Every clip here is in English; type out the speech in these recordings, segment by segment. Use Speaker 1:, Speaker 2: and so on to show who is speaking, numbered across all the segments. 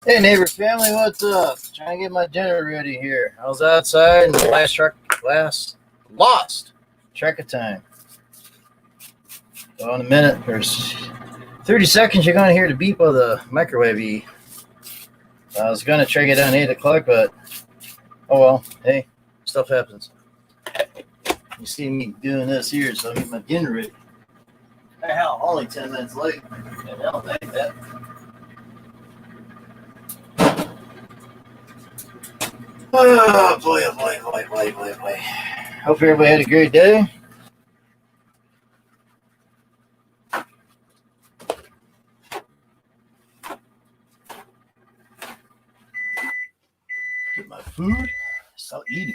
Speaker 1: Hey neighbor family, what's up? Trying to get my dinner ready here. I was outside and the lost track of time. So in a minute, there's 30 seconds, you're going to hear the beep of the microwave. I was going to try to get down 8 o'clock, but oh well, hey, stuff happens. You see me doing this here, so I get my dinner ready. Hell, only 10 minutes late. Hell, take that. Oh boy, oh boy, boy, boy, boy, boy. Hope everybody had a great day. Get my food. Stop eating.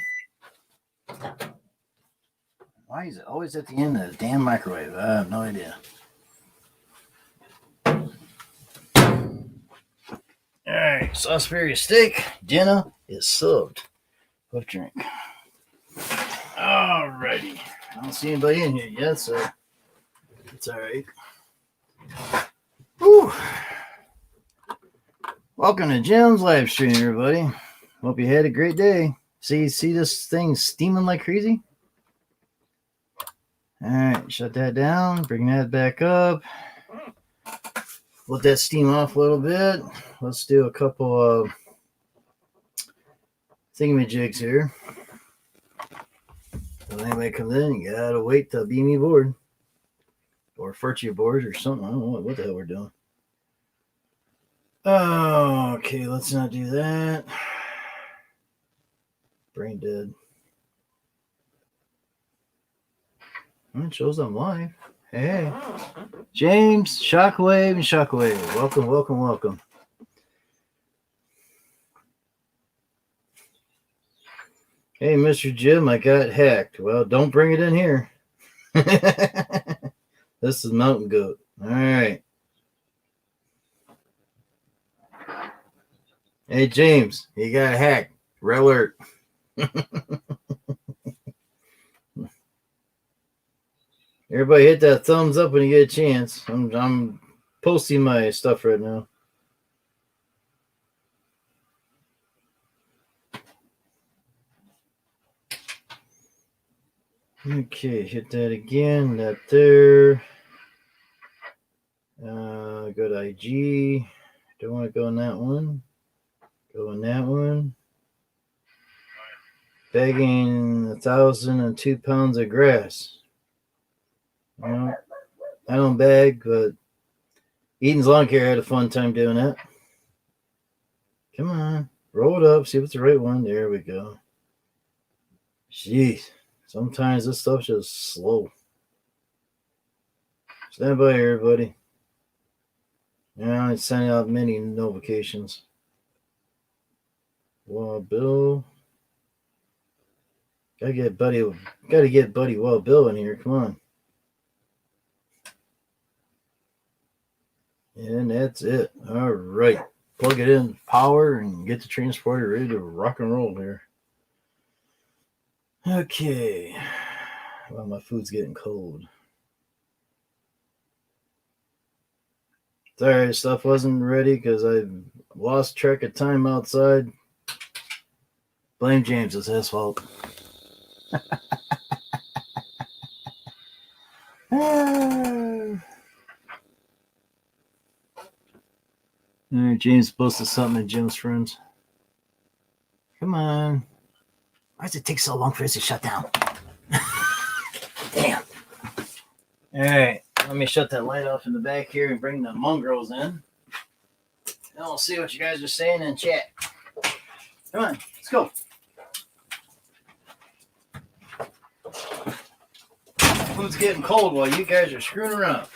Speaker 1: Why is it always at the end of the damn microwave? I have no idea. Alright, Salisbury steak dinner is served with drink. Alrighty. I don't see anybody in here yet, so it's alright. Whew. Welcome to Jim's live stream, everybody. Hope you had a great day. See this thing steaming like crazy? Alright, shut that down. Bring that back up. Let that steam off a little bit. Let's do a couple of thingamajigs here. When anybody comes in, you gotta wait to be me board. Or Furchie board or something. I don't know what the hell we're doing. Okay, let's not do that. Brain dead. It shows I'm live. Hey, James, Shockwave, and Shockwave. Welcome, welcome, welcome. Hey, Mr. Jim, I got hacked. Well, don't bring it in here. This is Mountain Goat. All right. Hey, James, you got hacked. Red alert. Everybody hit that thumbs up when you get a chance. I'm posting my stuff right now. Okay, hit that again. That there. Go to IG. Don't want to go on that one. Go on that one. Bagging 1,002 pounds of grass. Well, I don't bag, but Eden's Lawn Care had a fun time doing that. Come on. Roll it up. See what's the right one. There we go. Jeez. Sometimes this stuff's just slow. Stand by, everybody. Yeah, I'm sending out many notifications. Wild Bill. Gotta get Buddy Wild Bill in here. Come on. And that's it. All right. Plug it in, power, and get the transporter ready to rock and roll here. Okay. Well, my food's getting cold. Sorry, stuff wasn't ready because I lost track of time outside. Blame James. It's his fault. All right, James posted something to Jim's friends. Come on. Why does it take so long for us to shut down? Damn. All right, let me shut that light off in the back here and bring the mongrels in. And we'll see what you guys are saying in chat. Come on, let's go. Food's getting cold while you guys are screwing around.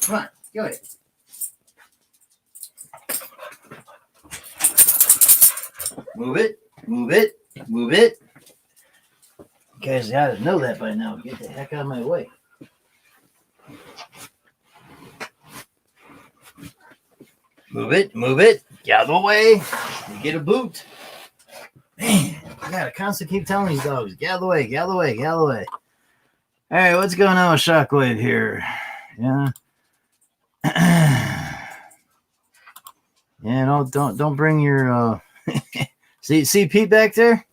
Speaker 1: Come on, go ahead. Move it, move it, move it. You guys gotta know that by now. Get the heck out of my way. Move it, move it. Get out of the way. You get a boot. Man, I gotta constantly keep telling these dogs, get out of the way, get out of the way, get out of the way. All right, what's going on with Shockwave here? Yeah. Yeah, no, don't bring your see Pete back there?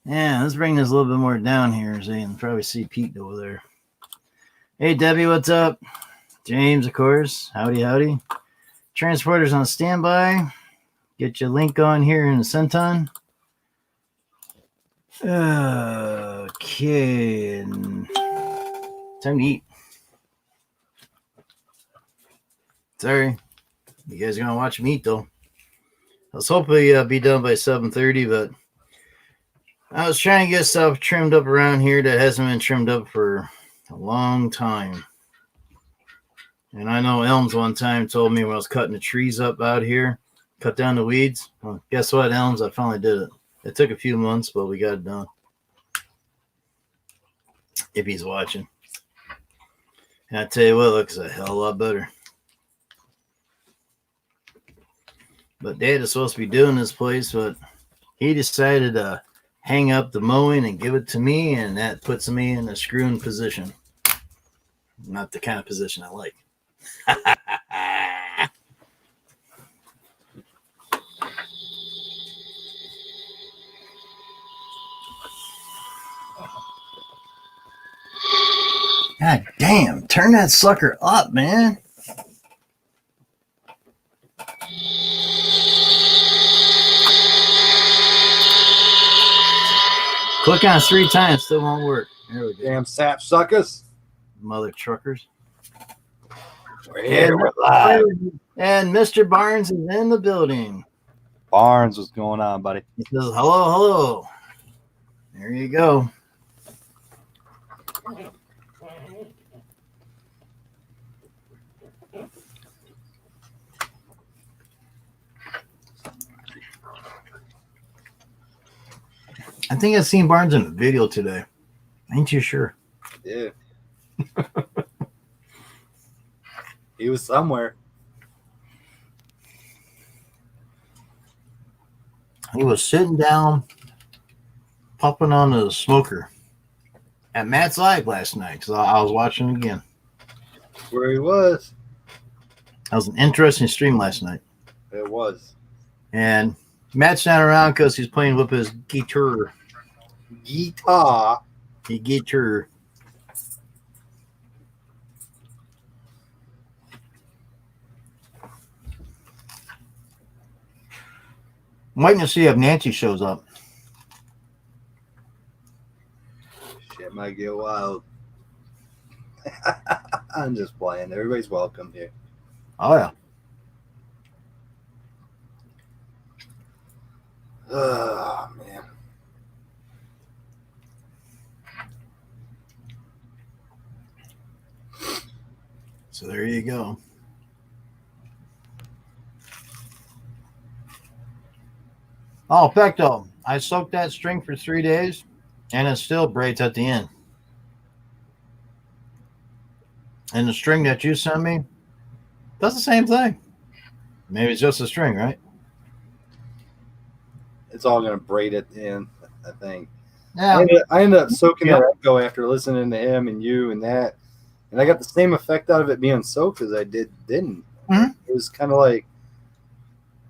Speaker 1: Yeah, let's bring this a little bit more down here so you can probably see Pete over there. Hey Debbie, what's up? James, of course. Howdy. Transporters on standby. Get your link on here in a centon. Okay. Time to eat. Sorry. You guys are going to watch me eat, though. I was hoping be done by 7:30, but I was trying to get stuff trimmed up around here that hasn't been trimmed up for a long time. And I know Elms one time told me when I was cutting the trees up out here, cut down the weeds. Well, guess what, Elms? I finally did it. It took a few months, but we got it done. If he's watching. And I tell you what, it looks a hell of a lot better. But Dad is supposed to be doing this place, but he decided to hang up the mowing and give it to me, and that puts me in a screwing position. Not the kind of position I like. God damn, turn that sucker up, man. Click on it 3 times, still won't work. There we go.
Speaker 2: Damn sap suckers.
Speaker 1: Mother truckers.
Speaker 2: We're here, we're live.
Speaker 1: And Mr. Barnes is in the building.
Speaker 2: Barnes, what's going on, buddy?
Speaker 1: He says, hello. There you go. I think I've seen Barnes in a video today. Ain't you sure?
Speaker 2: Yeah. He was somewhere.
Speaker 1: He was sitting down, puffing on the smoker at Matt's Live last night because I was watching again.
Speaker 2: Where he was.
Speaker 1: That was an interesting stream last night.
Speaker 2: It was.
Speaker 1: And Matt's not around because he's playing with his guitar.
Speaker 2: Guitar.
Speaker 1: Guitar. I'm waiting to see if Nancy shows up.
Speaker 2: Shit might get wild. I'm just playing. Everybody's welcome here.
Speaker 1: Oh, yeah.
Speaker 2: Oh, man.
Speaker 1: So there you go. Oh, Pecto, I soaked that string for 3 days, and it still braids at the end. And the string that you sent me does the same thing. Maybe it's just a string, right?
Speaker 2: It's all going to braid at the end, I think.
Speaker 1: Yeah.
Speaker 2: I ended up soaking that echo after listening to him and you and that. And I got the same effect out of it being soaked as I didn't.
Speaker 1: Mm-hmm.
Speaker 2: It was kind of like,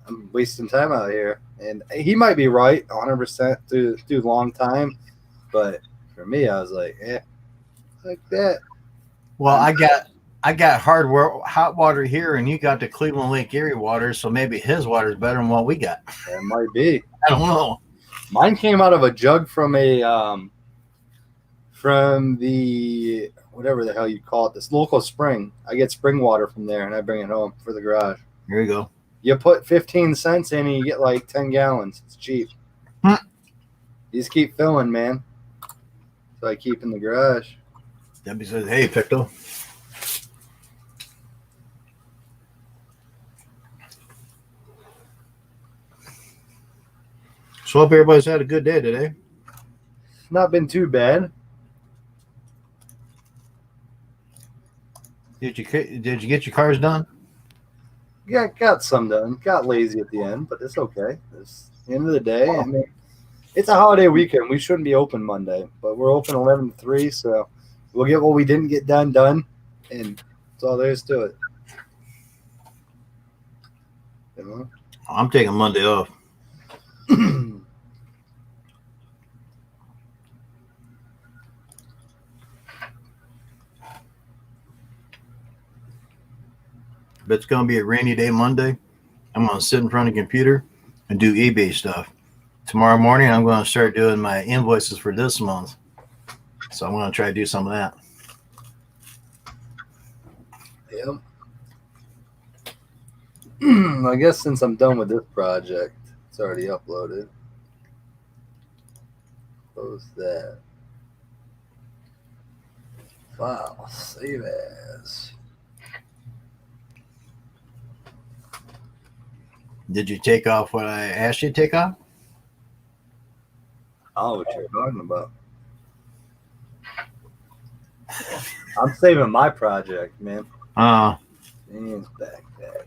Speaker 2: I'm wasting time out here. And he might be right 100% through a long time. But for me, I was like, like that.
Speaker 1: Well, I got hot water here, and you got the Cleveland Lake Erie water, so maybe his water is better than what we got.
Speaker 2: It might be.
Speaker 1: I don't know.
Speaker 2: Mine came out of a jug from the whatever the hell you call it, this local spring. I get spring water from there, and I bring it home for the garage.
Speaker 1: Here you go.
Speaker 2: You put 15 cents in, and you get like 10 gallons. It's cheap. You just keep filling, man. So I keep in the garage.
Speaker 1: Debbie says, hey, Picto. So hope everybody's had a good day today.
Speaker 2: Not been too bad.
Speaker 1: Did you get your cars done?
Speaker 2: Yeah, got some done. Got lazy at the end, but it's okay. It's the end of the day. I mean, it's a holiday weekend. We shouldn't be open Monday, but we're open 11 to 3, so we'll get what we didn't get done, and that's all there is to it. You
Speaker 1: I'm taking Monday off.
Speaker 2: know?
Speaker 1: But it's going to be a rainy day Monday. I'm going to sit in front of the computer and do eBay stuff. Tomorrow morning, I'm going to start doing my invoices for this month. So I'm going to try to do some of that.
Speaker 2: Yep. I guess since I'm done with this project, it's already uploaded. Close that. File, save as.
Speaker 1: Did you take off what I asked you to take off?
Speaker 2: I don't know what you're talking about. I'm saving my project, man. And backpack.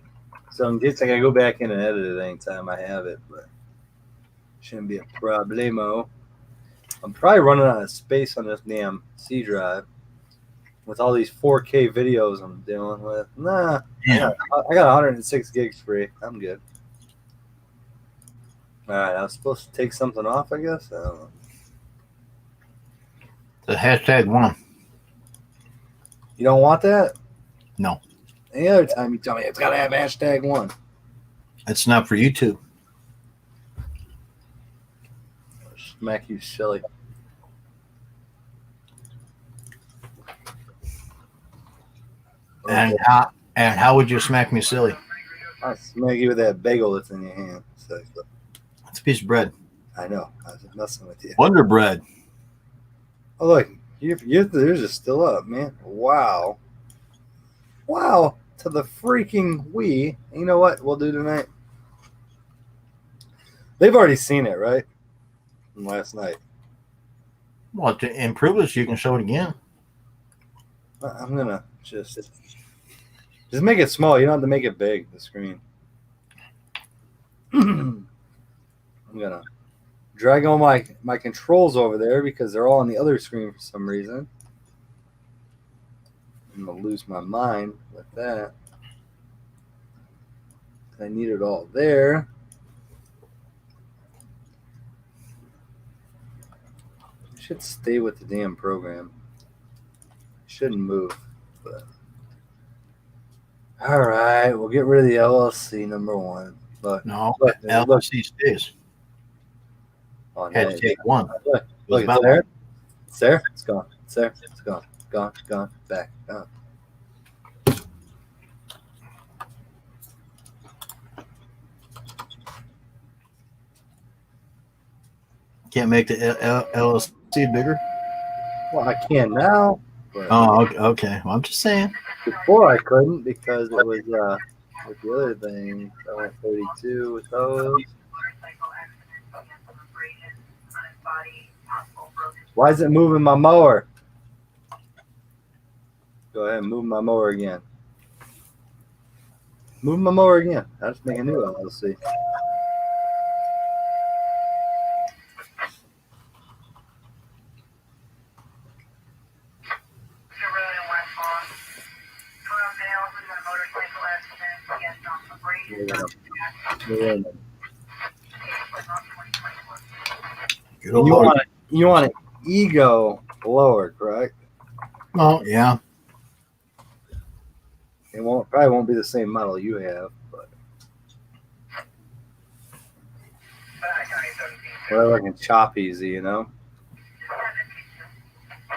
Speaker 2: So in case I gotta go back in and edit it anytime I have it, but shouldn't be a problemo. I'm probably running out of space on this damn C drive with all these 4K videos I'm dealing with. Nah,
Speaker 1: Yeah.
Speaker 2: I got 106 gigs free. I'm good. All right, I was supposed to take something off, I guess. I don't know.
Speaker 1: The #1.
Speaker 2: You don't want that?
Speaker 1: No.
Speaker 2: Any other time you tell me it's got to have #1.
Speaker 1: It's not for YouTube.
Speaker 2: Smack you silly.
Speaker 1: And how would you smack me silly?
Speaker 2: I'll smack you with that bagel that's in your hand. So,
Speaker 1: It's a piece of bread.
Speaker 2: I know. I was messing with you.
Speaker 1: Wonder Bread.
Speaker 2: Oh, look. Yours is still up, man. Wow. Wow. To the freaking Wii. And you know what we'll do tonight? They've already seen it, right? From last night.
Speaker 1: Well, to improve this, you can show it again.
Speaker 2: I'm going to just make it small. You don't have to make it big, the screen. I'm going to drag all my controls over there because they're all on the other screen for some reason. I'm going to lose my mind with that. I need it all there. I should stay with the damn program. Shouldn't move, but all right, we'll get rid of the LLC #1. Look,
Speaker 1: No,
Speaker 2: look,
Speaker 1: LLC stays.
Speaker 2: oh,
Speaker 1: Had to take one.
Speaker 2: Look,
Speaker 1: Goes
Speaker 2: it's
Speaker 1: back.
Speaker 2: there. It's there. It's gone. It's there. It's gone. Gone. Back. Gone.
Speaker 1: Can't make the LLC bigger.
Speaker 2: Well, I can now. But
Speaker 1: Oh, okay. Well, I'm just saying.
Speaker 2: before I couldn't because it was with the other thing. I went 32 with those. Why is it moving my mower? Go ahead and move my mower again. Move my mower again. I'll just make a new LLC. You want an ego lower, correct?
Speaker 1: Oh, yeah.
Speaker 2: It probably won't be the same model you have, but whatever I can chop easy, you know.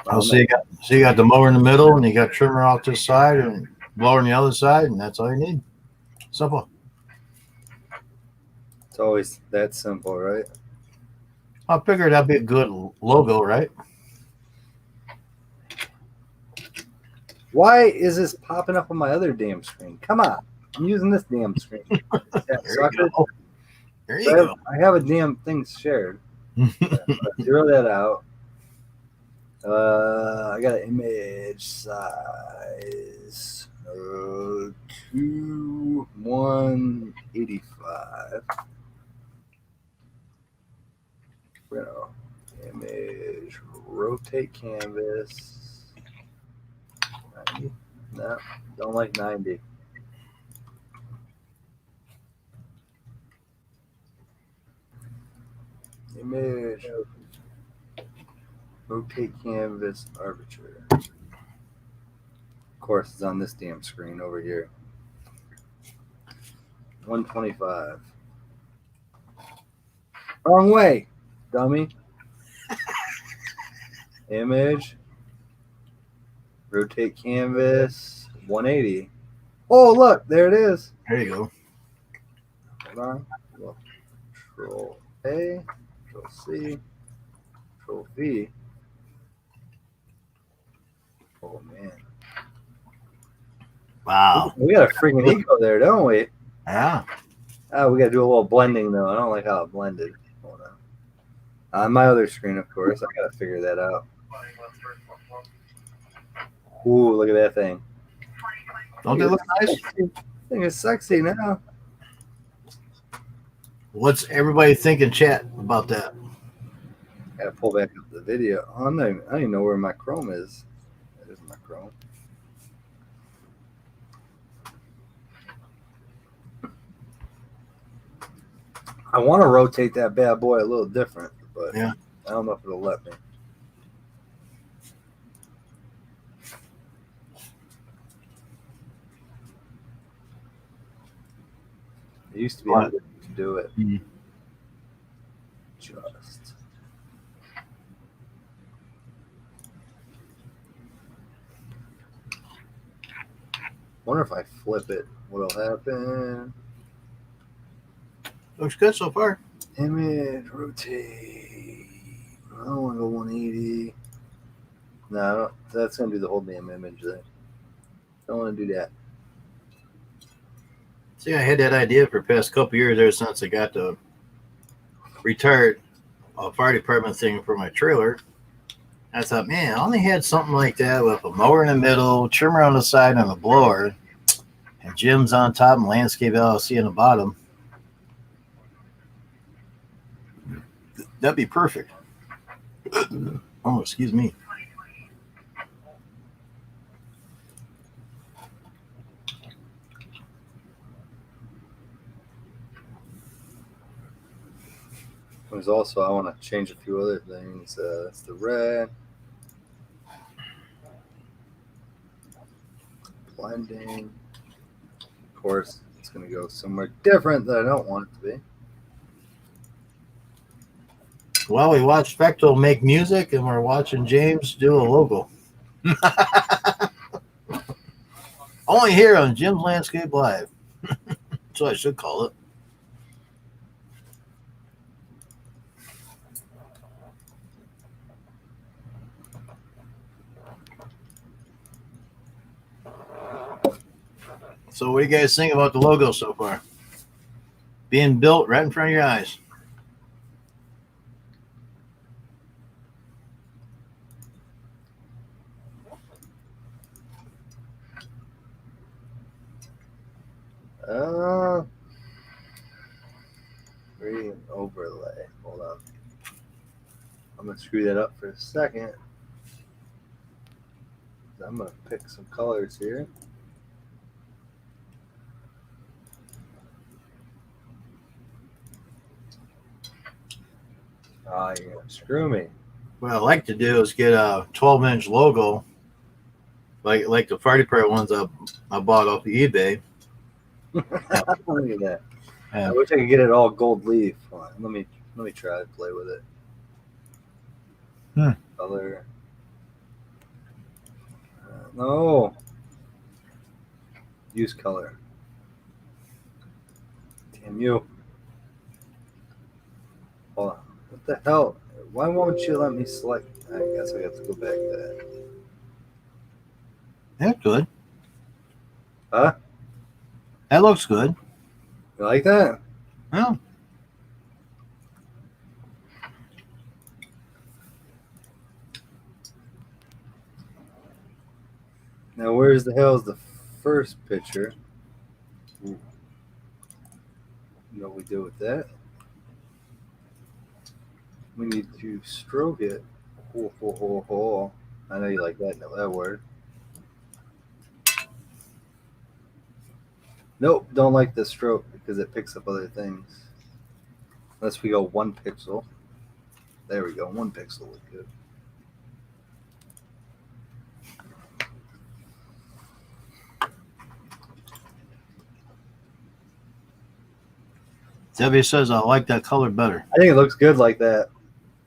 Speaker 1: I'll see. You got the mower in the middle, and you got trimmer off this side, and blower on the other side, and that's all you need. Simple.
Speaker 2: It's always that simple, right?
Speaker 1: I figured that'd be a good logo, right?
Speaker 2: Why is this popping up on my other damn screen? Come on. I'm using this damn screen.
Speaker 1: There you go. There you go.
Speaker 2: I have a damn thing shared. Zero that out. I got an image size 185. Image, rotate canvas. 90. No, don't like 90. Image. Rotate canvas arbitrary. Of course, it's on this damn screen over here. 125. Wrong way, dummy. Image. Rotate canvas. 180. Oh, look, there it is.
Speaker 1: There you go.
Speaker 2: Hold on. Control A, Control C, Control V. Oh man,
Speaker 1: Wow.
Speaker 2: we got a freaking ego there, don't we?
Speaker 1: Yeah.
Speaker 2: Oh, we got to do a little blending though. I don't like how it blended. Hold on. On my other screen, of course, I got to figure that out. Ooh, look at that thing.
Speaker 1: Don't they look nice?
Speaker 2: I think it's sexy now.
Speaker 1: What's everybody thinking, chat, about that?
Speaker 2: Gotta pull back up the video. Oh, I don't even know where my Chrome is. There's my Chrome. I want to rotate that bad boy a little different, but
Speaker 1: Yeah.
Speaker 2: I don't know if it'll let me. It used to be able to do it.
Speaker 1: Mhm.
Speaker 2: Just. Wonder if I flip it, what'll happen?
Speaker 1: Looks good so far.
Speaker 2: Image, rotate. I don't want to go 180. No, I don't, that's going to do the whole damn image there. Don't want to do that.
Speaker 1: See, I had that idea for the past couple years ever since I got the retired fire department thing for my trailer. I thought, man, I only had something like that with a mower in the middle, trimmer on the side, and a blower, and Jim's on top and landscape LLC on the bottom. That'd be perfect. Oh, excuse me.
Speaker 2: There's also, I want to change a few other things. That's the red. Blending. Of course, it's going to go somewhere different that I don't want it to be.
Speaker 1: Well, we watched Spectral make music, and we're watching James do a logo. Only here on Jim's Landscape Live. That's what I should call it. So what do you guys think about the logo so far? Being built right in front of your eyes.
Speaker 2: Green overlay. Hold on. I'm going to screw that up for a second. I'm going to pick some colors here. Ah, you're going to screw me.
Speaker 1: What I like to do is get a 12-inch logo, like the fire department ones I bought off of eBay.
Speaker 2: Look at that.
Speaker 1: Yeah.
Speaker 2: I wish I could get it all gold leaf. Hold on, let me try to play with it. Color. No. Use color. Damn you. Hold on. What the hell? Why won't you let me select? I guess I have to go back to that.
Speaker 1: That's good.
Speaker 2: Huh?
Speaker 1: That looks good.
Speaker 2: You like that?
Speaker 1: Well,
Speaker 2: Now, where's the hell is the first picture? Ooh. You know what we do with that? We need to stroke it. Ho, ho, ho, ho. I know you like that word. Nope, don't like the stroke because it picks up other things. Unless we go 1 pixel. There we go. 1 pixel look good.
Speaker 1: Debbie says I like that color better.
Speaker 2: I think it looks good like that.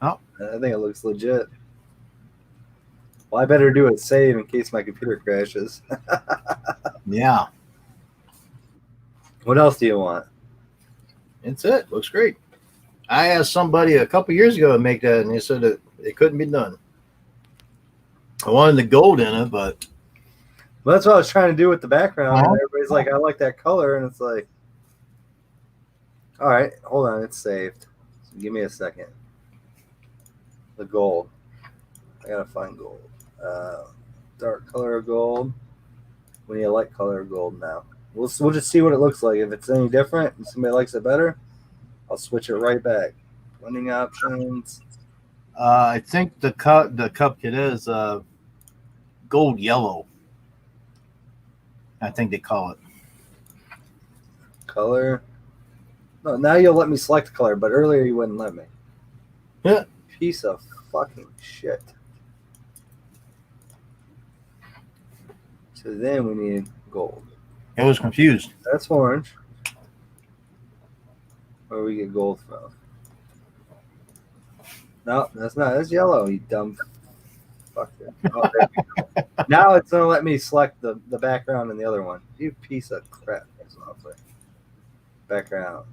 Speaker 1: Oh.
Speaker 2: I think it looks legit. Well, I better do it save in case my computer crashes.
Speaker 1: Yeah.
Speaker 2: What else do you want?
Speaker 1: That's it. Looks great. I asked somebody a couple years ago to make that, and they said that it couldn't be done. I wanted the gold in it, but
Speaker 2: Well, that's what I was trying to do with the background.
Speaker 1: Uh-huh.
Speaker 2: And everybody's like, I like that color. And it's like, all right, hold on. It's saved. So give me a second. The gold. I got to find gold. Dark color of gold. We need a light color of gold now. We'll just see what it looks like. If it's any different and somebody likes it better, I'll switch it right back. Blending options.
Speaker 1: I think the cup kit is gold yellow. I think they call it.
Speaker 2: Color. No, now you'll let me select the color, but earlier you wouldn't let me.
Speaker 1: Yeah.
Speaker 2: Piece of fucking shit. So then we need gold.
Speaker 1: I was confused.
Speaker 2: That's orange. Where do we get gold from? No, that's not. That's yellow, you dumb fucker. Oh, there we go. Now it's going to let me select the background in the other one. You piece of crap. That's awful. Background.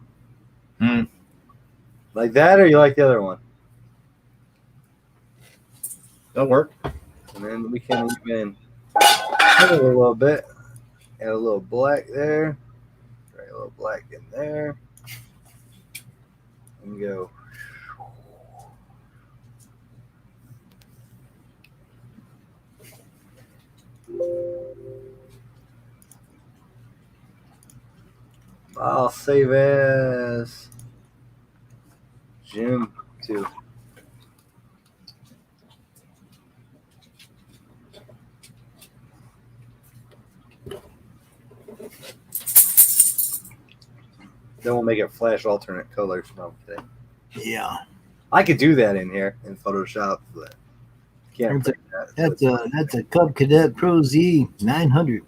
Speaker 2: Like that, or you like the other one?
Speaker 1: That'll work.
Speaker 2: And then we can even add a little bit. Add a little black there. Right, a little black in there. And go. I'll save as Jim 2. Then we'll make it flash alternate colors. No, I'm kidding.
Speaker 1: Yeah.
Speaker 2: I could do that in here in Photoshop, but can't print that.
Speaker 1: That's a Cub Cadet Pro Z 900.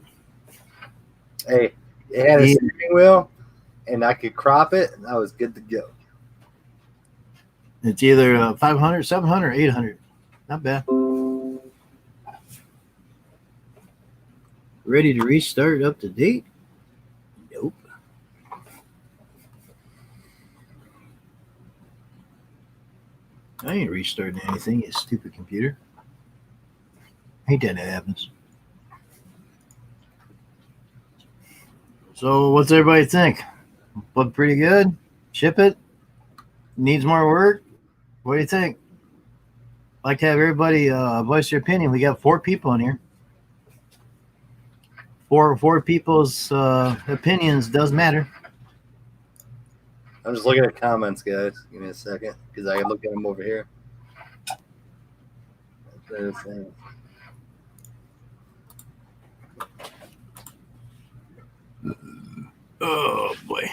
Speaker 2: Hey, it had a steering wheel, and I could crop it, and I was good to go.
Speaker 1: It's either 500, 700, or 800. Not bad. Ready to restart up to date? Nope. I ain't restarting anything, you stupid computer. Hate that it happens. So what's everybody think? Look pretty good? Ship it? Needs more work? What do you think? Like to have everybody voice their opinion. We got 4 people in here. Four people's opinions does matter.
Speaker 2: I'm just looking at comments, guys. Give me a second, because I can look at them over here.
Speaker 1: Oh boy.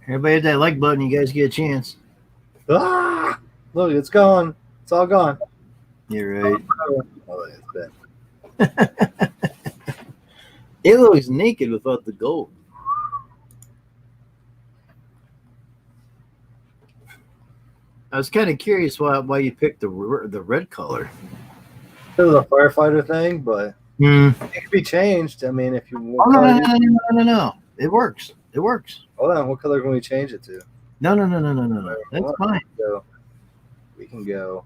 Speaker 1: Everybody hit that like button, you guys get a chance.
Speaker 2: Ah! Look, it's gone. It's all gone.
Speaker 1: You're right.
Speaker 2: Oh, it's bad.
Speaker 1: It looks naked without the gold. I was kind of curious why you picked the red color.
Speaker 2: It was a firefighter thing, but it can be changed. I mean, if you want.
Speaker 1: Oh, no. It works. It works.
Speaker 2: Hold on. What color can we change it to?
Speaker 1: No. That's fine.
Speaker 2: So we can go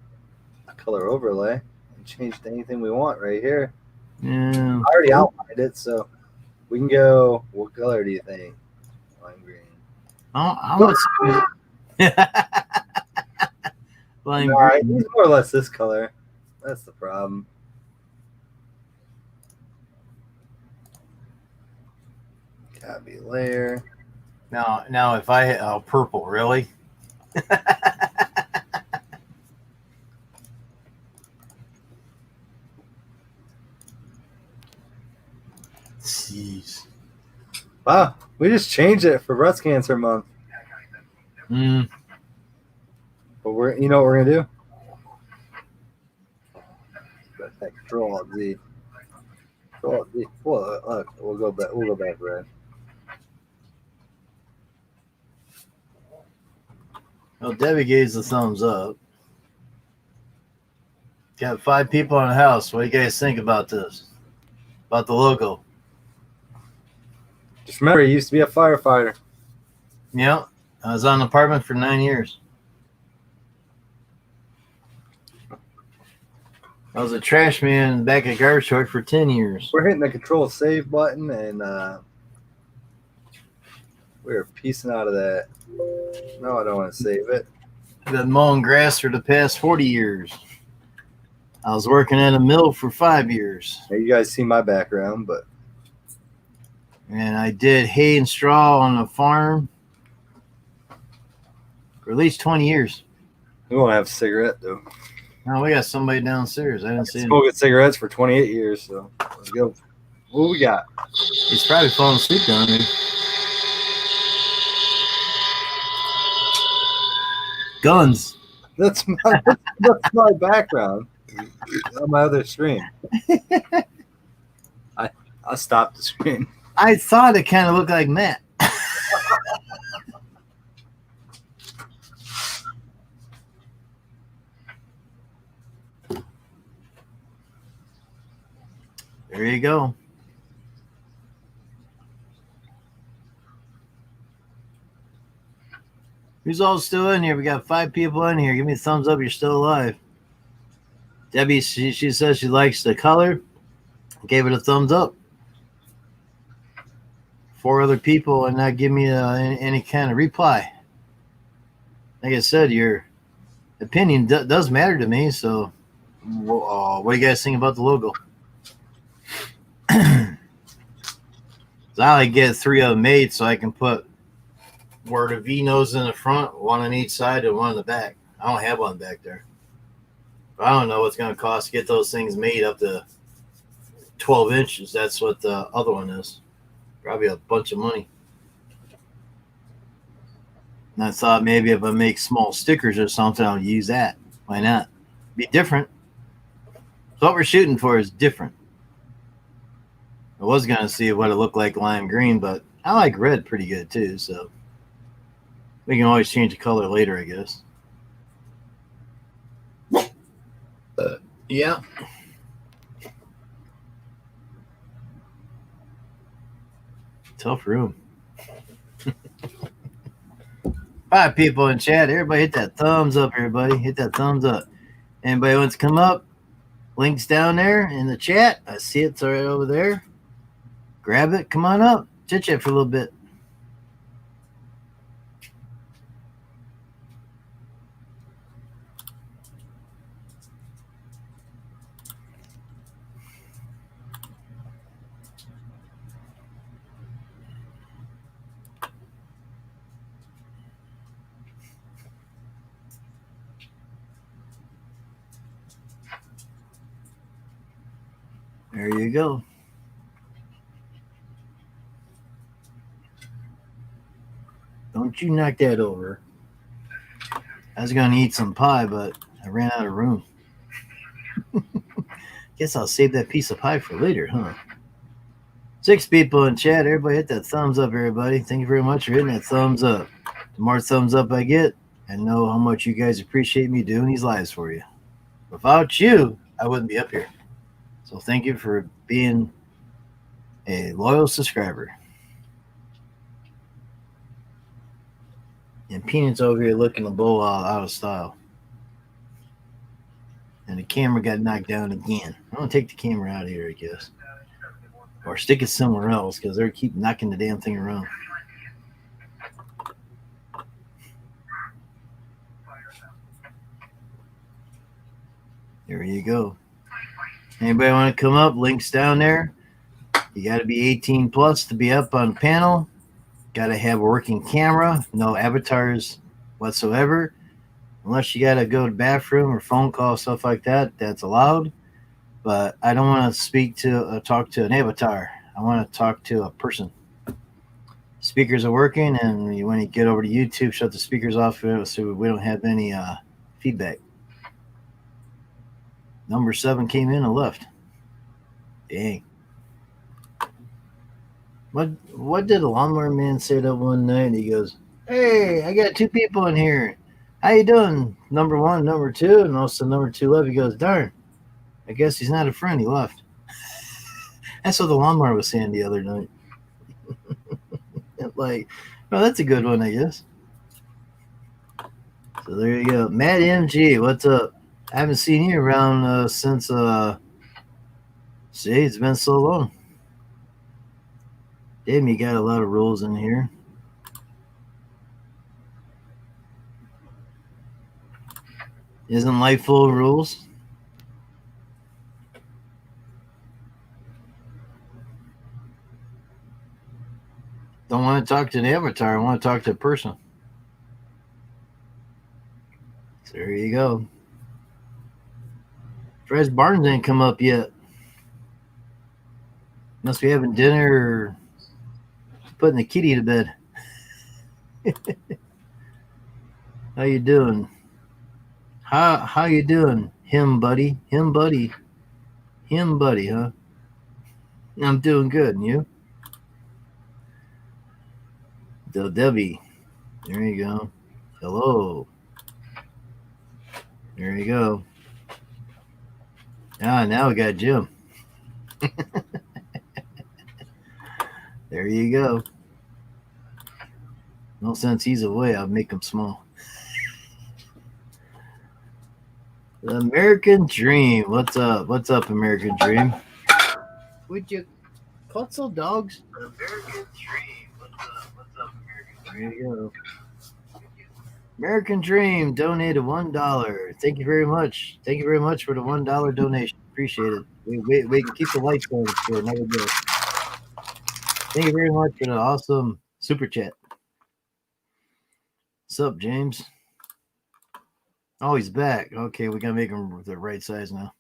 Speaker 2: a color overlay and change to anything we want right here.
Speaker 1: Yeah.
Speaker 2: I already outlined it, so we can go. What color do you think? Lime green.
Speaker 1: I'll Lime
Speaker 2: All right,
Speaker 1: green.
Speaker 2: it's more or less this color. That's the problem. Copy layer.
Speaker 1: Now, if I hit purple, really?
Speaker 2: Wow, we just changed it for breast cancer month.
Speaker 1: Mm.
Speaker 2: But you know what we're gonna do? Control Alt Z. Control Alt Z. We'll go back. We'll go back, Brad.
Speaker 1: Well, Debbie gave the thumbs up. Got 5 people in the house. What do you guys think about this? About the logo?
Speaker 2: Just remember, he used to be a firefighter.
Speaker 1: Yeah, I was on the apartment for 9 years. I was a trash man back at garbage truck for 10 years.
Speaker 2: We're hitting the Control Save button, and we're piecing out of that. No, I don't want to save it.
Speaker 1: I've been mowing grass for the past 40 years. I was working at a mill for 5 years.
Speaker 2: Now, you guys see my background, but
Speaker 1: And I did hay and straw on a farm for at least 20 years.
Speaker 2: we won't have a cigarette, though.
Speaker 1: Now we got somebody downstairs. I didn't see him.
Speaker 2: Smoking cigarettes for 28 years, so let's go. What we got?
Speaker 1: He's probably falling asleep down there. Guns.
Speaker 2: That's my background on my other screen. I stopped the screen.
Speaker 1: I thought it kind of looked like Matt. There you go. Who's all still in here? We got 5 people in here. Give me a thumbs up. You're still alive. Debbie, she says she likes the color. Gave it a thumbs up. 4 other people and not give me any kind of reply. Like I said, your opinion does matter to me. So, what do you guys think about the logo? So I like get 3 of them made so I can put where the V nose in the front, 1 on each side, and 1 in the back. I don't have one back there. But I don't know what's going to cost to get those things made up to 12 inches. That's what the other one is. Probably a bunch of money. And I thought maybe if I make small stickers or something, I'll use that. Why not? Be different. So what we're shooting for is different. I was going to see what it looked like lime green, but I like red pretty good too, so we can always change the color later, I guess. Yeah. Tough room. 5 people in chat. Everybody hit that thumbs up, everybody. Hit that thumbs up. Anybody wants to come up? Links down there in the chat. I see it's right over there. Grab it. Come on up. Chit-chat for a little bit. There you go. Don't you knock that over. I was going to eat some pie, but I ran out of room. Guess I'll save that piece of pie for later, huh? 6 people in chat. Everybody hit that thumbs up, everybody. Thank you very much for hitting that thumbs up. The more thumbs up I get, I know how much you guys appreciate me doing these lives for you. Without you, I wouldn't be up here. So thank you for being a loyal subscriber. And Peanut's over here looking a bowl out of style. And the camera got knocked down again. I'm going to take the camera out of here, I guess. Or stick it somewhere else because they keep knocking the damn thing around. There you go. Anybody want to come up? Links down there. You got to be 18 plus to be up on panel. Got to have a working camera. No avatars whatsoever. Unless you got to go to the bathroom or phone call, stuff like that. That's allowed. But I don't want to talk to an avatar. I want to talk to a person. speakers are working, and when you get over to YouTube, shut the speakers off so we don't have any feedback. Number 7 came in and left. Dang. What did a lawnmower man say that one night? He goes, "Hey, I got 2 people in here. How you doing? Number 1, number 2." And also number 2 left. He goes, "Darn, I guess he's not a friend. He left." That's what the lawnmower was saying the other night. Like, well, that's a good one, I guess. So there you go. Matt MG, what's up? I haven't seen you around since, see, it's been so long. Damn, you got a lot of rules in here. Isn't life full of rules? Don't want to talk to an avatar. I want to talk to a person. So there you go. Fred Barnes ain't come up yet. Must be having dinner or putting the kitty to bed. How you doing? How you doing? Him buddy, huh? I'm doing good, and you? Del Debbie. There you go. Hello. There you go. Now we got Jim. There you go. No sense he's away. I'll make him small. The American Dream. What's up? What's up, American Dream? Would you cuddle dogs? The American Dream. What's up, American Dream? There you go. American Dream donated $1. Thank you very much. Thank you very much for the $1 donation. Appreciate it. We can keep the lights going for another day. Thank you very much for the awesome super chat. What's up, James? Oh, he's back. Okay, we gotta make him the right size now.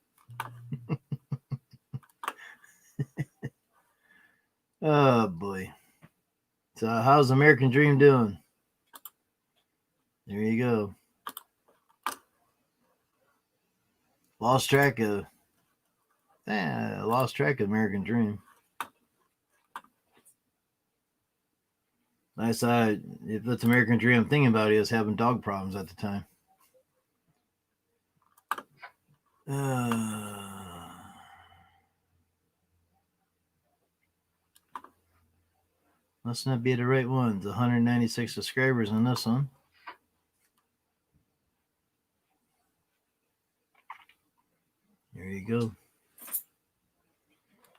Speaker 1: Oh boy. So how's American Dream doing? There you go. Lost track of American Dream. I saw if that's American Dream I'm thinking about, he was having dog problems at the time. Must not be the right ones. 196 subscribers on this one. There you go.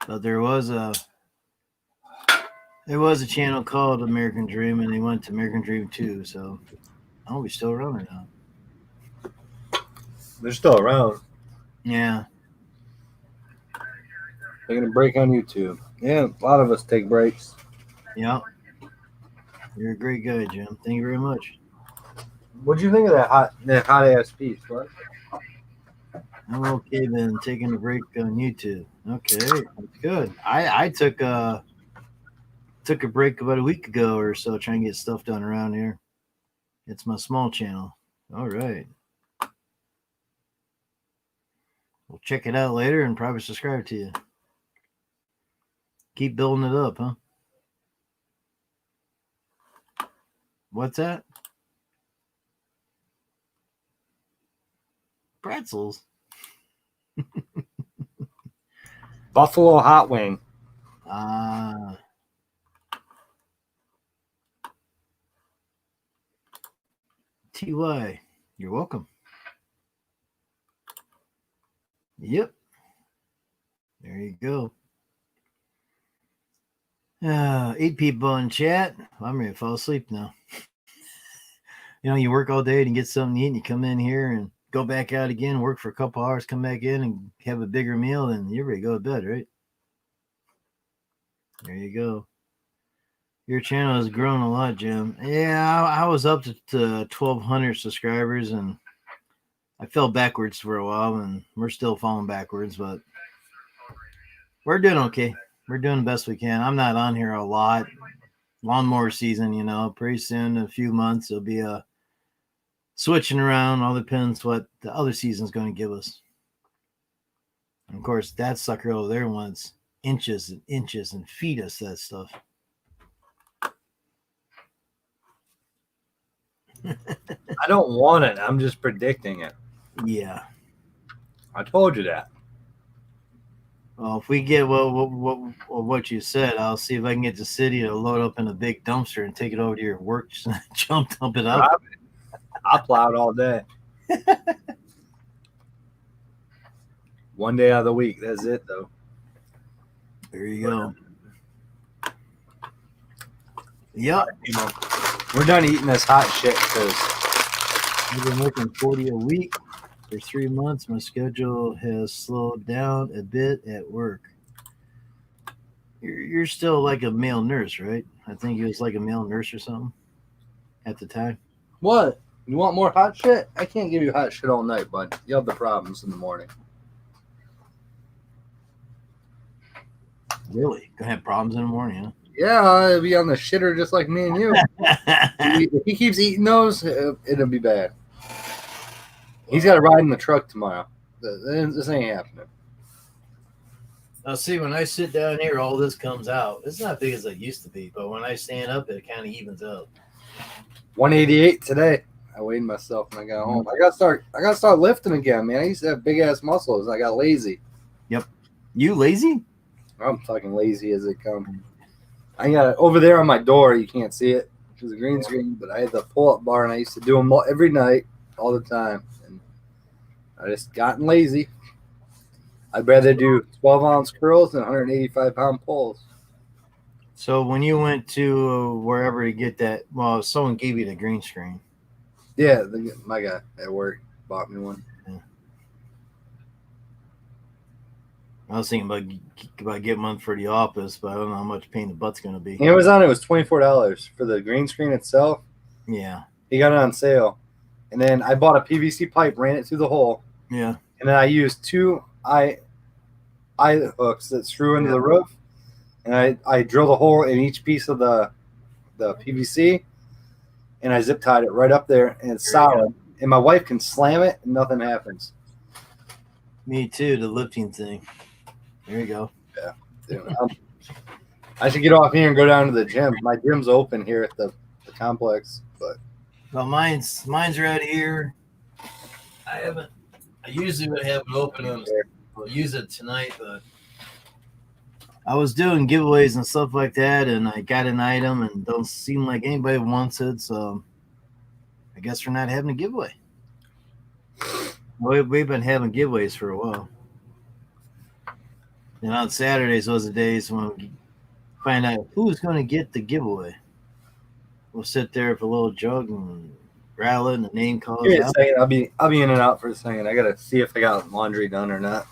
Speaker 1: But there was a channel called American Dream, and they went to American Dream 2. So, we're still running now.
Speaker 2: They're still around.
Speaker 1: Yeah.
Speaker 2: Taking a break on YouTube. Yeah, a lot of us take breaks.
Speaker 1: Yeah. You're a great guy, Jim. Thank you very much.
Speaker 2: What'd you think of that hot ass piece? What?
Speaker 1: I'm okay then, taking a break on YouTube. Okay, that's good. I took a break about a week ago or so, trying to get stuff done around here. It's my small channel. All right. We'll check it out later and probably subscribe to you. Keep building it up, huh? What's that? Pretzels.
Speaker 2: Buffalo hot wing.
Speaker 1: TY, you're welcome. Yep. There you go. 8 people in chat. I'm ready to fall asleep now. You work all day and get something to eat, and you come in here and go back out again, work for a couple hours, come back in and have a bigger meal, and you're ready to go to bed, right? There you go. Your channel has grown a lot, Jim. Yeah, I was up to 1,200 subscribers, and I fell backwards for a while, and we're still falling backwards, but we're doing okay. We're doing the best we can. I'm not on here a lot. lawnmower season, pretty soon, in a few months, it'll be switching around. All depends what the other season's going to give us. And of course, that sucker over there wants inches and inches and feed us that stuff.
Speaker 2: I don't want it. I'm just predicting it.
Speaker 1: Yeah.
Speaker 2: I told you that.
Speaker 1: Well, if we get what you said, I'll see if I can get the city to load up in a big dumpster and take it over to your work, dump it up.
Speaker 2: I'll plow it all day. One day out of the week. That's it, though.
Speaker 1: There you go. Yep.
Speaker 2: We're done eating this hot shit because
Speaker 1: I've been working 40 a week for 3 months. My schedule has slowed down a bit at work. You're still like a male nurse, right? I think he was like a male nurse or something at the time.
Speaker 2: What? You want more hot shit? I can't give you hot shit all night, bud. You have the problems in the morning.
Speaker 1: Really? Gonna have problems in the morning, huh?
Speaker 2: Yeah, it'll be on the shitter just like me and you. If he keeps eating those, it'll be bad. He's got to ride in the truck tomorrow. This ain't happening.
Speaker 1: Now, see, when I sit down here, all this comes out. It's not big as it used to be, but when I stand up, it kind of evens out.
Speaker 2: 188 today. I weighed myself when I got home. I gotta start lifting again, man. I used to have big ass muscles. I got lazy.
Speaker 1: Yep. You lazy?
Speaker 2: I'm fucking lazy as it comes. I got it over there on my door. You can't see it. It was a green screen, but I had the pull-up bar, and I used to do them every night, all the time. And I just gotten lazy. I'd rather do 12-ounce curls than 185-pound pulls.
Speaker 1: So when you went to wherever to get that, well, someone gave you the green screen.
Speaker 2: Yeah, my guy at work bought me one.
Speaker 1: Yeah. I was thinking about getting one for the office, but I don't know how much pain the butt's going to be.
Speaker 2: Amazon, it was $24 for the green screen itself.
Speaker 1: Yeah.
Speaker 2: He got it on sale. And then I bought a PVC pipe, ran it through the hole.
Speaker 1: Yeah.
Speaker 2: And then I used 2 eye hooks that screw into the roof. And I drilled a hole in each piece of the PVC. And I zip tied it right up there. And it's solid. And my wife can slam it and nothing happens.
Speaker 1: Me too, the lifting thing. There you go.
Speaker 2: Yeah. Dude, I should get off here and go down to the gym. My gym's open here at the complex. But
Speaker 1: well, mine's right here. I usually would have it open and we'll use it tonight, but I was doing giveaways and stuff like that, and I got an item and don't seem like anybody wants it, so I guess we're not having a giveaway. We've been having giveaways for a while. And on Saturdays, those are the days when we find out who's going to get the giveaway. We'll sit there with a little jug and rattle it, and the name calls
Speaker 2: give me a
Speaker 1: out.
Speaker 2: second. I'll be in and out for a second. I gotta see if I got laundry done or not.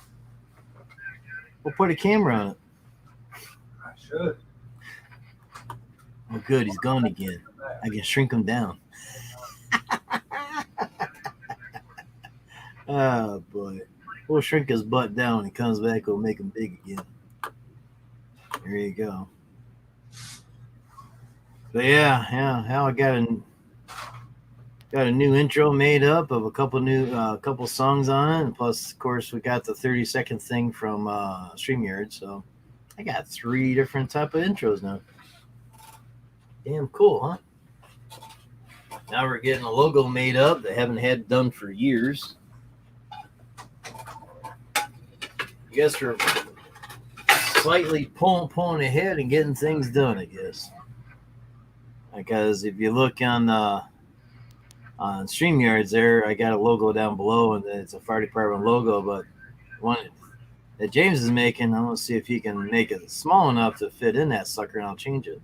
Speaker 1: We'll put a camera on it.
Speaker 2: I should.
Speaker 1: Oh, good. He's gone again. I can shrink him down. Oh, boy. We'll shrink his butt down. When he comes back, we'll make him big again. There you go. But yeah, how I got a new intro made up of a couple songs on it, and plus, of course, we got the 30-second thing from StreamYard. So I got 3 different type of intros now. Damn cool, huh? Now we're getting a logo made up that I haven't had done for years. I guess we're slightly pulling ahead and getting things done, I guess. Because if you look on StreamYards there, I got a logo down below, and it's a fire department logo, but one that James is making, I'm going to see if he can make it small enough to fit in that sucker, and I'll change it.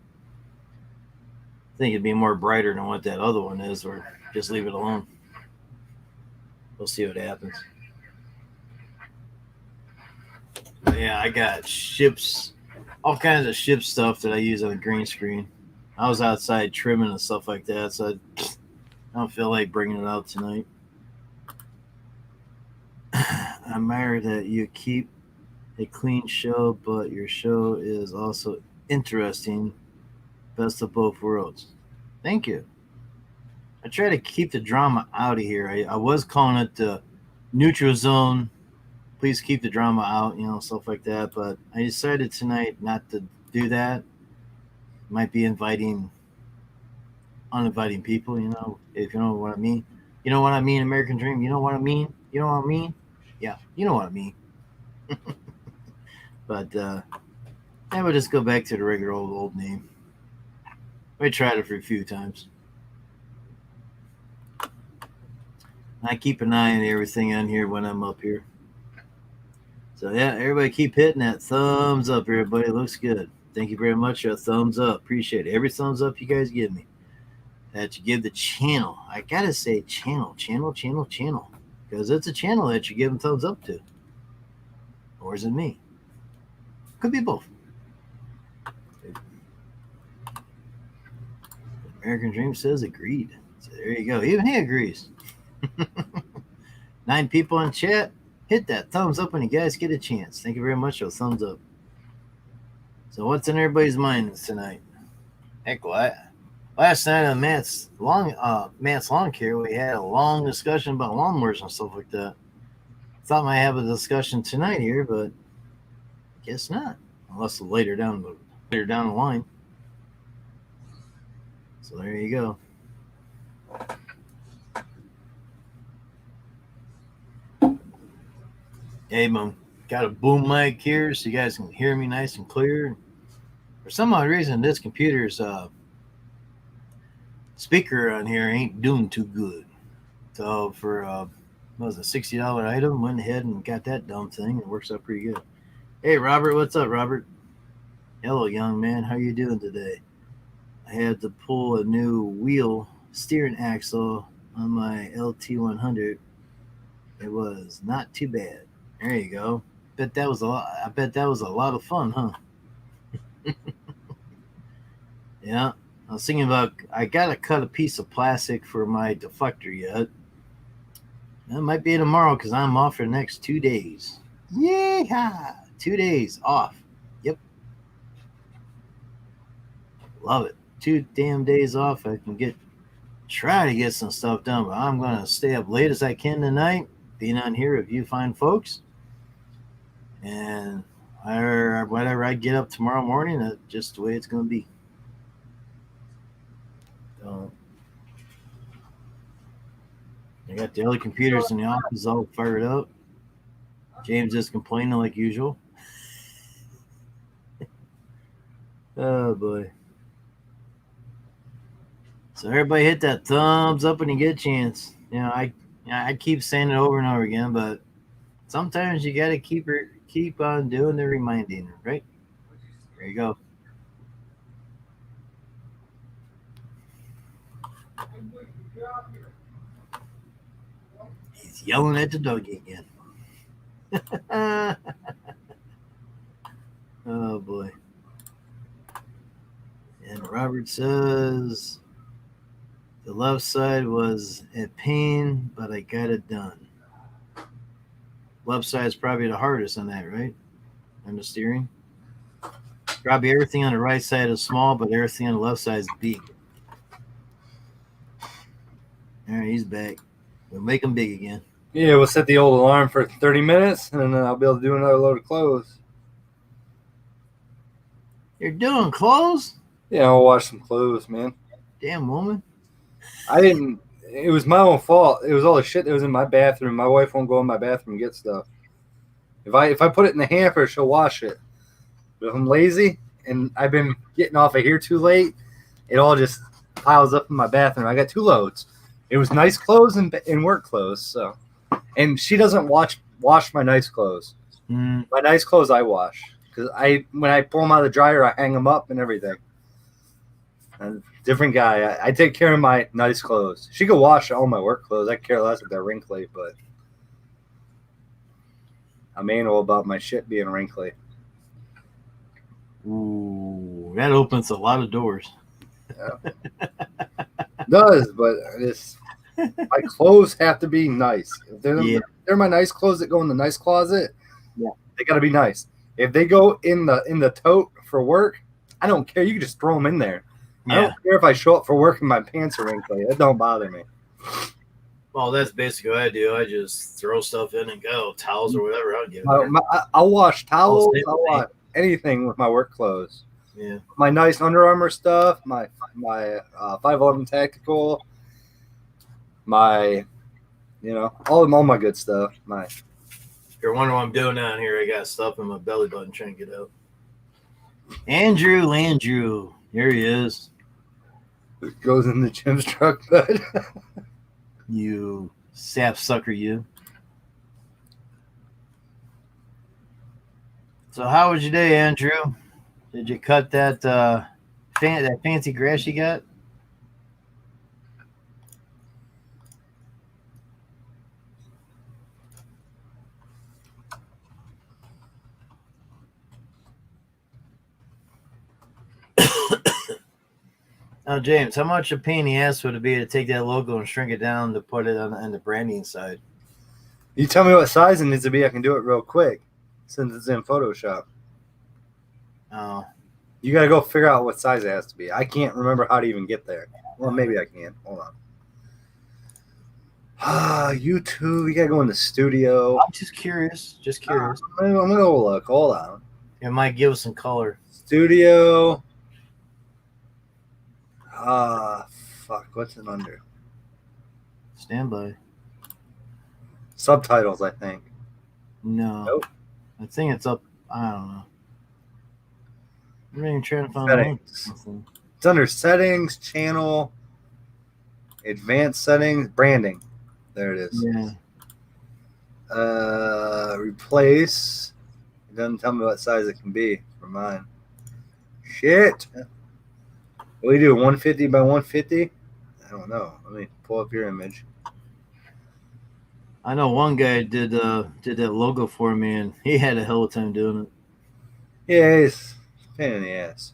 Speaker 1: I think it'd be more brighter than what that other one is, or just leave it alone. We'll see what happens. But yeah, I got ships, all kinds of ship stuff that I use on the green screen. I was outside trimming and stuff like that, so I don't feel like bringing it out tonight. I admire that you keep a clean show, but your show is also interesting Best of both worlds. Thank you. I try to keep the drama out of here. I was calling it the neutral zone. Please keep the drama out, stuff like that. But I decided tonight not to do that. Might be inviting uninviting people, if you know what I mean. You know what I mean, American Dream? You know what I mean? You know what I mean? Yeah, you know what I mean. But I would just go back to the regular old name. I tried it for a few times. I keep an eye on everything on here when I'm up here. So yeah, everybody keep hitting that thumbs up. Everybody, looks good. Thank you very much. A thumbs up, appreciate it. Every thumbs up you guys give me, that you give the channel. I gotta say channel, because it's a channel that you're giving thumbs up to. Or is it me? Could be both. American Dream says agreed. So there you go. Even he agrees. 9 people in chat. Hit that thumbs up when you guys get a chance. Thank you very much. A thumbs up. So what's in everybody's minds tonight? Heck, what? Last night on Matt's Lawn Care, we had a long discussion about lawnmowers and stuff like that. Thought I might have a discussion tonight here, but guess not. Unless later down the line. So there you go. Hey, Mom, got a boom mic here so you guys can hear me nice and clear. For some odd reason, this computer's speaker on here ain't doing too good. So for what was a $60 item, went ahead and got that dumb thing. It works out pretty good. Hey, Robert, what's up, Robert? Hello, young man. How you doing today? I had to pull a new wheel steering axle on my LT100. It was not too bad. There you go. I bet that was a lot of fun, huh? Yeah. I was thinking about, I gotta cut a piece of plastic for my deflector yet. It might be tomorrow because I'm off for the next 2 days. Yeah, 2 days off. Yep. Love it. 2 damn days off. I can try to get some stuff done, but I'm gonna stay up late as I can tonight, being on here with you fine folks. And whatever I get up tomorrow morning, that's just the way it's gonna be. So I got the other computers in the office all fired up. James is complaining like usual. Oh boy. So everybody hit that thumbs up when you get a chance. I keep saying it over and over again, but sometimes you gotta keep on doing the reminding, right? There you go. He's yelling at the doggy again. Oh boy. And Robert says the left side was a pain, but I got it done. Left side is probably the hardest on that, right? On the steering. Probably everything on the right side is small, but everything on the left side is big. All right, he's back. We'll make him big again.
Speaker 2: Yeah, we'll set the old alarm for 30 minutes, and then I'll be able to do another load of clothes.
Speaker 1: You're doing clothes?
Speaker 2: Yeah, I'll wash some clothes, man.
Speaker 1: Damn woman.
Speaker 2: It was my own fault. It was all the shit that was in my bathroom. My wife won't go in my bathroom and get stuff. If I put it in the hamper, she'll wash it. But if I'm lazy and I've been getting off of here too late, it all just piles up in my bathroom. I got 2 loads. It was nice clothes and work clothes. So, and she doesn't wash my nice clothes. My nice clothes I wash because when I pull them out of the dryer, I hang them up and everything. And different guy. I take care of my nice clothes. She could wash all my work clothes. I care less if they're wrinkly, but I'm anal about my shit being wrinkly.
Speaker 1: Ooh, that opens a lot of doors.
Speaker 2: Yeah. It does, but my clothes have to be nice. If they're my nice clothes that go in the nice closet,
Speaker 1: yeah,
Speaker 2: they got to be nice. If they go in the tote for work, I don't care. You can just throw them in there. I don't care if I show up for work and my pants are wrinkly. It don't bother me.
Speaker 1: Well, that's basically what I do. I just throw stuff in and go. Towels or whatever. I don't give a
Speaker 2: I'll wash towels.
Speaker 1: same
Speaker 2: I'll wash anything with my work clothes.
Speaker 1: Yeah.
Speaker 2: My nice Under Armour stuff, my 511 tactical, my, all my good stuff.
Speaker 1: If you're wondering what I'm doing down here, I got stuff in my belly button trying to get out. Andrew Landrew. Here he is.
Speaker 2: It goes in the Jim's truck bed.
Speaker 1: You sap sucker, you. So how was your day, Andrew? Did you cut that that fancy grass you got? Now, James, how much a pain in the ass would it be to take that logo and shrink it down to put it on the branding side?
Speaker 2: You tell me what size it needs to be. I can do it real quick since it's in Photoshop.
Speaker 1: Oh.
Speaker 2: You got to go figure out what size it has to be. I can't remember how to even get there. Well, maybe I can. Hold on. YouTube. You got to go in the studio.
Speaker 1: I'm just curious.
Speaker 2: I'm going to go look. Hold on.
Speaker 1: It might give us some color.
Speaker 2: Studio. Fuck. What's it under?
Speaker 1: Stand by.
Speaker 2: Subtitles, I think.
Speaker 1: No.
Speaker 2: Nope.
Speaker 1: I think it's up. I don't know. I'm even trying to find
Speaker 2: Settings. It's under settings, channel, advanced settings, branding. There it is.
Speaker 1: Yeah.
Speaker 2: Replace. It doesn't tell me what size it can be for mine. Shit. What do you do? 150 by 150? I don't know. Let me pull up your image.
Speaker 1: I know one guy did that logo for me, and he had a hell of a time doing it.
Speaker 2: Yeah, it's a pain in the ass.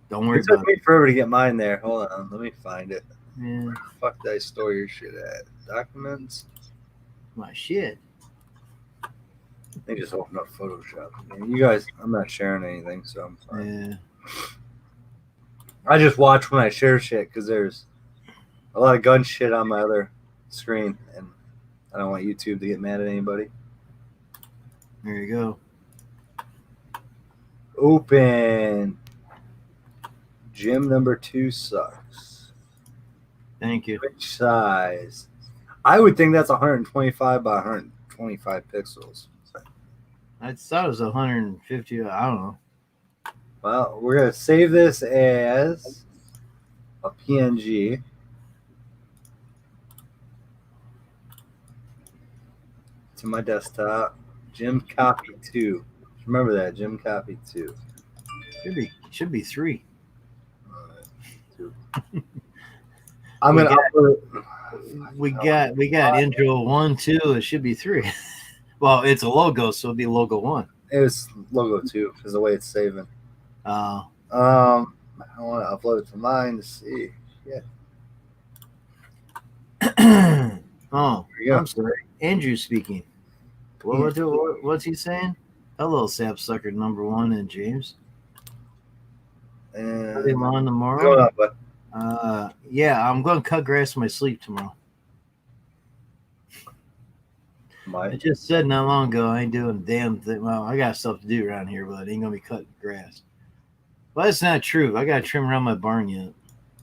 Speaker 1: Don't worry
Speaker 2: It took
Speaker 1: about
Speaker 2: me forever to get mine there. Hold on. Let me find it.
Speaker 1: it. Yeah.
Speaker 2: Where the fuck did I store your shit at? Documents?
Speaker 1: My shit.
Speaker 2: They just open up Photoshop. You guys, I'm not sharing anything, so I'm fine.
Speaker 1: Yeah.
Speaker 2: I just watch when I share shit because there's a lot of gun shit on my other screen, and I don't want YouTube to get mad at anybody.
Speaker 1: There you go.
Speaker 2: Open. Gym number 2 sucks.
Speaker 1: Thank you.
Speaker 2: Which size? I would think that's 125 by 125 pixels.
Speaker 1: I thought it was 150. I don't know.
Speaker 2: Well, we're going to save this as a PNG. To my desktop. Gym copy 2. Remember that, Gym copy 2.
Speaker 1: Should be 3.
Speaker 2: I'm
Speaker 1: We
Speaker 2: going to upload.
Speaker 1: We got intro 1, 2. It should be 3. Well, it's a logo, so it'll be logo 1.
Speaker 2: It was logo 2 because the way it's saving.
Speaker 1: Oh.
Speaker 2: I want to upload it to mine to see. Yeah.
Speaker 1: Oh,
Speaker 2: There you go.
Speaker 1: I'm sorry. Andrew speaking. What's he saying? Hello, sapsucker number 1 and James. Are they
Speaker 2: And
Speaker 1: on tomorrow?
Speaker 2: going on, bud?
Speaker 1: Yeah, I'm going to cut grass in my sleep tomorrow. I just said not long ago I ain't doing a damn thing. Well, I got stuff to do around here, but I ain't going to be cutting grass. Well, that's not true. I got to trim around my barn yet.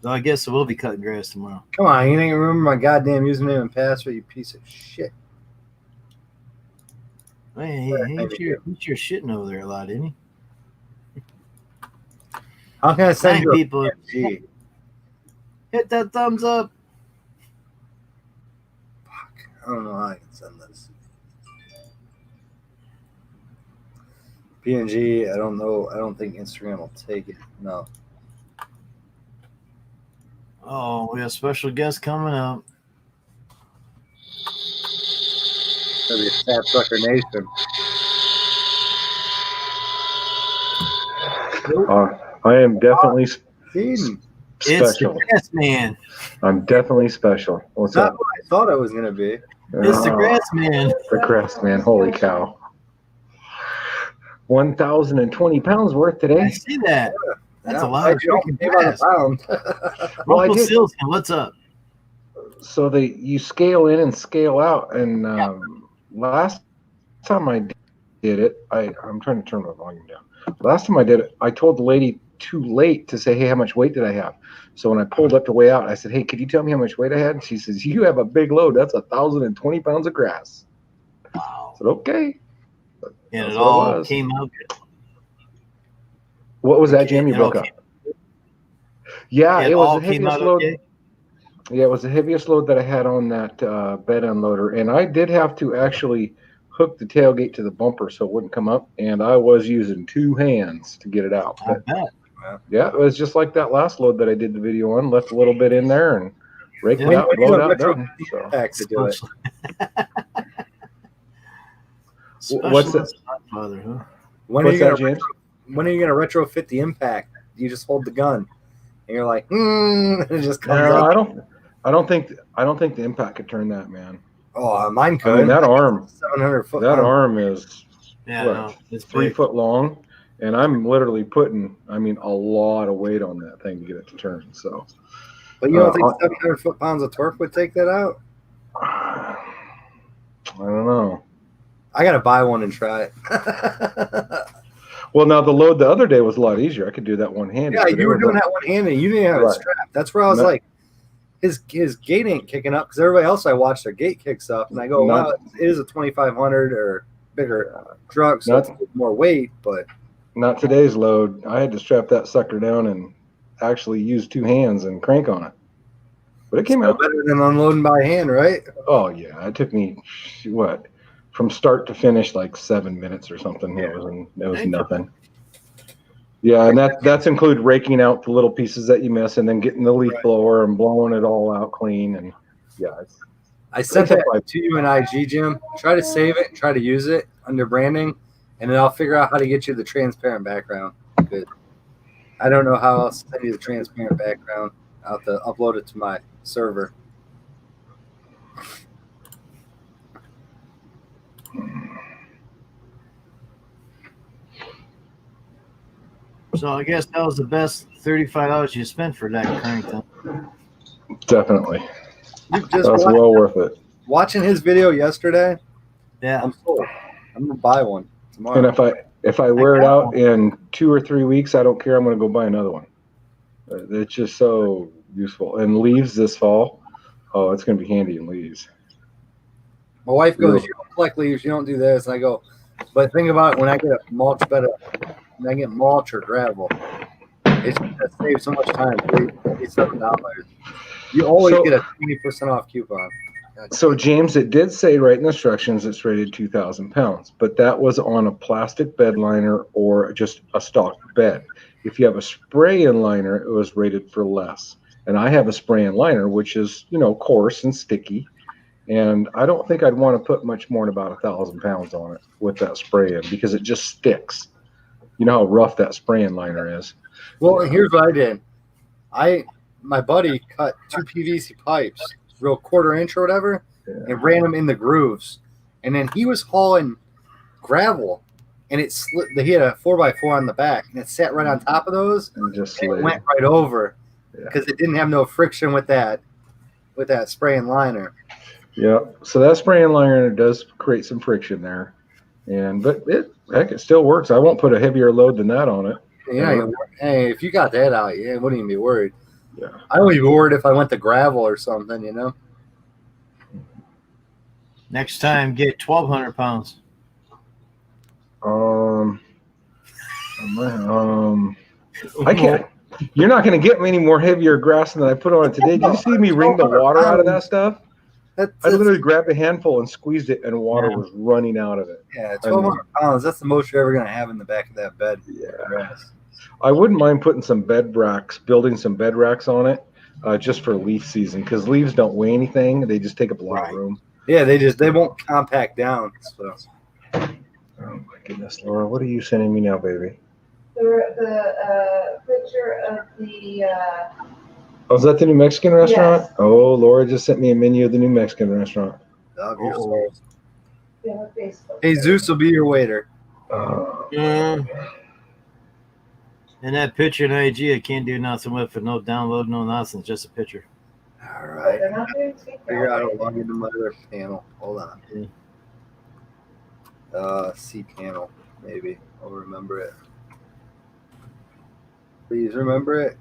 Speaker 1: So I guess I will be cutting grass tomorrow.
Speaker 2: Come on, you ain't remember my goddamn username and password, you piece of shit.
Speaker 1: Hey, he's sure shitting over there a lot, isn't he?
Speaker 2: How can I send
Speaker 1: Thank
Speaker 2: you a
Speaker 1: people.
Speaker 2: PNG?
Speaker 1: Hit that thumbs up.
Speaker 2: Fuck, I don't know how I can send this. PNG, I don't know. I don't think Instagram will take it. No.
Speaker 1: Oh, we got a special guest coming up.
Speaker 2: It'll be Sapsucker Nation.
Speaker 3: I am definitely
Speaker 2: Eden.
Speaker 1: It's the
Speaker 3: special.
Speaker 1: grass man.
Speaker 3: I'm definitely special. What's
Speaker 2: Not
Speaker 3: up?
Speaker 2: what I thought it was going to be.
Speaker 1: It's the
Speaker 3: Oh,
Speaker 1: grass man.
Speaker 3: the crest, man. Holy cow. 1,020 pounds worth
Speaker 1: I
Speaker 3: today.
Speaker 1: see that. That's
Speaker 2: Yeah,
Speaker 1: a lot of
Speaker 2: you don't
Speaker 1: freaking
Speaker 2: pay by the
Speaker 1: grass.
Speaker 2: pound.
Speaker 3: Well, I
Speaker 1: Uncle
Speaker 3: did.
Speaker 1: Silskin, what's up?
Speaker 3: So you scale in and scale out, and last time I did it, I'm trying to turn my volume down. Last time I did it, I told the lady too late to say, hey, how much weight did I have? So when I pulled up to weigh out, I said, hey, could you tell me how much weight I had? And she says, you have a big load. That's 1,020 pounds of grass.
Speaker 1: Wow.
Speaker 3: I said, okay.
Speaker 1: And
Speaker 3: That's
Speaker 1: it
Speaker 3: what it
Speaker 1: all
Speaker 3: was.
Speaker 1: came out good.
Speaker 3: What was that, Jim? You
Speaker 1: It all
Speaker 3: broke up.
Speaker 1: came-
Speaker 3: Yeah,
Speaker 1: It
Speaker 3: it was
Speaker 1: all
Speaker 3: the
Speaker 1: came
Speaker 3: heaviest
Speaker 1: out
Speaker 3: load.
Speaker 1: okay.
Speaker 3: Yeah, it was the heaviest load that I had on that bed unloader, and I did have to actually hook the tailgate to the bumper so it wouldn't come up, and I was using 2 hands to get it out.
Speaker 1: I
Speaker 3: But
Speaker 1: bet.
Speaker 3: yeah, it was just like that last load that I did the video on. Left a little bit in there and raked it
Speaker 1: Yeah.
Speaker 3: out, blow it out, done. So
Speaker 2: Impact to do it.
Speaker 3: What's that?
Speaker 1: Specialist Godfather, huh?
Speaker 2: When are
Speaker 3: What's
Speaker 2: you
Speaker 3: that,
Speaker 2: gonna
Speaker 3: James?
Speaker 2: when are you gonna retrofit the impact? You just hold the gun, and you're like, and it just comes
Speaker 3: No,
Speaker 2: out.
Speaker 3: I don't think the impact could turn that, man.
Speaker 2: Oh, mine
Speaker 3: I
Speaker 2: could.
Speaker 3: mean, that arm
Speaker 2: 700 foot.
Speaker 3: that
Speaker 2: pound.
Speaker 3: arm is
Speaker 1: Yeah,
Speaker 3: what,
Speaker 1: no, it's
Speaker 3: 3
Speaker 1: big.
Speaker 3: foot long, and I'm literally putting, I mean, a lot of weight on that thing to get it to turn. So
Speaker 2: But you don't think
Speaker 3: I
Speaker 2: 700 foot pounds of torque would take that out?
Speaker 3: I don't know.
Speaker 2: I gotta buy one and try it.
Speaker 3: Well, now the load the other day was a lot easier. I could do that one-handed.
Speaker 2: Yeah,
Speaker 3: but
Speaker 2: you
Speaker 3: it
Speaker 2: were
Speaker 3: was
Speaker 2: doing
Speaker 3: a-
Speaker 2: that one handed. You didn't have it
Speaker 3: Right.
Speaker 2: strapped. That's where I was
Speaker 3: No.
Speaker 2: like, his gate ain't kicking up because everybody else I watch their gate kicks up, and I go,
Speaker 3: Not-
Speaker 2: well, it is a 2500 or bigger truck, so
Speaker 3: Not-
Speaker 2: it's more weight, but
Speaker 3: Not today's load. I had to strap that sucker down and actually use 2 hands and crank on it. But it came
Speaker 2: still
Speaker 3: out.
Speaker 2: better than unloading by hand, right?
Speaker 3: Oh yeah, it took me what from start to finish like 7 minutes or something. It was nothing. Yeah, and that's include raking out the little pieces that you miss, and then getting the leaf blower and blowing it all out clean. And yeah,
Speaker 2: I sent
Speaker 3: It's a
Speaker 2: that
Speaker 3: five.
Speaker 2: to you in IG, Jim. Try to save it and try to use it under branding, and then I'll figure out how to get you the transparent background. Good. I don't know how else to send you the transparent background. I'll have to upload it to my server.
Speaker 1: So I guess that was the best $35 you spent for that crank, then.
Speaker 3: definitely
Speaker 2: Just
Speaker 3: that's well worth it.
Speaker 2: watching his video yesterday,
Speaker 1: Yeah.
Speaker 2: I'm sold. I'm gonna buy one tomorrow.
Speaker 3: And if I wear it out in 2 or 3 weeks, I don't care. I'm going to go buy another one. It's just so useful. And leaves this fall. Oh, it's going to be handy in leaves.
Speaker 2: My wife goes,
Speaker 3: Yeah.
Speaker 2: "You don't collect leaves. You don't do this." And I go, "But think about it. When I get a mulch bed, when I get mulch or gravel, it's gonna save so much time. $37. You always
Speaker 3: So-
Speaker 2: get a 20% off coupon."
Speaker 3: So, James, it did say right in the instructions it's rated 2,000 pounds, but that was on a plastic bed liner or just a stock bed. If you have a spray-in liner, it was rated for less. And I have a spray-in liner, which is, coarse and sticky. And I don't think I'd want to put much more than about 1,000 pounds on it with that spray-in because it just sticks. You know how rough that spray-in liner is.
Speaker 2: Well, here's what I did. My buddy cut 2 PVC pipes, real quarter-inch or whatever,
Speaker 3: Yeah.
Speaker 2: and ran them in the grooves. And then he was hauling gravel, and it slid. He had a 4x4 on the back, and it sat right on top of those,
Speaker 3: And just
Speaker 2: and it
Speaker 3: slid.
Speaker 2: went right over
Speaker 3: Yeah.
Speaker 2: because it didn't have no friction with that spray and liner.
Speaker 3: Yeah. So that spray-in liner does create some friction there. But it still works. I won't put a heavier load than that on it.
Speaker 2: Yeah, hey, if you got that out, yeah, wouldn't even be worried.
Speaker 3: Yeah.
Speaker 2: I wouldn't be worried if I went to gravel or something,
Speaker 1: Next time, get 1,200 pounds.
Speaker 3: I can't. You're not going to get me any more heavier grass than I put on it today. Did you see me wring the water out of that stuff? I literally grabbed a handful and squeezed it, and water was running out of it.
Speaker 2: Yeah, 1,200 pounds. That's the most you're ever going to have in the back of that bed.
Speaker 3: Yeah.
Speaker 2: Grass.
Speaker 3: I wouldn't mind putting some bed racks, building some bed racks on it, just for leaf season, because leaves don't weigh anything. They just take up a lot of room.
Speaker 2: Yeah, they won't compact down. So.
Speaker 3: Oh my goodness, Laura, what are you sending me now, baby?
Speaker 4: The picture of the
Speaker 3: Oh, is that the New Mexican restaurant?
Speaker 4: Yes.
Speaker 3: Oh, Laura just sent me a menu of the New Mexican restaurant.
Speaker 4: Facebook.
Speaker 2: Hey, Zeus will be your waiter.
Speaker 3: Uh,
Speaker 1: Yeah, And that picture in IG, I can't do nothing with for no download, no nonsense, just a picture.
Speaker 2: All
Speaker 4: But
Speaker 2: right.
Speaker 4: they're not doing speak
Speaker 2: Figure out how
Speaker 4: now.
Speaker 2: to log into my other panel. Hold on. C panel, maybe. I'll remember it. Please remember it.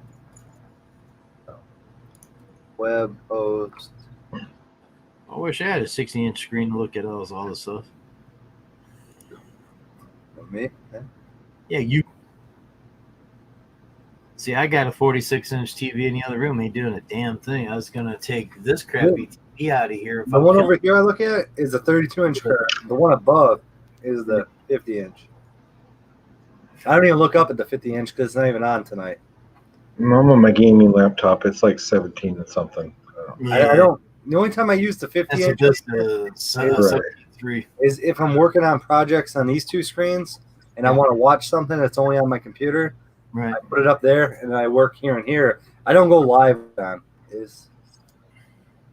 Speaker 2: Web host.
Speaker 1: I wish I had a 60-inch screen to look at all this stuff.
Speaker 2: Me? Yeah.
Speaker 1: Yeah, you. See, I got a 46-inch TV in the other room. Ain't doing a damn thing. I was gonna take this crappy TV out of here. If
Speaker 2: The
Speaker 1: I
Speaker 2: one
Speaker 1: could.
Speaker 2: over here I look at is a 32-inch curve. The one above is the 50-inch. I don't even look up at the 50-inch because it's not even on tonight.
Speaker 3: I'm on my gaming laptop. It's like 17 and something.
Speaker 2: I don't. The only time I use the
Speaker 1: That's
Speaker 2: 50-inch
Speaker 1: just
Speaker 3: Right.
Speaker 1: 73.
Speaker 2: is if I'm working on projects on these two screens and I want to watch something that's only on my computer.
Speaker 1: Right.
Speaker 2: I put it up there and I work here and here. I don't go live on.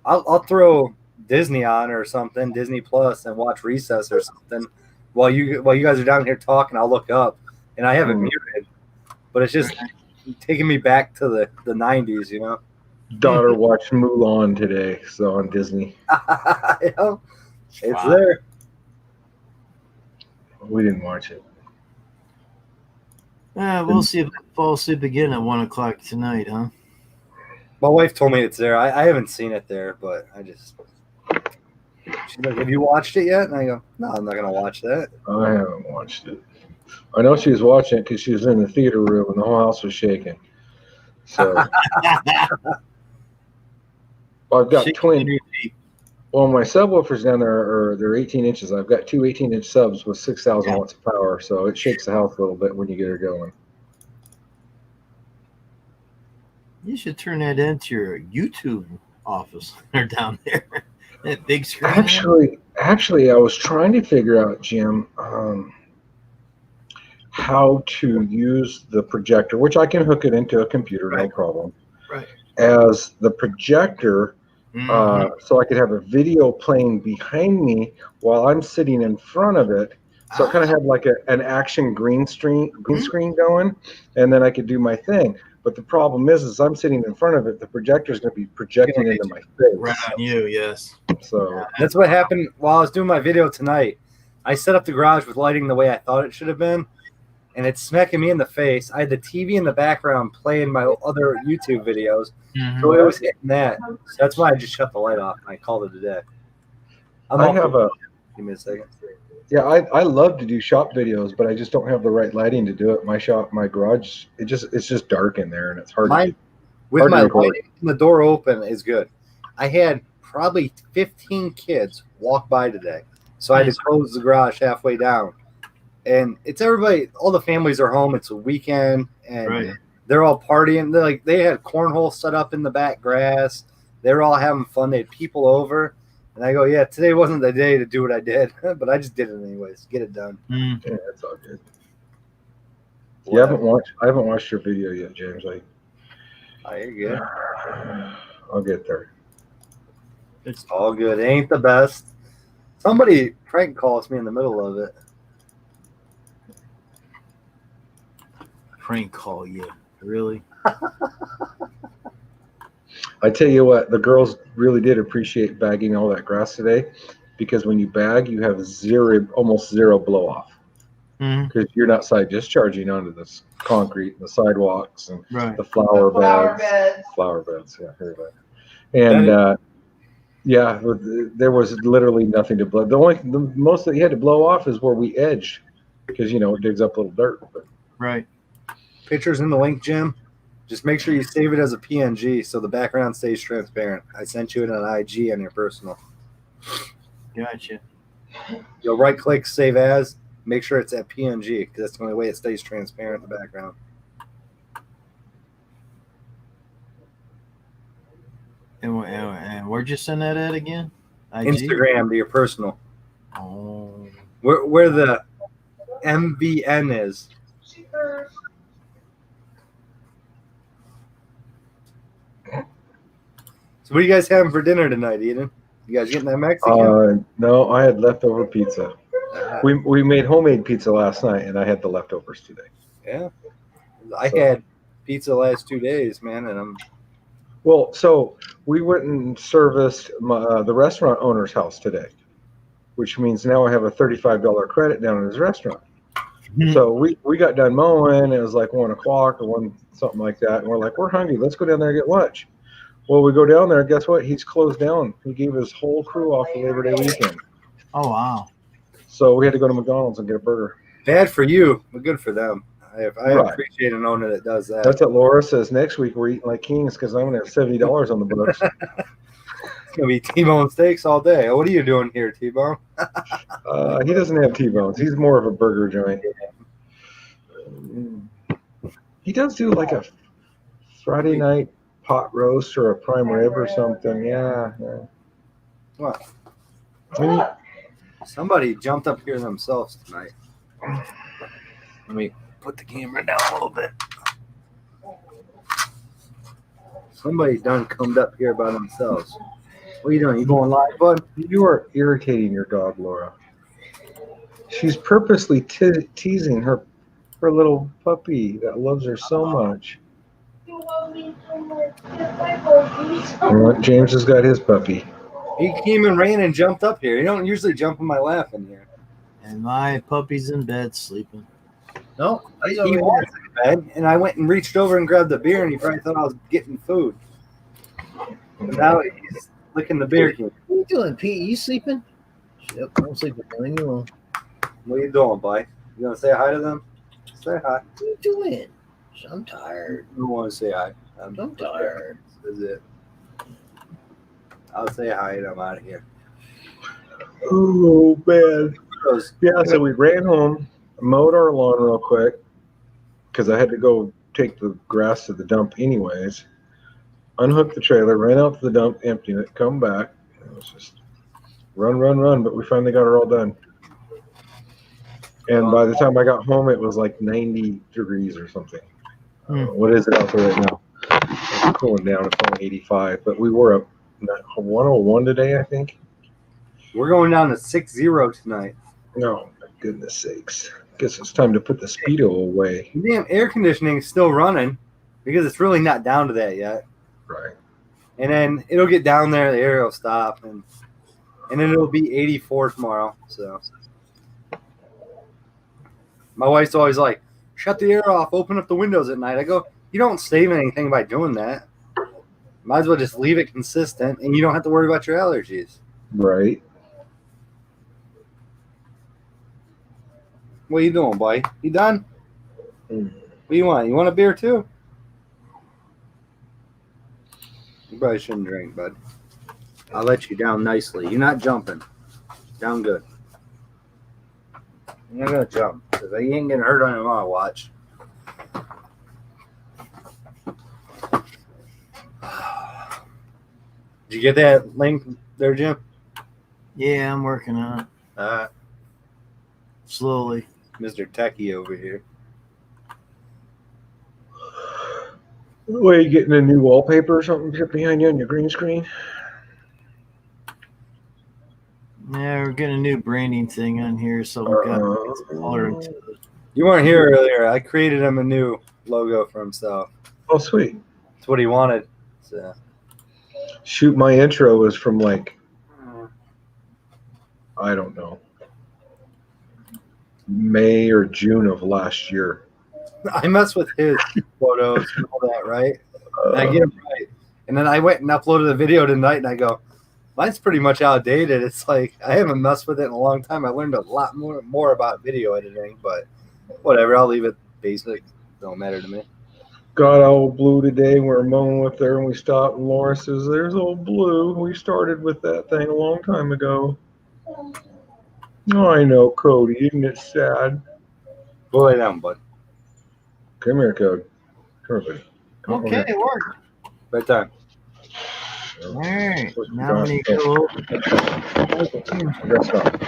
Speaker 2: I'll throw Disney on or something, Disney Plus, and watch Recess or something while you guys are down here talking. I'll look up and I have it muted, but it's just taking me back to the 90s, you know.
Speaker 3: Daughter watched Mulan today, so on Disney.
Speaker 2: You know, it's
Speaker 1: Wow.
Speaker 2: there.
Speaker 3: We didn't watch it.
Speaker 1: We'll see if I fall asleep again at 1 o'clock tonight, huh?
Speaker 2: My wife told me it's there. I haven't seen it there, but she's like, "Have you watched it yet?" And I go, "No, I'm not gonna watch that."
Speaker 3: I haven't watched it. I know she was watching it because she was in the theater room and the whole house was shaking. So I've got
Speaker 1: Shaking
Speaker 3: twin.
Speaker 1: your feet.
Speaker 3: Well, my subwoofers down there are they're 18 inches. I've got two 18-inch subs with 6,000 watts of power, so it shakes the house a little bit when you get her going.
Speaker 1: You should turn that into your YouTube office. They're down there. That big screen.
Speaker 3: Actually, I was trying to figure out, Jim, how to use the projector, which I can hook it into a computer, no
Speaker 1: Right.
Speaker 3: problem.
Speaker 1: Right.
Speaker 3: As the projector,
Speaker 1: Mhm.
Speaker 3: so I could have a video playing behind me while I'm sitting in front of it. So it kind of had like an action green screen going, and then I could do my thing. But the problem is I'm sitting in front of it. The projector is going to be projecting into my face.
Speaker 1: Right on you, yes.
Speaker 3: So
Speaker 2: That's what happened while I was doing my video tonight. I set up the garage with lighting the way I thought it should have been, and it's smacking me in the face. I had the TV in the background playing my other YouTube videos, so it was hitting that. So that's why I just shut the light off and I called it a day. Give me a second.
Speaker 3: Yeah, I love to do shop videos, but I just don't have the right lighting to do it. My garage, it's just dark in there, and it's hard.
Speaker 2: Mine, with
Speaker 3: hard to
Speaker 2: my
Speaker 3: record.
Speaker 2: lighting and the door open is good. I had probably 15 kids walk by today, so I had to close the garage halfway down. And it's everybody, all the families are home. It's a weekend, and
Speaker 1: Right.
Speaker 2: they're all partying. They had cornhole set up in the back grass. They were all having fun. They had people over. And I go, yeah, today wasn't the day to do what I did, but I just did it anyways. Get it done.
Speaker 1: Mm.
Speaker 3: Yeah, it's all good. I haven't watched your video yet, James.
Speaker 2: Oh, you're good.
Speaker 3: I'll get there.
Speaker 2: It's all good. It ain't the best. Somebody prank calls me in the middle of it.
Speaker 1: Prank call you. Really?
Speaker 3: I tell you what, the girls really did appreciate bagging all that grass today, because when you bag, you have almost zero blow off,
Speaker 1: Mm-hmm.
Speaker 3: because you're not side discharging onto this concrete, the sidewalks, and
Speaker 1: Right.
Speaker 3: the flower beds. Yeah, heard that. And yeah, there was literally nothing to blow. The most that you had to blow off is where we edged, because it digs up a little dirt. But
Speaker 1: Right.
Speaker 2: Pictures in the link, Jim. Just make sure you save it as a PNG so the background stays transparent. I sent you it on IG on your personal.
Speaker 1: Gotcha.
Speaker 2: You'll right click, save as, make sure it's at PNG because that's the only way it stays transparent in the background.
Speaker 1: And where'd you send that at again? IG?
Speaker 2: Instagram to your personal.
Speaker 1: Oh.
Speaker 2: Where the MVN is. So what are you guys having for dinner tonight, Eden? You guys getting that Mexican?
Speaker 3: no, I had leftover pizza. We made homemade pizza last night, and I had the leftovers today.
Speaker 2: Yeah. I had pizza the last 2 days, man, and I'm
Speaker 3: Well, so we went and serviced the restaurant owner's house today, which means now I have a $35 credit down in his restaurant. So we got done mowing. It was like 1 o'clock or something like that, and we're like, we're hungry. Let's go down there and get lunch. Well, we go down there. Guess what? He's closed down. He gave his whole crew off the Labor Day weekend.
Speaker 1: Oh wow.
Speaker 3: So we had to go to McDonald's and get a burger.
Speaker 2: bad for you, but good for them. I
Speaker 3: Right.
Speaker 2: appreciate an owner that does that.
Speaker 3: That's what Laura says. Next week we're eating like kings because I'm gonna have $70 on the books.
Speaker 2: It's gonna be T-bone steaks all day. What are you doing here, T-bone?
Speaker 3: He doesn't have T-bones. He's more of a burger joint. He does do like a Friday night pot roast or a prime rib or something. Yeah.
Speaker 2: What?
Speaker 3: I mean,
Speaker 2: Somebody jumped up here themselves tonight. Let me put the camera down a little bit. Somebody done come up here by themselves. What are you doing? You going live, bud?
Speaker 3: you are irritating your dog, Laura. She's purposely teasing her little puppy that loves her so much.
Speaker 4: You love me so much. Yes, I love you so much.
Speaker 3: Well, James has got his puppy.
Speaker 2: He came and ran and jumped up here. He don't usually jump in my lap in here.
Speaker 1: And my puppy's in bed sleeping. No, he's over
Speaker 2: He
Speaker 1: here.
Speaker 2: was in bed, and I went and reached over and grabbed the beer, and he probably thought I was getting food. And now he's licking the beer can.
Speaker 1: What are you doing, Pete? You sleeping? Yep, I'm sleeping. Leave me alone.
Speaker 2: What are you doing, bud? You gonna say hi to them? Say hi.
Speaker 1: What are you doing? I'm tired.
Speaker 2: I don't want to say hi.
Speaker 1: I'm tired.
Speaker 2: That's it. I'll say hi and I'm out of here.
Speaker 3: Oh man.
Speaker 2: Those-
Speaker 3: Yeah, so we ran home, mowed our lawn real quick because I had to go take the grass to the dump anyways. Unhooked the trailer, ran out to the dump, emptied it, come back. It was just run, but we finally got her all done. And by the time I got home, it was like 90 degrees or something. What is it out there right now? It's cooling down. It's only 85, but we were up 101 today, I think.
Speaker 2: We're going down to 6-0 tonight.
Speaker 3: No, my goodness sakes. Guess it's time to put the Speedo away.
Speaker 2: Damn, air conditioning is still running because it's really not down to that yet.
Speaker 3: Right.
Speaker 2: And then it'll get down there, the air will stop, and then it'll be 84 tomorrow. So my wife's always like, shut the air off, open up the windows at night. I go, you don't save anything by doing that. Might as well just leave it consistent, and you don't have to worry about your allergies.
Speaker 3: Right.
Speaker 2: What are you doing, boy? You done?
Speaker 3: Mm.
Speaker 2: What do you want? You want a beer too? You probably shouldn't drink, bud. I'll let you down nicely. You're not jumping. Down good. You're not gonna jump because you ain't getting hurt on my watch. Did you get that link there, Jim?
Speaker 1: Yeah, I'm working on it slowly.
Speaker 2: Mr. Techie over here.
Speaker 3: What, are you getting a new wallpaper or something behind you on your green screen?
Speaker 1: Yeah, we're getting a new branding thing on here, so we got to get some color into it.
Speaker 2: You weren't here earlier. I created him a new logo for himself.
Speaker 3: Oh, sweet.
Speaker 2: That's what he wanted. So.
Speaker 3: Shoot, my intro was from like, I don't know, May or June of last year.
Speaker 2: I mess with his photos and all that, right? And I get them right. And then I went and uploaded the video tonight, and I go, mine's pretty much outdated. It's like I haven't messed with it in a long time. I learned a lot more about video editing, but whatever. I'll leave it basic. Don't matter to me.
Speaker 3: Got old Blue today. We're mowing with her, and we stopped, and Laura says, "There's old Blue. We started with that thing a long time ago." Oh, I know, Cody. Isn't it sad?
Speaker 2: Go lay down, bud.
Speaker 3: Come here, Cody. Come here, buddy. Come over
Speaker 1: Okay,
Speaker 3: here.
Speaker 1: it worked.
Speaker 2: Bedtime.
Speaker 1: All right. Now we need to go over.
Speaker 3: Rest up.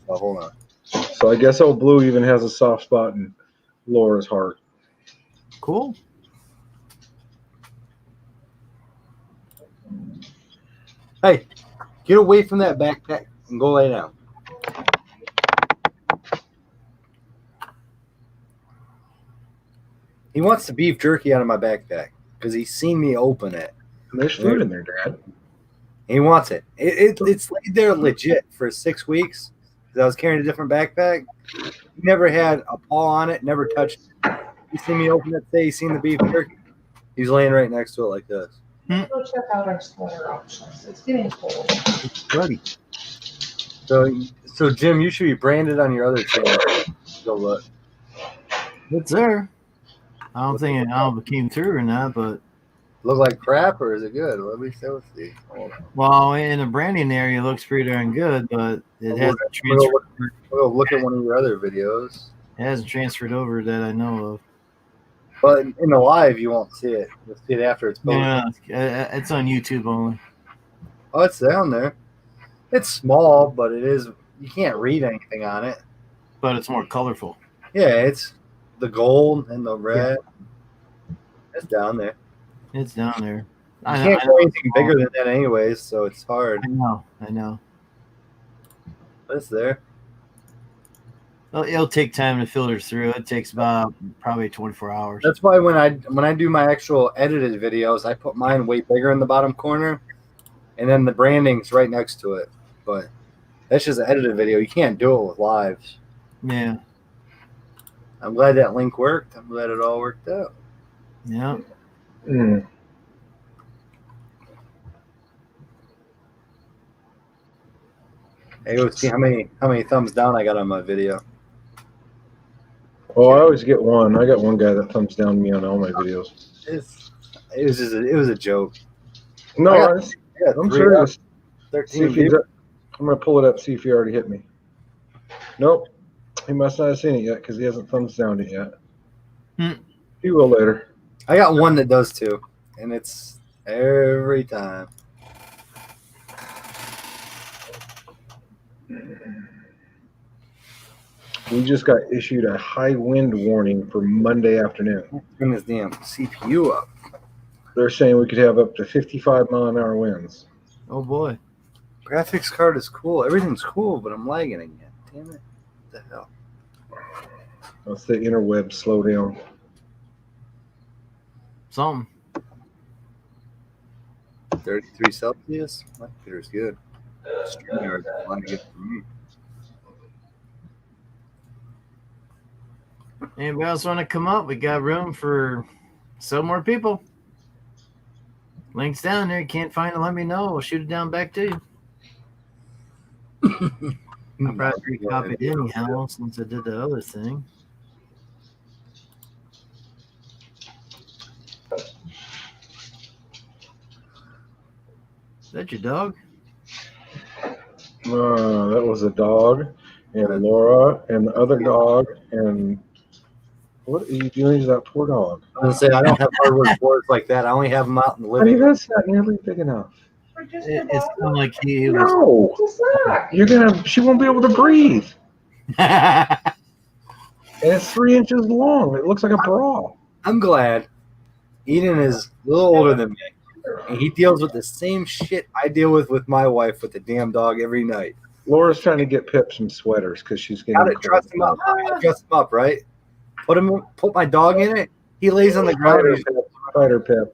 Speaker 2: Oh, hold on.
Speaker 3: So I guess old Blue even has a soft spot in Laura's heart.
Speaker 1: Cool.
Speaker 2: Hey, get away from that backpack and go lay down. He wants the beef jerky out of my backpack because he's seen me open it.
Speaker 3: There's food in there, Dad.
Speaker 2: He wants it. It's laid there legit for 6 weeks because I was carrying a different backpack. He never had a paw on it, never touched it. He seen me open it today. He's seen the beef jerky. He's laying right next to it like this.
Speaker 5: Go check out our sweater options. It's getting cold.
Speaker 2: Buddy. So Jim, you should be branded on your other channel. Go look.
Speaker 1: It's there. I don't think it came through or not, but
Speaker 2: Look like crap or is it good? Let me see. Hold on.
Speaker 1: well, in the branding area, it looks pretty darn good, but it hasn't transferred.
Speaker 2: We'll look at one of your other videos.
Speaker 1: It hasn't transferred over that I know of.
Speaker 2: But in the live, you won't see it. You'll see it after it's posted.
Speaker 1: Yeah, it's on YouTube only.
Speaker 2: Oh, it's down there. It's small, but it is. You can't read anything on it.
Speaker 1: But it's more colorful.
Speaker 2: Yeah, it's the gold and the red. It's down there.
Speaker 1: It's down there.
Speaker 2: You can't go anything bigger than that, anyways. So it's hard.
Speaker 1: I know.
Speaker 2: But it's there.
Speaker 1: Well, it'll take time to filter through. It takes about probably 24 hours.
Speaker 2: That's why when I do my actual edited videos, I put mine way bigger in the bottom corner, and then the branding's right next to it. But that's just an edited video. You can't do it with lives.
Speaker 1: Yeah.
Speaker 2: I'm glad that link worked. I'm glad it all worked out.
Speaker 1: Yeah.
Speaker 3: Mm.
Speaker 2: Hey, let's see how many thumbs down I got on my video.
Speaker 3: Oh, I always get one. I got one guy that thumbs down me on all my videos.
Speaker 2: It was a joke.
Speaker 3: No,
Speaker 2: I got
Speaker 3: I'm
Speaker 2: 3
Speaker 3: serious. See
Speaker 2: 13
Speaker 3: if he's
Speaker 2: views.
Speaker 3: I'm gonna pull it up, see if he already hit me. Nope, he must not have seen it yet because he hasn't thumbs downed it yet. He will later.
Speaker 2: I got one that does too, and it's every time.
Speaker 3: We just got issued a high wind warning for Monday afternoon.
Speaker 2: Turn this damn CPU up.
Speaker 3: They're saying we could have up to 55-mile-an-hour winds.
Speaker 1: Oh boy.
Speaker 2: Graphics card is cool. Everything's cool, but I'm lagging again. Damn it. What the hell?
Speaker 3: Let's the interweb slow down.
Speaker 1: Something.
Speaker 2: 33 Celsius? My computer's good. StreamYard's a lot good for me.
Speaker 1: Anybody else want to come up? We got room for some more people. Link's down there. You can't find it, let me know. We'll shoot it down back to you. I probably copied anyhow since I did the other thing. Is that your dog?
Speaker 3: That was a dog, and Laura, and the other dog, and what are you doing to that poor dog?
Speaker 2: I was going to say, I don't have hardwood floors like that. I only have them out in the
Speaker 3: I mean,
Speaker 2: living room.
Speaker 3: that's not nearly big enough.
Speaker 1: It's kind of like he was.
Speaker 3: No, she won't be able to breathe. And it's 3 inches long. It looks like a bra.
Speaker 2: I'm glad Eden is a little older than me, and he deals with the same shit I deal with my wife with the damn dog every night.
Speaker 3: Laura's trying to get Pip some sweaters because she's getting
Speaker 2: Gotta dress him up. Dress him up, right? Put my dog in it. He lays on the ground.
Speaker 3: Spider Pip.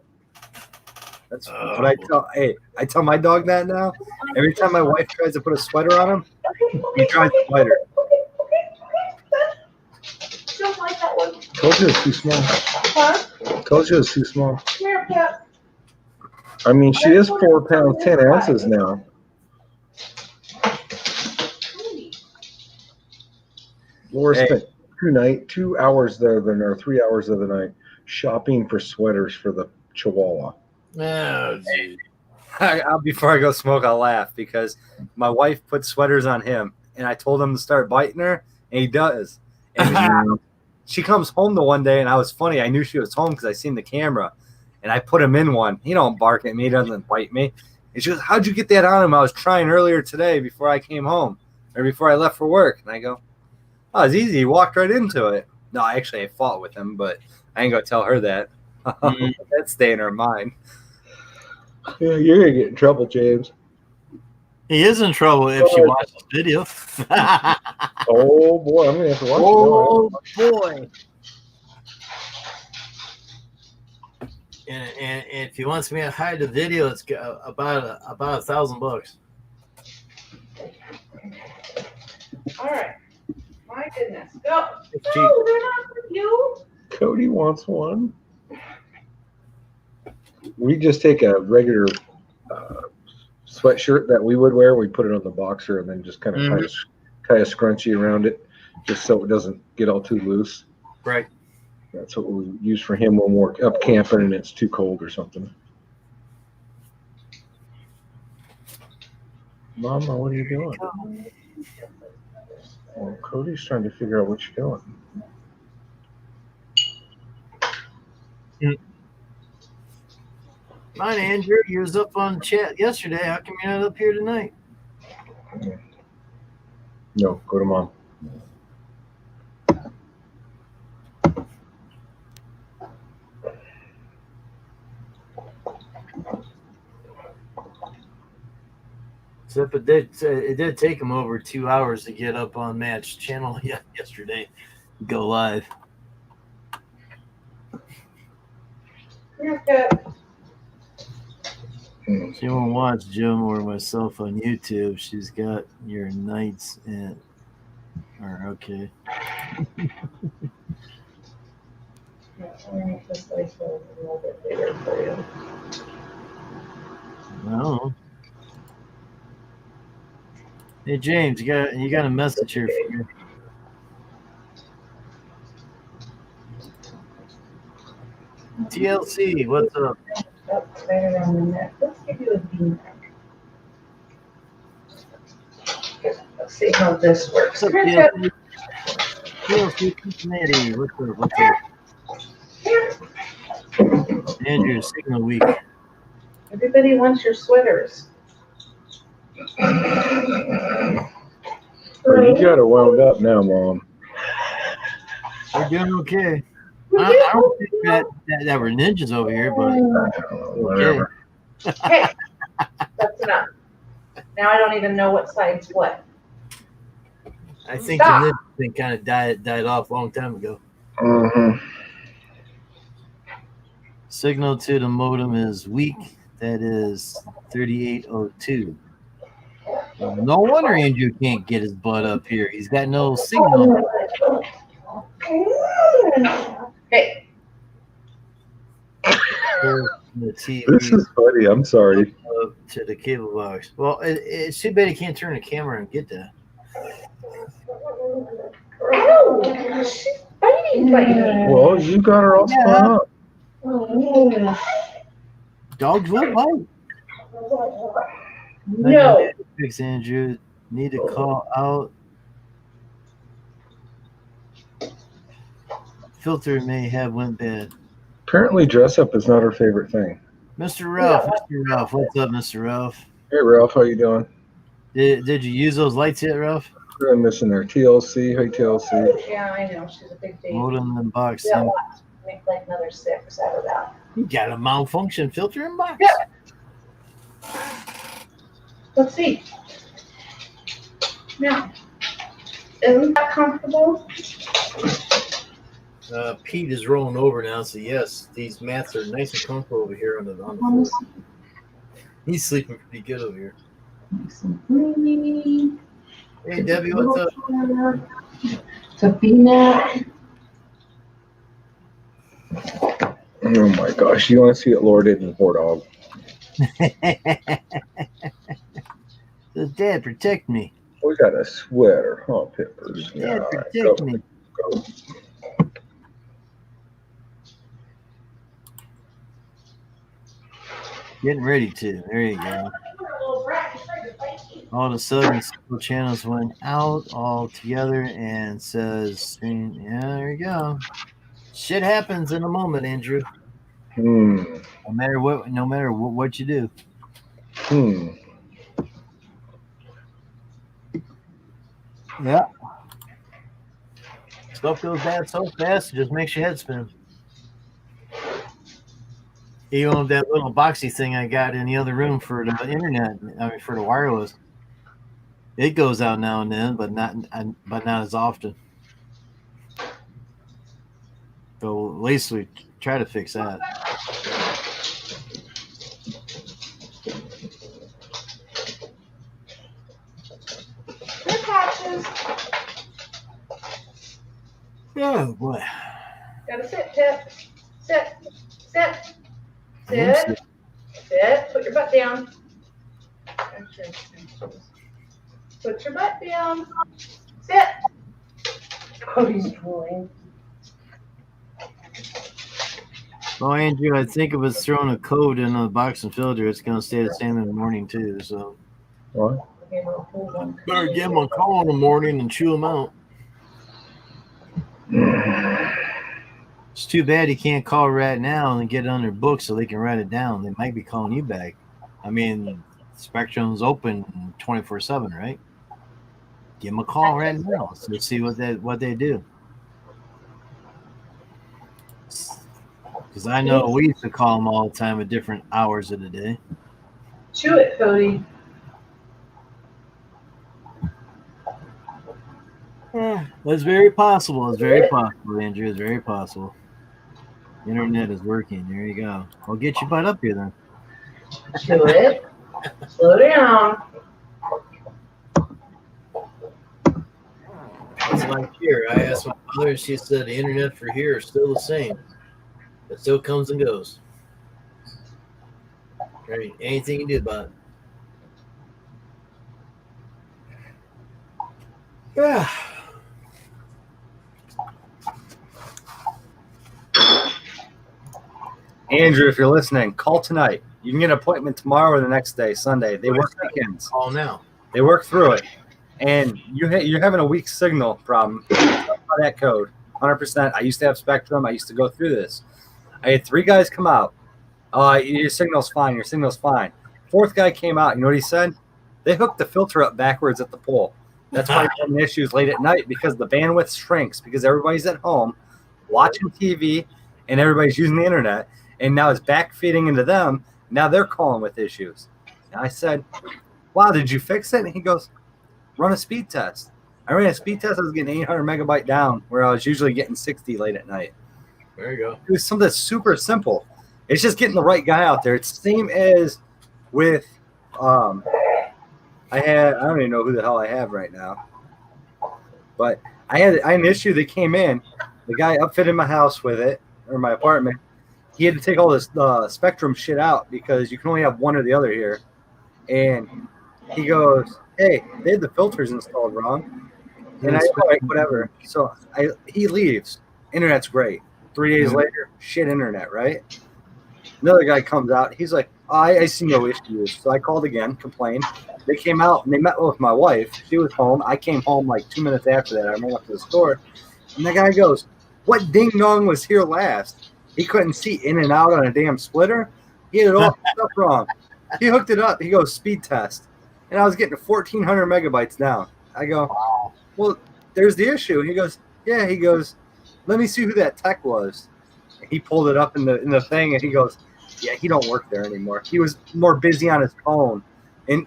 Speaker 2: That's what I tell. Hey, I tell my dog that now. Every time my wife tries to put a sweater on him, he tries to bite her.
Speaker 5: Don't like that one.
Speaker 3: Koja is too small.
Speaker 5: Huh?
Speaker 3: Koja is too small.
Speaker 5: Come here, Pip.
Speaker 3: I mean, she is 4 pounds 10 ounces now. Laura spent 2 hours the other night, or 3 hours the other night, shopping for sweaters for the Chihuahua.
Speaker 1: Oh, geez.
Speaker 2: Before I go smoke, I'll laugh because my wife put sweaters on him, and I told him to start biting her, and he does. And she comes home the one day, and I was funny. I knew she was home because I seen the camera, and I put him in one. He don't bark at me. He doesn't bite me. And she goes, "How'd you get that on him? I was trying earlier today before I came home, or before I left for work." And I go, "Oh, it's easy. He walked right into it." No, actually, I fought with him, but I ain't gonna tell her that. That's staying in her mind.
Speaker 3: Yeah, you're gonna get in trouble, James.
Speaker 1: He is in trouble if she watches the video.
Speaker 3: Oh boy, I'm gonna have to watch it.
Speaker 2: Oh boy!
Speaker 1: And if he wants me to hide the video, it's about $1,000.
Speaker 5: All right. My goodness. Go.
Speaker 1: It's cheap.
Speaker 5: No, they're not with you.
Speaker 3: Cody wants one. We just take a regular sweatshirt that we would wear. We put it on the boxer and then just kind of tie a scrunchie around it, just so it doesn't get all too loose.
Speaker 1: Right.
Speaker 3: That's what we use for him when we're up camping and it's too cold or something. Mama, what are you doing? Well, Cody's trying to figure out what you're doing.
Speaker 1: Mine, Andrew, you was up on chat yesterday. How come you're not up here tonight?
Speaker 3: No, go to Mom.
Speaker 1: Except it did take him over 2 hours to get up on Matt's channel yesterday. Go live. She won't watch Jim or myself on YouTube. She's got your nights and okay. No. Hey James, you got a message here for you. TLC, what's up?
Speaker 5: That's right around the neck. Let's give you a V-neck. Let's see how this works.
Speaker 1: What's up, TLC? TLC Cincinnati, what's up? Andrew, signal week.
Speaker 5: Everybody wants your sweaters.
Speaker 3: Oh, you got her wound up now, Mom.
Speaker 1: We're doing okay. I don't think that we're ninjas over here, but
Speaker 3: Whatever.
Speaker 5: Okay, that's enough. Now I don't even know what side's what.
Speaker 1: I think the ninja thing kind of died off a long time ago.
Speaker 3: Mm-hmm.
Speaker 1: Signal to the modem is weak. That is 3802. No wonder Andrew can't get his butt up here. He's got no signal.
Speaker 5: Hey.
Speaker 1: The TV
Speaker 3: This is funny. I'm sorry.
Speaker 1: to the cable box. Well, it's too bad he can't turn the camera and get that.
Speaker 5: Oh, she's biting.
Speaker 3: Well, you got her all spun up.
Speaker 1: Dogs will bite.
Speaker 5: No.
Speaker 1: Fix Andrew. Need to call out. Filter may have went bad.
Speaker 3: Apparently, dress up is not her favorite thing.
Speaker 1: Mr. Ralph, what's up, Mr. Ralph?
Speaker 3: Hey, Ralph, how you doing?
Speaker 1: Did you use those lights yet, Ralph?
Speaker 3: I'm missing there. TLC. Hey, TLC.
Speaker 5: Yeah, I know. She's a big baby.
Speaker 1: Modem and box.
Speaker 5: Yeah, make like another 6 out of that.
Speaker 1: You got a malfunction filter and box.
Speaker 5: Yeah. Let's see. Now, isn't that comfortable?
Speaker 1: Pete is rolling over now, so yes, these mats are nice and comfortable over here on the floor. He's sleeping pretty good over here. Hey, Debbie, what's up?
Speaker 5: Sabina.
Speaker 3: Oh my gosh, you want to see what Laura did in the poor dog?
Speaker 1: Says, Dad, protect me.
Speaker 3: We got a sweater, huh, Pippers?
Speaker 1: Dad,
Speaker 3: All right,
Speaker 1: protect
Speaker 3: go,
Speaker 1: me.
Speaker 3: go.
Speaker 1: Getting ready to. There you go. All of a sudden, several channels went out all together and says, yeah, there you go. Shit happens in a moment, Andrew. No matter what you do. Yeah. Stuff goes bad so fast, it just makes your head spin. Even with that little boxy thing I got in the other room for the internet, for the wireless, it goes out now and then, but not as often. So at least we try to fix that. Oh boy.
Speaker 5: Gotta sit, Tip. Sit. Sit.
Speaker 1: I am
Speaker 5: Sit. Sit. Put your butt down. Put your butt down. Sit. Cody's drooling.
Speaker 1: Oh, Andrew, I think if it's throwing a code in a box and filter, it's going to stay the same in the morning, too. So
Speaker 3: What?
Speaker 1: better give them a call in the morning and chew them out. It's too bad he can't call right now and get it on their book so they can write it down. They might be calling you back. I mean, Spectrum's open 24/7, right? Give them a call right now. So let's see what they do. Because I know we used to call them all the time at different hours of the day.
Speaker 5: Chew it, Cody.
Speaker 1: That's very possible. It's very possible, Andrew. It's very possible. Internet is working. There you go. I'll get your butt up here then.
Speaker 5: Chew it. Slow down.
Speaker 1: It's like here. I asked my mother, and she said the internet for here is still the same. It still comes and goes. Right? Anything you do about it. Yeah.
Speaker 2: Andrew, if you're listening, call tonight. You can get an appointment tomorrow or the next day, Sunday. They work weekends.
Speaker 1: Call now.
Speaker 2: They work through it. And you're having a weak signal problem. That code, 100%. I used to have Spectrum. I used to go through this. I had 3 guys come out. Your signal's fine. Your signal's fine. 4th guy came out. You know what he said? They hooked the filter up backwards at the pole. That's why you're having issues late at night, because the bandwidth shrinks because everybody's at home watching TV and everybody's using the internet. And now it's back feeding into them. Now they're calling with issues. And I said, wow, did you fix it? And he goes, run a speed test. I ran a speed test. I was getting 800 megabyte down where I was usually getting 60 late at night.
Speaker 1: There you go.
Speaker 2: It was something super simple. It's just getting the right guy out there. It's the same as with I don't even know who the hell I have right now. But I had an issue that came in. The guy upfitted my house with it, or my apartment. He had to take all this Spectrum shit out because you can only have one or the other here. And he goes, hey, they had the filters installed wrong. And I go, all right, whatever. So he leaves. Internet's great. 3 days later, shit internet, right? Another guy comes out. He's like, I see no issues. So I called again, complained. They came out and they met with my wife. She was home. I came home like 2 minutes after that. I ran up to the store. And the guy goes, what ding dong was here last? He couldn't see in and out on a damn splitter. He had it all stuff wrong. He hooked it up. He goes, speed test. And I was getting 1,400 megabytes down. I go, well, there's the issue. He goes, yeah. He goes, let me see who that tech was. And he pulled it up in the thing, and he goes, yeah, he don't work there anymore. He was more busy on his phone. And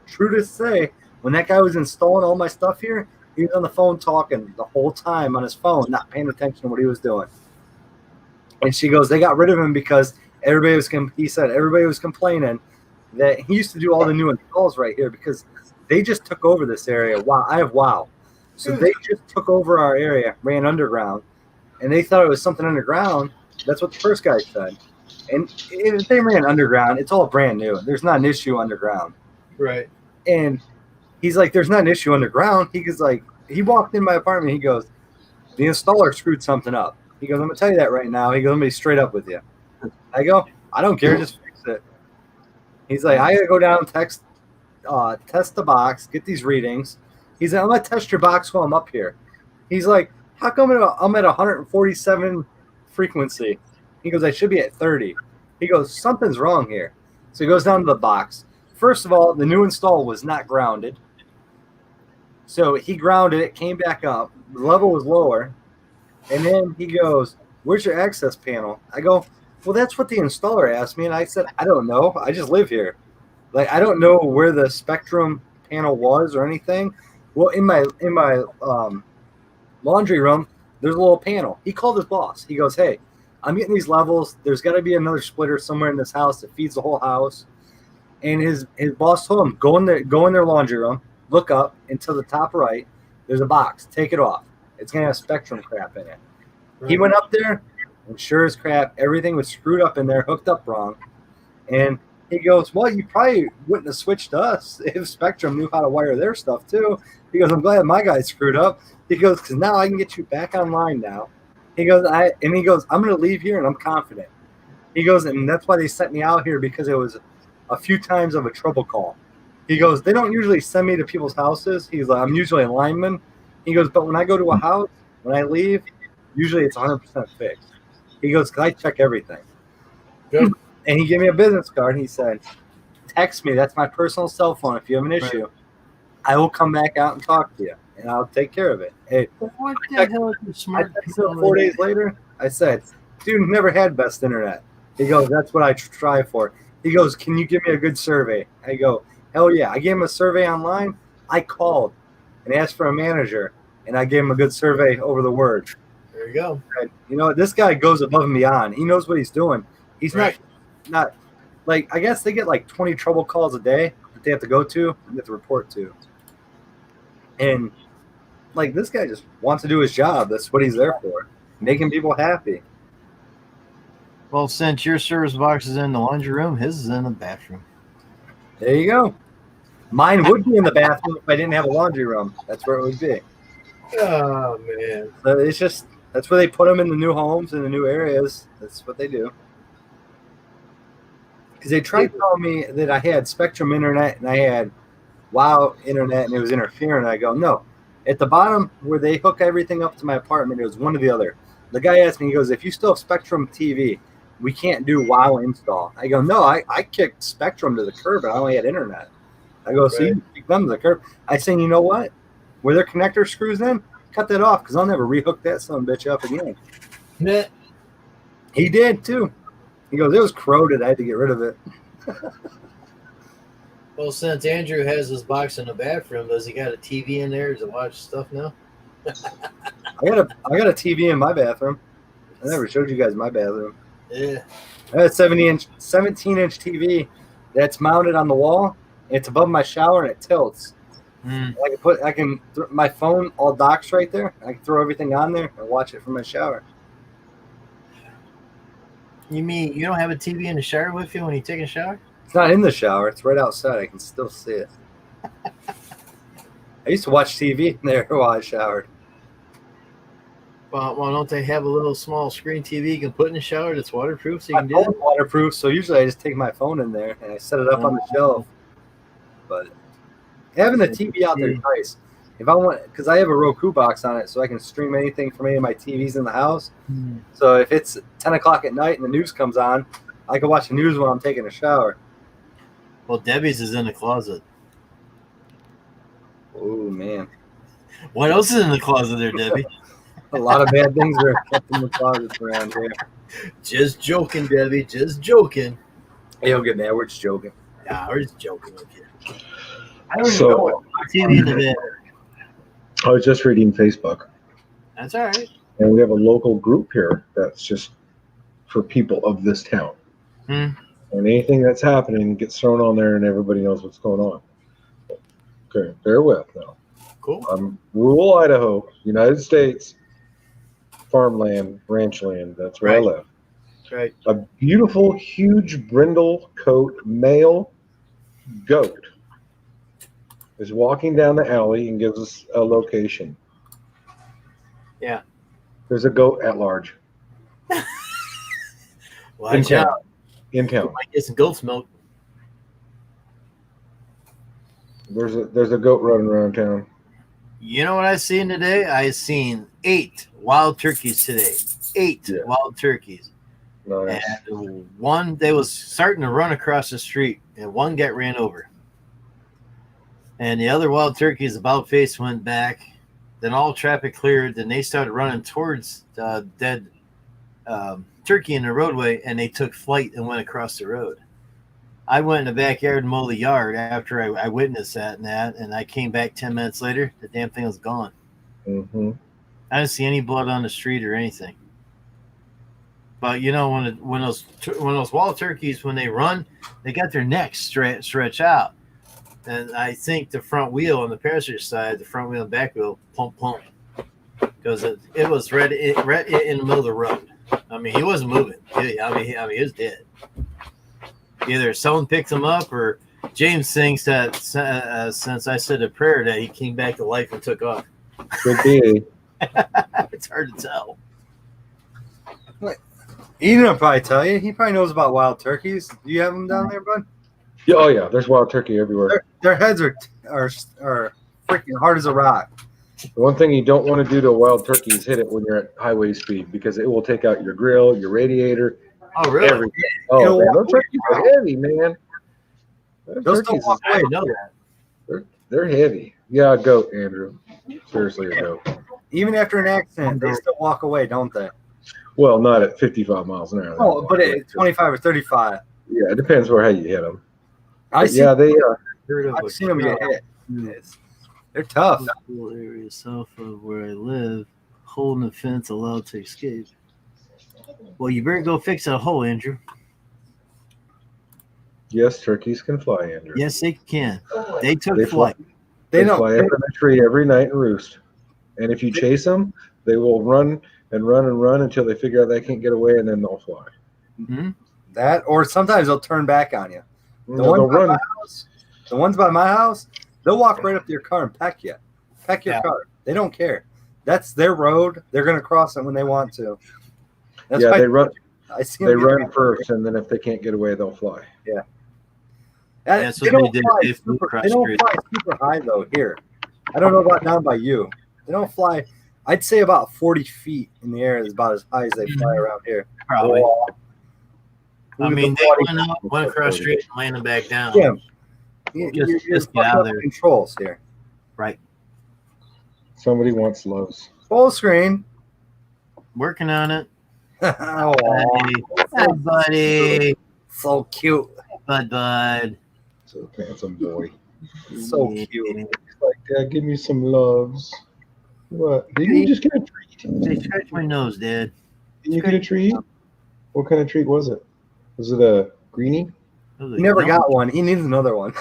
Speaker 2: true to say, when that guy was installing all my stuff here, he was on the phone talking the whole time on his phone, not paying attention to what he was doing. And she goes, they got rid of him because he said everybody was complaining that he used to do all the new installs right here because they just took over this area. Wow, I have WoW. So they just took over our area, ran underground, and they thought it was something underground. That's what the first guy said. And if they ran underground, it's all brand new. There's not an issue underground.
Speaker 1: Right.
Speaker 2: And he's like, there's not an issue underground. He goes like, he walked in my apartment. He goes, the installer screwed something up. He goes, I'm going to tell you that right now. He goes, I'm going to be straight up with you. I go, I don't care. Just fix it. He's like, I got to go down and test the box, get these readings. He's like, I'm going to test your box while I'm up here. He's like, how come I'm at 147 frequency? He goes, I should be at 30. He goes, something's wrong here. So he goes down to the box. First of all, the new install was not grounded. So he grounded it, came back up. The level was lower. And then he goes, where's your access panel? I go, well, that's what the installer asked me. And I said, I don't know. I just live here. Like, I don't know where the Spectrum panel was or anything. Well, in my laundry room, there's a little panel. He called his boss. He goes, hey, I'm getting these levels. There's got to be another splitter somewhere in this house that feeds the whole house. And his boss told him, go in their laundry room, look up, and to the top right, there's a box. Take it off. It's gonna have Spectrum crap in it. He went up there, and sure as crap, everything was screwed up in there, hooked up wrong. And he goes, well, you probably wouldn't have switched to us if Spectrum knew how to wire their stuff too. He goes, I'm glad my guy screwed up. He goes, because now I can get you back online now. He goes, I'm going to leave here and I'm confident. He goes, and that's why they sent me out here, because it was a few times of a trouble call. He goes, they don't usually send me to people's houses. He's like, I'm usually a lineman. He goes, but when I go to a house, when I leave, usually it's 100% fixed. He goes, because I check everything.
Speaker 1: Good.
Speaker 2: And he gave me a business card. And he said, text me. That's my personal cell phone. If you have an issue,
Speaker 1: Right.
Speaker 2: I will come back out and talk to you, and I'll take care of it. Hey,
Speaker 1: What
Speaker 2: I
Speaker 1: the hell is the
Speaker 2: I
Speaker 1: smart
Speaker 2: texted him 4 days later. I said, dude, never had best internet. He goes, that's what I try for. He goes, can you give me a good survey? I go, hell yeah. I gave him a survey online. I called and asked for a manager, and I gave him a good survey over the word.
Speaker 1: There you go.
Speaker 2: And, you know, this guy goes above and beyond. He knows what he's doing. He's
Speaker 1: Right.
Speaker 2: not like, I guess they get like 20 trouble calls a day that they have to go to and they have to report to. And like, this guy just wants to do his job. That's what he's there for, making people happy.
Speaker 1: Well, since your service box is in the laundry room, his is in the bathroom.
Speaker 2: There you go. Mine would be in the bathroom if I didn't have a laundry room. That's where it would be.
Speaker 6: Oh man.
Speaker 2: So it's just, that's where they put them in the new homes, in the new areas. That's what they do. Because they tried telling me that I had Spectrum internet and I had WoW internet and it was interfering. I go, no. At the bottom where they hook everything up to my apartment, it was one or the other. The guy asked me, he goes, if you still have Spectrum TV, we can't do WoW install. I go, no, I kicked Spectrum to the curb and I only had internet. I go, so you kick them to the curb. I say, you know what? Where their connector screws in, cut that off because I'll never rehook that son of a bitch up again.
Speaker 6: Net.
Speaker 2: He did too. He goes, it was corroded. I had to get rid of it.
Speaker 6: Well, since Andrew has his box in the bathroom, does he got a TV in there to watch stuff now?
Speaker 2: I got a TV in my bathroom. I never showed you guys my bathroom.
Speaker 6: Yeah.
Speaker 2: I got a 17-inch TV that's mounted on the wall. It's above my shower and it tilts. I can my phone all docks right there. I can throw everything on there and watch it from my shower.
Speaker 6: You mean you don't have a TV in the shower with you when you take a shower?
Speaker 2: It's not in the shower. It's right outside. I can still see it. I used to watch TV in there while I showered.
Speaker 6: Well, don't they have a little small screen TV you can put in the shower that's waterproof so you
Speaker 2: My
Speaker 6: can do
Speaker 2: phone's
Speaker 6: it?
Speaker 2: waterproof, so usually I just take my phone in there and I set it up on the shelf. But having the TV out there is nice. If I want, because I have a Roku box on it, so I can stream anything from any of my TVs in the house. So if it's 10 o'clock at night and the news comes on, I can watch the news while I'm taking a shower.
Speaker 6: Well, Debbie's is in the closet.
Speaker 2: Oh man,
Speaker 6: What else is in the closet there, Debbie?
Speaker 2: a lot of bad things are kept in the closets around here.
Speaker 6: Just joking, Debbie. Just joking.
Speaker 2: Hey, don't get mad. We're just joking.
Speaker 6: Yeah, we're just joking with you.
Speaker 2: I don't even know
Speaker 3: So
Speaker 2: what
Speaker 6: TV in the bed.
Speaker 3: I was just reading Facebook,
Speaker 6: That's all right.
Speaker 3: and we have a local group here that's just for people of this town.
Speaker 6: Hmm.
Speaker 3: And anything that's happening gets thrown on there, and everybody knows what's going on. Okay, bear with now.
Speaker 6: Cool.
Speaker 3: Rural Idaho, United States, farmland, ranch land. That's where I
Speaker 6: Right.
Speaker 3: live.
Speaker 6: Right.
Speaker 3: A beautiful, huge brindle coat male goat is walking down the alley and gives us a location.
Speaker 6: Yeah.
Speaker 3: There's a goat at large
Speaker 6: Watch
Speaker 3: town.
Speaker 6: out.
Speaker 3: in town.
Speaker 6: Might get some goat's milk.
Speaker 3: There's a goat running around town.
Speaker 6: You know what I seen today? I seen 8 wild turkeys today. 8
Speaker 3: Yeah.
Speaker 6: wild turkeys.
Speaker 3: Nice.
Speaker 6: And one, they was starting to run across the street, and one got ran over. And the other wild turkeys, about face went back. Then all traffic cleared. Then they started running towards the dead turkey in the roadway, and they took flight and went across the road. I went in the backyard and mowed the yard after I witnessed that, and I came back 10 minutes later. The damn thing was gone.
Speaker 3: Mm-hmm.
Speaker 6: I didn't see any blood on the street or anything. But you know, when those wild turkeys, when they run, they got their necks stretch out, and I think the front wheel on the passenger side, the front wheel and back wheel, pump, because because it was right in the middle of the road. I mean, he wasn't moving. He was dead. Either someone picked him up, or James thinks that since I said a prayer that he came back to life and took off.
Speaker 3: Could be.
Speaker 6: It's hard to tell.
Speaker 2: Eden will probably tell you. He probably knows about wild turkeys. Do you have them down there, bud?
Speaker 3: Yeah, oh yeah, there's wild turkey everywhere.
Speaker 2: Their heads are freaking hard as a rock.
Speaker 3: The one thing you don't want to do to a wild turkey is hit it when you're at highway speed, because it will take out your grill, your radiator,
Speaker 6: Oh, really?
Speaker 3: everything. Oh, man, those turkeys are heavy, man.
Speaker 2: Those don't walk
Speaker 6: I
Speaker 2: away.
Speaker 6: didn't know that.
Speaker 3: They're heavy. Yeah, a goat, Andrew. Seriously, a goat.
Speaker 2: Even after an accident, they still walk away, don't they?
Speaker 3: Well, not at 55 miles an hour.
Speaker 2: Oh, but at 25 or 35.
Speaker 3: Yeah, it depends how you hit them.
Speaker 2: I see.
Speaker 3: Yeah, they
Speaker 2: I've seen them get hit. They're tough.
Speaker 6: Little area south of where I live, holding the fence allowed to escape. Well, you better go fix that hole, Andrew.
Speaker 3: yes, turkeys can fly, Andrew.
Speaker 6: Yes, they can. They took
Speaker 3: They fly.
Speaker 6: flight.
Speaker 2: They
Speaker 3: They
Speaker 2: don't.
Speaker 3: fly up in the tree every night and roost. And if you chase them, they will run and run and run until they figure out they can't get away, and then they'll fly.
Speaker 2: That, or sometimes they'll turn back on you. The
Speaker 3: They'll
Speaker 2: ones by
Speaker 3: run.
Speaker 2: my house, the ones by my house, they'll walk right up to your car and peck you. Peck your
Speaker 6: Yeah.
Speaker 2: car. They don't care. That's their road. They're going to cross it when they want to. That's
Speaker 3: Yeah,
Speaker 2: why
Speaker 3: they run.
Speaker 2: I see
Speaker 3: They
Speaker 2: them get-
Speaker 3: run first, and then if they can't get away, they'll fly.
Speaker 6: That's
Speaker 2: they
Speaker 6: what
Speaker 2: don't
Speaker 6: they did.
Speaker 2: fly
Speaker 6: They flew
Speaker 2: super-
Speaker 6: across
Speaker 2: they don't
Speaker 6: street.
Speaker 2: fly super high though here. I don't know about down by you. They don't fly. I'd say about 40 feet in the air is about as high as they fly around here.
Speaker 6: Probably.
Speaker 2: Oh.
Speaker 6: I mean, they
Speaker 2: Look at
Speaker 6: went up, went across the street, and landed back down.
Speaker 2: Yeah. You're
Speaker 6: Just get
Speaker 2: fucking
Speaker 6: out
Speaker 2: up
Speaker 6: of there.
Speaker 2: controls here.
Speaker 6: Right.
Speaker 3: Somebody wants loves.
Speaker 2: Full screen.
Speaker 6: Working on it.
Speaker 2: Oh,
Speaker 6: Hi, buddy.
Speaker 2: so cute.
Speaker 6: Bud.
Speaker 3: So handsome boy.
Speaker 2: So cute.
Speaker 3: Like, Dad, give me some loves. What? Did you just get a treat?
Speaker 6: They scratched my nose, Dad.
Speaker 3: Did you get a treat? What kind of treat was it? Was it a greenie?
Speaker 2: He never got one. He needs another one.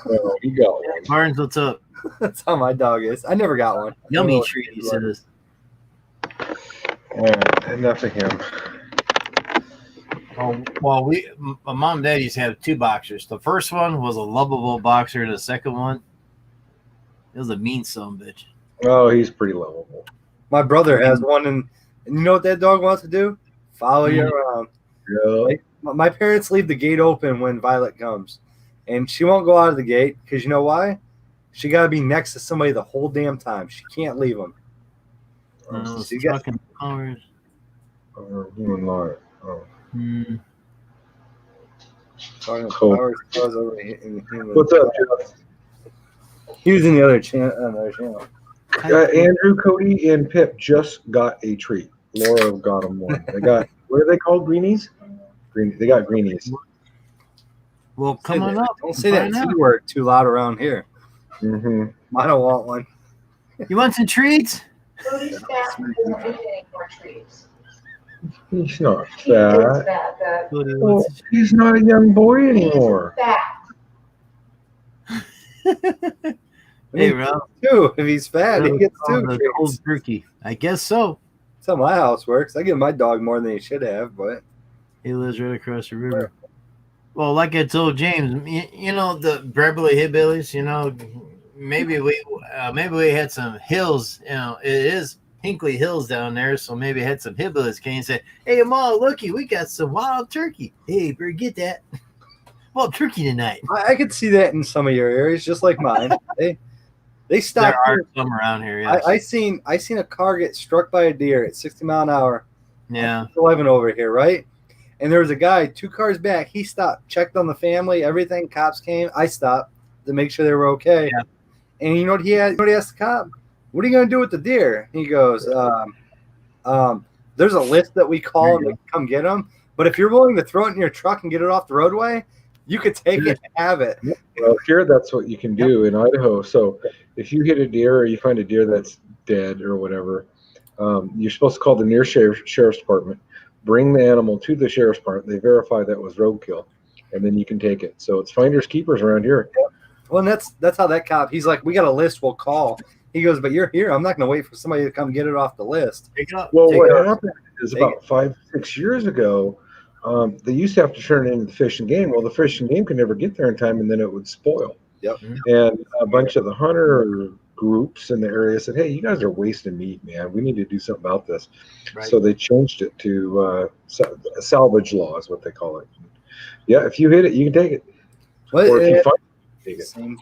Speaker 3: No, he got one.
Speaker 6: Barnes, what's up?
Speaker 2: That's how my dog is. I never got one.
Speaker 6: Yummy treat, he says.
Speaker 3: All right, enough of him.
Speaker 6: Oh, well, my mom and dad used to have two boxers. The first one was a lovable boxer. The second one, it was a mean son of a bitch.
Speaker 3: Oh, he's pretty lovable.
Speaker 2: My brother has one, and you know what that dog wants to do? Follow you
Speaker 6: Mm.
Speaker 2: around.
Speaker 3: Yeah.
Speaker 2: My parents leave the gate open when Violet comes, and she won't go out of the gate because you know why? She got to be next to somebody the whole damn time. She can't leave them.
Speaker 6: Those
Speaker 2: you got-
Speaker 6: fucking colors.
Speaker 3: Human life. Oh. Cool. What's up, Jeff?
Speaker 2: He was in the other channel.
Speaker 3: Andrew, Cody, and Pip just got a treat. Laura got them one. They got, what are they called? Greenies? They got greenies.
Speaker 6: Well, come on up.
Speaker 2: Don't say that
Speaker 6: Find out.
Speaker 2: T word too loud around here.
Speaker 3: Mm-hmm.
Speaker 2: I don't want one.
Speaker 6: You want some treats?
Speaker 5: Cody's fat and doesn't eat any more treats.
Speaker 3: He's not
Speaker 5: He is
Speaker 3: fat.
Speaker 5: fat, but
Speaker 6: Cody,
Speaker 3: Oh,
Speaker 6: what's the
Speaker 3: he's not a young boy
Speaker 5: he's
Speaker 3: anymore.
Speaker 5: fat.
Speaker 6: Hey, Rob.
Speaker 2: Two. If he's fat, he gets two.
Speaker 6: The
Speaker 2: treats.
Speaker 6: cold turkey. I guess so.
Speaker 2: That's how my house works. I give my dog more than he should have, but
Speaker 6: He lives right across the river. Well, like I told James, you know the Beverly Hillbillies. You know, maybe we had some hills. You know, it is Hinkley Hills down there, so maybe had some hillbillies came and said, "Hey, Ma, looky, we got some wild turkey. Hey, better get that wild turkey tonight."
Speaker 2: I could see that in some of your areas, just like mine. they
Speaker 6: There
Speaker 2: stopped.
Speaker 6: are some around here. Yes.
Speaker 2: I seen a car get struck by a deer at 60 mile an hour.
Speaker 6: Yeah.
Speaker 2: 11 over here, right? And there was a guy 2 cars back. He stopped, checked on the family, everything. Cops came. I stopped to make sure they were okay.
Speaker 6: Yeah.
Speaker 2: And you know what he had? You know what he asked the cop? What are you going to do with the deer? He goes, there's a list that we call and they come get them. But if you're willing to throw it in your truck and get it off the roadway, you could take it and have it.
Speaker 3: Well, here that's what you can do in Idaho. So if you hit a deer or you find a deer that's dead or whatever, you're supposed to call the near sheriff's department, bring the animal to the sheriff's department. They verify that was roadkill, and then you can take it. So it's finders keepers around here.
Speaker 2: Well, and that's how that cop. He's like, we got a list. We'll call. He goes, but you're here. I'm not going to wait for somebody to come get it off the list.
Speaker 6: Take it up.
Speaker 3: Well,
Speaker 6: Take
Speaker 3: what
Speaker 6: it up.
Speaker 3: happened is
Speaker 2: Take
Speaker 3: about 5-6 years ago, they used to have to turn it into the Fish and Game. Well, the Fish and Game could never get there in time, and then it would spoil.
Speaker 2: Yep.
Speaker 3: And a bunch of the hunter groups in the area said, "Hey, you guys are wasting meat, man. We need to do something about this."
Speaker 6: Right.
Speaker 3: So they changed it to salvage law, is what they call it. Yeah, if you hit it, you can take it.
Speaker 2: But
Speaker 3: Or if you find it, take it.
Speaker 2: same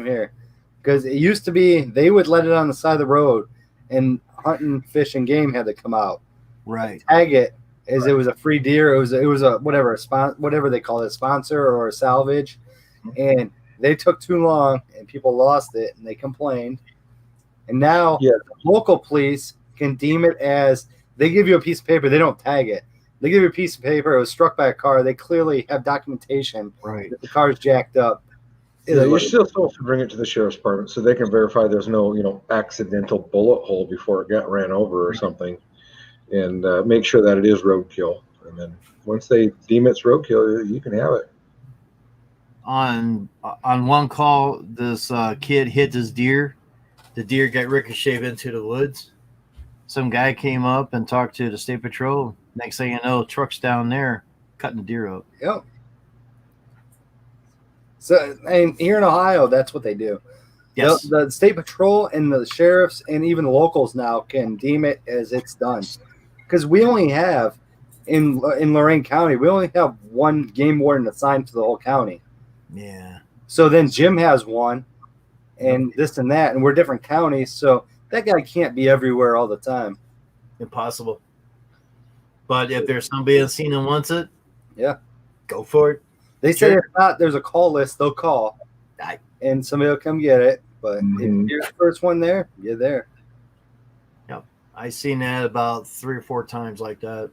Speaker 2: here. Because it used to be they would let it on the side of the road, and hunting, fish, and game had to come out,
Speaker 6: Right.
Speaker 2: tag it as it was a free deer. It was a whatever they call it, a sponsor or a salvage, and they took too long, and people lost it, and they complained. And now
Speaker 3: Yeah.
Speaker 2: local police can deem it as they give you a piece of paper. They don't tag it. They give you a piece of paper. It was struck by a car. They clearly have documentation
Speaker 6: Right.
Speaker 2: that the car's jacked up.
Speaker 3: Yeah, you're still supposed to bring it to the sheriff's department so they can verify there's no, accidental bullet hole before it got ran over or something, and make sure that it is roadkill. And then once they deem it's roadkill, you can have it.
Speaker 6: On one call, this kid hit his deer. The deer got ricocheted into the woods. Some guy came up and talked to the state patrol. Next thing you know, truck's down there cutting the deer up.
Speaker 2: Yep. So, and here in Ohio, that's what they do.
Speaker 6: Yes.
Speaker 2: The state patrol and the sheriffs and even the locals now can deem it as it's done. Because we only have, in Lorain County, we only have one game warden assigned to the whole county.
Speaker 6: Yeah.
Speaker 2: So then Jim has one, and this and that, and we're different counties. So that guy can't be everywhere all the time.
Speaker 6: Impossible. But if there's somebody that's seen and wants it,
Speaker 2: Yeah.
Speaker 6: go for it.
Speaker 2: They say
Speaker 6: Sure.
Speaker 2: if not, there's a call list. They'll call, and somebody will come get it. But
Speaker 3: Mhm.
Speaker 2: if you're the first one there, you're there.
Speaker 6: I seen that about 3 or 4 times like that.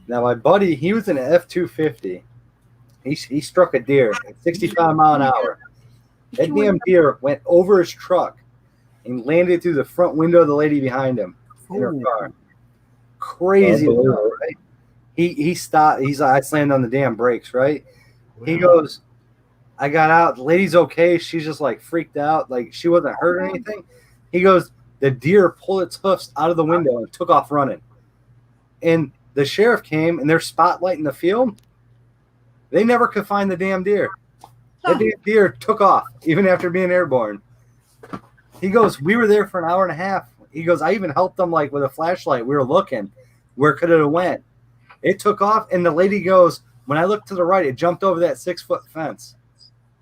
Speaker 2: Now my buddy, he was in an F-250. He struck a deer at 65 mile an hour. That damn deer went over his truck and landed through the front window of the lady behind him in her
Speaker 6: Ooh.
Speaker 2: car. Crazy,
Speaker 3: Unbelievable.
Speaker 2: right? He stopped. He's like, I slammed on the damn brakes, right? He goes, I got out. The lady's okay. She's just like freaked out. Like she wasn't hurt or anything. He goes, the deer pulled its hoofs out of the window and took off running. And the sheriff came and they're spotlighting the field. They never could find the damn deer. That damn deer took off even after being airborne. He goes, we were there for an hour and a half. He goes, I even helped them like with a flashlight. We were looking. Where could it have went? It took off, and the lady goes, when I looked to the right, it jumped over that 6-foot fence.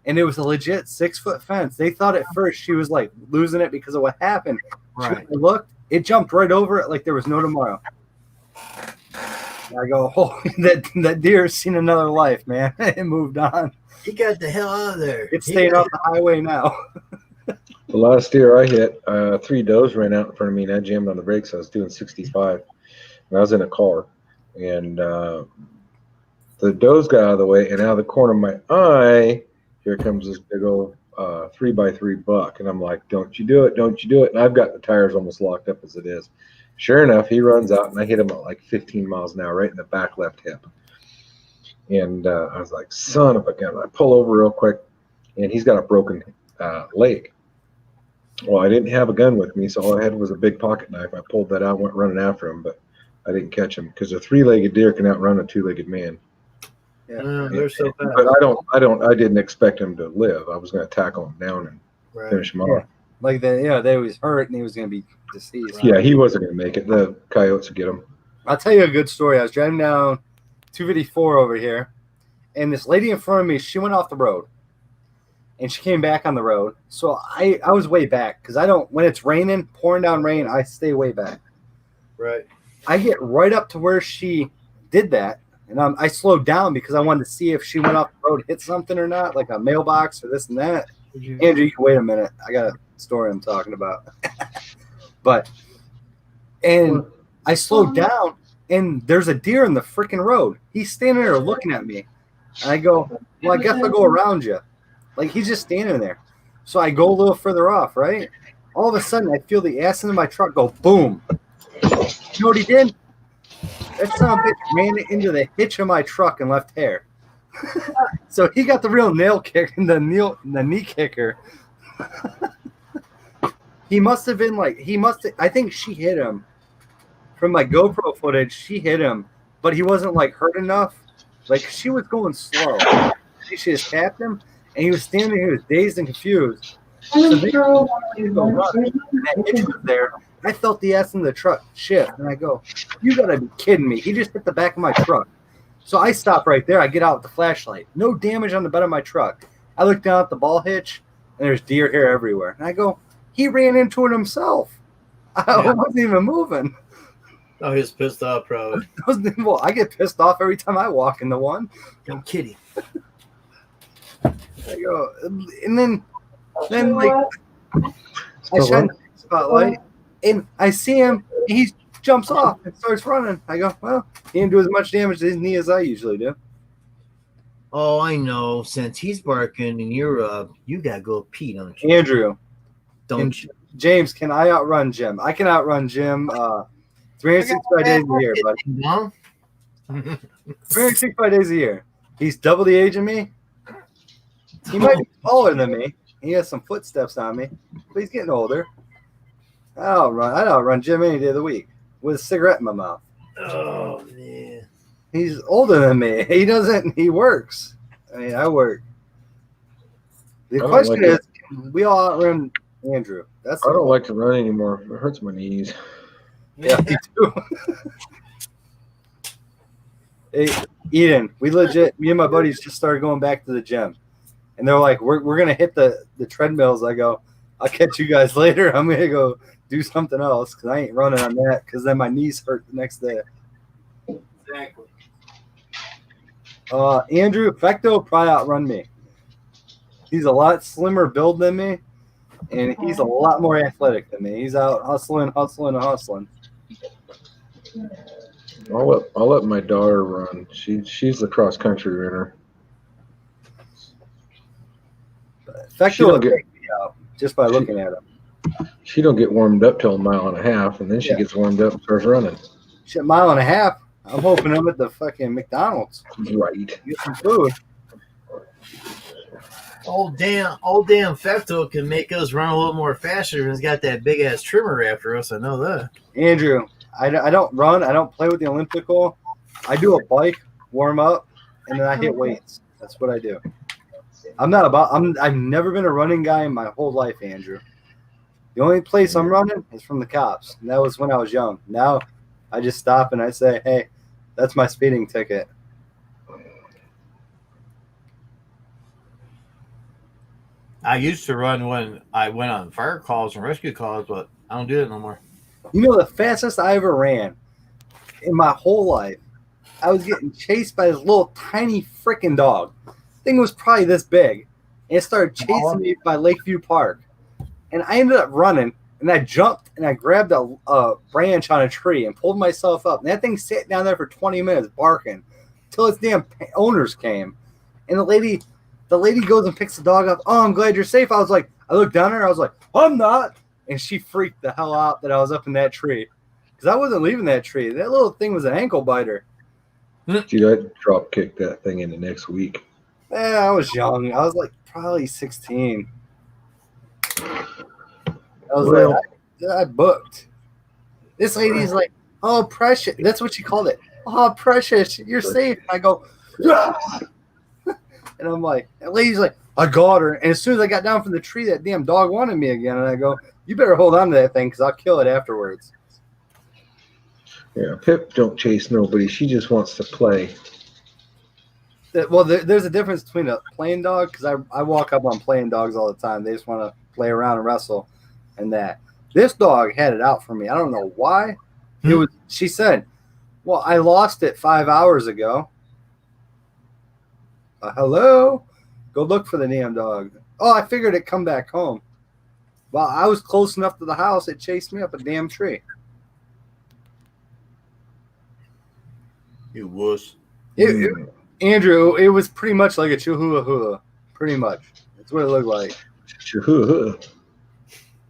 Speaker 2: And it was a legit 6-foot fence. They thought at first she was like losing it because of what happened.
Speaker 6: Right.
Speaker 2: She looked, it jumped right over it like there was no tomorrow. I go, oh, that deer has seen another life, man. It moved on.
Speaker 6: He got the hell out of there.
Speaker 2: It's staying off the highway now.
Speaker 3: The last deer I hit, 3 does ran out in front of me, and I jammed on the brakes. I was doing 65, and I was in a car, and the does got out of the way, and out of the corner of my eye, here comes this big old 3x3 buck, and I'm like, "Don't you do it! Don't you do it!" And I've got the tires almost locked up as it is. Sure enough, he runs out, and I hit him at like 15 miles an hour, right in the back left hip. And I was like, "Son of a gun!" I pull over real quick, and he's got a broken leg. Well, I didn't have a gun with me, so all I had was a big pocket knife. I pulled that out, went running after him, but I didn't catch him because a 3-legged deer can outrun a 2-legged man.
Speaker 6: They're so fast.
Speaker 3: But I didn't expect him to live. I was going to tackle him down and
Speaker 6: Right.
Speaker 3: finish him off.
Speaker 2: Like they was hurt and he was going to be deceased.
Speaker 3: Yeah, he wasn't going to make it. The coyotes would get him.
Speaker 2: I'll tell you a good story. I was driving down 254 over here, and this lady in front of me, she went off the road, and she came back on the road. So I was way back because I don't, when it's raining, pouring down rain, I stay way back.
Speaker 6: Right.
Speaker 2: I get right up to where she did that, and I slowed down because I wanted to see if she went off the road, hit something or not, like a mailbox or this and that. Andrew, you can wait a minute. I got a story I'm talking about. And I slowed down, and there's a deer in the freaking road. He's standing there looking at me. And I go, well, I guess I'll go around you. Like, he's just standing there. So I go a little further off, right? All of a sudden, I feel the ass end of my truck go boom. You know what he did? That son of a bitch ran into the hitch of my truck and left hair. So he got the real nail kick and the knee kicker. He must have been like I think she hit him. From my GoPro footage, she hit him, but he wasn't like hurt enough. Like she was going slow. She just tapped him, and he was standing there, he was dazed and confused. So they go run. And that hitch was there. I felt the ass in the truck shift, and I go, "You gotta be kidding me!" He just hit the back of my truck. So I stop right there. I get out with the flashlight. No damage on the bed of my truck. I look down at the ball hitch, and there's deer hair everywhere. And I go, "He ran into it himself. I wasn't even moving."
Speaker 6: Oh, he's pissed off, probably.
Speaker 2: Well, I get pissed off every time I walk into one.
Speaker 6: I'm kidding.
Speaker 2: I go, and then like I shine the spotlight, and I see him. And he jumps off and starts running. I go, well, he didn't do as much damage to his knee as I usually do.
Speaker 6: Oh, I know. Since he's barking and you're you gotta go pee, don't you?
Speaker 2: Andrew,
Speaker 6: Don't you?
Speaker 2: James, can I outrun Jim? I can outrun Jim 365 days a year, buddy.
Speaker 6: No?
Speaker 2: 365 days a year. He's double the age of me. He might be taller than me. He has some footsteps on me, but he's getting older. I'd outrun Jim any day of the week with a cigarette in my mouth.
Speaker 6: Oh man.
Speaker 2: He's older than me. He works. I mean, I work. The question is, can we all outrun Andrew?
Speaker 3: I don't like to run anymore. It hurts my knees.
Speaker 2: Yeah, me too. Hey, Eden, me and my buddies just started going back to the gym. And they're like, we're going to hit the treadmills. I go, I'll catch you guys later. I'm going to go do something else because I ain't running on that because then my knees hurt the next day.
Speaker 6: Exactly.
Speaker 2: Andrew, Fecto will probably outrun me. He's a lot slimmer build than me, and he's a lot more athletic than me. He's out hustling.
Speaker 3: I'll let my daughter run. She's the cross country runner.
Speaker 2: Fecto will take me out just by looking at him.
Speaker 3: She don't get warmed up till a mile and a half, and then she gets warmed up and starts running.
Speaker 2: Shit, mile and a half. I'm hoping I'm at the fucking McDonald's.
Speaker 3: Right.
Speaker 2: Get some food.
Speaker 6: Old damn Fecto can make us run a little more faster and he's got that big ass trimmer after us. I know that.
Speaker 2: Andrew, I don't run. I don't play with the elliptical. I do a bike, warm up, and then I hit weights. That's what I do. I've never been a running guy in my whole life, Andrew. The only place I'm running is from the cops. And that was when I was young. Now I just stop and I say, hey, that's my speeding ticket.
Speaker 6: I used to run when I went on fire calls and rescue calls, but I don't do it no more.
Speaker 2: You know, the fastest I ever ran in my whole life, I was getting chased by this little tiny freaking dog. Thing was probably this big. And it started chasing me by Lakeview Park. And I ended up running, and I jumped, and I grabbed a branch on a tree and pulled myself up. And that thing sat down there for 20 minutes barking until its damn owners came. And the lady goes and picks the dog up. Oh, I'm glad you're safe. I looked down at her. I was like, I'm not. And she freaked the hell out that I was up in that tree. Because I wasn't leaving that tree. That little thing was an ankle biter.
Speaker 3: Dude, I'd drop kick that thing in the next week.
Speaker 2: I was young. I was like probably 16. I booked. This lady's like, oh, precious. That's what she called it. Oh, precious. You're safe. And I go, ah! And I'm like, that lady's like, I got her. And as soon as I got down from the tree, that damn dog wanted me again. And I go, you better hold on to that thing because I'll kill it afterwards.
Speaker 3: Yeah, Pip don't chase nobody. She just wants to play.
Speaker 2: Well, there's a difference between a playing dog because I walk up on playing dogs all the time. They just want to play around and wrestle and that. This dog had it out for me. I don't know why. It was. She said, well, I lost it 5 hours ago. Hello? Go look for the damn dog. Oh, I figured it'd come back home. Well, I was close enough to the house, it chased me up a damn tree.
Speaker 6: You wuss.
Speaker 2: Andrew, it was pretty much like a chihuahua. Pretty much. That's what it looked like.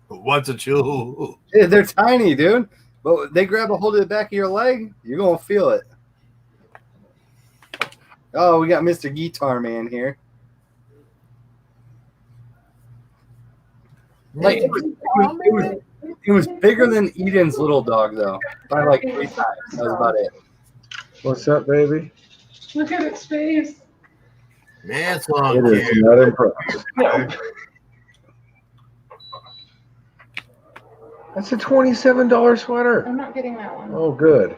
Speaker 6: What's a chihuahua?
Speaker 2: Yeah, they're tiny, dude. But they grab a hold of the back of your leg, you're going to feel it. Oh, we got Mr. Guitar Man here. Like, It was bigger than Eden's little dog though, by like 3 times. That was about it.
Speaker 3: What's up, baby?
Speaker 5: Look at its face.
Speaker 6: That's long
Speaker 3: It is
Speaker 6: hair.
Speaker 3: not impressive. That's a $27 sweater.
Speaker 5: I'm not getting that one.
Speaker 3: Oh, good.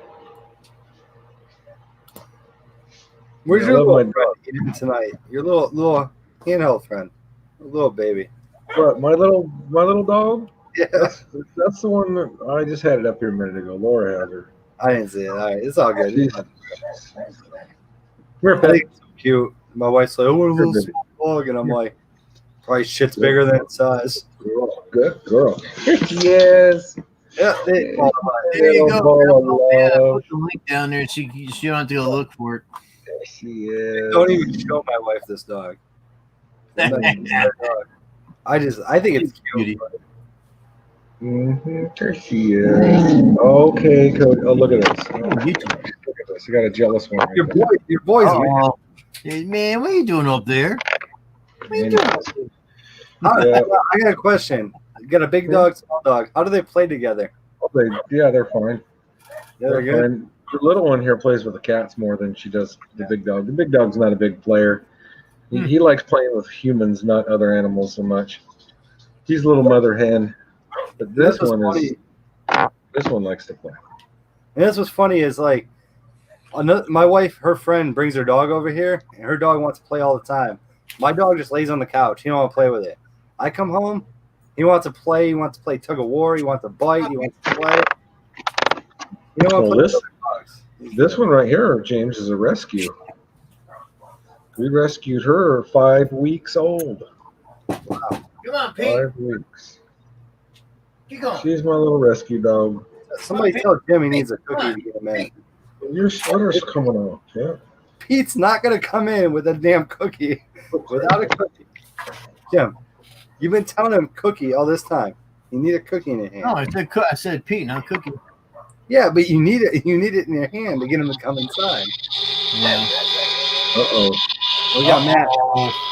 Speaker 2: Where's
Speaker 3: I
Speaker 2: your
Speaker 3: love
Speaker 2: little
Speaker 3: my
Speaker 2: friend Eden tonight? Your little handheld friend, little baby.
Speaker 3: What, my little dog?
Speaker 2: Yeah,
Speaker 3: That's the one that I just had it up here a minute ago. Laura has her.
Speaker 2: I didn't see it. All right, it's all good.
Speaker 3: Come here,
Speaker 2: I
Speaker 3: pet.
Speaker 2: think it's so cute. My wife's like, "I want a little sweet dog," and I'm like, "Probably shit's bigger than its size."
Speaker 3: Good girl. Here she is.
Speaker 2: Yeah,
Speaker 3: There
Speaker 6: There you
Speaker 3: Little
Speaker 6: go.
Speaker 3: ball of
Speaker 6: Yeah,
Speaker 3: love.
Speaker 6: put the link down there. She don't have to go look for it.
Speaker 3: There she is.
Speaker 2: don't even show my wife this dog. I'm not even her dog. I think it's cute.
Speaker 6: Beauty.
Speaker 3: There she is. Okay, Cody. Oh, look at this. Oh, look
Speaker 6: YouTube.
Speaker 3: at this. I got a jealous one.
Speaker 2: Your
Speaker 3: Right there.
Speaker 2: boy's
Speaker 6: Oh, hey, man, what are you doing up there? What are you doing?
Speaker 3: Yeah.
Speaker 2: I got a question. You got a big dog, small dog. How do they play together?
Speaker 3: They're fine.
Speaker 2: Yeah, they're good.
Speaker 3: fine. The little one here plays with the cats more than she does the big dog. The big dog's not a big player. He likes playing with humans, not other animals so much. He's a little mother hen, but this
Speaker 2: That's what's
Speaker 3: one
Speaker 2: funny.
Speaker 3: this one likes to play.
Speaker 2: And that's what's funny is like, my wife, her friend brings her dog over here, and her dog wants to play all the time. My dog just lays on the couch. He don't want to play with it. I come home, he wants to play. He wants to play tug of war. He wants to bite. He wants to play. You don't want to
Speaker 3: Well,
Speaker 2: play
Speaker 3: this-
Speaker 2: with other dogs.
Speaker 3: This one right here, James, is a rescue. We rescued her 5 weeks old.
Speaker 6: Come on, Pete.
Speaker 3: 5 weeks.
Speaker 6: Keep going.
Speaker 3: She's my little rescue dog.
Speaker 2: Somebody tell Jim he needs a cookie to get him in.
Speaker 3: Your sweater's coming off. Yeah.
Speaker 2: Pete's not gonna come in with a damn cookie without a cookie. Jim, you've been telling him cookie all this time. You need a cookie in your hand.
Speaker 6: No, I said Pete, not Cookie.
Speaker 2: Yeah, but you need it. You need it in your hand to get him to come inside.
Speaker 6: Yeah.
Speaker 3: Uh-oh.
Speaker 2: We got Matt.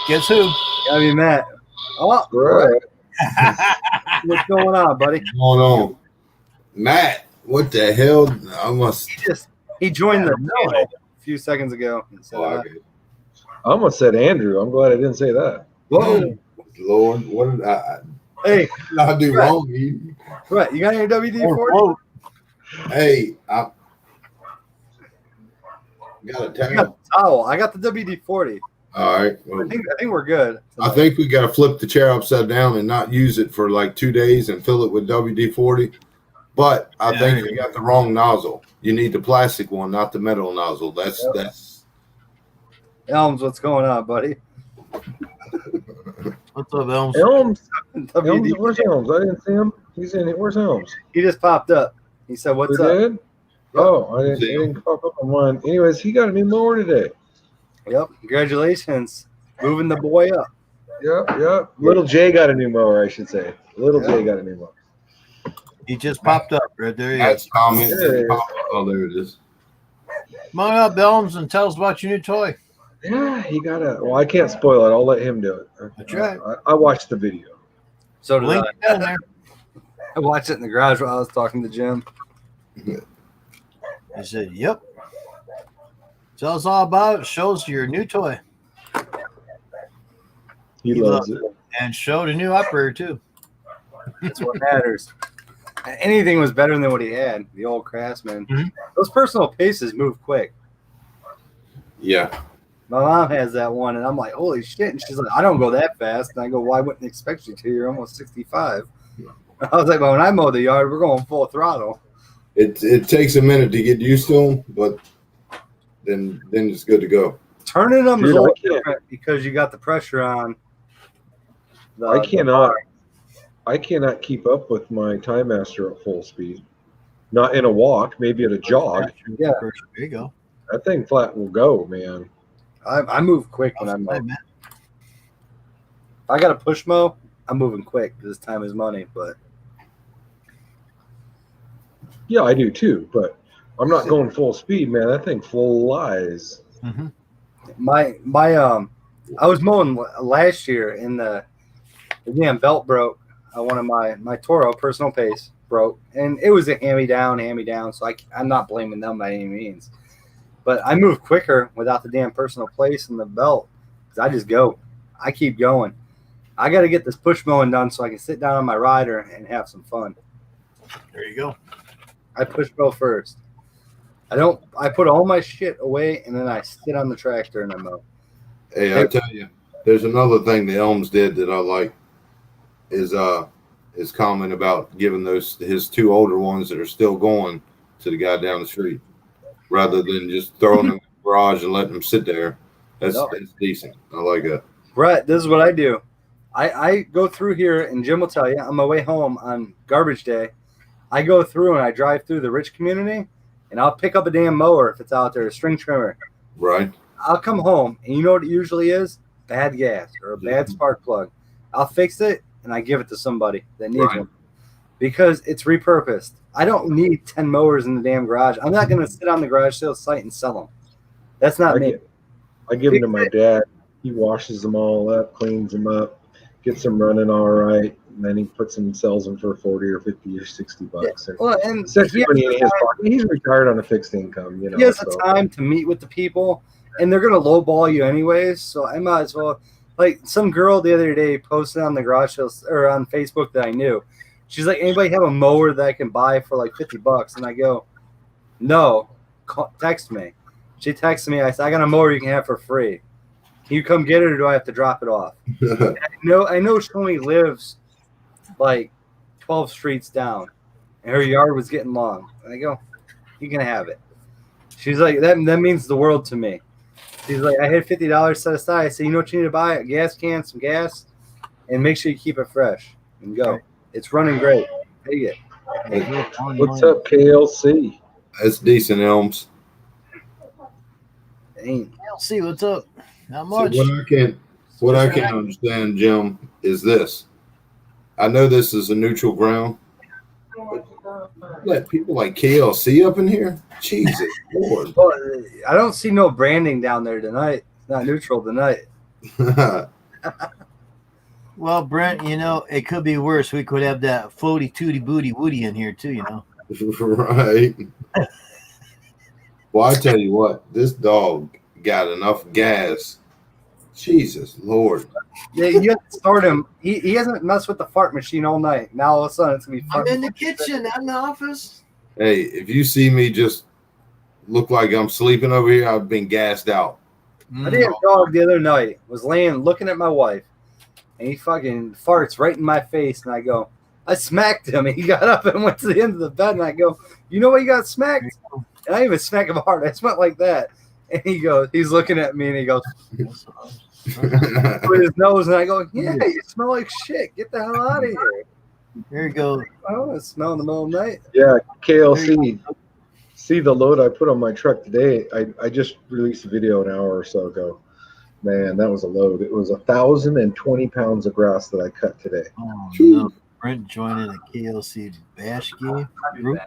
Speaker 6: Guess who?
Speaker 2: Gotta be Matt. Oh,
Speaker 3: Right.
Speaker 2: what's going on, buddy?
Speaker 7: What's going on? Matt, what the hell? I must.
Speaker 2: He joined the
Speaker 6: No.
Speaker 2: channel a few seconds ago. And said,
Speaker 7: Oh, okay.
Speaker 3: I almost said Andrew. I'm glad I didn't say that.
Speaker 2: whoa,
Speaker 7: Lord, what did
Speaker 2: hey,
Speaker 7: I do wrong? Eden?
Speaker 2: Brett, you got your WD-40?
Speaker 6: Oh,
Speaker 7: Hey, I got a
Speaker 2: I got
Speaker 7: towel.
Speaker 2: the towel. I got the WD-40.
Speaker 7: All right.
Speaker 2: I
Speaker 7: Well,
Speaker 2: think we're good.
Speaker 7: I think we got to flip the chair upside down and not use it for like 2 days and fill it with WD-40. But I
Speaker 6: Yeah,
Speaker 7: think you got the wrong nozzle. You need the plastic one, not the metal nozzle. That's
Speaker 2: Elms, what's going on, buddy?
Speaker 6: what's up, Elms?
Speaker 3: Elms.
Speaker 2: WD.
Speaker 3: Where's Elms? I didn't see him. He's in it. Where's Elms?
Speaker 2: He just popped up. He said, "What's
Speaker 3: We
Speaker 2: up?"
Speaker 3: did? Oh, I didn't pop up on mine. Anyways, he got a new mower today.
Speaker 2: Yep. Congratulations, moving the boy up.
Speaker 3: Yep. Little Jay got a new mower, I should say. Little Jay got a new mower.
Speaker 6: He just popped up right there. He is.
Speaker 7: that's comment.
Speaker 3: There it is.
Speaker 7: Oh, there it is.
Speaker 6: Come on up, Elms, and tell us about your new toy.
Speaker 3: Yeah, he got a. Well, I can't spoil it. I'll let him do it.
Speaker 6: That's right.
Speaker 3: I watched the video.
Speaker 2: So did
Speaker 6: Link
Speaker 2: I.
Speaker 6: down there.
Speaker 2: I watched it in the garage while I was talking to Jim.
Speaker 6: He said, "Yep." Tell us all about it. Shows your new toy
Speaker 3: He
Speaker 6: He
Speaker 3: loves
Speaker 6: loves
Speaker 3: it.
Speaker 6: and show the new operator too.
Speaker 2: That's what matters. Anything was better than what he had. The old Craftsman.
Speaker 6: Mhm.
Speaker 2: Those personal paces move quick.
Speaker 7: Yeah.
Speaker 2: My mom has that one, and I'm like, holy shit. And she's like, I don't go that fast. And I go, well, I wouldn't expect you to. You're almost 65. I was like, well, when I mow the yard, we're going full throttle.
Speaker 7: It takes a minute to get used to them, but then it's good to go.
Speaker 2: Turning them is
Speaker 3: Dude,
Speaker 2: a little
Speaker 3: I can't-
Speaker 2: different because you got the pressure on.
Speaker 3: I cannot keep up with my Time Master at full speed. Not in a walk, maybe at a jog.
Speaker 2: Yeah.
Speaker 6: There you go.
Speaker 3: That thing flat will go, man.
Speaker 2: I move quick when I'm
Speaker 6: Hey,
Speaker 2: mowing.
Speaker 6: man.
Speaker 2: If I got a push mow, I'm moving quick because time is money. But
Speaker 3: Yeah, I do too, but I'm not going full speed, man. That thing flies.
Speaker 6: Mhm.
Speaker 2: my I was mowing last year and the damn belt broke one of my Toro personal pace broke, and it was a hand-me-down. So I'm not blaming them by any means. But I move quicker without the damn personal place and the belt because I just go. I keep going. I got to get this push mowing done so I can sit down on my rider and have some fun.
Speaker 6: There you go.
Speaker 2: I push mow first. I put all my shit away and then I sit on the tractor and I mow.
Speaker 7: Hey, I tell you, there's another thing the Elms did that I like is his comment about giving his two older ones that are still going to the guy down the street rather than just throwing them in the garage and letting them sit there. That's decent. I like that.
Speaker 2: Brett, this is what I do. I go through here, and Jim will tell you, on my way home on garbage day, I go through and I drive through the rich community, and I'll pick up a damn mower if it's out there, a string trimmer.
Speaker 7: Right.
Speaker 2: I'll come home, and you know what it usually is? Bad gas or a bad spark plug. I'll fix it, and I give it to somebody that needs one because it's repurposed. I don't need 10 mowers in the damn garage. I'm not going to sit on the garage sale site and sell them. That's not me.
Speaker 3: I give them to my dad. He washes them all up, cleans them up, gets them running all right, and then he puts them and sells them for 40 or 50 or 60 bucks.
Speaker 2: Yeah. Well, and
Speaker 3: he's retired on a fixed income. You know,
Speaker 2: he has the time to meet with the people, and they're going to lowball you anyways. So I might as well. Like some girl the other day posted on the garage sales or on Facebook that I knew. She's like, anybody have a mower that I can buy for like $50? And I go, no, text me. She texted me. I said, I got a mower you can have for free. Can you come get it, or do I have to drop it off? I know she only lives like 12 streets down, and her yard was getting long. And I go, you can have it. She's like, that means the world to me. She's like, I had $50 set aside. I said, you know what you need to buy? A gas can, some gas, and make sure you keep it fresh and go. It's running great. Take it.
Speaker 3: What's up, KLC?
Speaker 7: That's decent, Elms.
Speaker 2: Ain't.
Speaker 6: See what's up. Not much.
Speaker 7: So what I can't understand, Jim, is this. I know this is a neutral ground. Let people like KLC up in here? Jesus Lord.
Speaker 2: Well, I don't see no branding down there tonight. It's not neutral tonight.
Speaker 6: Well, Brent, you know, it could be worse. We could have that floaty tooty booty woody in here too, you know.
Speaker 7: Right. Well, I tell you what, this dog got enough gas. Jesus Lord.
Speaker 2: Yeah, you have to start him. He hasn't messed with the fart machine all night. Now all of a sudden it's gonna be
Speaker 6: I'm in the kitchen, not in the office.
Speaker 7: Hey, if you see me just look like I'm sleeping over here, I've been gassed out.
Speaker 2: My damn dog the other night was laying looking at my wife, and he fucking farts right in my face, and I smacked him, and he got up and went to the end of the bed, and I go, you know what, you got smacked? And I didn't even smack him hard. I smelled like that. And he's looking at me, and he goes with his nose, and I go, yeah, you smell like shit. Get the hell out of here.
Speaker 6: Here you go.
Speaker 2: I don't want to smell in the middle of the night.
Speaker 3: Yeah, KLC. See the load I put on my truck today. I just released a video an hour or so ago. Man, that was a load. It was 1,020 pounds of grass that I cut today.
Speaker 6: Oh, no. Brent joining a KLC bash game group.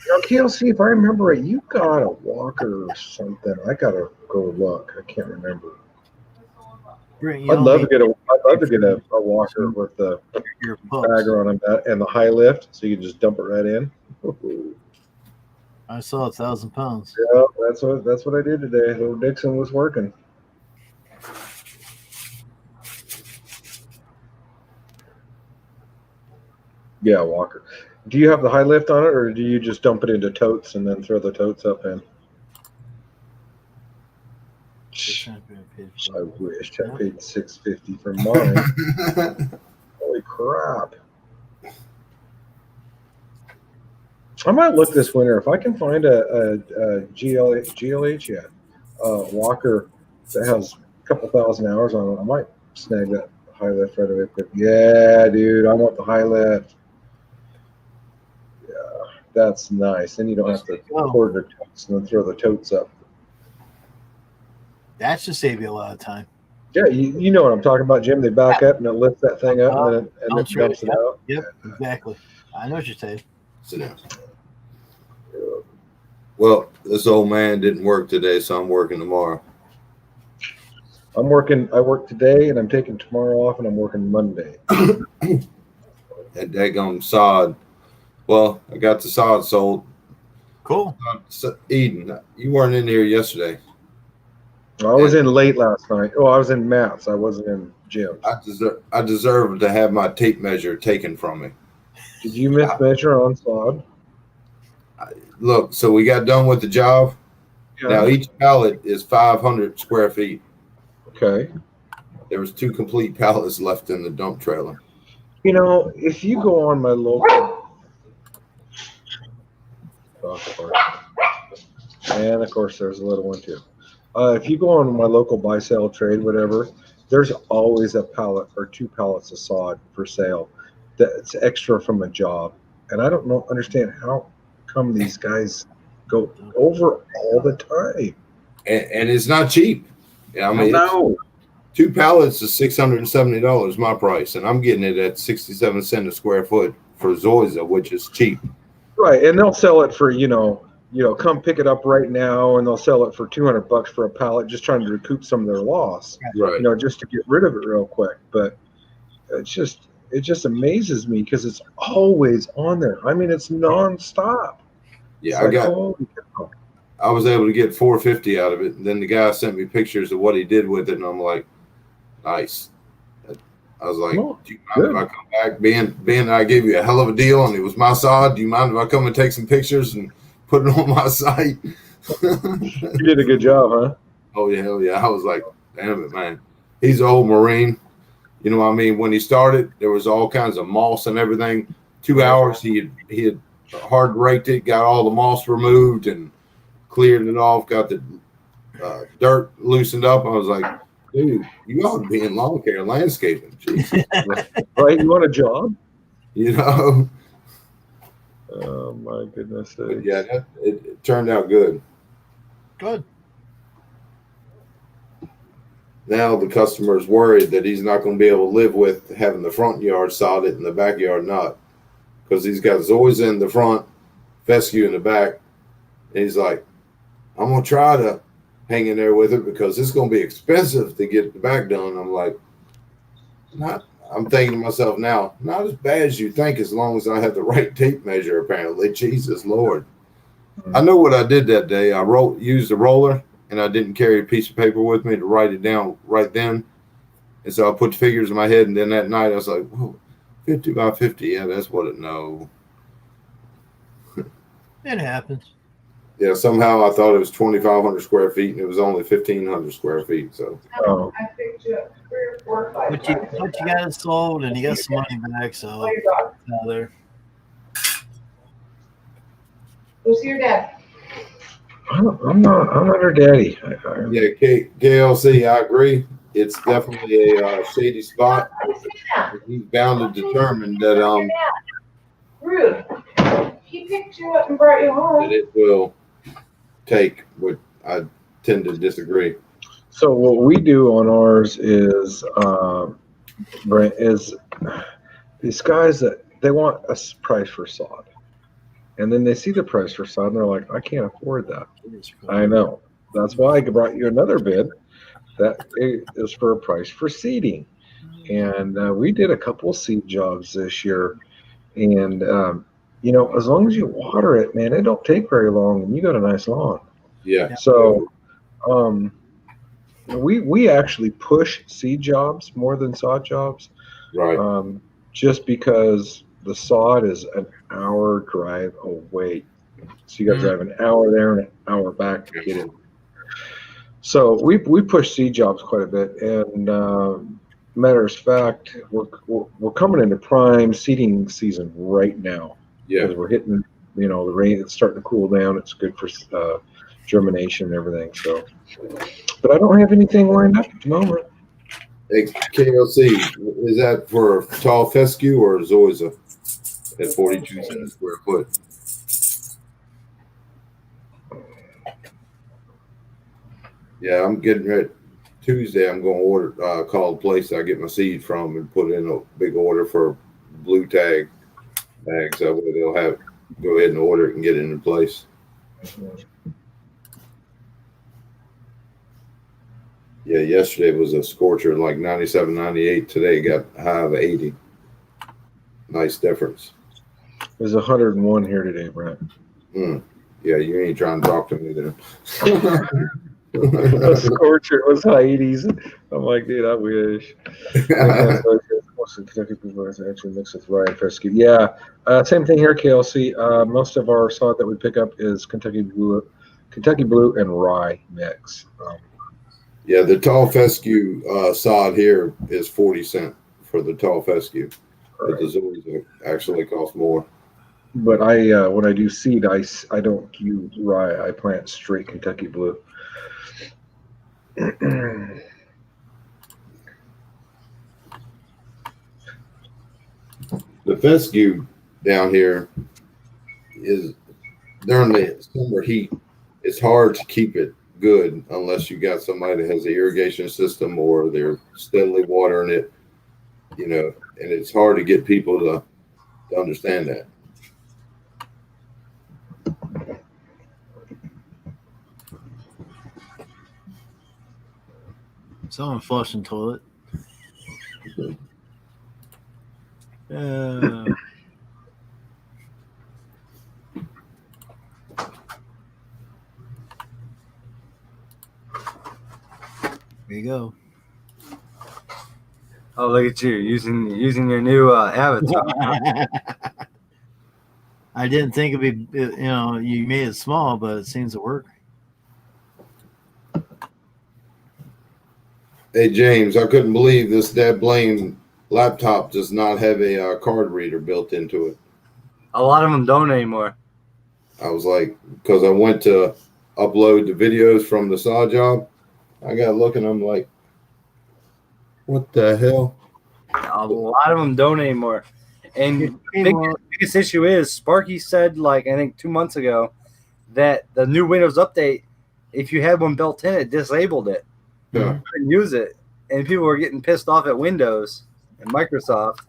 Speaker 3: Now, KLC, if I remember right, you got a walker or something. I gotta go look. I can't remember.
Speaker 6: Brent,
Speaker 3: I'd love to get a walker with the bagger on it and the high lift, so you can just dump it right in.
Speaker 6: I saw 1,000 pounds.
Speaker 3: Yeah, that's what I did today. Little Dixon was working. Yeah, walker. Do you have the high lift on it, or do you just dump it into totes and then throw the totes up in? I wish I paid $650 for mine. Holy crap! I might look this winter if I can find a GLH walker that has a couple thousand hours on it. I might snag that high lift right away. But yeah, dude, I want the high lift. Yeah, that's nice. Then you don't have to cord the totes and then throw the totes up.
Speaker 6: That should save you a lot of time.
Speaker 3: Yeah, you know what I'm talking about, Jim. They back up and it lifts that thing up and then it dumps it out.
Speaker 6: Yep, exactly. I know what you're saying.
Speaker 7: Sit down. Well, this old man didn't work today, so I'm working tomorrow.
Speaker 3: I work today and I'm taking tomorrow off and I'm working Monday.
Speaker 7: at daggum sod. Well, I got the sod sold.
Speaker 6: Cool.
Speaker 7: Eden, you weren't in here yesterday.
Speaker 3: I was in late last night. Oh, I was in Matt's. I wasn't in Jim's.
Speaker 7: I deserve to have my tape measure taken from me.
Speaker 3: Did you mismeasure on sod?
Speaker 7: Look, so we got done with the job.
Speaker 3: Yeah.
Speaker 7: Now each pallet is 500 square feet.
Speaker 3: Okay.
Speaker 7: There was 2 complete pallets left in the dump trailer.
Speaker 3: You know, if you go on my local, and of course there's a little one too. If you go on my local buy, sell, trade, whatever, there's always a pallet or 2 pallets of sod for sale that's extra from a job. And I don't understand how come these guys go over all the time.
Speaker 7: And it's not cheap. Yeah, I mean,
Speaker 3: no.
Speaker 7: 2 pallets is $670 my price, and I'm getting it at 67 cents a square foot for Zoysia, which is cheap.
Speaker 3: Right, and they'll sell it for come pick it up right now, and they'll sell it for $200 for a pallet, just trying to recoup some of their loss.
Speaker 7: Right.
Speaker 3: Just to get rid of it real quick. But it just amazes me because it's always on there. I mean, it's nonstop.
Speaker 7: Yeah,
Speaker 3: It's
Speaker 7: I was able to get $450 out of it, and then the guy sent me pictures of what he did with it, and I'm like, nice. I was like,
Speaker 3: Oh,
Speaker 7: do you mind if I come back? Being I gave you a hell of a deal, and it was my sod. Do you mind if I come and take some pictures and put it on my site?
Speaker 3: You did a good job, huh?
Speaker 7: Oh yeah, hell yeah! I was like, damn it, man. He's an old Marine. You know what I mean? When he started, there was all kinds of moss and everything. 2 hours, he had hard raked it, got all the moss removed, and cleared it off. Got the dirt loosened up. I was like, dude, you ought to be in lawn care and landscaping. Jeez.
Speaker 3: Right? You want a job?
Speaker 7: You know?
Speaker 3: Oh my goodness.
Speaker 7: But yeah, it turned out good.
Speaker 6: Good.
Speaker 7: Now the customer's worried that he's not going to be able to live with having the front yard sodded and the backyard not, because he's got Zoysia in the front, fescue in the back, and he's like, I'm going to try to hang in there with it because it's going to be expensive to get the back done. I'm like, I'm thinking to myself now, not as bad as you think, as long as I have the right tape measure, apparently. Jesus Lord. I know what I did that day. I used a roller, and I didn't carry a piece of paper with me to write it down right then. And so I put the figures in my head, and then that night I was like, whoa, 50 by 50. Yeah, that's what it no.
Speaker 6: It happens.
Speaker 7: Yeah, somehow I thought it was 2,500 square feet, and it was only 1,500 square feet. So
Speaker 3: Oh.
Speaker 5: I picked you up 3 or 4 or 5
Speaker 6: But you got it sold, and you got some money back, so it's out there.
Speaker 5: Go see your dad.
Speaker 3: I'm not her daddy.
Speaker 7: yeah, KLC, I agree. It's definitely a shady spot. He's bound to determine that
Speaker 5: Rude. He picked you up and brought you home.
Speaker 7: that it will take. What I tend to disagree.
Speaker 3: So what we do on ours is, Brent, is these guys that they want a price for sod, and then they see the price for sod and they're like, I can't afford that. I know. That's why I brought you another bid that is for a price for seeding, and we did a couple of seed jobs this year, and as long as you water it, man, it don't take very long, and you got a nice lawn.
Speaker 7: Yeah.
Speaker 3: So, we actually push seed jobs more than sod jobs,
Speaker 7: Right.
Speaker 3: just because the sod is an hour drive away. So you got to drive an hour there and an hour back to get it. So we push seed jobs quite a bit, and matter of fact, we're coming into prime seeding season right now.
Speaker 7: Yeah.
Speaker 3: Because we're hitting, the rain. It's starting to cool down. It's good for germination and everything. So, but I don't have anything lined up at the moment.
Speaker 7: Hey, KLC, is that for tall fescue or Zoysia at 42 cents a square foot? Yeah, I'm getting ready. Tuesday, I'm going to order, call the place I get my seed from and put in a big order for blue tag bags. That way they'll go ahead and order it and get it in place. Yeah, yesterday was a scorcher, like 97, 98. Today got a high of 80. nice difference.
Speaker 3: There's 101 here today, Brent.
Speaker 7: Yeah, you ain't trying to talk to me there.
Speaker 3: A scorcher. It was Hades. I'm like, dude, I wish. Most of Kentucky people actually mixed with rye and fescue. Yeah, same thing here, KLC. Most of our sod that we pick up is Kentucky Blue, and rye mix.
Speaker 7: Yeah, the tall fescue sod here is 40 cents for the tall fescue. But the Zoys actually cost more.
Speaker 3: But I, when I do seed, I don't use rye. I plant straight Kentucky Blue.
Speaker 7: The fescue down here is during the summer heat. It's hard to keep it good unless you got somebody that has an irrigation system or they're steadily watering it, you know. And it's hard to get people to understand that.
Speaker 6: Someone flushing toilet. There you go.
Speaker 2: Oh, look at you using your new avatar.
Speaker 6: I didn't think it'd be, you know, you made it small, but it seems to work.
Speaker 7: Hey, James, I couldn't believe this Dad Blaine laptop does not have a card reader built into it.
Speaker 2: A lot of them don't anymore.
Speaker 7: I was like, because I went to upload the videos from the saw job, I got looking, I'm like, what the hell?
Speaker 2: A lot of them don't anymore. And biggest issue is Sparky said, like, I think 2 months ago, that the new Windows update, if you had one built in, it disabled it.
Speaker 7: Yeah.
Speaker 2: You couldn't use it. And people were getting pissed off at Windows and Microsoft.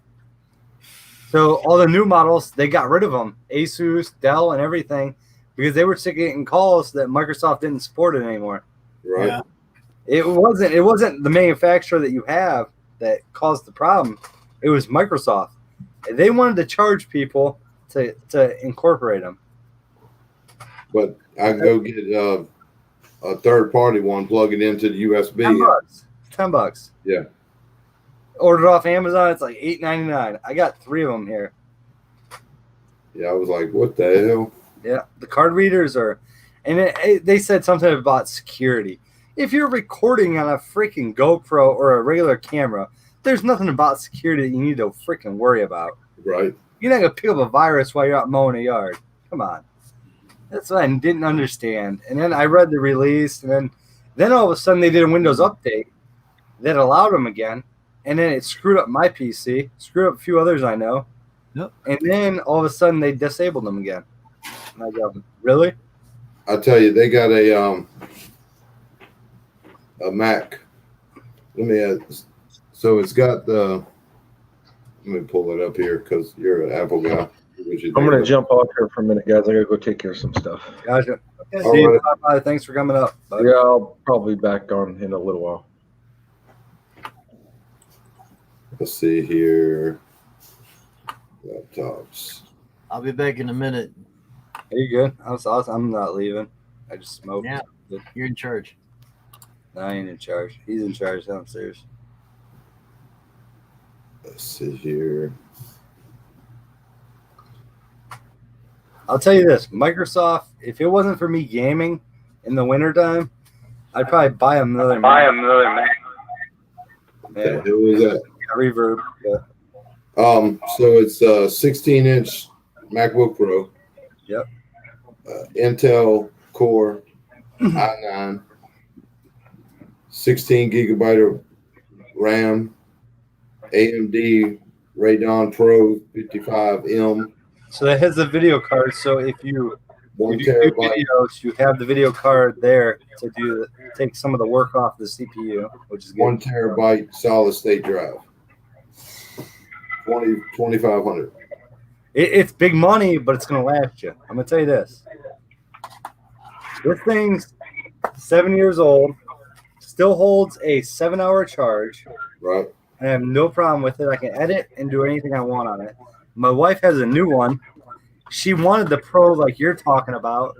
Speaker 2: So all the new models, they got rid of them. Asus, Dell, and everything, because they were sick of getting calls that Microsoft didn't support it anymore.
Speaker 7: Right.
Speaker 6: Yeah.
Speaker 2: It wasn't the manufacturer that you have that caused the problem. It was Microsoft. They wanted to charge people to incorporate them.
Speaker 7: But I can go get a third party one, plug it into the USB.
Speaker 2: $10.
Speaker 7: Yeah.
Speaker 2: Ordered off Amazon. It's like $8.99. I got 3 of them here.
Speaker 7: Yeah, I was like, what the hell?
Speaker 2: Yeah, the card readers are, and they said something about security. If you're recording on a freaking GoPro or a regular camera, there's nothing about security that you need to freaking worry about.
Speaker 7: Right.
Speaker 2: You're not gonna pick up a virus while you're out mowing a yard. Come on. That's what I didn't understand. And then I read the release, and then all of a sudden they did a Windows update that allowed them again, and then it screwed up my PC, screwed up a few others I know.
Speaker 6: Yep.
Speaker 2: And then all of a sudden they disabled them again. And I go, really?
Speaker 7: I tell you, they got a Mac. Let me add. So it's got the. Let me pull it up here because you're an Apple guy.
Speaker 3: I'm going to jump off here for a minute, guys. I got to go take care of some stuff.
Speaker 2: Gotcha. Okay,
Speaker 7: All
Speaker 2: see you.
Speaker 7: right.
Speaker 2: Bye. Thanks for coming up. Bye.
Speaker 3: Yeah, I'll probably be back on in a little while.
Speaker 7: Let's see here. Laptops.
Speaker 6: I'll be back in a minute.
Speaker 2: Are you good? I'm not leaving. I just smoked.
Speaker 6: Yeah. You're in charge.
Speaker 2: No, I ain't in charge. He's in charge downstairs.
Speaker 7: Let's see here.
Speaker 2: I'll tell you this, Microsoft, if it wasn't for me gaming in the wintertime, I'd probably buy another Mac.
Speaker 7: Okay, who is that?
Speaker 2: Reverb. Yeah.
Speaker 7: So it's a 16-inch MacBook Pro.
Speaker 2: Yep.
Speaker 7: Intel Core i9, 16 gigabyte of RAM, AMD Radeon Pro 55M.
Speaker 2: So that has the video card. So if you
Speaker 7: 1
Speaker 2: do
Speaker 7: terabyte.
Speaker 2: videos, you have the video card there to take some of the work off the CPU, which is good.
Speaker 7: 1 terabyte solid state drive. 2,500.
Speaker 2: It's big money, but it's going to last you. I'm going to tell you this. This thing's 7 years old, still holds a 7-hour charge.
Speaker 7: Right.
Speaker 2: I have no problem with it. I can edit and do anything I want on it. My wife has a new one. She wanted the Pro like you're talking about,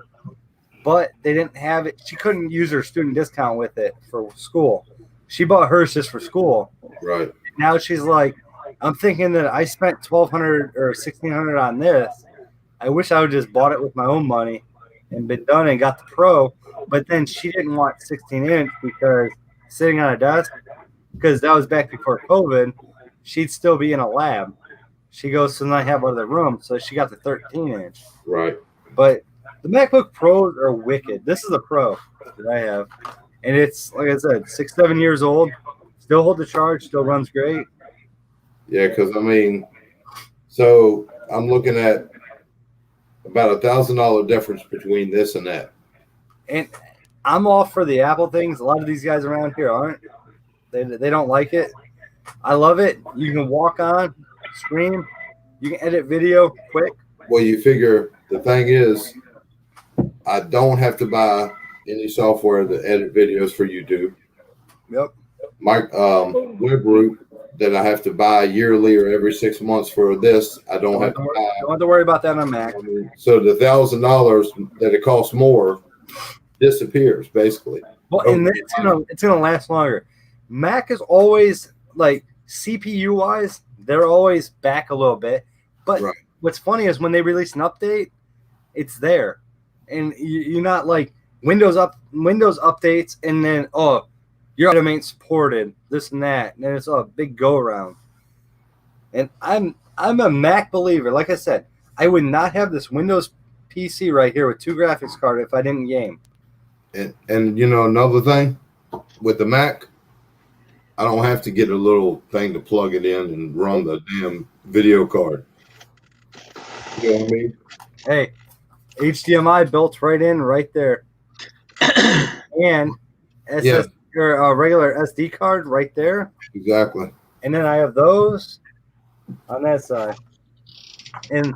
Speaker 2: but they didn't have it. She couldn't use her student discount with it for school. She bought hers just for school.
Speaker 7: Right.
Speaker 2: Now she's like, I'm thinking that I spent $1,200 or $1,600 on this. I wish I would just bought it with my own money and been done and got the Pro. But then she didn't want 16-inch because sitting on a desk, because that was back before COVID, she'd still be in a lab. She goes, so then I have other rooms. So she got the 13-inch.
Speaker 7: Right.
Speaker 2: But the MacBook Pros are wicked. This is a Pro that I have. And it's, like I said, 6-7 years old. Still hold the charge. Still runs great.
Speaker 7: Yeah, because I mean, so I'm looking at about $1,000 difference between this and that.
Speaker 2: And I'm all for the Apple things. A lot of these guys around here aren't. They don't like it. I love it. You can walk on, stream. You can edit video quick.
Speaker 7: Well, you figure the thing is, I don't have to buy any software to edit videos for YouTube.
Speaker 2: Yep.
Speaker 7: My web root that I have to buy yearly or every 6 months for this, I don't have to buy.
Speaker 2: Don't have to worry about that on Mac.
Speaker 7: So the $1,000 that it costs more disappears basically.
Speaker 2: Well, and it's gonna last longer. Mac is always like CPU wise, they're always back a little bit. But
Speaker 7: Right.
Speaker 2: what's funny is when they release an update, it's there, and you're not like Windows updates, and then your item ain't supported, this and that, and then it's a big go around. And I'm a Mac believer. Like I said, I would not have this Windows PC right here with 2 graphics cards if I didn't game.
Speaker 7: And you know another thing with the Mac, I don't have to get a little thing to plug it in and run the damn video card. You know what I mean?
Speaker 2: Hey, HDMI built right in, right there, and
Speaker 7: Yeah.
Speaker 2: or a regular SD card right there,
Speaker 7: Exactly.
Speaker 2: and then I have those on that side. And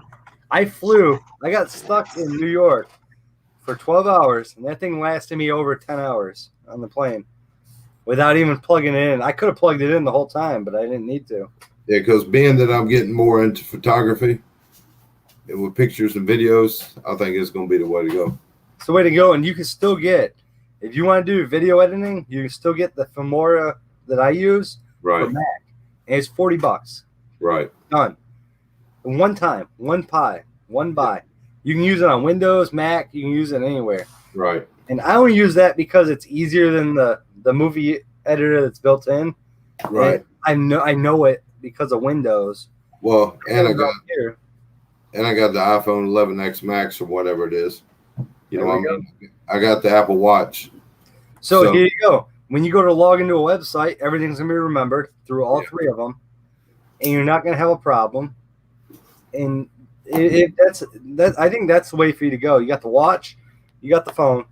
Speaker 2: I got stuck in New York for 12 hours, and that thing lasted me over 10 hours on the plane without even plugging it in. I could have plugged it in the whole time, but I didn't need to.
Speaker 7: Yeah, because being that I'm getting more into photography and with pictures and videos, I think it's going to be the way to go.
Speaker 2: It's the way to go, and you can still get, if you want to do video editing, you can still get the Filmora that I use
Speaker 7: Right.
Speaker 2: for Mac, and it's $40.
Speaker 7: Right.
Speaker 2: Done. One time, one buy. You can use it on Windows, Mac. You can use it anywhere.
Speaker 7: Right.
Speaker 2: And I only use that because it's easier than the movie editor that's built in.
Speaker 7: Right.
Speaker 2: And I know it because of Windows.
Speaker 7: Well, and I got
Speaker 2: here.
Speaker 7: the iPhone 11X Max or whatever it is. You know
Speaker 2: There
Speaker 7: what
Speaker 2: we
Speaker 7: I mean? I got the Apple Watch.
Speaker 2: So here you go. When you go to log into a website, everything's gonna be remembered through all 3 of them, and you're not gonna have a problem. And I think that's the way for you to go. You got the watch, you got the phone,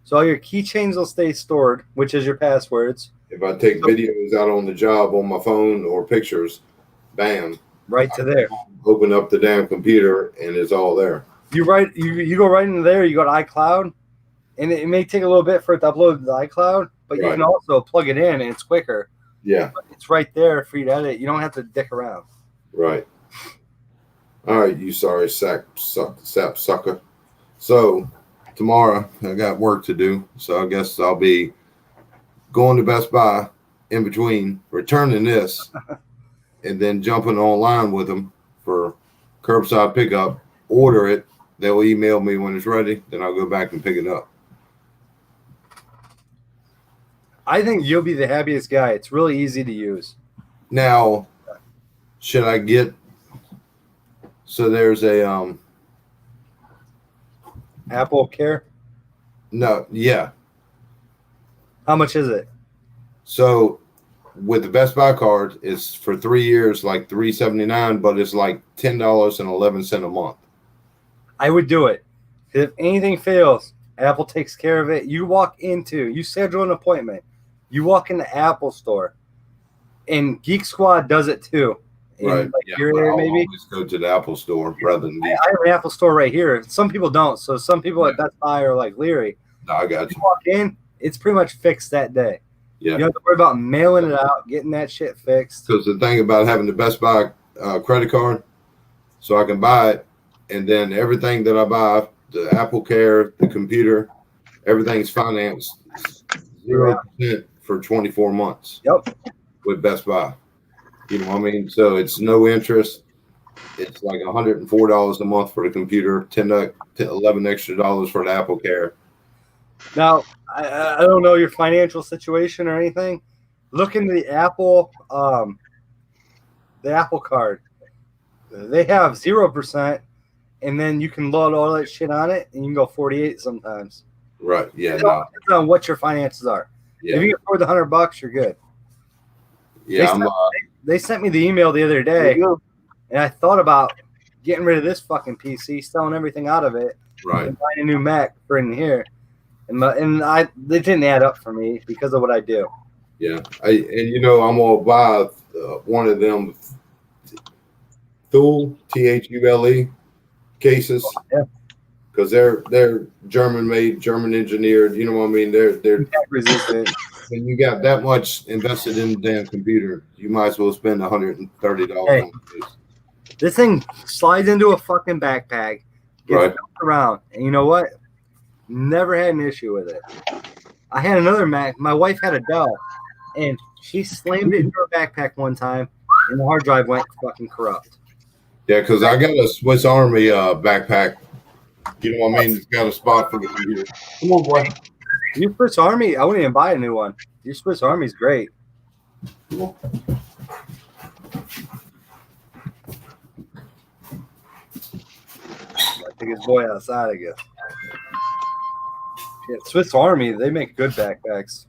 Speaker 2: so all your keychains will stay stored, which is your passwords.
Speaker 7: If I take videos out on the job on my phone or pictures, bam,
Speaker 2: Right to there.
Speaker 7: open up the damn computer and it's all there.
Speaker 2: You go right into there. You go to iCloud, and it may take a little bit for it to upload to the iCloud, but you
Speaker 7: Right.
Speaker 2: can also plug it in, and it's quicker.
Speaker 7: Yeah,
Speaker 2: It's right there for you to edit. You don't have to dick around.
Speaker 7: right. All right, you sorry sap sucker. So tomorrow I got work to do, so I guess I'll be going to Best Buy in between returning this and then jumping online with them for curbside pickup. Order it. They'll email me when it's ready. Then I'll go back and pick it up.
Speaker 2: I think you'll be the happiest guy. It's really easy to use.
Speaker 7: Now, should I get? So there's a
Speaker 2: Apple Care.
Speaker 7: no, yeah.
Speaker 2: How much is it?
Speaker 7: So with the Best Buy card, it's for 3 years, like $379, but it's like $10.11 a month.
Speaker 2: I would do it. If anything fails, Apple takes care of it. You schedule an appointment. You walk in the Apple store, and Geek Squad does it too. In,
Speaker 7: Right.
Speaker 2: like,
Speaker 7: Yeah,
Speaker 2: your
Speaker 7: but
Speaker 2: area,
Speaker 7: I'll
Speaker 2: maybe.
Speaker 7: always go to the Apple store rather than
Speaker 2: I have an Apple store right here. Some people don't. So some people at Best Buy are like leery.
Speaker 7: No, I got
Speaker 2: You
Speaker 7: you.
Speaker 2: walk in, it's pretty much fixed that day.
Speaker 7: Yeah.
Speaker 2: You don't have to worry about mailing it out, getting that shit fixed.
Speaker 7: Because the thing about having the Best Buy credit card, so I can buy it, and then everything that I buy, the Apple Care, the computer, everything's financed 0% for 24 months.
Speaker 2: Yep.
Speaker 7: With Best Buy. You know what I mean? So it's no interest. It's like $104 a month for the computer, $11 extra for the Apple Care.
Speaker 2: Now, I don't know your financial situation or anything. Look into the Apple card. They have 0%, and then you can load all that shit on it, and you can go 48 sometimes.
Speaker 7: Right. Yeah.
Speaker 2: It all depends on what your finances are.
Speaker 7: Yeah.
Speaker 2: If you can afford the $100, you're good.
Speaker 7: Yeah.
Speaker 2: They sent me the email the other day, and I thought about getting rid of this fucking PC, selling everything out of it,
Speaker 7: right.
Speaker 2: and buying a new Mac for in here. They didn't add up for me because of what I do.
Speaker 7: Yeah. I'm gonna buy one of them Thule, THULE cases.
Speaker 2: Yeah.
Speaker 7: Because they're German made, German engineered. You know what I mean? They're
Speaker 2: resistant.
Speaker 7: When you got that much invested in the damn computer, you might as well spend $130
Speaker 2: Hey,
Speaker 7: on this.
Speaker 2: This thing slides into a fucking backpack, gets
Speaker 7: Right.
Speaker 2: dumped around, and you know what? Never had an issue with it. I had another Mac. My wife had a Dell, and she slammed it into her backpack one time, and the hard drive went fucking corrupt.
Speaker 7: Yeah, because I got a Swiss Army backpack. You know what I mean? It's got a spot for the computer. Come on, boy.
Speaker 2: Your Swiss Army, I wouldn't even buy a new one. Your Swiss Army's great.
Speaker 7: Come on.
Speaker 2: I think his boy outside, I guess. Yeah, Swiss Army, they make good backpacks.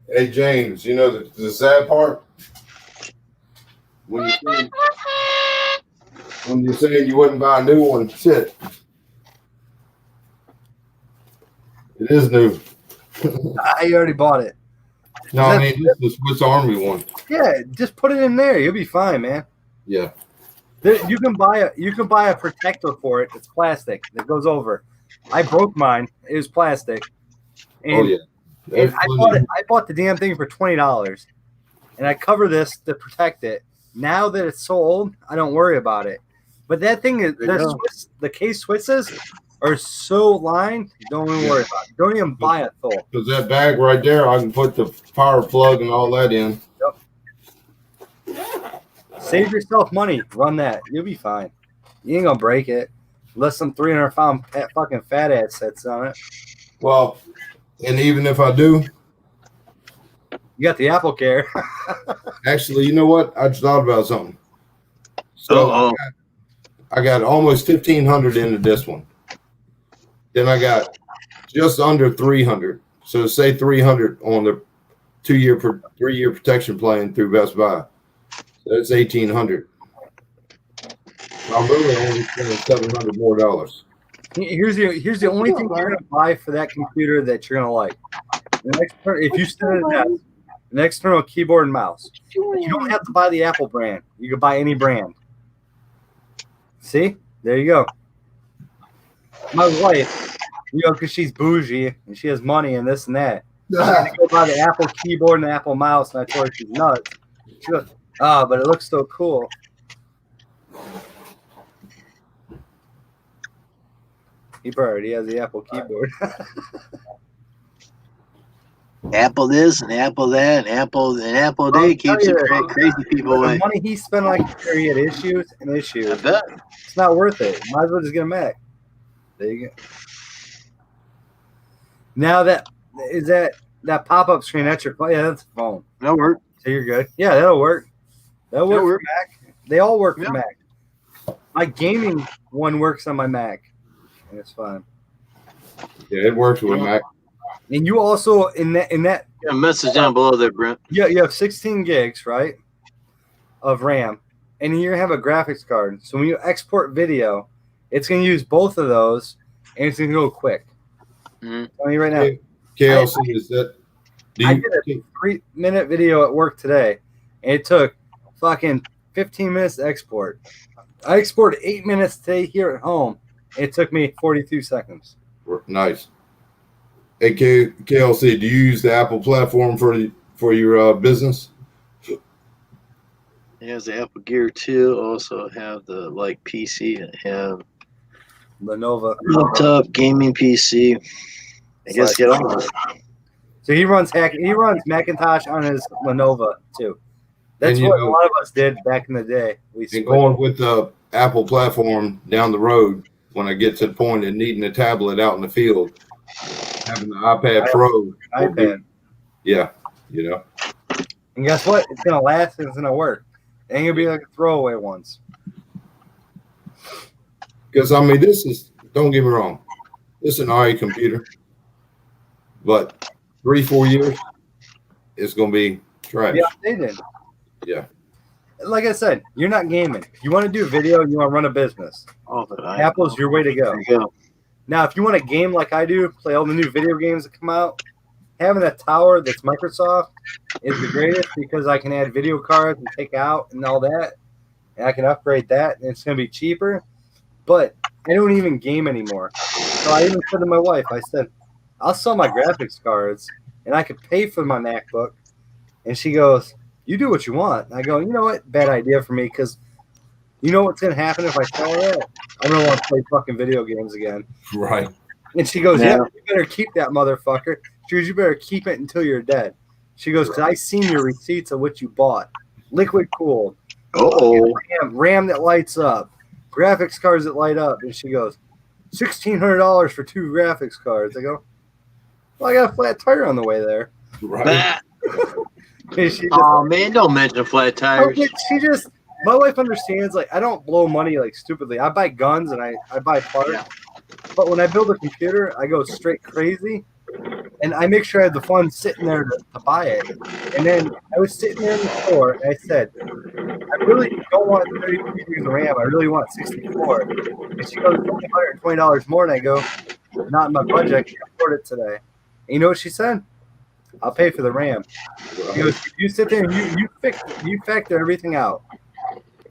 Speaker 7: Hey, James, you know the sad part? When you're saying you wouldn't buy a new one, shit. It is new.
Speaker 2: I already bought it.
Speaker 7: No, I mean, this is the Swiss Army one.
Speaker 2: Yeah, just put it in there. You'll be fine, man.
Speaker 7: Yeah.
Speaker 2: You can buy a protector for it. It's plastic that goes over. I broke mine. It was plastic. And,
Speaker 7: Oh, yeah.
Speaker 2: and I bought the damn thing for $20, and I cover this to protect it. Now that it's so old, I don't worry about it. But that thing is the case Swisses are so lined. Don't even worry about it. Don't even buy a Thule.
Speaker 7: Because that bag right there, I can put the power plug and all that in.
Speaker 2: Save yourself money. Run that. You'll be fine. You ain't gonna break it. Unless some 300-pound fucking fat ass sits on it.
Speaker 7: Well, and even if I do,
Speaker 2: You got the Apple Care.
Speaker 7: actually, you know what? I just thought about something. So I got almost 1,500 into this one. Then I got just under 300. So say 300 on the 3-year protection plan through Best Buy. So that's 1,800. I'm really only spending $700 more.
Speaker 2: Here's the only thing you're gonna buy for that computer that you're gonna like. If you sit at a desk, an external keyboard and mouse. You don't have to buy the Apple brand. You can buy any brand. See? There you go. My wife, because she's bougie and she has money and this and that. She's gonna go buy the Apple keyboard and the Apple mouse, and I told her she's nuts. She goes, but it looks so cool. He already has the Apple keyboard.
Speaker 8: Apple this and Apple that and Apple Day keeps the crazy people away.
Speaker 2: The money he spent on computer, he had issues and issues.
Speaker 8: I bet.
Speaker 2: It's not worth it. Might as well just get a Mac. There you go. Now that pop-up screen, that's your phone. Yeah, that's a phone.
Speaker 8: That'll work.
Speaker 2: So you're good. Yeah, that'll work. That'll work for Mac. They all work for Mac. My gaming one works on my Mac. And it's fine.
Speaker 7: Yeah, it works with Mac.
Speaker 2: And you also in that
Speaker 8: Yeah, message down below there, Brent.
Speaker 2: yeah, you have 16 gigs, right? Of RAM. And you're gonna have a graphics card. So when you export video, it's gonna use both of those and it's gonna go quick.
Speaker 8: Mm-hmm.
Speaker 2: Tell me right now.
Speaker 7: KLC, is that?
Speaker 2: I did a 3-minute video at work today, and it took fucking 15 minutes to export. I exported 8 minutes today here at home. It took me 42 seconds.
Speaker 7: Nice. Hey, KLC, do you use the Apple platform for your business?
Speaker 8: It has the Apple Gear 2. Also have the like PC. And have
Speaker 2: Lenovo.
Speaker 8: laptop, gaming PC. I guess get all of it.
Speaker 2: So he runs Macintosh on his Lenovo too. That's
Speaker 7: And, you
Speaker 2: what
Speaker 7: know-
Speaker 2: a lot of us did back in the day. We
Speaker 7: And
Speaker 2: switched.
Speaker 7: going with the Apple platform down the road, when I get to the point of needing a tablet out in the field, having the iPad Pro. will be-
Speaker 2: iPad.
Speaker 7: Yeah, you know.
Speaker 2: And guess what? It's gonna last and it's gonna work. It ain't gonna be like a throwaway once.
Speaker 7: Because I mean, this is, don't get me wrong, this is an all right computer, but 3-4 years, it's gonna be trash.
Speaker 2: Yeah, they did.
Speaker 7: Yeah.
Speaker 2: Like I said, you're not gaming. You want to do video, you want to run a business.
Speaker 8: All of it.
Speaker 2: Apple's your way to go.
Speaker 8: There you go.
Speaker 2: Now, if you want to game like I do, play all the new video games that come out, having a tower that's Microsoft is the greatest because I can add video cards and take out and all that, and I can upgrade that, and it's going to be cheaper. But I don't even game anymore. So I even said to my wife, I said, I'll sell my graphics cards, and I could pay for my MacBook. And she goes, you do what you want. And I go, you know what? Bad idea for me because you know what's going to happen if I sell that? I'm going to want to play fucking video games again.
Speaker 7: Right.
Speaker 2: And she goes,
Speaker 8: Yeah.
Speaker 2: yeah, you better keep that motherfucker. She goes, you better keep it until you're dead. She goes, because I seen your receipts of what you bought. Liquid cooled.
Speaker 8: Uh-oh.
Speaker 2: RAM that lights up. Graphics cards that light up. And she goes, $1,600 for 2 graphics cards. I go, well, I got a flat tire on the way there.
Speaker 7: Right.
Speaker 2: And she just,
Speaker 8: Oh man, don't mention flat tires.
Speaker 2: she just, my wife understands, like, I don't blow money, like, stupidly. I buy guns and I buy parts.
Speaker 8: Yeah.
Speaker 2: But when I build a computer, I go straight crazy. And I make sure I have the funds sitting there to buy it. And then I was sitting there in the store, and I said, I really don't want 32 gigs of RAM. I really want 64. And she goes, it's only $120 more. And I go, not in my budget. I can't afford it today. And you know what she said? I'll pay for the RAM. She goes, you sit there and you factor everything out.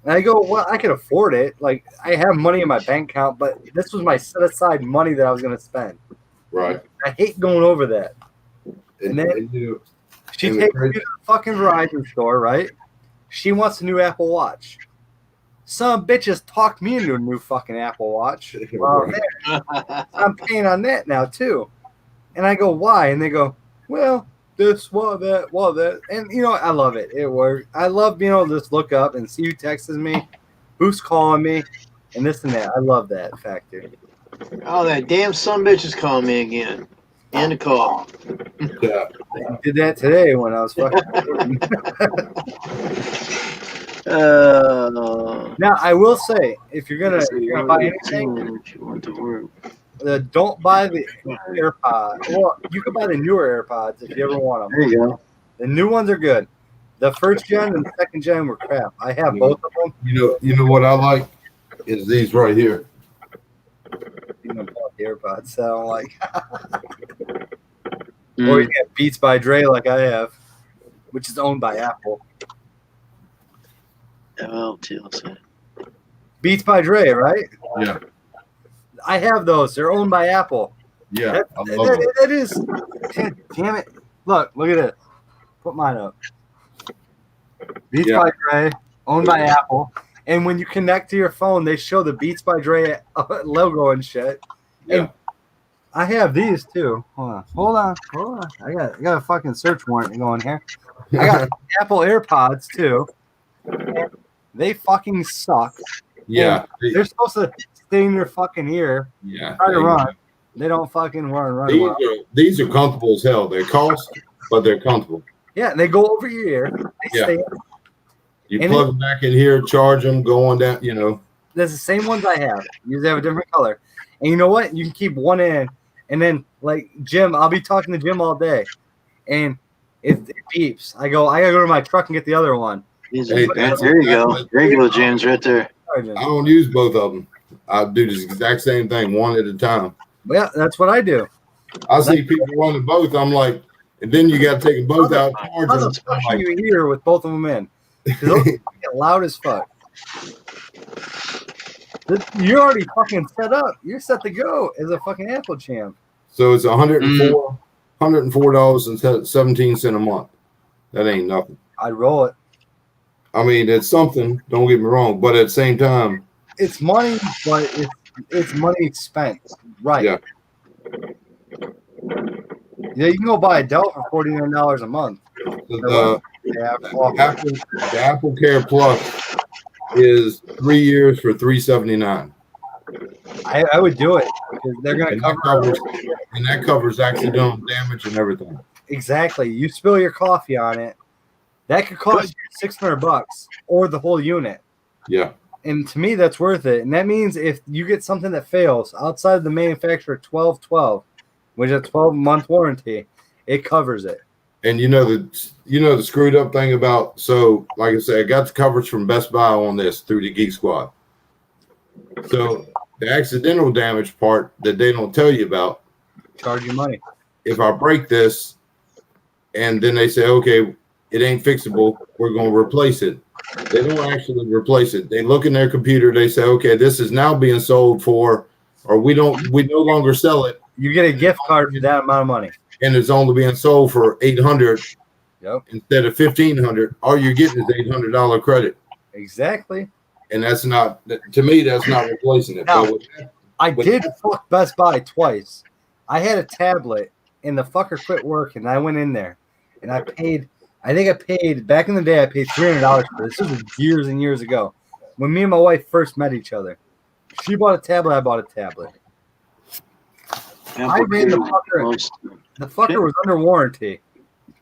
Speaker 2: And I go, well, I can afford it. Like, I have money in my bank account, but this was my set aside money that I was going to spend.
Speaker 7: Right.
Speaker 2: I hate going over that. And then-
Speaker 7: and, you know,
Speaker 2: She
Speaker 7: And the
Speaker 2: takes me
Speaker 7: crazy-
Speaker 2: to the fucking Verizon store, right? She wants a new Apple Watch. Some bitches talked me into a new fucking Apple Watch. Well, I'm paying on that now too. And I go, why? And they go, well, this, well, that. And you know, I love it. It works. I love being able to just look up and see who texts me, who's calling me, and this and that. I love that factor.
Speaker 8: Oh, that damn son bitch is calling me again. End the call.
Speaker 7: yeah.
Speaker 2: I did that today when I was fucking. Now I will say, if you're gonna buy anything,
Speaker 8: If you want to work.
Speaker 2: don't buy the AirPods. Well, you can buy the newer AirPods if you ever want them.
Speaker 8: There you go.
Speaker 2: The new ones are good. The first gen and the second gen were crap. I have both of them.
Speaker 7: You know what I like is these right here.
Speaker 2: You know, bought the AirPods, so I don't like.
Speaker 8: Mm.
Speaker 2: Or you get Beats by Dre like I have, which is owned by Apple.
Speaker 8: LTLC.
Speaker 2: Beats by Dre, right?
Speaker 7: Yeah.
Speaker 2: I have those. They're owned by Apple.
Speaker 7: Yeah.
Speaker 2: That,
Speaker 7: I love it.
Speaker 2: that is. Damn it! Look at this. Put mine up. Beats
Speaker 7: Yeah.
Speaker 2: by Dre, owned by Apple. And when you connect to your phone, they show the Beats by Dre logo and shit.
Speaker 7: Yeah.
Speaker 2: And I have these too. Hold on. I got a fucking search warrant going here. I got Apple AirPods too. They fucking suck.
Speaker 7: Yeah.
Speaker 2: They're supposed to stay in your fucking ear.
Speaker 7: Yeah.
Speaker 2: Try to run. They don't fucking run well.
Speaker 7: These are comfortable as hell. They cost, but they're comfortable.
Speaker 2: Yeah, they go over your ear. They
Speaker 7: Yeah.
Speaker 2: stay.
Speaker 7: You
Speaker 2: And
Speaker 7: plug them back in here, charge them, go on down, you know.
Speaker 2: That's the same ones I have. You just have a different color. And you know what? You can keep one in, and then like Jim, I'll be talking to Jim all day, and it beeps. I gotta go to my truck and get the other one.
Speaker 8: These
Speaker 7: Hey,
Speaker 8: are,
Speaker 7: that's-
Speaker 8: there you go.
Speaker 7: that's-
Speaker 8: Regular James right there.
Speaker 7: I don't use both of them. I do the exact same thing, one at a time.
Speaker 2: Yeah, that's what I do.
Speaker 7: I see people running both. I'm like, and then you got to take them both out,
Speaker 2: How
Speaker 7: charge
Speaker 2: the
Speaker 7: them.
Speaker 2: fuck
Speaker 7: I'm
Speaker 2: are
Speaker 7: like,
Speaker 2: you here with both of them in? 'Cause those get loud as fuck. You're already fucking set up. You're set to go as a fucking Apple champ.
Speaker 7: so it's $104.17 a month. That ain't nothing.
Speaker 2: I'd roll it.
Speaker 7: I mean, it's something. Don't get me wrong, but at the same time,
Speaker 2: It's money, but it's money spent. Right.
Speaker 7: Yeah.
Speaker 2: Yeah, you can go buy a Dell for $49 a month.
Speaker 7: the
Speaker 2: Yeah,
Speaker 7: the Apple Care Plus is 3 years for $379.
Speaker 2: I would do it because they're going
Speaker 7: And
Speaker 2: to cover
Speaker 7: that covers accidental damage and everything.
Speaker 2: exactly. You spill your coffee on it, that could cost you $600 or the whole unit.
Speaker 7: Yeah.
Speaker 2: And to me, that's worth it. And that means if you get something that fails outside of the manufacturer 1212, which is a 12-month warranty, it covers it.
Speaker 7: And you know the screwed up thing about, so like I said, I got the coverage from Best Buy on this through the Geek Squad. So the accidental damage part that they don't tell you about,
Speaker 2: Charge you money.
Speaker 7: if I break this and then they say, okay, it ain't fixable, we're going to replace it. They don't actually replace it. They look in their computer, they say, okay, this is now being sold for, or we no longer sell it,
Speaker 2: You get a gift card for that amount of money.
Speaker 7: and it's only being sold for $800
Speaker 2: Yep,
Speaker 7: instead of $1,500. All you're getting is $800 credit.
Speaker 2: exactly.
Speaker 7: And that's not, to me, that's not replacing it.
Speaker 2: No.
Speaker 7: But with
Speaker 2: I
Speaker 7: But-
Speaker 2: did fuck Best Buy twice. I had a tablet, and the fucker quit working. I went in there, and I paid. I think I paid back in the day. I paid $300 for this. This was years and years ago, when me and my wife first met each other. She bought a tablet. I bought a tablet. I ran the fucker. The fucker was under warranty.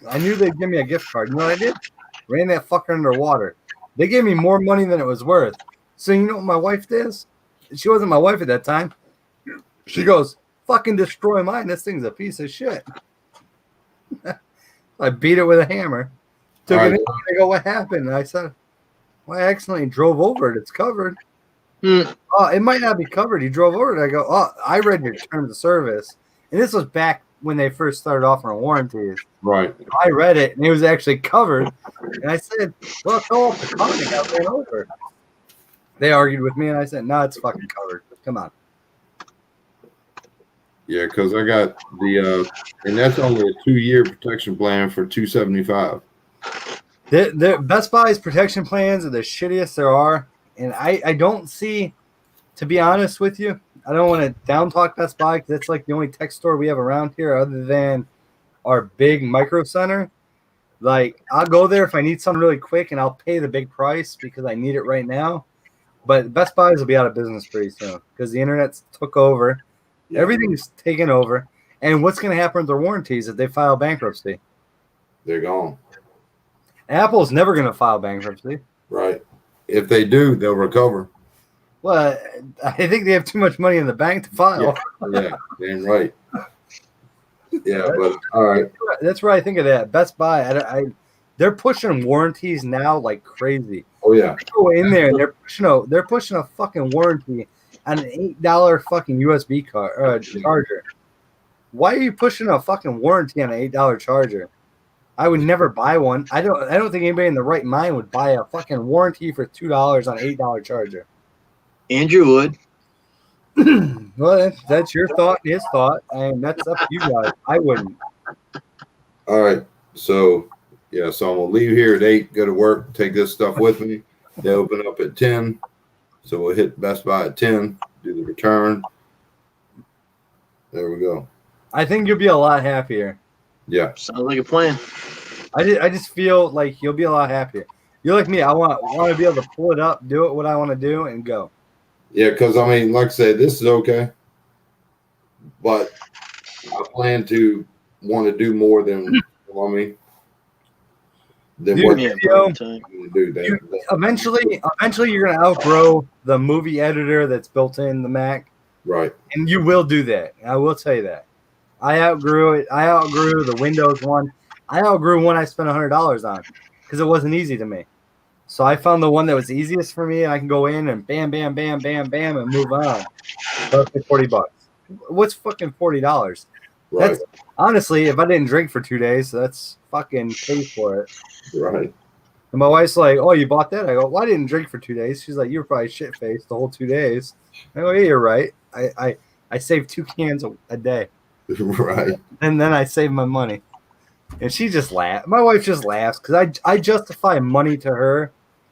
Speaker 2: I knew they'd give me a gift card. You know what I did? Ran that fucker underwater. They gave me more money than it was worth. So you know what my wife does? She wasn't my wife at that time. She goes, fucking destroy mine. This thing's a piece of shit. I beat it with a hammer. Took
Speaker 7: All
Speaker 2: it
Speaker 7: right.
Speaker 2: in. I go, what happened? And I said, well, I accidentally drove over it. It's covered. Oh, it might not be covered. You drove over it. I go, oh, I read your terms of service. And this was back when they first started offering warranties.
Speaker 7: right.
Speaker 2: I read it, and it was actually covered. And I said, well, go off the car. And it got ran over. They argued with me, and I said, no, it's fucking covered. Come on.
Speaker 7: Yeah, because I got the, and that's only a 2-year protection plan for $275.
Speaker 2: The Best Buy's protection plans are the shittiest there are. And I don't see, to be honest with you, I don't want to down talk Best Buy because that's like the only tech store we have around here other than our big micro center. Like, I'll go there if I need something really quick and I'll pay the big price because I need it right now. But Best Buys will be out of business pretty soon because the internet's took over.
Speaker 7: Yeah.
Speaker 2: Everything's taken over. And what's going to happen with their warranties if they file bankruptcy?
Speaker 7: They're gone.
Speaker 2: Apple's never going to file bankruptcy.
Speaker 7: Right. If they do, they'll recover.
Speaker 2: Well, I think they have too much money in the bank to file.
Speaker 7: Yeah, damn right. Yeah, but all right.
Speaker 2: That's where I think of that. Best Buy, they're pushing warranties now like crazy.
Speaker 7: Oh yeah.
Speaker 2: Go in there and they're pushing a fucking warranty on an $8 fucking USB charger. Why are you pushing a fucking warranty on an $8 charger? I would never buy one. I don't think anybody in the right mind would buy a fucking warranty for $2 on an $8 charger.
Speaker 8: Andrew would.
Speaker 2: Well, that's your thought, his thought, and that's up to you guys. I wouldn't.
Speaker 7: All right. So yeah, so I'm gonna leave here at 8, go to work, take this stuff with me. They open up at 10. So we'll hit Best Buy at 10, do the return. There we go.
Speaker 2: I think you'll be a lot happier.
Speaker 7: Yeah.
Speaker 8: Sounds like a plan.
Speaker 2: I just feel like you'll be a lot happier. You're like me. I want to be able to pull it up, do it what I want to do, and go.
Speaker 7: Yeah, because I mean, like I said, this is okay. But I plan to want to do more than than
Speaker 2: Dude,
Speaker 7: what
Speaker 8: Yeah,
Speaker 2: Yo,
Speaker 7: I'm going to do.
Speaker 2: Eventually, you're gonna outgrow the movie editor that's built in the Mac,
Speaker 7: Right.
Speaker 2: and you will do that. I will tell you that. I outgrew it. I outgrew the Windows one. I outgrew one I spent $100 on because it wasn't easy to me. So I found the one that was easiest for me, and I can go in and bam, bam, bam, bam, bam, and move on. That's $40. What's fucking $40?
Speaker 7: Right.
Speaker 2: That's honestly, if I didn't drink for 2 days, that's fucking pay for it.
Speaker 7: Right.
Speaker 2: And my wife's like, "Oh, you bought that?" I go, "Well, I didn't drink for 2 days." She's like, "You were probably shit faced the whole 2 days." I go, "Yeah, you're right. I save 2 cans a day,
Speaker 7: Right.
Speaker 2: and then I save my money." And she just laughs. My wife just laughs because I justify money to her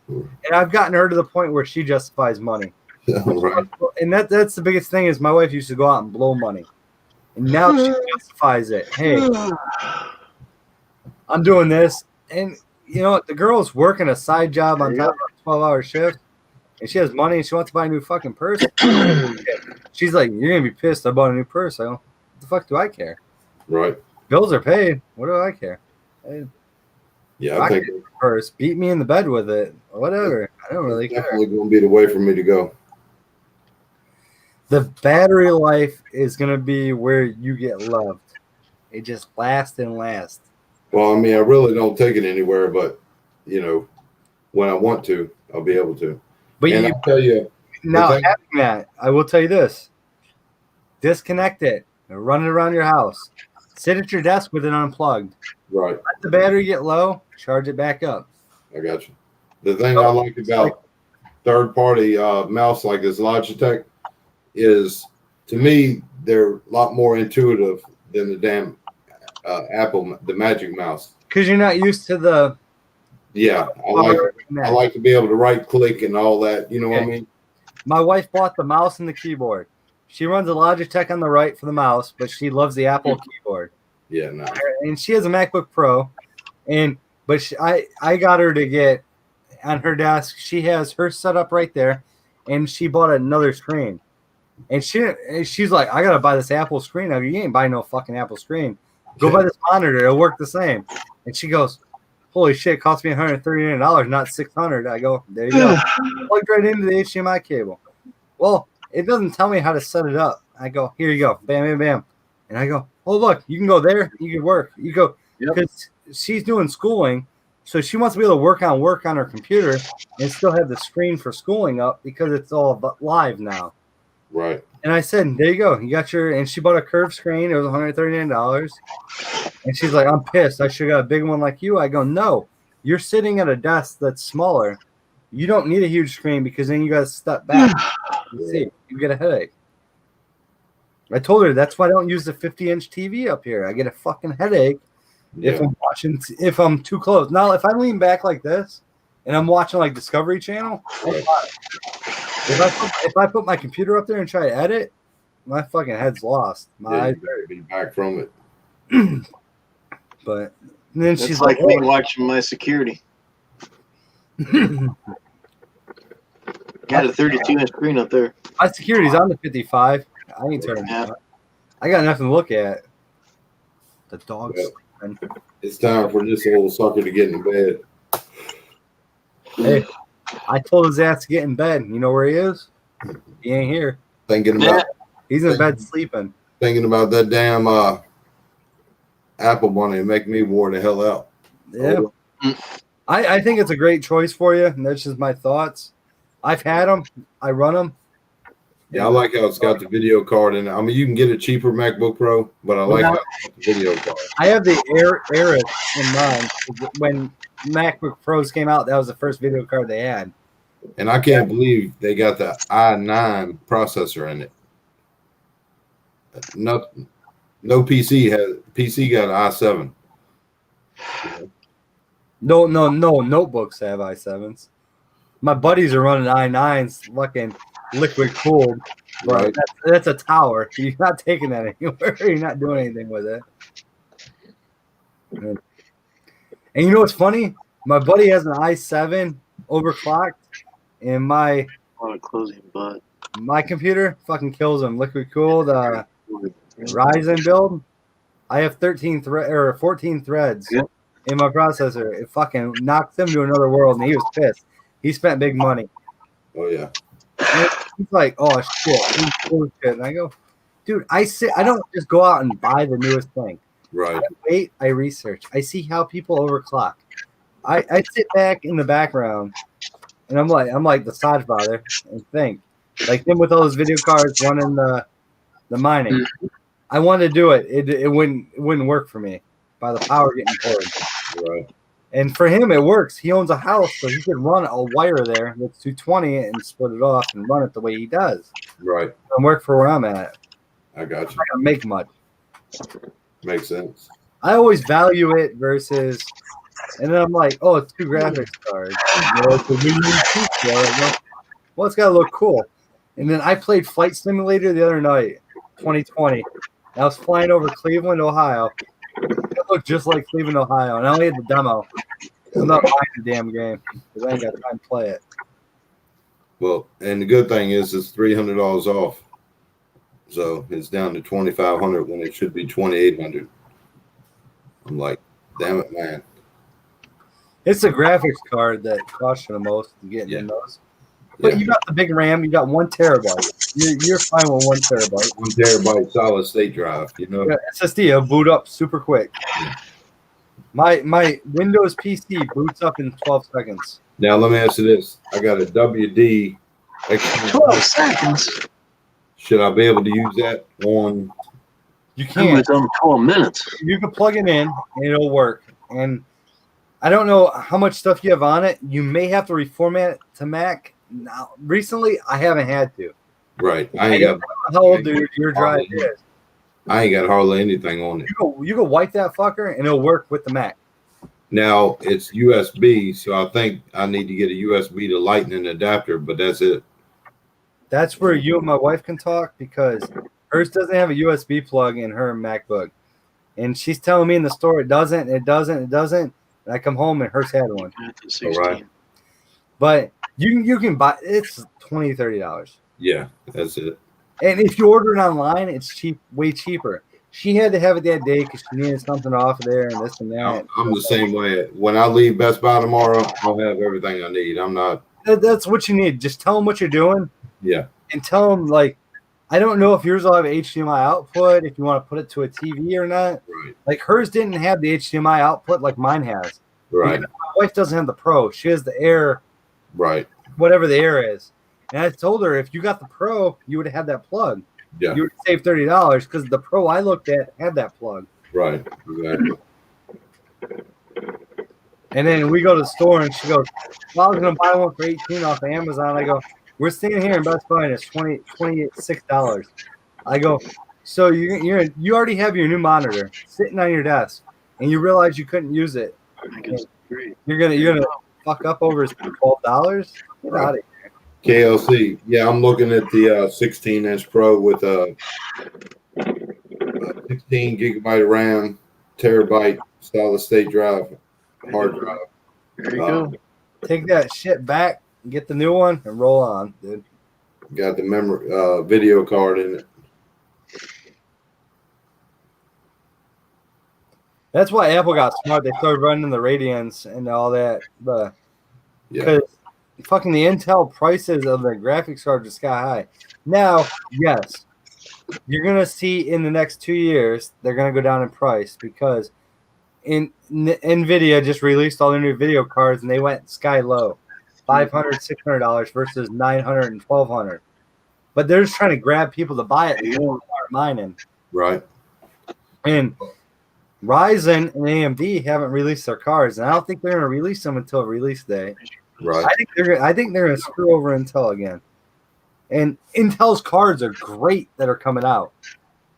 Speaker 2: And I've gotten her to the point where she justifies money.
Speaker 7: Right.
Speaker 2: And that's the biggest thing is my wife used to go out and blow money. And now she justifies it. Hey, I'm doing this. And, you know, the girl's working a side job on top of a 12-hour shift. And she has money and she wants to buy a new fucking purse. She's like, you're going to be pissed I bought a new purse. I go, what the fuck do I care?
Speaker 7: Right.
Speaker 2: Bills are paid. What do I care? Hey,
Speaker 7: Yeah, I think
Speaker 2: purse. Beat me in the bed with it. Whatever. I don't really care.
Speaker 7: definitely going to be the way for me to go.
Speaker 2: The battery life is going to be where you get loved. It just lasts and lasts.
Speaker 7: Well, I mean, I really don't take it anywhere, but, you know, when I want to, I'll be able to.
Speaker 2: But
Speaker 7: And
Speaker 2: you
Speaker 7: I'll tell you,
Speaker 2: now
Speaker 7: the thing-
Speaker 2: having that, I will tell you this. Disconnect it and run it around your house. Sit at your desk with it unplugged.
Speaker 7: right,
Speaker 2: Let the battery get low, charge it back up.
Speaker 7: I got you. The thing I like about third-party mouse like this Logitech is, to me, they're a lot more intuitive than the damn Apple, the Magic Mouse.
Speaker 2: Because you're not used to the
Speaker 7: Yeah, I like to be able to right-click and all that. You know what I mean?
Speaker 2: My wife bought the mouse and the keyboard. She runs a Logitech on the right for the mouse, but she loves the Apple keyboard.
Speaker 7: Yeah, no.
Speaker 2: And she has a MacBook Pro, I got her to get on her desk. She has her set up right there, and she bought another screen. And she's like, I gotta buy this Apple screen. I go, you ain't buying no fucking Apple screen. Go buy this monitor. It'll work the same. And she goes, holy shit, it cost me $139, not $600. I go, there you go. Plugged right into the HDMI cable. Well, it doesn't tell me how to set it up. I go, here you go, bam, bam, bam. And I go, oh, look, you can go there. You can work. You go, because she's doing schooling. So she wants to be able to work on her computer and still have the screen for schooling up because it's all live now.
Speaker 7: Right.
Speaker 2: And I said, there you go. You got your, and she bought a curved screen. It was $139. And she's like, I'm pissed. I should have got a big one like you. I go, no, you're sitting at a desk that's smaller. You don't need a huge screen because then you got to step back. You see, you get a headache. I told her that's why I don't use the 50-inch TV up here. I get a fucking headache if I'm too close. Now, if I lean back like this and I'm watching like Discovery Channel, if I put my computer up there and try to edit, my fucking head's lost. My eyes
Speaker 7: you better be back from it.
Speaker 2: But then
Speaker 8: That's
Speaker 2: she's
Speaker 8: like
Speaker 2: like,
Speaker 8: me watching my security. Got a 32-inch screen up there.
Speaker 2: my security's on the 55. I ain't turning it on. I got nothing to look at. The dog's sleeping.
Speaker 7: It's time for this old sucker to get in bed.
Speaker 2: Hey, I told his ass to get in bed. You know where he is? He ain't here.
Speaker 7: Thinking about
Speaker 2: He's in bed sleeping.
Speaker 7: that damn Apple money and make me wore the hell out.
Speaker 2: Yeah. I think it's a great choice for you. And that's just my thoughts. I've had them. I run them.
Speaker 7: Yeah, I like how it's got the video card in it. I mean, you can get a cheaper MacBook Pro, but I like how it's got the video card.
Speaker 2: I have the Aris in mind. When MacBook Pros came out, that was the first video card they had.
Speaker 7: And I can't believe they got the i9 processor in it. No PC got an i7.
Speaker 2: No notebooks have i7s. My buddies are running i9s, fucking liquid cooled. But
Speaker 7: Right.
Speaker 2: that's a tower. You're not taking that anywhere. You're not doing anything with it. And you know what's funny? My buddy has an i7 overclocked, and my
Speaker 8: On a closing butt.
Speaker 2: computer fucking kills him. Liquid cooled Ryzen build. I have 14 threads in my processor. It fucking knocked him to another world, and he was pissed. He spent big money.
Speaker 7: Oh yeah.
Speaker 2: And he's like, "Oh shit!" He's cool as shit. And I go, "Dude, I don't just go out and buy the newest thing.
Speaker 7: Right.
Speaker 2: I wait, I research. I see how people overclock. I sit back in the background, and I'm like the Saj father and think like him with all those video cards running the mining. I wanted to do it. It wouldn't work for me by the power getting poured.
Speaker 7: Right.
Speaker 2: And for him, it works. He owns a house, so he could run a wire there that's 220 and split it off and run it the way he does.
Speaker 7: Right.
Speaker 2: And work for where I'm at.
Speaker 7: I got you.
Speaker 2: I don't make much.
Speaker 7: Makes sense.
Speaker 2: I always value it versus And then I'm like, oh, it's 2 graphics cards. Well, it's a Wii U 2. Well, it's got to look cool. And then I played Flight Simulator the other night, 2020. I was flying over Cleveland, Ohio. It looked just like Cleveland, Ohio. And I only had the demo. I'm not buying the damn game because I ain't got time to play it.
Speaker 7: Well, and the good thing is it's $300 off. So it's down to $2,500 when it should be $2,800. I'm like, damn it, man.
Speaker 2: It's the graphics card that costs you the most to get in those. But
Speaker 7: Yeah.
Speaker 2: you got the big RAM. You got 1 terabyte. You're fine with 1 terabyte.
Speaker 7: 1 terabyte solid state drive, you know.
Speaker 2: Yeah, SSD will boot up super quick. My Windows PC boots up in 12 seconds.
Speaker 7: Now let me ask you this: I got a WD.
Speaker 8: 12 seconds.
Speaker 7: Should I be able to use that on?
Speaker 2: You
Speaker 8: It
Speaker 2: can.
Speaker 8: was on 12 minutes.
Speaker 2: You can plug it in and it'll work. And I don't know how much stuff you have on it. You may have to reformat it to Mac. Now, recently, I haven't had to.
Speaker 7: Right, I ain't got.
Speaker 2: How old your drive is?
Speaker 7: I ain't got hardly anything on it.
Speaker 2: You can wipe that fucker and it'll work with the Mac.
Speaker 7: Now it's USB, so I think I need to get a USB to Lightning adapter, but that's it.
Speaker 2: That's where you and my wife can talk because hers doesn't have a USB plug in her MacBook. And she's telling me in the store it doesn't. And I come home and hers had one.
Speaker 7: All right.
Speaker 2: But you can buy it's $20, $30.
Speaker 7: Yeah, that's it.
Speaker 2: And if you order it online, it's cheap, way cheaper. She had to have it that day because she needed something off of there and this and that.
Speaker 7: I'm the same way. When I leave Best Buy tomorrow, I'll have everything I need. I'm not.
Speaker 2: That's what you need. Just tell them what you're doing.
Speaker 7: Yeah.
Speaker 2: And tell them, like, I don't know if yours will have HDMI output, if you want to put it to a TV or not.
Speaker 7: Right.
Speaker 2: Like, hers didn't have the HDMI output like mine has.
Speaker 7: Right.
Speaker 2: Because my wife doesn't have the Pro. She has the Air,
Speaker 7: Right.
Speaker 2: whatever the Air is. And I told her, if you got the Pro, you would have had that plug.
Speaker 7: Yeah.
Speaker 2: You would save $30 because the Pro I looked at had that plug.
Speaker 7: Right. Exactly.
Speaker 2: And then we go to the store and she goes, well, I was going to buy one for $18 off of Amazon. I go, we're staying here in Best Buy and it's $26. I go, so you already have your new monitor sitting on your desk and you realize you couldn't use it. You're gonna fuck up over $12? Get out of here.
Speaker 7: KLC. Yeah, I'm looking at the 16-inch Pro with a 16 gigabyte of RAM, terabyte solid state drive, hard drive.
Speaker 8: There you go.
Speaker 2: Take that shit back, get the new one, and roll on, dude.
Speaker 7: Got the memory video card in it.
Speaker 2: That's why Apple got smart. They started running the Radeons and all that. But
Speaker 7: Yeah.
Speaker 2: fucking the Intel prices of the graphics cards are sky high. Now, yes, you're gonna see in the next 2 years they're gonna go down in price because Nvidia just released all their new video cards and they went sky low, $500, $600 versus $900 and $1,200. But they're just trying to grab people to buy it because people aren't mining.
Speaker 7: Right.
Speaker 2: And Ryzen and AMD haven't released their cards, and I don't think they're gonna release them until release day.
Speaker 7: Right.
Speaker 2: I think they're gonna screw over Intel again. And Intel's cards are great that are coming out,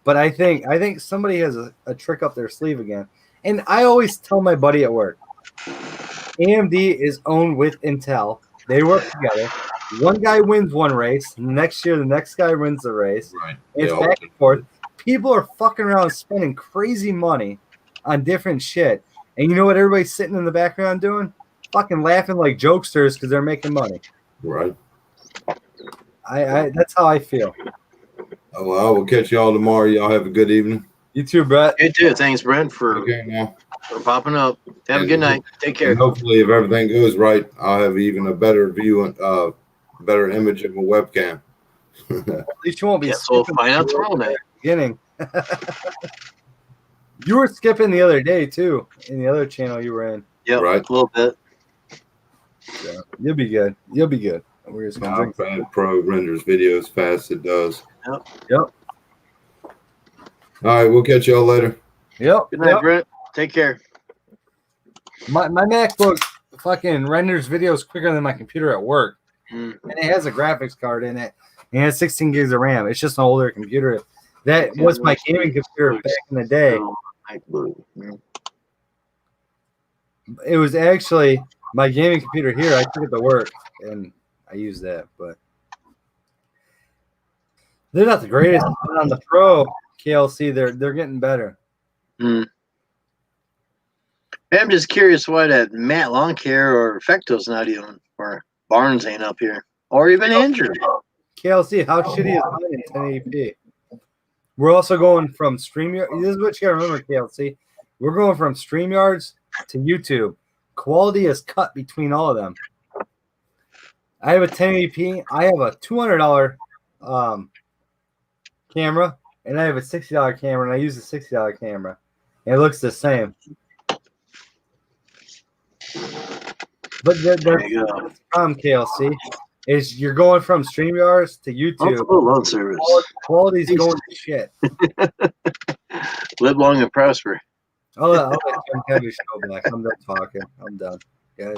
Speaker 2: but I think somebody has a trick up their sleeve again. And I always tell my buddy at work, AMD is owned with Intel. They work together. One guy wins one race, and the next year the next guy wins the race.
Speaker 7: Right.
Speaker 2: It's
Speaker 7: Yeah.
Speaker 2: back and forth. People are fucking around spending crazy money on different shit. And you know what everybody's sitting in the background doing? Fucking laughing like jokesters because they're making money.
Speaker 7: Right.
Speaker 2: I that's how I feel.
Speaker 7: Well, I will catch y'all tomorrow. Y'all have a good evening.
Speaker 2: You too, Brett.
Speaker 8: You too. Thanks, Brent, for
Speaker 7: Okay, now.
Speaker 8: popping up. Have a good night. Take care.
Speaker 7: And hopefully, if everything goes right, I'll have even a better view and better image of a webcam.
Speaker 2: At least you won't be.
Speaker 8: Guess we'll
Speaker 2: skipping
Speaker 8: find out
Speaker 2: through
Speaker 8: tomorrow night.
Speaker 2: Beginning. You were skipping the other day too in the other channel you were in.
Speaker 8: Yep,
Speaker 7: Right.
Speaker 8: a little bit.
Speaker 2: So you'll be good. You'll be good. We're just gonna drink.
Speaker 7: iPad Pro renders videos fast. It does.
Speaker 2: Yep.
Speaker 7: All right, we'll catch y'all later.
Speaker 2: Yep.
Speaker 8: Good night,
Speaker 2: Yep.
Speaker 8: Brent. Take care.
Speaker 2: My MacBook fucking renders videos quicker than my computer at work.
Speaker 8: Mm.
Speaker 2: And it has a graphics card in it. And it has 16 gigs of RAM. It's just an older computer. That was my gaming computer back in the day.
Speaker 8: MacBook.
Speaker 2: It was actually my gaming computer here. I took it to work and I used that, but they're not the greatest. But on the Pro KLC, they're getting better.
Speaker 8: I'm just curious why that Matt Lawn Care or Effecto's not even, or Barnes ain't up here, or even Andrew.
Speaker 2: KLC, how shitty is mine in 1080p? We're also going from StreamYard. This is what you gotta remember, KLC. We're going from StreamYards to YouTube. Quality is cut between all of them. I have a 1080p. I have a $200 camera, and I have a $60 camera, and I use a $60 camera. And it looks the same. But that's the problem, KLC, is you're going from StreamYards to YouTube.
Speaker 8: Multiple loan service.
Speaker 2: Quality's going to shit.
Speaker 8: Live long and prosper.
Speaker 2: I'll let Jim have your show back. I'm done talking. I'm done, guys.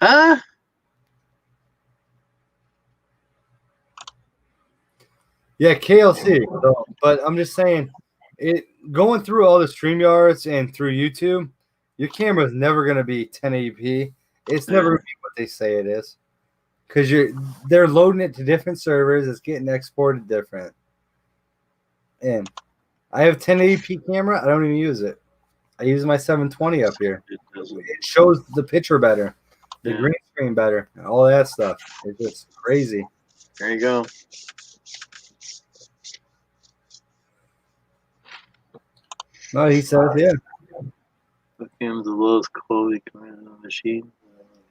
Speaker 8: Huh?
Speaker 2: Yeah, KLC. So, but I'm just saying, going through all the StreamYards and through YouTube, your camera is never going to be 1080p. It's never going to be what they say it is, because they're loading it to different servers. It's getting exported different. And I have 1080p camera. I don't even use it. I use my 720 up here. It shows the picture better, the green screen better, all that stuff. It's just crazy.
Speaker 8: There you go.
Speaker 2: No, he says, yeah.
Speaker 8: Webcam the lowest quality command on the machine.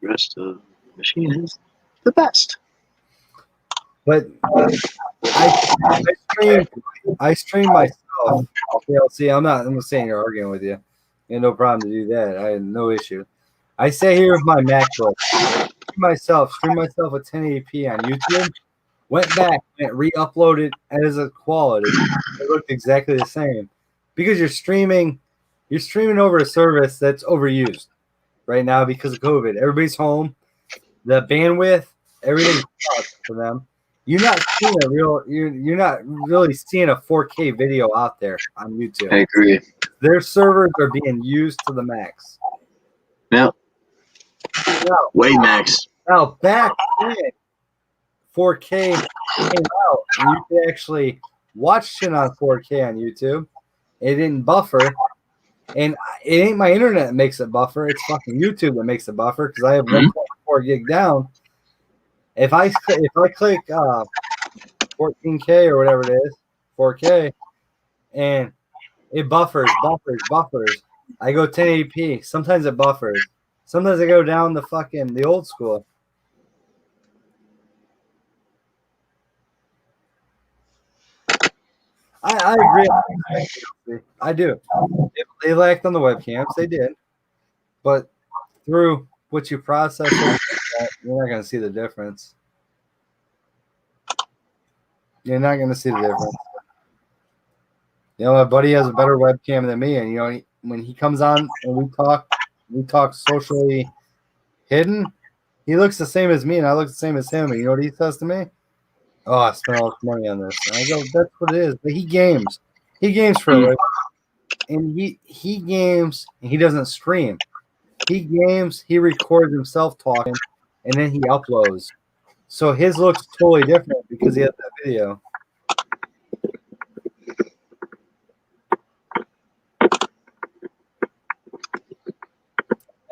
Speaker 8: The rest of the machine is the best.
Speaker 2: But I stream myself. KLC, I'm not saying you're arguing with you. You have no problem to do that. I have no issue. I say here with my MacBook, stream myself with 1080p on YouTube. Went back and re-uploaded as a quality. It looked exactly the same. Because you're streaming over a service that's overused right now because of COVID. Everybody's home. The bandwidth, everything's sucks for them. You're not really seeing a 4K video out there on YouTube.
Speaker 8: I agree.
Speaker 2: Their servers are being used to the max.
Speaker 8: Yeah.
Speaker 2: Now,
Speaker 8: Way max.
Speaker 2: Now back then, 4K came out, and you could actually watch shit on 4K on YouTube. It didn't buffer, and it ain't my internet that makes it buffer. It's fucking YouTube that makes it buffer because I have 1.4 gig down. If I click 14K or whatever it is, 4K, and it buffers. I go 1080p. Sometimes it buffers. Sometimes I go down the old school. I agree. I do. They lacked on the webcams. They did. But through what you process, you're not going to see the difference. You're not going to see the difference. You know, my buddy has a better webcam than me. And, you know, when he comes on and we talk socially hidden, he looks the same as me and I look the same as him. And you know what he says to me? Oh, I spent all this money on this. And I go, that's what it is. But he games. He games for a living. And he games and he doesn't stream. He games, he records himself talking, and then he uploads. So his looks totally different because he has that video.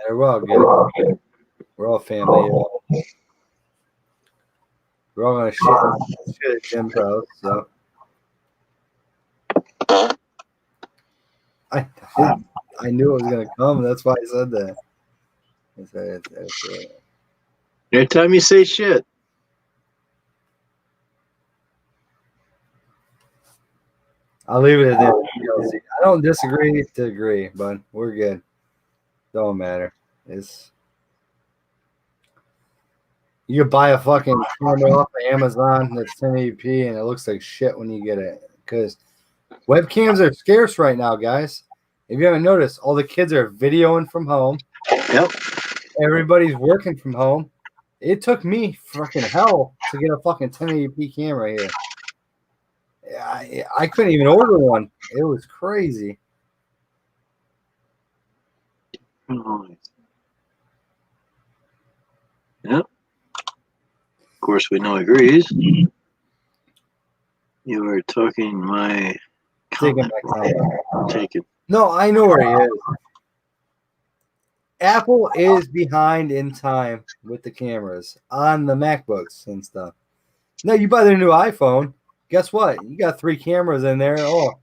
Speaker 2: And we're all good. We're all family. We're all gonna shit at Jim's house. So I knew it was gonna come. That's why I said that.
Speaker 8: Every time you say shit.
Speaker 2: I'll leave it at that. I don't disagree to agree, but we're good. Don't matter. You could buy a fucking camera off of Amazon that's 1080p and it looks like shit when you get it. Because webcams are scarce right now, guys. If you haven't noticed, all the kids are videoing from home.
Speaker 8: Yep.
Speaker 2: Everybody's working from home. It took me fucking hell to get a fucking 1080p camera here. I couldn't even order one. It was crazy.
Speaker 8: Oh. Yep. Of course, we know agrees. You were talking my
Speaker 2: Taking
Speaker 8: comment.
Speaker 2: my comment.
Speaker 8: Take it.
Speaker 2: No, I know where he is. Apple is behind in time with the cameras on the MacBooks and stuff. Now you buy their new iPhone. Guess what? You got 3 cameras in there. Oh,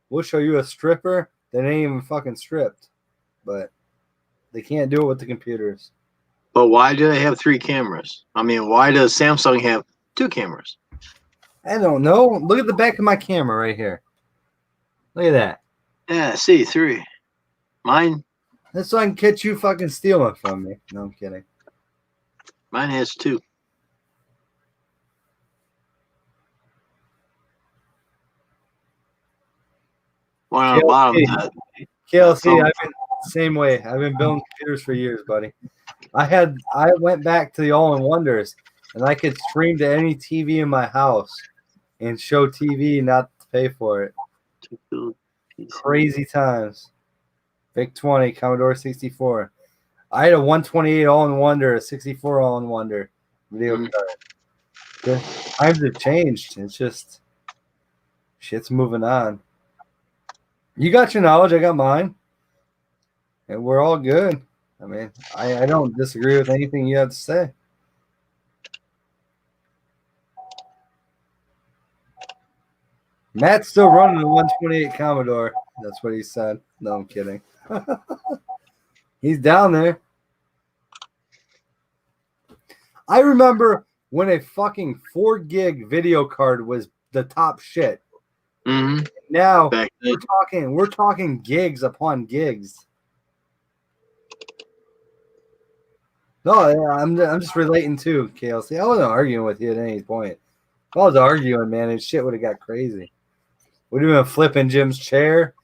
Speaker 2: we'll show you a stripper that ain't even fucking stripped. But they can't do it with the computers.
Speaker 8: But why do they have 3 cameras? I mean, why does Samsung have 2 cameras?
Speaker 2: I don't know. Look at the back of my camera right here. Look at that.
Speaker 8: Yeah, see, 3. Mine
Speaker 2: That's so I can catch you fucking stealing from me. No, I'm kidding.
Speaker 8: has 2. One on the bottom of that.
Speaker 2: KLC, I've been the same way. I've been building computers for years, buddy. I went back to the all-in-wonders, and I could stream to any TV in my house and show TV, not to pay for it.
Speaker 8: To build PC.
Speaker 2: Crazy times. VIC 20, Commodore 64. I had a 128 all-in-wonder, a 64 all-in-wonder video card. The times have changed. It's just shit's moving on. You got your knowledge, I got mine. And we're all good. I mean, I don't disagree with anything you have to say. Matt's still running the 128 Commodore. That's what he said. No, I'm kidding. He's down there. I remember when a fucking 4 gig video card was the top shit.
Speaker 8: Mm-hmm.
Speaker 2: Now
Speaker 8: Back then.
Speaker 2: we're talking gigs upon gigs. No, I'm just relating to KLC. I wasn't arguing with you at any point. If I was arguing, man, and shit would have got crazy. Would have been flipping Jim's chair,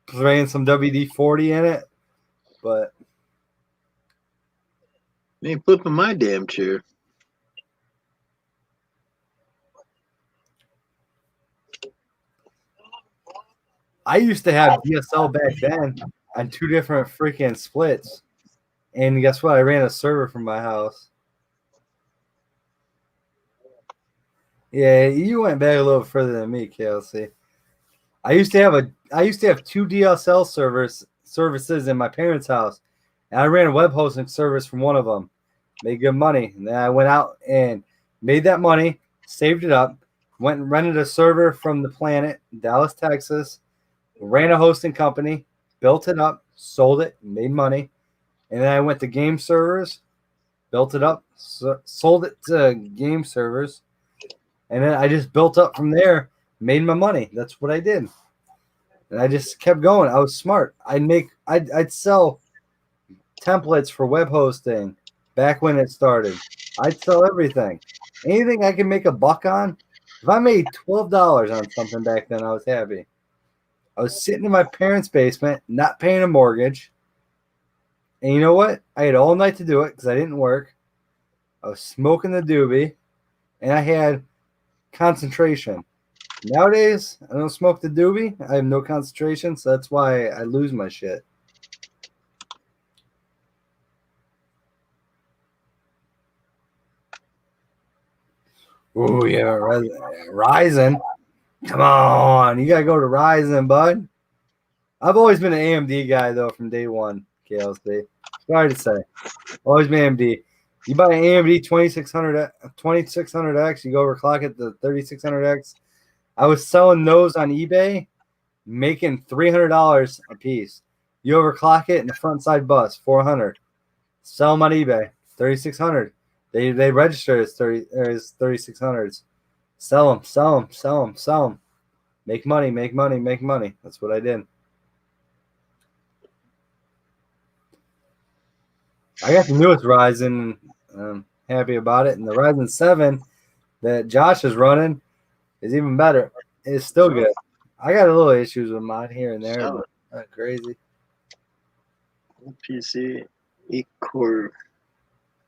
Speaker 2: playing some WD-40 in it. But
Speaker 8: They ain't flipping my damn chair.
Speaker 2: I used to have DSL back then on 2 different freaking splits. And guess what? I ran a server from my house. Yeah, you went back a little further than me, KLC. I used to have 2 DSL services in my parents' house. And I ran a web hosting service from one of them. Made good money. And then I went out and made that money, saved it up, went and rented a server from the Planet, Dallas, Texas, ran a hosting company, built it up, sold it, made money. And then I went to game servers, built it up, sold it to game servers. And then I just built up from there, made my money. That's what I did. And I just kept going. I was smart. I'd sell templates for web hosting back when it started. I'd sell everything. Anything I could make a buck on. If I made $12 on something back then, I was happy. I was sitting in my parents' basement, not paying a mortgage. And you know what? I had all night to do it because I didn't work. I was smoking the doobie, and I had concentration. Nowadays, I don't smoke the doobie. I have no concentration, so that's why I lose my shit. Oh, yeah, Ryzen. Come on. You got to go to Ryzen, bud. I've always been an AMD guy, though, from day one, KLC. Sorry to say. Always been AMD. You buy an AMD 2600X, you go overclock it to 3600X. I was selling those on eBay, making $300 a piece. You overclock it in the front side bus, $400. Sell them on eBay, $3,600. They register as 3600s. Sell them. Make money. That's what I did. I got the newest Ryzen. I'm happy about it. And the Ryzen 7 that Josh is running is even better. It's still good. I got a little issues with mine here and there, but not crazy.
Speaker 8: PC 8-core.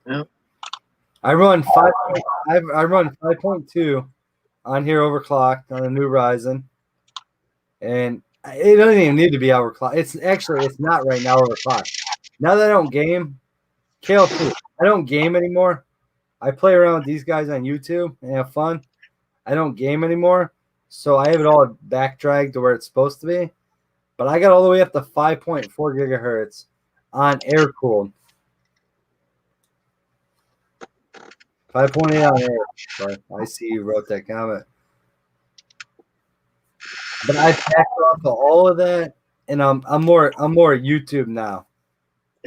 Speaker 8: Yep.
Speaker 2: I run 5.2 on here overclocked on a new Ryzen, and it doesn't even need to be overclocked. It's not right now overclocked. now that I don't game, Kale too. I don't game anymore. I play around with these guys on YouTube and have fun. I don't game anymore, so I have it all back dragged to where it's supposed to be. But I got all the way up to 5.4 gigahertz on air cooled. 5.8 on air. But I see you wrote that comment. But I backed off of all of that, and I'm more YouTube now.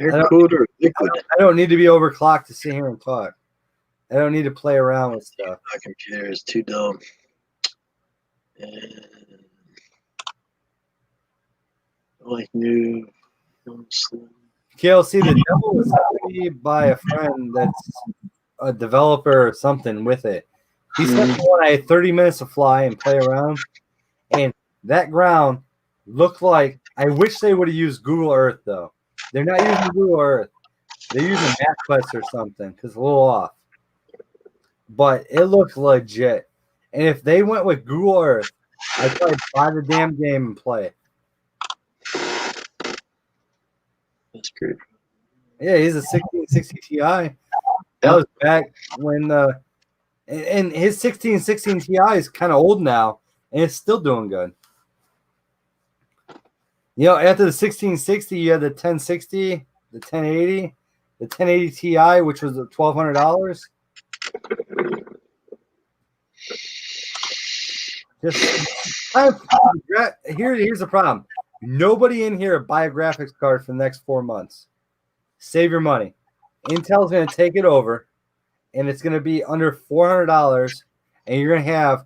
Speaker 8: Air cooled or liquid?
Speaker 2: I don't need to be overclocked to sit here and talk. I don't need to play around with stuff.
Speaker 8: My computer is too dumb. And like new.
Speaker 2: KLC, the demo was sent to me by a friend that's a developer or something with it. He sent me one. I had 30 minutes to fly and play around, and that ground looked like. I wish they would have used Google Earth though. They're not using Google Earth. They're using MapQuest or something because it's a little off. But it looked legit. And if they went with Google Earth, I'd probably buy the damn game and play it.
Speaker 8: That's great.
Speaker 2: Yeah, he's a 1660 Ti. That was back when and his 1616 Ti is kind of old now, and it's still doing good. You know, after the 1660, you had the 1060, the 1080, the 1080 Ti, which was $1,200. Here's the problem. Nobody in here buy a graphics card for the next 4 months. Save your money. Intel's going to take it over, and it's going to be under $400, and you're going to have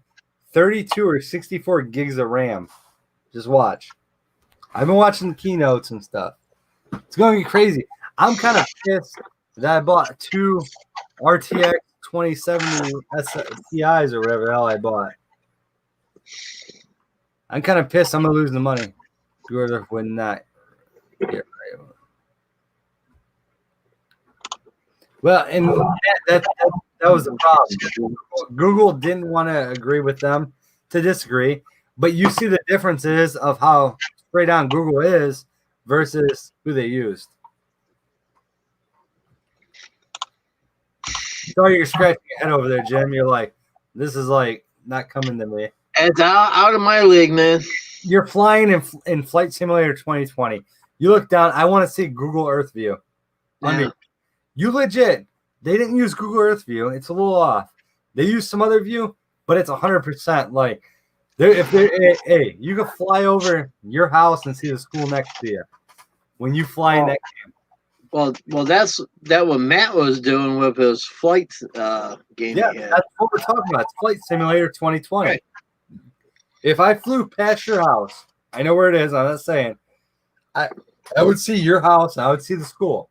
Speaker 2: 32 or 64 gigs of RAM. Just watch. I've been watching the keynotes and stuff. It's going to be crazy. I'm kind of pissed that I bought two RTX 2070 Ti's or whatever the hell I bought. I'm kind of pissed I'm going to lose the money. Whoever win that. Yeah. Well, and that was the problem. Google didn't want to agree with them to disagree, but you see the differences of how straight on Google is versus who they used. Sorry, you're scratching your head over there, Jim. You're like, this is like not coming to me.
Speaker 8: It's out of my league, man.
Speaker 2: You're flying in Flight Simulator 2020. You look down. I want to see Google Earth View.
Speaker 8: Yeah.
Speaker 2: You legit. They didn't use Google Earth View. It's a little off. They used some other view, but it's 100%. Like, hey, you can fly over your house and see the school next to you when you fly in that game.
Speaker 8: Well, that's what Matt was doing with his flight game.
Speaker 2: Yeah, that's what we're talking about. It's Flight Simulator 2020.
Speaker 8: Right.
Speaker 2: If I flew past your house, I know where it is. I'm not saying. I would see your house. And I would see the school.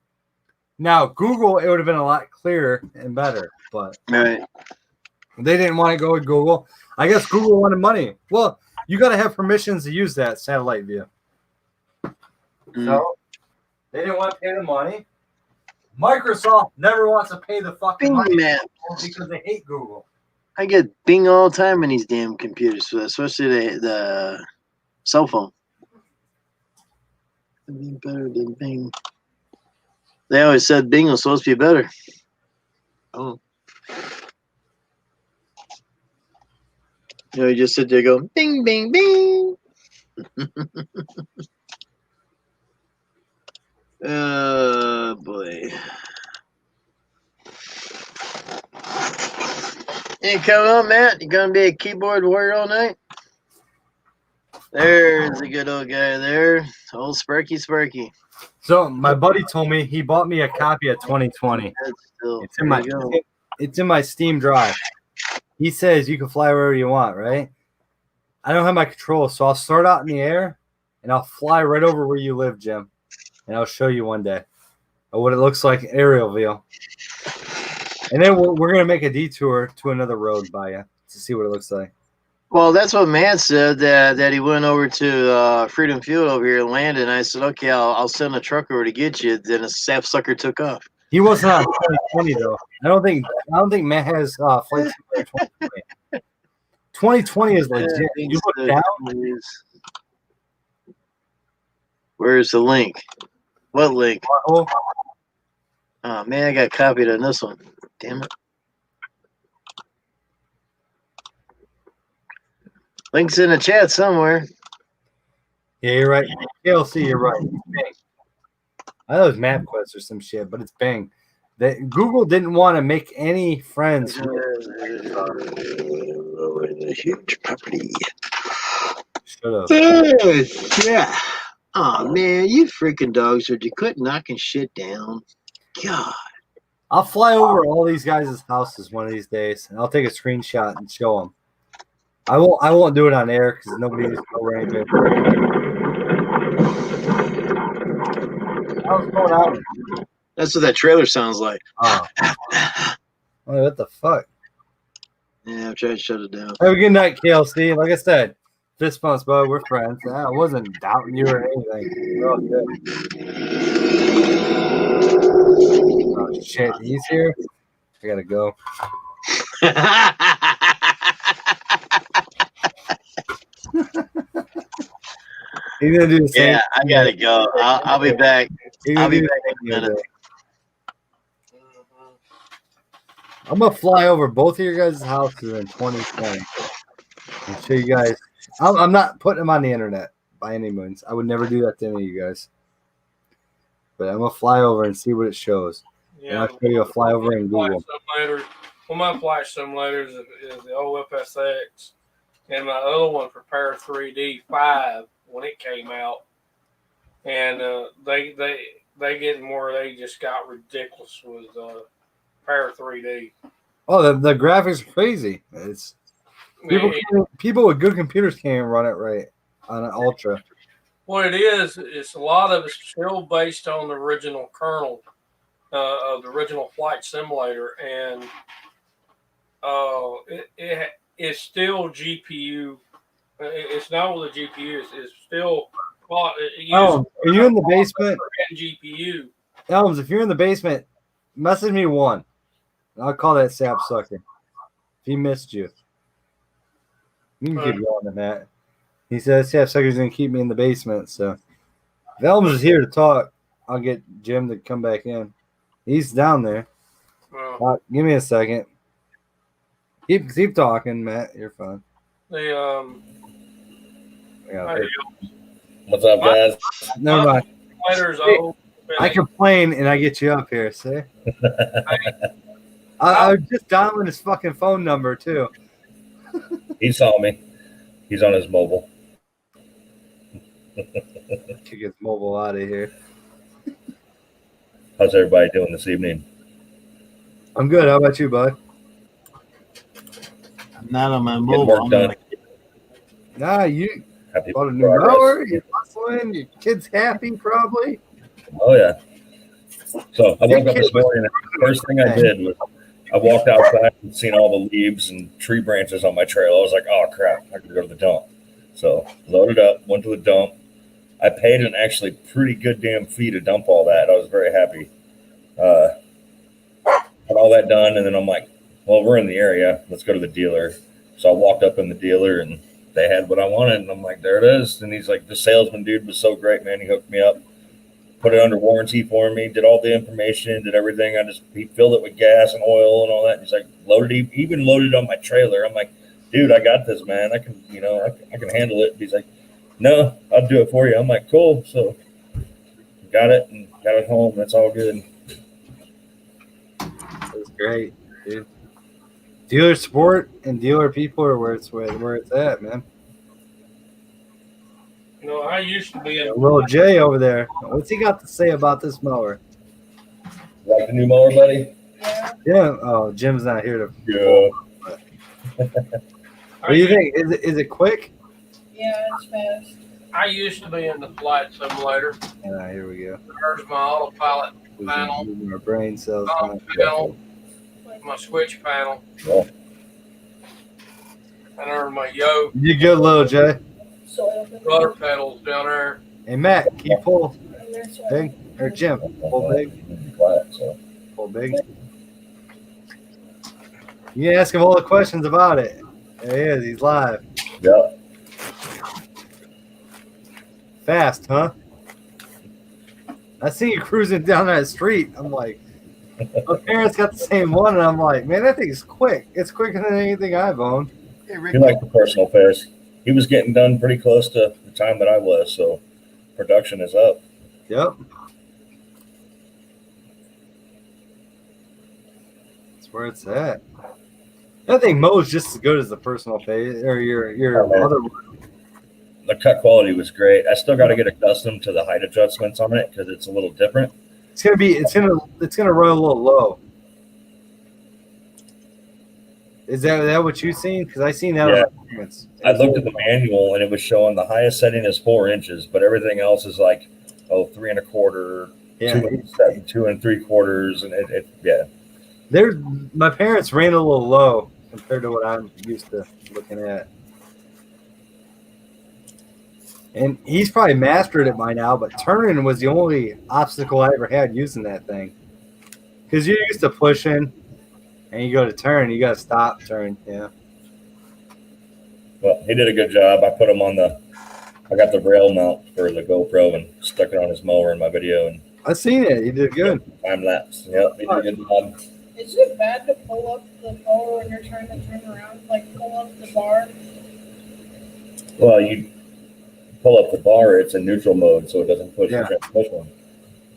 Speaker 2: Now, Google, it would have been a lot clearer and better, but
Speaker 8: Right.
Speaker 2: they didn't want to go with Google. I guess Google wanted money. Well, you got to have permissions to use that satellite view. So they didn't want to pay the money. Microsoft never wants to pay the fucking
Speaker 8: Bing,
Speaker 2: money
Speaker 8: man.
Speaker 2: because they hate Google.
Speaker 8: I get Bing all the time in these damn computers, especially the cell phone. Better than Bing. They always said Bing was supposed to be better. Oh. You know, you just sit there going, bing, bing, bing. Oh, boy. Hey, coming on, Matt? You going to be a keyboard warrior all night? There's a good old guy there. Old Sparky.
Speaker 2: So my buddy told me he bought me a copy of 2020. It's in my Steam drive. He says you can fly wherever you want, right? I don't have my controls, so I'll start out in the air and I'll fly right over where you live, Jim. And I'll show you one day what it looks like aerial view. And then we're gonna make a detour to another road by you to see what it looks like.
Speaker 8: Well, that's what Matt said, that he went over to Freedom Field over here and landed. And I said, okay, I'll send a truck over to get you. Then a sapsucker took off.
Speaker 2: He wasn't on 2020 though. I don't think Matt has Flight Simulator 2020. 2020 is legit. You look down.
Speaker 8: Where's the link? What link?
Speaker 2: Oh,
Speaker 8: Oh man, I got copied on this one. Damn it. Link's in the chat somewhere.
Speaker 2: yeah, you're right. KLC, you're right. It's Bing. I know it's MapQuest or some shit, but it's Bing. Google didn't want to make any friends.
Speaker 8: Huge property.
Speaker 2: Shut up.
Speaker 8: Yeah. Oh man, you freaking dogs are quit knocking shit down. God.
Speaker 2: I'll fly over all these guys' houses one of these days, and I'll take a screenshot and show them. I won't do it on air because nobody knows where anything. How's it going on?
Speaker 8: That's what that trailer sounds like.
Speaker 2: Oh, what the fuck?
Speaker 8: Yeah, I'm trying to shut it down.
Speaker 2: Have a good night, KLC. Like I said, fist bumps, bud. We're friends. I wasn't doubting you or anything. We're all good. Oh shit, he's here. I gotta go. He's gonna do the same.
Speaker 8: Yeah, I gotta go. I'll be back. I'll be back in a minute.
Speaker 2: I'm gonna fly over both of your guys' houses in 2020 and show you guys. I'm not putting them on the internet by any means. I would never do that to any of you guys. But I'm gonna fly over and see what it shows. And I'll show you a flyover in Google.
Speaker 9: One of my flight simulators is the OFSX, and my other one for Para 3D 5 when it came out. And they getting more. They just got ridiculous with Para 3D.
Speaker 2: Oh, the graphics are crazy. It's people with good computers can't even run it right on an Ultra.
Speaker 9: What it is, it's a lot of it's still based on the original kernel of the original flight simulator, and it's still GPU. It's not with a GPU. It's still. Are
Speaker 2: you in the basement?
Speaker 9: GPU.
Speaker 2: Elms, if you're in the basement, message me one. I'll call that sap sucker. If he missed you, you can keep going on that. He says sap sucker's gonna keep me in the basement. So if Elms is here to talk, I'll get Jim to come back in. He's down there. Give me a second. Keep talking, Matt. You're fine.
Speaker 10: What's up, guys?
Speaker 2: Never mind.
Speaker 9: Hey,
Speaker 2: I complain and I get you up here. See? I was just dialing his fucking phone number too.
Speaker 10: He saw me. He's on his mobile.
Speaker 2: He gets mobile out of here.
Speaker 10: How's everybody doing this evening?
Speaker 2: I'm good. How about you, bud?
Speaker 6: I'm not on my
Speaker 10: Getting
Speaker 6: mobile.
Speaker 10: work
Speaker 6: I'm
Speaker 10: done.
Speaker 2: Nah, you
Speaker 10: Happy
Speaker 2: bought a new
Speaker 10: progress.
Speaker 2: mower. You're hustling. Your kid's happy, probably.
Speaker 10: Oh yeah. So I woke up this morning, and the first thing I did was I walked outside and seen all the leaves and tree branches on my trail. I was like, oh crap, I can go to the dump. So loaded up, went to the dump. I paid an actually pretty good damn fee to dump all that. I was very happy. Had all that done, and then I'm like, well, we're in the area. Let's go to the dealer. So I walked up in the dealer, and they had what I wanted, and I'm like, there it is. And he's like, the salesman dude was so great, man. He hooked me up, put it under warranty for me, did all the information, did everything. He filled it with gas and oil and all that. He's like, even loaded on my trailer. I'm like, dude, I got this, man. I can, I can handle it. He's like, no, I'll do it for you. I'm like, cool. So got it and got it home. That's all good.
Speaker 2: That's great, dude. Dealer support and dealer people are where it's at, man.
Speaker 9: I used to be
Speaker 2: Little Jay over there. What's he got to say about this mower?
Speaker 10: Like the new mower, buddy?
Speaker 2: Yeah. Oh, Jim's not here to.
Speaker 10: Yeah.
Speaker 2: What do you think? Is it quick?
Speaker 4: Yeah, it's fast.
Speaker 9: I used to be in the flight simulator.
Speaker 2: Here we go.
Speaker 9: There's my autopilot panel,
Speaker 2: Our brain cells.
Speaker 9: panel, my switch panel,
Speaker 10: Yeah.
Speaker 9: and there's my yoke,
Speaker 2: You good, Little Jay?
Speaker 9: rudder pedals down there.
Speaker 2: Hey, Matt, can you pull big? Or Jim, pull big? Pull big. You can ask him all the questions about it. There he is. He's live.
Speaker 10: Yeah.
Speaker 2: Fast, huh? I see you cruising down that street. I'm like, my parents got the same one, and I'm like, man, that thing's quick. It's quicker than anything I've owned.
Speaker 6: Hey, Rick,
Speaker 10: He liked the personal affairs. He was getting done pretty close to the time that I was, so production is up.
Speaker 2: Yep. That's where it's at. I think Mo's just as good as the personal pay or your
Speaker 10: Oh, man.
Speaker 2: other one.
Speaker 10: The cut quality was great. I still got to get accustomed to the height adjustments on it because it's a little different.
Speaker 2: It's gonna run a little low. Is that what you seen? Because I seen that.
Speaker 10: Yeah.
Speaker 2: On my parents.
Speaker 10: I looked at the manual and it was showing the highest setting is 4 inches, but everything else is like 3 1/4,
Speaker 2: Yeah.
Speaker 10: 2 3/4, and yeah.
Speaker 2: My parents ran a little low compared to what I'm used to looking at. And he's probably mastered it by now, but turning was the only obstacle I ever had using that thing. Because you're used to pushing, and you go to turn, you got to stop, turn. Yeah.
Speaker 10: Well, he did a good job. I put him on I got the rail mount for the GoPro and stuck it on his mower in my video and
Speaker 2: I seen it. You did good.
Speaker 10: time lapse. Yep, he did a good job.
Speaker 4: Is it bad to pull up the mower when you're trying to turn around? Like pull up the bar?
Speaker 10: Well, you pull up the bar, it's in neutral mode, so it doesn't push
Speaker 2: Yeah.
Speaker 10: the transmission.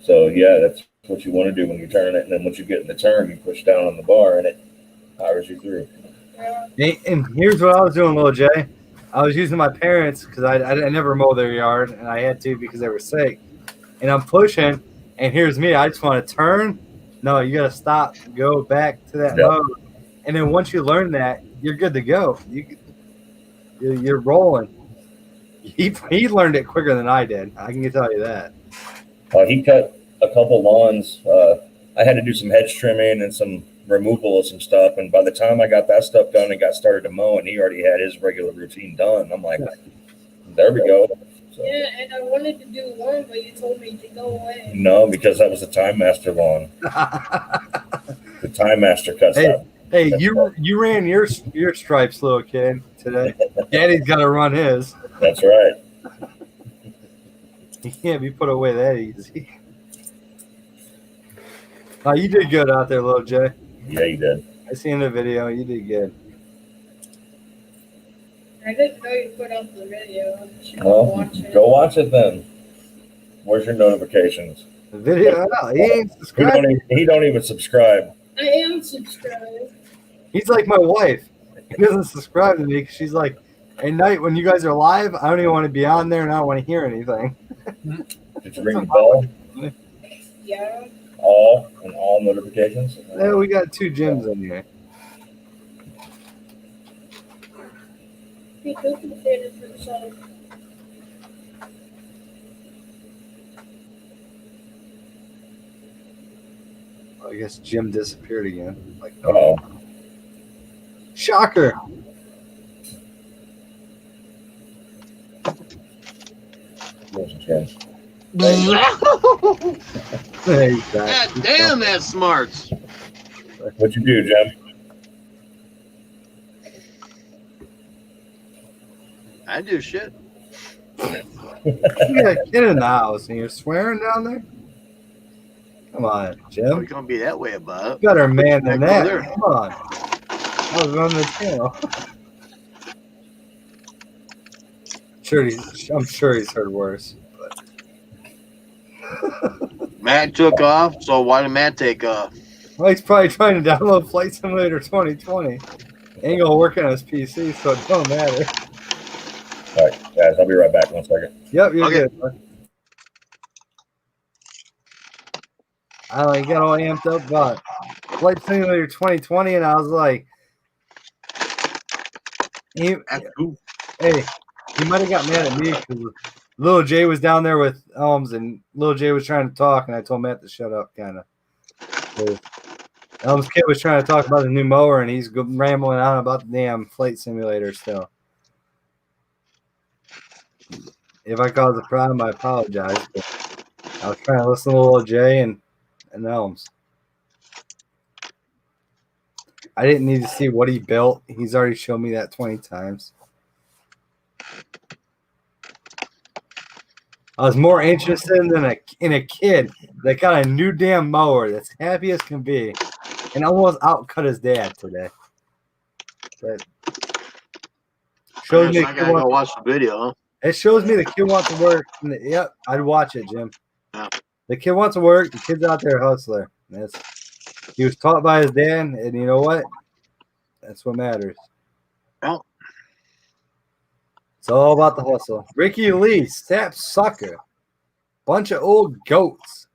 Speaker 10: So yeah, that's what you want to do when you turn it, and then once you get in the turn, you push down on the bar, and it powers you through.
Speaker 4: Yeah.
Speaker 2: And here's what I was doing, little Jay. I was using my parents because I never mow their yard, and I had to because they were sick. And I'm pushing, and here's me. I just want to turn. No, you got to stop, go back to that
Speaker 10: Yeah.
Speaker 2: mode. And then once you learn that, you're good to go. You're rolling. He learned it quicker than I did. I can tell you that.
Speaker 10: He cut a couple lawns. I had to do some hedge trimming and some removal of some stuff, and by the time I got that stuff done and got started to mow, and he already had his regular routine done, I'm like, there we go. So,
Speaker 4: Yeah, and I wanted to do one, but you told me to go away.
Speaker 10: no, because that was a Time Master lawn. The Time Master cuts
Speaker 2: Hey.
Speaker 10: that.
Speaker 2: Hey, you ran your stripes, little kid, today. Daddy's got to run his.
Speaker 10: That's right.
Speaker 2: He can't be put away that easy. Oh, you did good out there, little Jay.
Speaker 10: Yeah, you did.
Speaker 2: I seen the video. You did good.
Speaker 4: I didn't know you put up the video. I should go
Speaker 10: Well,
Speaker 4: watch it.
Speaker 10: go watch it then. Where's your notifications?
Speaker 2: The video. Oh, he ain't subscribed.
Speaker 10: He don't even subscribe.
Speaker 4: I am subscribed.
Speaker 2: He's like my wife. He doesn't subscribe to me because she's like, at night when you guys are live, I don't even want to be on there and I don't want to hear anything.
Speaker 10: Did you ring the bell?
Speaker 4: Yeah.
Speaker 10: All notifications?
Speaker 2: Yeah, we got 2 gyms in here.
Speaker 4: He compensated for himself.
Speaker 2: I guess Jim disappeared again. Like,
Speaker 10: Oh,
Speaker 2: shocker.
Speaker 10: there's a chance.
Speaker 2: There he's back.
Speaker 8: God damn, that's smarts.
Speaker 10: What'd you do, Jim?
Speaker 8: I do shit.
Speaker 2: You got a kid in the house and you're swearing down there? Come on,
Speaker 8: We're
Speaker 2: Jim.
Speaker 8: gonna be that way about it.
Speaker 2: Better man than
Speaker 8: Heck,
Speaker 2: that.
Speaker 8: there.
Speaker 2: Come on. I was on the channel. I'm sure he's heard worse.
Speaker 8: Matt took off, so why did Matt take off?
Speaker 2: Well, he's probably trying to download Flight Simulator 2020. Ain't gonna work on his PC, so it don't matter.
Speaker 10: All right, guys, I'll be right back. 1 second.
Speaker 2: Yep, you're
Speaker 8: Okay.
Speaker 2: good. Bud. I don't know, he got all amped up about Flight Simulator 2020, and I was like, he might have got mad at me because Lil J was down there with Elms, and Lil J was trying to talk, and I told Matt to shut up, kind of. Elms kid was trying to talk about the new mower, and he's rambling on about the damn Flight Simulator still. If I caused a problem, I apologize. But I was trying to listen to Lil J and Elms. I didn't need to see what he built. He's already shown me that 20 times. I was more interested in a kid that got a new damn mower that's happy as can be, and almost outcut his dad today. But shows me
Speaker 8: I gotta go watch the video, huh?
Speaker 2: it shows me the kid wants to work. Yep, I'd watch it, Jim.
Speaker 8: Yeah.
Speaker 2: The kid wants to work. The kid's out there hustler. He was taught by his dad, and you know what? That's what matters.
Speaker 8: Well,
Speaker 2: it's all about the hustle. Ricky Lee, sap sucker. Bunch of old goats.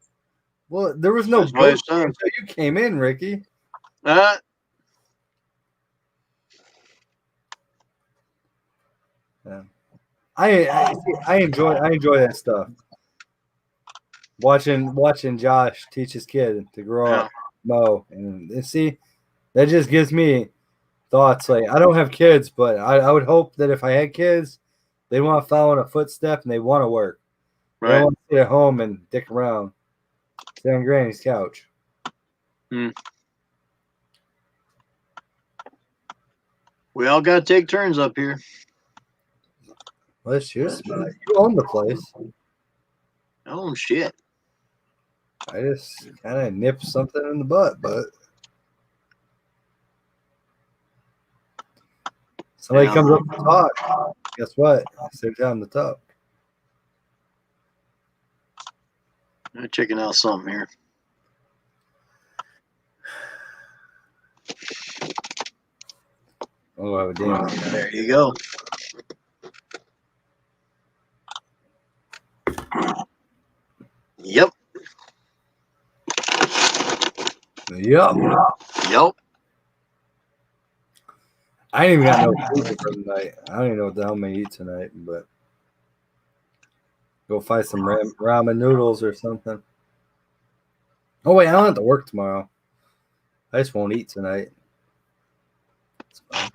Speaker 2: Well, there was no
Speaker 8: That's what
Speaker 2: goats
Speaker 8: it says.
Speaker 2: until you came in, Ricky.
Speaker 8: Uh,
Speaker 2: Yeah. I enjoy that stuff. Watching Josh teach his kid to grow up, mow, and see, that just gives me thoughts. Like, I don't have kids, but I would hope that if I had kids, they want to follow in a footstep and they want to work. They don't want to sit at home and dick around, sit on Granny's couch.
Speaker 8: We all gotta take turns up here.
Speaker 2: Well, it's your spot. You own the place.
Speaker 8: Oh shit!
Speaker 2: I just kind of nipped something in the butt, but somebody comes up to talk. Guess what? It's their time to talk.
Speaker 8: I'm checking out something here.
Speaker 2: Oh, damn.
Speaker 8: There you go. Yep.
Speaker 2: Yep. I ain't even got no food for the night. I don't even know what the hell I'm gonna eat tonight, but go find some ramen noodles or something. Oh wait, I don't have to work tomorrow. I just won't eat tonight. It's fine.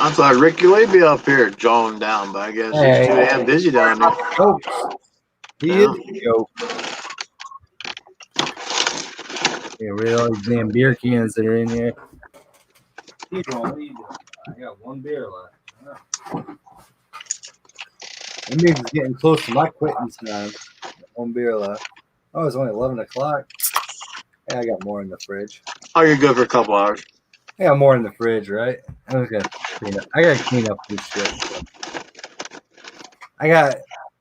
Speaker 8: I thought Ricky would be up here jawing down, but I guess he's too damn busy down there.
Speaker 2: Oh, he is a joke. Yeah, rid of all these damn beer cans that are in here. I got one beer left. That means it's getting close to my quitting time. One beer left. Oh, it's only 11 o'clock. Yeah, I got more in the fridge.
Speaker 8: Oh, you're good for a couple hours.
Speaker 2: I got more in the fridge, right? I gotta clean up this shit. I got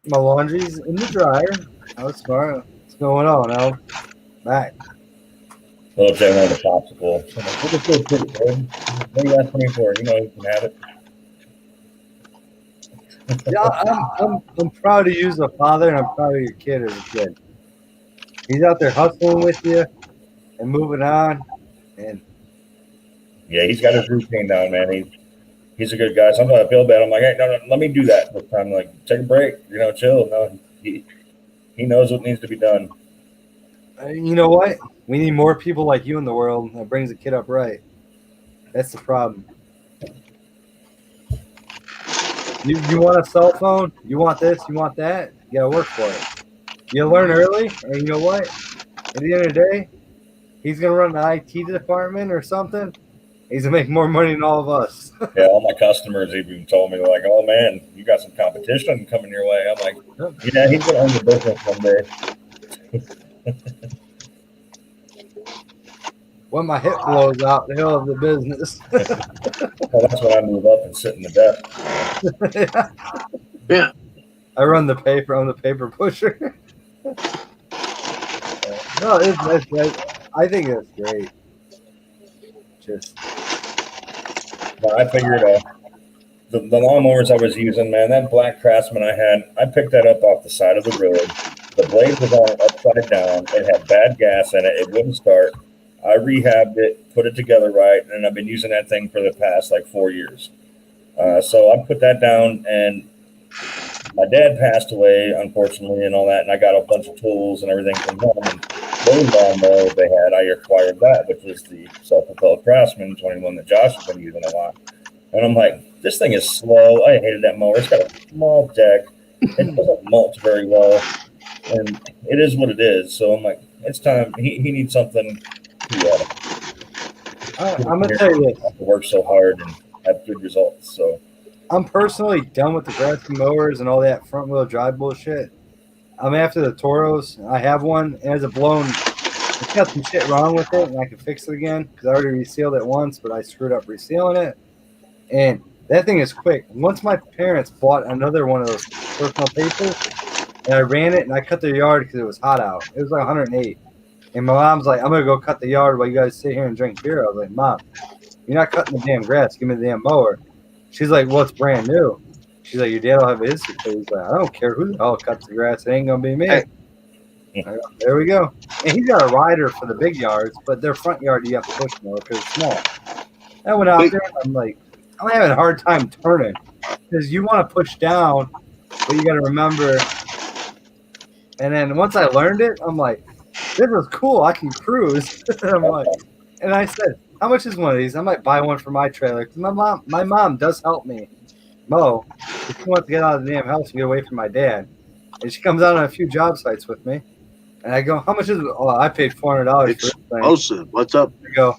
Speaker 2: my laundry's in the dryer. That was smart. What's going on, Al? Back.
Speaker 10: Well, if they want a popsicle. Look at this pretty good. What are you asking me for? You know you can have it.
Speaker 2: Yeah, I'm proud of you as a father, and I'm proud of your kid as a kid. He's out there hustling with you and moving on. And
Speaker 10: yeah, he's got his routine down, man. He's a good guy. Sometimes I feel bad. I'm like, hey, no, let me do that this time. Like, take a break, chill. No, he knows what needs to be done.
Speaker 2: You know what? We need more people like you in the world that brings a kid up right. That's the problem. You want a cell phone? You want this? You want that? You gotta work for it. You learn early, and you know what? At the end of the day, he's gonna run the IT department or something. He's gonna make more money than all of us.
Speaker 10: Yeah, all my customers even told me, like, oh man, you got some competition coming your way. I'm like, yeah, he's gonna own the business one day.
Speaker 2: When my hip blows out, the hell of the business.
Speaker 10: Well, that's when I move up and sit in the desk.
Speaker 8: Yeah.
Speaker 2: I run the paper. I'm the paper pusher. No, I think it's great. Just.
Speaker 10: Well, I figured the lawnmowers I was using, man, that black Craftsman I had, I picked that up off the side of the road. The blade was on upside down. It had bad gas in it. It wouldn't start. I rehabbed it, put it together right, and I've been using that thing for the past 4 years. So I put that down, and my dad passed away, unfortunately, and all that, and I got a bunch of tools and everything from home. And those lawnmowers they had, I acquired that, which was the self-propelled Craftsman 21 that Josh has been using a lot. And I'm like, this thing is slow. I hated that mower. It's got a small deck. It doesn't mulch very well, and it is what it is. So I'm like, it's time. He needs something.
Speaker 2: I'm gonna tell you this.
Speaker 10: I have to work so hard and have good results. So
Speaker 2: I'm personally done with the grassy mowers and all that front wheel drive bullshit. I'm after the Toros. I have one. It has a blown. It's got some shit wrong with it, and I can fix it again because I already resealed it once, but I screwed up resealing it. And that thing is quick. Once my parents bought another one of those personal papers, and I ran it and I cut their yard because it was hot out. It was like 108. And my mom's like, I'm going to go cut the yard while you guys sit here and drink beer. I was like, Mom, you're not cutting the damn grass. Give me the damn mower. She's like, well, it's brand new. She's like, your dad will have a history. So he's like, I don't care who the hell cuts the grass. It ain't going to be me.
Speaker 8: Hey.
Speaker 2: I go, there we go. And he's got a rider for the big yards, but their front yard you have to push more because it's small. I went out there and I'm like, I'm having a hard time turning because you want to push down, but you got to remember. And then once I learned it, I'm like, this is cool. I can cruise. And I'm like, and I said, how much is one of these? I might buy one for my trailer because my mom does help me mow. If she wants to get out of the damn house and get away from my dad, and she comes out on a few job sites with me, and I go, how much is it? Oh, I paid $400 for this thing.
Speaker 8: Awesome. What's up?
Speaker 2: I go,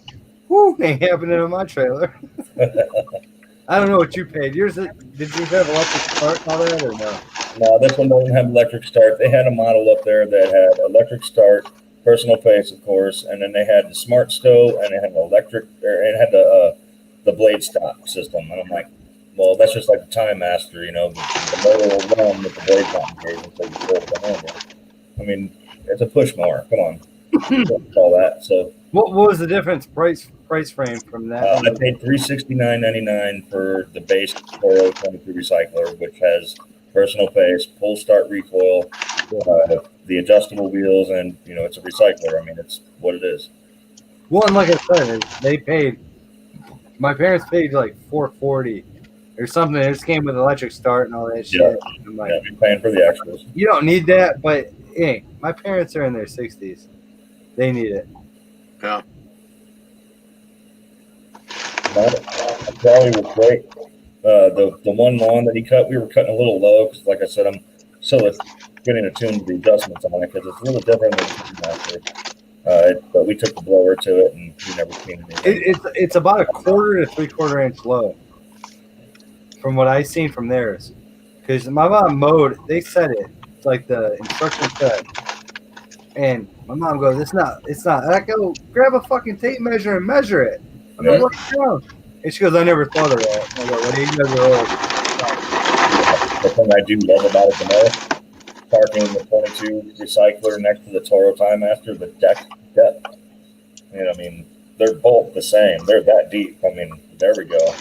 Speaker 2: whoo, ain't happening in my trailer. I don't know what you paid. Yours, did you have electric start and all that or no?
Speaker 10: No, this one doesn't have electric start. They had a model up there that had electric start, personal pace, of course, and then they had the smart stow, and it had electric, or it had the blade stop system. And I'm like, well, that's just like the Time Master, you know, the motor will run with the blade stop engagement, so you pull it behind you. I mean, it's a push mower. Come on, all that. So
Speaker 2: What was the difference price frame from that?
Speaker 10: I paid $369.99 for the base Toro 22 recycler, which has personal pace, pull start recoil, the adjustable wheels, and you know it's a recycler. I mean, it's what it is.
Speaker 2: Well, and like I said, they paid. My parents paid like $440 or something. It just came with electric start and all that shit.
Speaker 10: Yeah.
Speaker 2: I'm like,
Speaker 10: Yeah, you're paying for the extras.
Speaker 2: you don't need that, but hey, my parents are in their 60s. They need it.
Speaker 10: Charlie was great. The one lawn that he cut, we were cutting a little low because, like I said, I'm still getting attuned to the adjustments on it because it's a little different than the Master. But we took the blower to it, and we never seen anything.
Speaker 2: It's about a 1/4 to 3/4 inch low, from what I seen from theirs. Because my mom mowed, they said it. It's like the instructions said. And my mom goes, it's not. And I go, grab a fucking tape measure and measure it. I go, what's wrong? And she goes, I never thought of that. I go, well, you guys are old.
Speaker 10: The thing I do love about it the most, parking the 22 recycler next to the Toro Time Master, the deck depth. And I mean, they're both the same. They're that deep. I mean, there we go.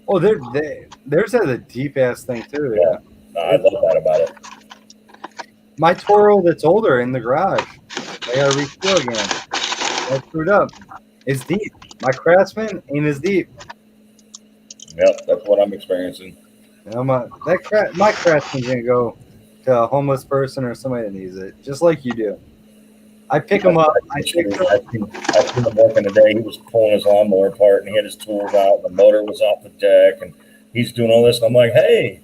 Speaker 2: Oh, theirs has a deep ass thing too.
Speaker 10: Yeah. No, I love that about it.
Speaker 2: My Toro that's older in the garage, I gotta refill again. I screwed up. It's deep. My Craftsman ain't as deep.
Speaker 10: Yep, that's what I'm experiencing.
Speaker 2: You know, my Craftsman's gonna go to a homeless person or somebody that needs it, just like you do. I pick them up. I seen
Speaker 10: him working today. He was pulling his lawnmower apart, and he had his tools out. The motor was off the deck, and he's doing all this. And I'm like, hey.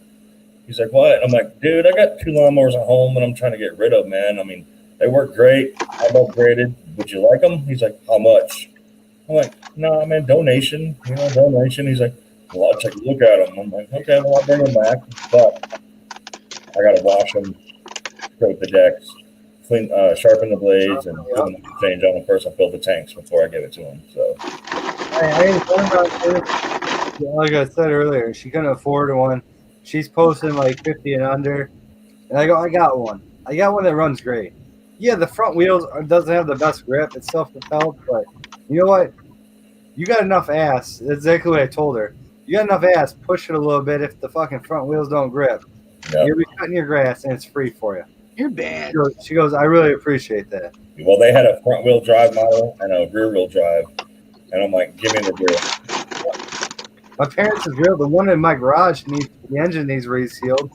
Speaker 10: He's like, what? I'm like, dude, I got 2 lawnmowers at home, and I'm trying to get rid of, man. I mean, they work great. I've upgraded. Would you like them? He's like, how much? I'm like, no, man, donation. You know, donation. He's like, well, I'll take a look at them. I'm like, okay, well, I'll bring them back, but I got to wash them, scrape the decks, clean, sharpen the blades, and change on them first. I'll fill the tanks before I give it to him. So
Speaker 2: I ain't talking about this. Like I said earlier, she couldn't afford one. She's posting like 50 and under. And I go, I got one. I got one that runs great. Yeah, the front wheels doesn't have the best grip. It's self-propelled, but you know what? You got enough ass. That's exactly what I told her. You got enough ass. Push it a little bit if the fucking front wheels don't grip.
Speaker 10: Yep.
Speaker 2: You'll be cutting your grass, and it's free for you.
Speaker 8: You're bad.
Speaker 2: She goes, I really appreciate that.
Speaker 10: well, they had a front wheel drive model and a rear wheel drive, and I'm like, give me the rear.
Speaker 2: My parents' is real. The one in my garage the engine needs resealed.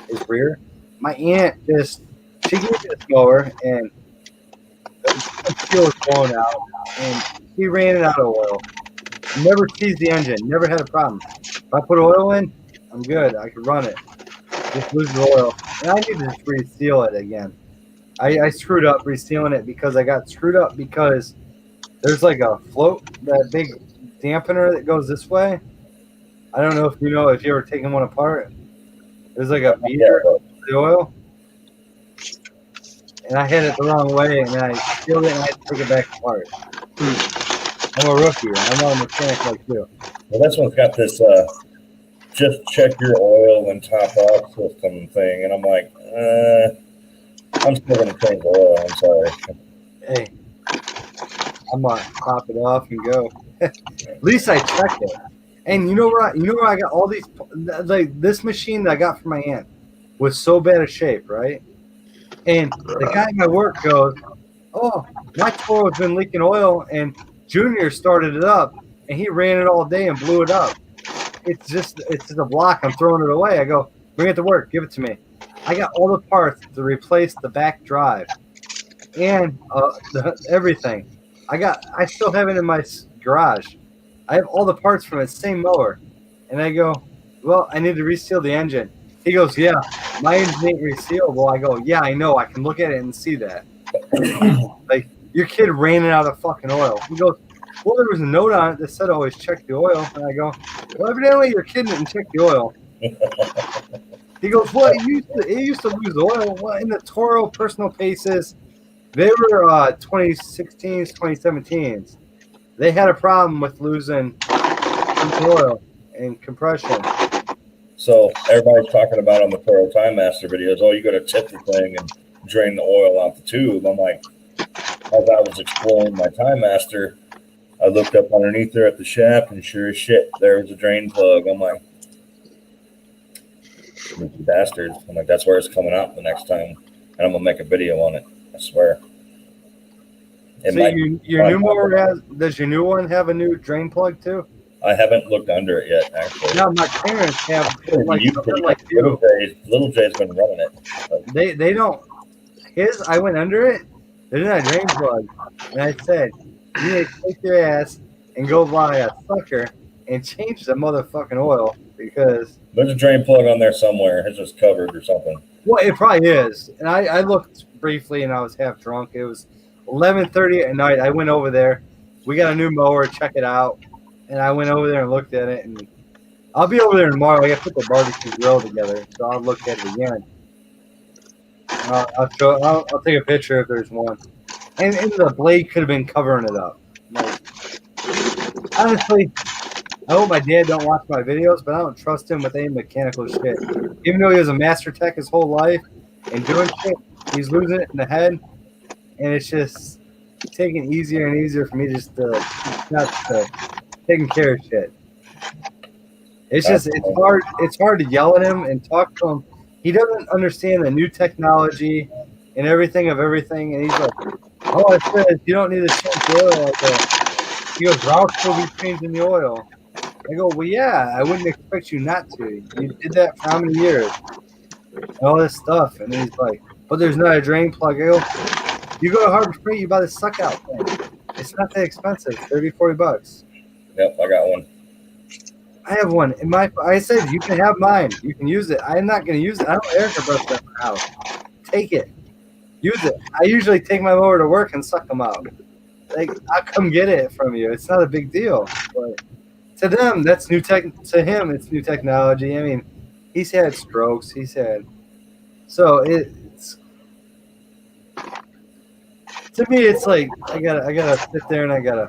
Speaker 2: Is rear. My aunt she gave me this mower and the fuel was blown out and she ran it out of oil. Never seized the engine. Never had a problem. If I put oil in, I'm good. I could run it. Just lose the oil. And I need to just reseal it again. I screwed up resealing it because there's like a float, that big dampener that goes this way. I don't know if you know if you ever taken one apart. There's like a
Speaker 10: Yeah,
Speaker 2: beater
Speaker 10: but
Speaker 2: for the oil, and I hit it the wrong way, and I sealed it, and I had to take it back apart. I'm a rookie. I'm not a mechanic like you.
Speaker 10: well, this one's got this just check your oil and top off system thing, and I'm like, I'm still gonna change the oil. I'm sorry.
Speaker 2: Hey, I'm gonna top it off and go. At least I checked it. And you know where I got all these, like this machine that I got from my aunt was so bad of shape, right? And the guy at my work goes, "Oh, my Toro's been leaking oil," and Junior started it up, and he ran it all day and blew it up. It's just a block. I'm throwing it away. I go, "Bring it to work. Give it to me." I got all the parts to replace the back drive and everything. I still have it in my garage. I have all the parts from the same mower. And I go, "Well, I need to reseal the engine." He goes, "Yeah, my engine ain't resealable." I go, "Yeah, I know. I can look at it and see that." Like, your kid ran it out of fucking oil. He goes, "Well, there was a note on it that said always check the oil." And I go, "Well, evidently your kid didn't check the oil." He goes, "Well, it used to lose oil." Well, in the Toro personal paces, they were 2016s, 2017s. They had a problem with losing oil and compression.
Speaker 10: So everybody's talking about on the Toro Time Master videos, oh, you got to tip the thing and drain the oil out the tube. I'm like, as I was exploring my Time Master, I looked up underneath there at the shaft, and sure as shit, there was a drain plug. I'm like, sneaky bastards. I'm like, that's where it's coming out the next time, and I'm gonna make a video on it. I swear. It
Speaker 2: So
Speaker 10: might-
Speaker 2: your new mower does your new one have a new drain plug too?
Speaker 10: I haven't looked under it yet, actually.
Speaker 2: No, my parents have like something like
Speaker 10: Little
Speaker 2: you.
Speaker 10: Jay's been running it. But
Speaker 2: They don't. His, I went under it. There's not a drain plug, and I said, "You need to take your ass and go buy a sucker and change the motherfucking oil because."
Speaker 10: there's a drain plug on there somewhere. It's just covered or something.
Speaker 2: Well, it probably is. And I looked briefly, and I was half drunk. It was 11:30 at night. I went over there. We got a new mower. Check it out. And I went over there and looked at it. And I'll be over there tomorrow. I got to put the barbecue grill together, so I'll look at it again. I'll take a picture if there's one. And the blade could have been covering it up. Like, honestly, I hope my dad don't watch my videos, but I don't trust him with any mechanical shit. Even though he was a master tech his whole life and doing shit, he's losing it in the head, and it's just taking easier and easier for me just to not to taking care of shit. It's just it's hard to yell at him and talk to him. He doesn't understand the new technology and everything of everything, and he's like, "Oh, it says you don't need to change the oil like that." He goes, "Ralph will be changing the oil." I go, "Well, yeah, I wouldn't expect you not to. You did that for how many years?" And all this stuff. And he's like, "But there's not a drain plug." I go, "You go to Harbor Freight, you buy the suck out thing. It's not that expensive, $30-$40.
Speaker 10: Yep, I got one.
Speaker 2: I have one. In I said, "You can have mine. You can use it." I'm not going to use it. I don't air compress that in my house. Take it. Use it. I usually take my mower to work and suck them out. Like, I'll come get it from you. It's not a big deal. But to them, that's new tech. To him, it's new technology. I mean, he's had strokes. So it's to me, it's like I gotta sit there and I gotta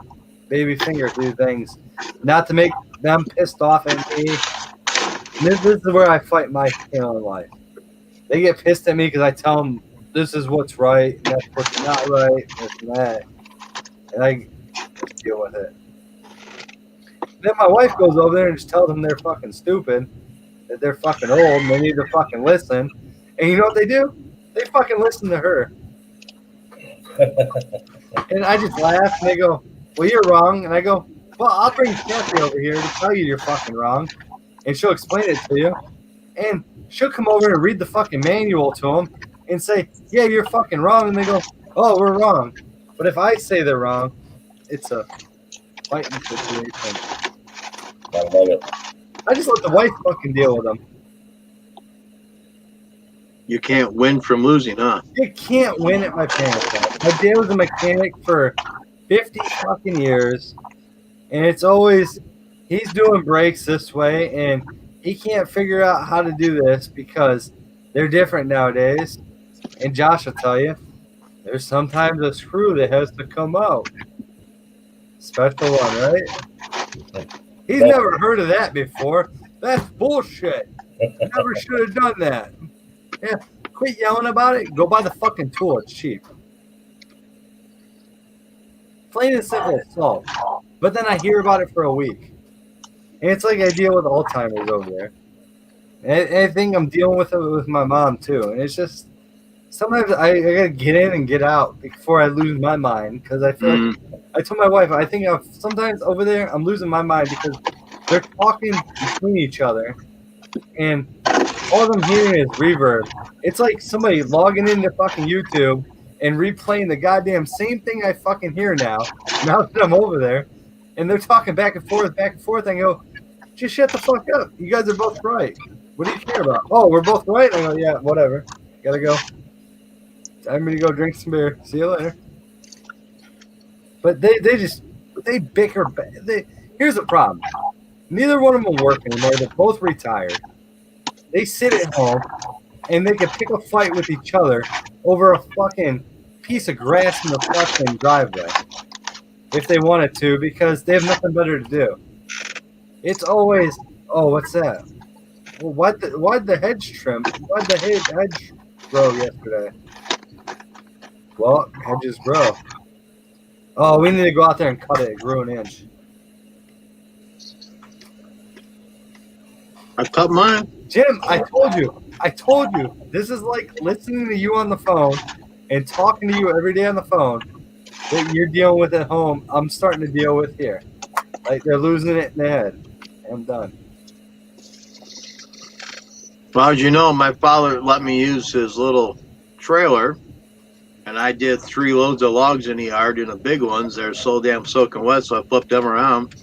Speaker 2: baby finger do things, not to make them pissed off at me. This is where I fight my in life. They get pissed at me because I tell them this is what's right and that's what's not right, this and that, and I just deal with it. Then my wife goes over there and just tells them they're fucking stupid, that they're fucking old, and they need to fucking listen. And you know what they do? They fucking listen to her. And I just laugh, and they go, "Well, you're wrong." And I go, "Well, I'll bring Kathy over here to tell you you're fucking wrong, and she'll explain it to you. And she'll come over and read the fucking manual to them and say, 'Yeah, you're fucking wrong.' And they go, 'Oh, we're wrong.' But if I say they're wrong, it's a fighting situation.
Speaker 10: I love it.
Speaker 2: I just let the wife fucking deal with them.
Speaker 8: You can't win from losing, huh?
Speaker 2: You can't win at my parents' house. My dad was a mechanic for 50 fucking years, and it's always he's doing breaks this way, and he can't figure out how to do this because they're different nowadays. And Josh will tell you, there's sometimes a screw that has to come out. Special one, right? He's never heard of that before. That's bullshit. Never should have done that. Yeah, quit yelling about it. Go buy the fucking tool. It's cheap. Plain and simple, solved. But then I hear about it for a week. And it's like I deal with Alzheimer's over there. And I think I'm dealing with it with my mom too. And it's just sometimes I gotta get in and get out before I lose my mind. Because I feel like I told my wife, I think sometimes over there I'm losing my mind because they're talking between each other. And all I'm hearing is reverb. It's like somebody logging into fucking YouTube and replaying the goddamn same thing I fucking hear now that I'm over there. And they're talking back and forth. I go, just shut the fuck up. You guys are both right. What do you care about? Oh, we're both right? I go, yeah, whatever. Gotta go. I'm gonna go drink some beer. See you later. But they bicker. Here's the problem. Neither one of them work anymore. They're both retired. They sit at home and they can pick a fight with each other over a fucking piece of grass in the fucking driveway if they wanted to because they have nothing better to do. It's always, oh, what's that? Well, why'd the hedge trim? Why'd the hedge grow yesterday? Well, hedges grow. Oh, we need to go out there and cut it. It grew an inch.
Speaker 8: I cut mine.
Speaker 2: Jim, I told you, this is like listening to you on the phone and talking to you every day on the phone that you're dealing with at home. I'm starting to deal with here. Like they're losing it in the head. I'm done.
Speaker 8: Well, as you know, my father let me use his little trailer, and I did 3 loads of logs in the yard in the big ones. They're so damn soaking wet, so I flipped them around,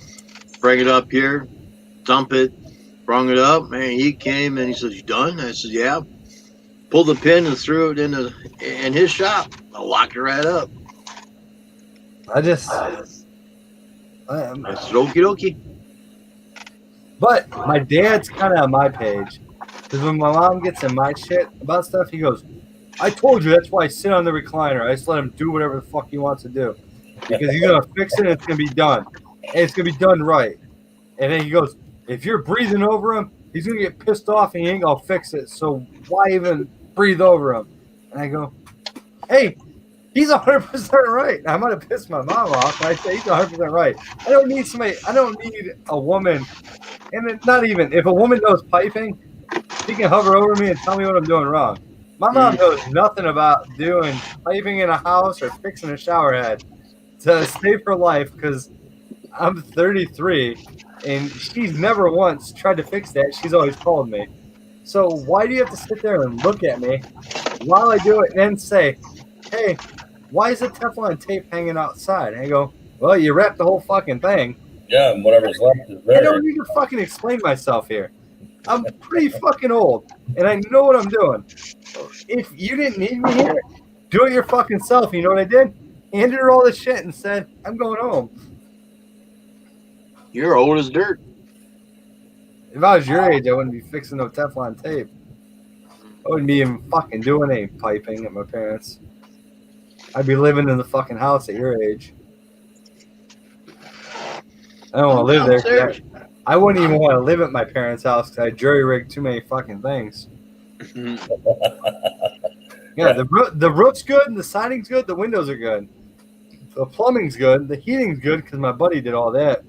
Speaker 8: bring it up here, dump it, brung it up, and he came and he says, "You done?" I said, "Yeah." Pulled the pin and threw it in his shop. I locked it right up.
Speaker 2: I said,
Speaker 8: okie dokie.
Speaker 2: But my dad's kind of on my page. Because when my mom gets in my shit about stuff, he goes, I told you that's why I sit on the recliner. I just let him do whatever the fuck he wants to do. Because he's going to fix it and it's going to be done. And it's going to be done right. And then he goes, if you're breathing over him, he's going to get pissed off and he ain't going to fix it. So why even breathe over him? And I go, hey, he's 100% right. I'm going to piss my mom off. And I say he's 100% right. I don't need a woman. And it's not even, if a woman knows piping, she can hover over me and tell me what I'm doing wrong. My mom knows nothing about doing piping in a house or fixing a shower head to save her life because I'm 33 and she's never once tried to fix that. She's always called me. So why do you have to sit there and look at me while I do it and then say, hey, why is the Teflon tape hanging outside? And I go, well, you wrapped the whole fucking thing.
Speaker 10: Yeah, and whatever's left is there.
Speaker 2: I don't need to fucking explain myself here. I'm pretty fucking old, and I know what I'm doing. If you didn't need me here, do it your fucking self. You know what I did? Handed her all the shit and said, I'm going home.
Speaker 8: You're old as dirt.
Speaker 2: If I was your age, I wouldn't be fixing no Teflon tape. I wouldn't be even fucking doing any piping at my parents'. I'd be living in the fucking house at your age. I don't want to live there. I wouldn't even want to live at my parents' house because I jury-rigged too many fucking things. Yeah, the roof's good, the siding's good, the windows are good. The plumbing's good, the heating's good because my buddy did all that.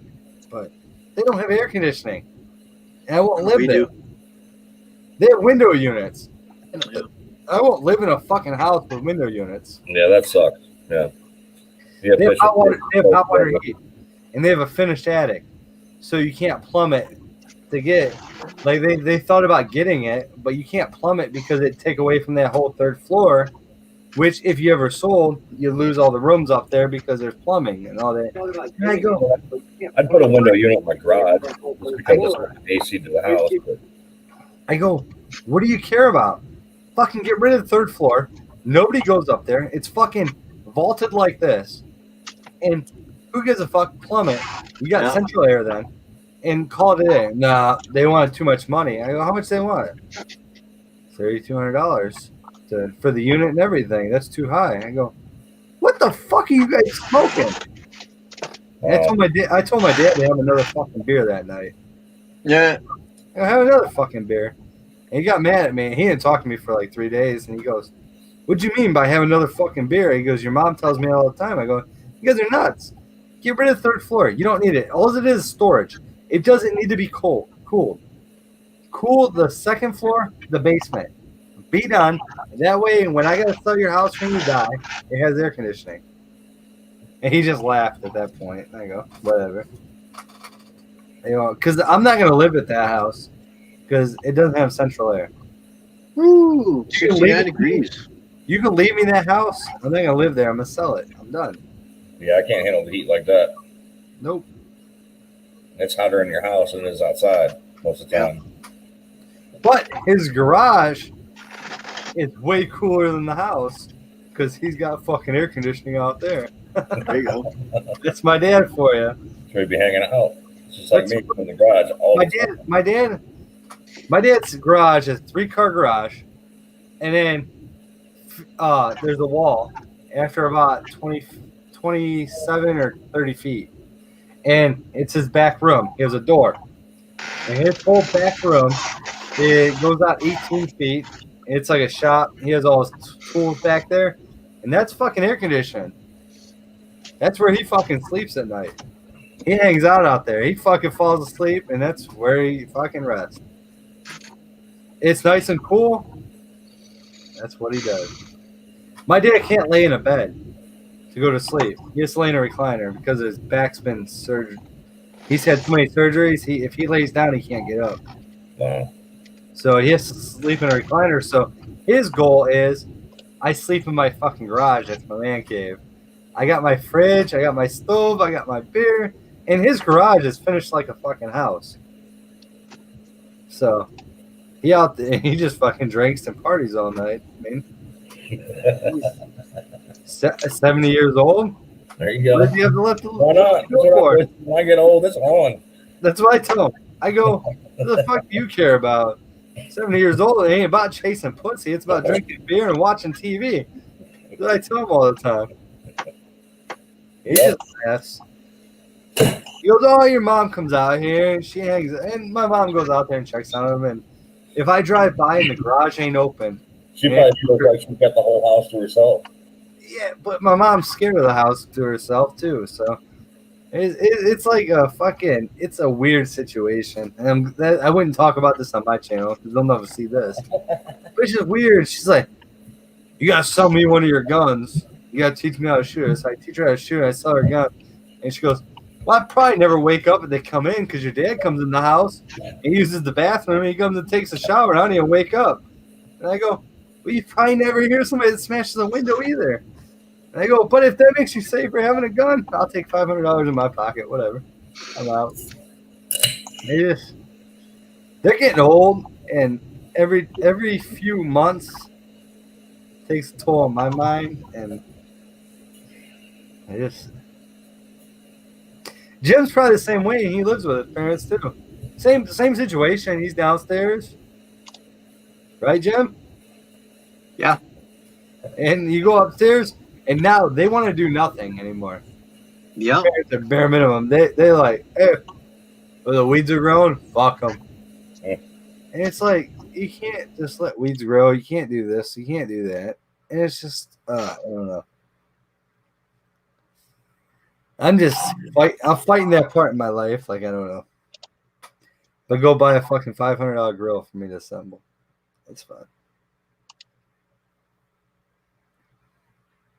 Speaker 2: But they don't have air conditioning. And I won't live there. They have window units. And I won't live in a fucking house with window units.
Speaker 10: Yeah, that sucks. Yeah.
Speaker 2: They have hot water heat. And they have a finished attic. So you can't plumb it to get like they thought about getting it, but you can't plumb it because it'd take away from that whole 3rd floor, which if you ever sold, you lose all the rooms up there because there's plumbing and all that. And I go,
Speaker 10: I'd put a window unit in my garage just because it's AC to the house. But.
Speaker 2: I go, what do you care about? Fucking get rid of the 3rd floor. Nobody goes up there. It's fucking vaulted like this. And who gives a fuck? Plumb it. You got central air then. and called it in. Nah, they wanted too much money. I go, how much they want? $3,200 for the unit and everything. That's too high. I go, what the fuck are you guys smoking? And I told my dad to have another fucking beer that night.
Speaker 8: Yeah.
Speaker 2: I go, have another fucking beer. And he got mad at me. He didn't talk to me for like 3 days. And he goes, what'd you mean by having another fucking beer? He goes, your mom tells me all the time. I go, you guys are nuts. Get rid of the third floor. You don't need it. All it is storage. It doesn't need to be cooled. Cool the second floor, the basement. Be done. That way, when I gotta sell your house when you die, it has air conditioning. And he just laughed at that point. I go, whatever. You know, because I'm not gonna live at that house because it doesn't have central air.
Speaker 8: Ooh, 69 degrees.
Speaker 2: You can leave me that house. I'm not gonna live there. I'm gonna sell it. I'm done.
Speaker 10: Yeah, I can't handle the heat like that.
Speaker 2: Nope.
Speaker 10: It's hotter in your house than it is outside most of the time.
Speaker 2: But his garage is way cooler than the house because he's got fucking air conditioning out there.
Speaker 8: There you go.
Speaker 2: That's my dad for you.
Speaker 10: So he'd be hanging out. It's just like me in the garage all the time.
Speaker 2: My dad's garage is a 3-car garage, and then there's a wall after about 27 or 30 feet, and it's his back room. He has a door, and his whole back room, it goes out 18 feet. It's like a shop. He has all his tools back there, and that's fucking air conditioning. That's where he fucking sleeps at night. He hangs out there. He fucking falls asleep, and that's where he fucking rests. It's nice and cool. That's what he does. My dad can't lay in a bed to go to sleep. He has to lay in a recliner because his back's been surgery. He's had too many surgeries. If he lays down, he can't get up.
Speaker 10: Wow.
Speaker 2: So he has to sleep in a recliner. So his goal is, I sleep in my fucking garage. That's my man cave. I got my fridge. I got my stove. I got my beer. And his garage is finished like a fucking house. So he out there, he just fucking drinks and parties all night. I mean, 70 years old.
Speaker 10: There you go.
Speaker 2: What does he have to let
Speaker 10: Why not? When I get old, it's on.
Speaker 2: That's what I tell him. I go, what the fuck do you care about? 70 years old, it ain't about chasing pussy. It's about drinking beer and watching TV. That's what I tell him all the time. He just laughs. He goes, oh, your mom comes out here and she hangs, and my mom goes out there and checks on him. And if I drive by and the garage ain't open,
Speaker 10: She probably feels like she's got the whole house to herself.
Speaker 2: yeah, but my mom's scared of the house to herself too. So it's like a fucking, it's a weird situation. And I wouldn't talk about this on my channel because they'll never see this. But it's just weird. She's like, you gotta sell me one of your guns. You gotta teach me how to shoot it. So I teach her how to shoot. I sell her a gun, and she goes, well, I probably never wake up if they come in because your dad comes in the house, he uses the bathroom, and he comes and takes a shower, and I don't even wake up. And I go, well, you probably never hear somebody that smashes the window either. And I go, but if that makes you safer having a gun, I'll take $500 in my pocket, whatever. I'm out. They're getting old, and every few months takes a toll on my mind, and Jim's probably the same way. He lives with his parents too. Same situation. He's downstairs, right, Jim?
Speaker 8: Yeah.
Speaker 2: And you go upstairs, and now they want to do nothing anymore.
Speaker 8: Yeah.
Speaker 2: Parents are bare minimum. They're like, hey, well, the weeds are growing. Fuck them. And it's like, you can't just let weeds grow. You can't do this. You can't do that. And it's just, I don't know. I'm fighting that part in my life. Like, I don't know. But go buy a fucking $500 grill for me to assemble. It's fine.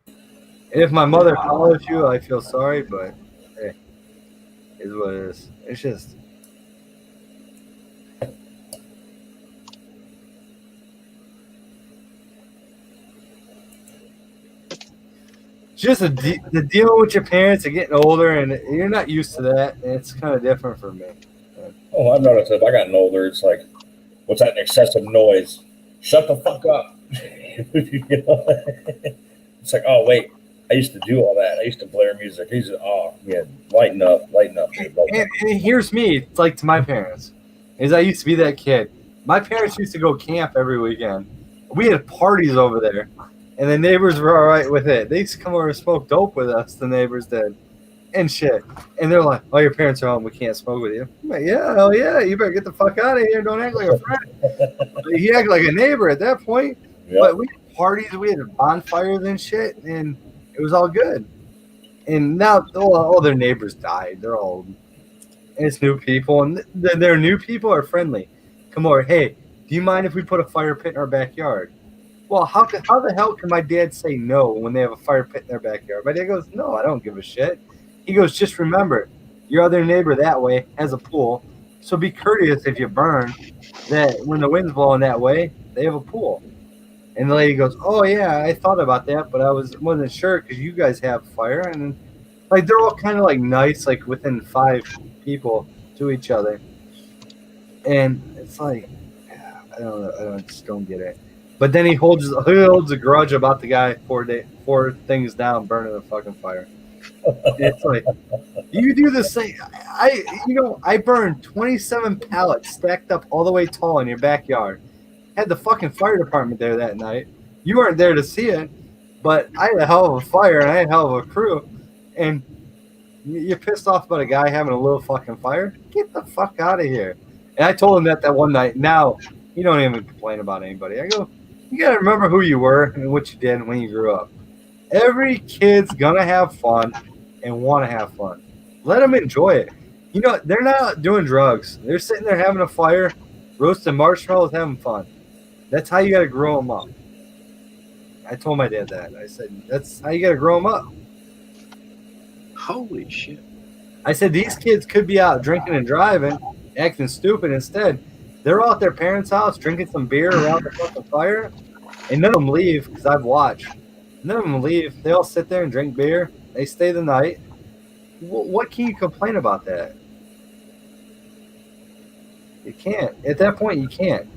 Speaker 2: And if my mother follows you, I feel sorry, but hey, it is what it is. It's just. Just the dealing with your parents and getting older, and you're not used to that. And it's kind of different for me.
Speaker 10: Oh, I've noticed if I gotten older, it's like, what's that excessive noise? Shut the fuck up. You know? It's like, oh, wait, I used to do all that. I used to play her music. He's lighten up, dude. Lighten up.
Speaker 2: And here's me, it's like to my parents, is I used to be that kid. My parents used to go camp every weekend. We had parties over there, and the neighbors were all right with it. They used to come over and smoke dope with us, the neighbors did, and shit. And they're like, "Oh, your parents are home. We can't smoke with you." I'm like, "Yeah, hell yeah. You better get the fuck out of here. Don't act like a friend." He acted like a neighbor at that point.
Speaker 10: Yep.
Speaker 2: But we had parties, we had bonfires and shit, and it was all good. And now all their neighbors died. They're old. And it's new people, and their new people are friendly. Come over, hey, do you mind if we put a fire pit in our backyard? Well, how the hell can my dad say no when they have a fire pit in their backyard? My dad goes, no, I don't give a shit. He goes, just remember, your other neighbor that way has a pool, so be courteous if you burn, that when the wind's blowing that way, they have a pool. And the lady goes, oh, yeah, I thought about that, but I wasn't sure because you guys have fire. And, like, they're all kind of, like, nice, like, within 5 people to each other. And it's like, I don't know. I just don't get it. But then he holds a grudge about the guy 4 things down burning a fucking fire. It's like, you do the same. I burned 27 pallets stacked up all the way tall in your backyard. Had the fucking fire department there that night. You weren't there to see it, but I had a hell of a fire and I had a hell of a crew. And you're pissed off about a guy having a little fucking fire? Get the fuck out of here. And I told him that one night. Now, you don't even complain about anybody. I go, you got to remember who you were and what you did when you grew up. Every kid's going to have fun and want to have fun. Let them enjoy it. You know, they're not doing drugs. They're sitting there having a fire, roasting marshmallows, having fun. That's how you got to grow them up. I told my dad that. I said, that's how you got to grow them up.
Speaker 8: Holy shit.
Speaker 2: I said, these kids could be out drinking and driving, acting stupid. Instead, they're all at their parents' house drinking some beer around the fucking fire, and none of them leave because I've watched. None of them leave. They all sit there and drink beer. They stay the night. What can you complain about that? You can't. At that point, you can't.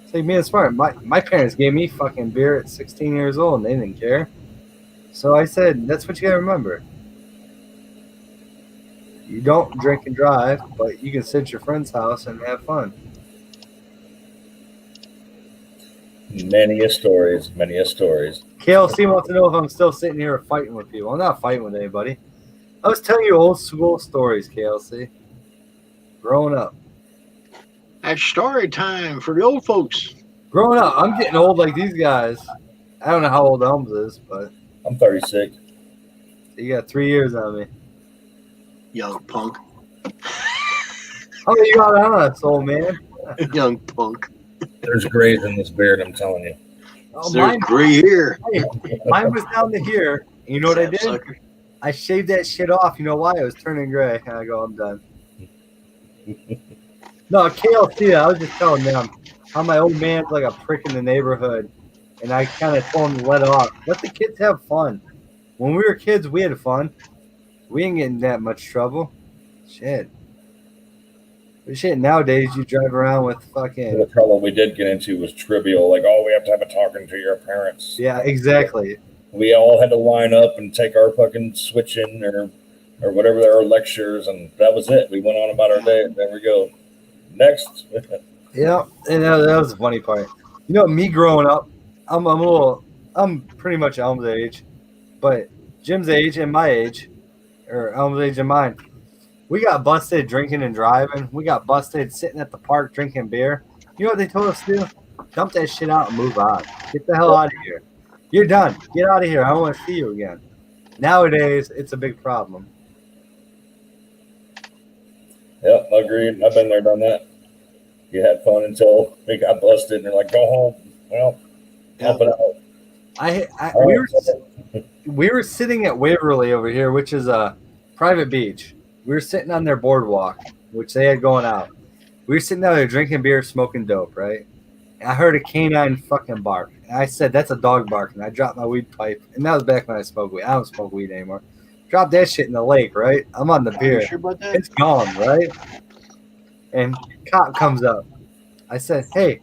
Speaker 2: It's like being smart. My parents gave me fucking beer at 16 years old, and they didn't care. So I said, that's what you got to remember. You don't drink and drive, but you can sit at your friend's house and have fun.
Speaker 10: Many a stories, many a stories.
Speaker 2: KLC wants to know if I'm still sitting here fighting with people. I'm not fighting with anybody. I was telling you old school stories, KLC. Growing up.
Speaker 8: That's story time for the old folks.
Speaker 2: Growing up, I'm getting old like these guys. I don't know how old Elms is, but
Speaker 10: I'm 36.
Speaker 2: You got 3 years on me.
Speaker 8: Young punk.
Speaker 2: How many you got on us, old man?
Speaker 8: Young punk.
Speaker 10: There's grays in this beard, I'm telling you.
Speaker 2: Oh,
Speaker 8: There's gray here.
Speaker 2: Mine was down to here. And you know what I did?
Speaker 8: Sapsucker.
Speaker 2: I shaved that shit off. You know why? It was turning gray. And I go, I'm done. No, KLC, I was just telling them how my old man's like a prick in the neighborhood. And I kind of told him to let off. Let the kids have fun. When we were kids, we had fun. We ain't getting that much trouble. Shit. But shit, nowadays you drive around with fucking...
Speaker 10: The trouble we did get into was trivial. Like, oh, we have to have a talking to your parents.
Speaker 2: Yeah, exactly.
Speaker 10: We all had to line up and take our fucking switching or whatever our lectures, and that was it. We went on about our day. There we go. Next.
Speaker 2: Yeah, and that was the funny part. You know, me growing up, I'm pretty much Elm's age, but Jim's age and my age, or Elm's age and mine, we got busted drinking and driving. We got busted sitting at the park drinking beer. You know what they told us to do? Dump that shit out and move on. Get the hell out of here. You're done. Get out of here. I don't want to see you again. Nowadays, it's a big problem.
Speaker 10: Yep, agreed. I've been there, done that. You had fun until we got busted, and they're like, go home. Well, help it out.
Speaker 2: We were sitting at Waverly over here, which is a private beach. We were sitting on their boardwalk, which they had going out. We were sitting out there drinking beer, smoking dope, right? And I heard a canine fucking bark. And I said, that's a dog bark. And I dropped my weed pipe. And that was back when I smoked weed. I don't smoke weed anymore. Drop that shit in the lake, right? I'm on the beer.
Speaker 8: Sure about that?
Speaker 2: It's gone, right? And cop comes up. I said, hey,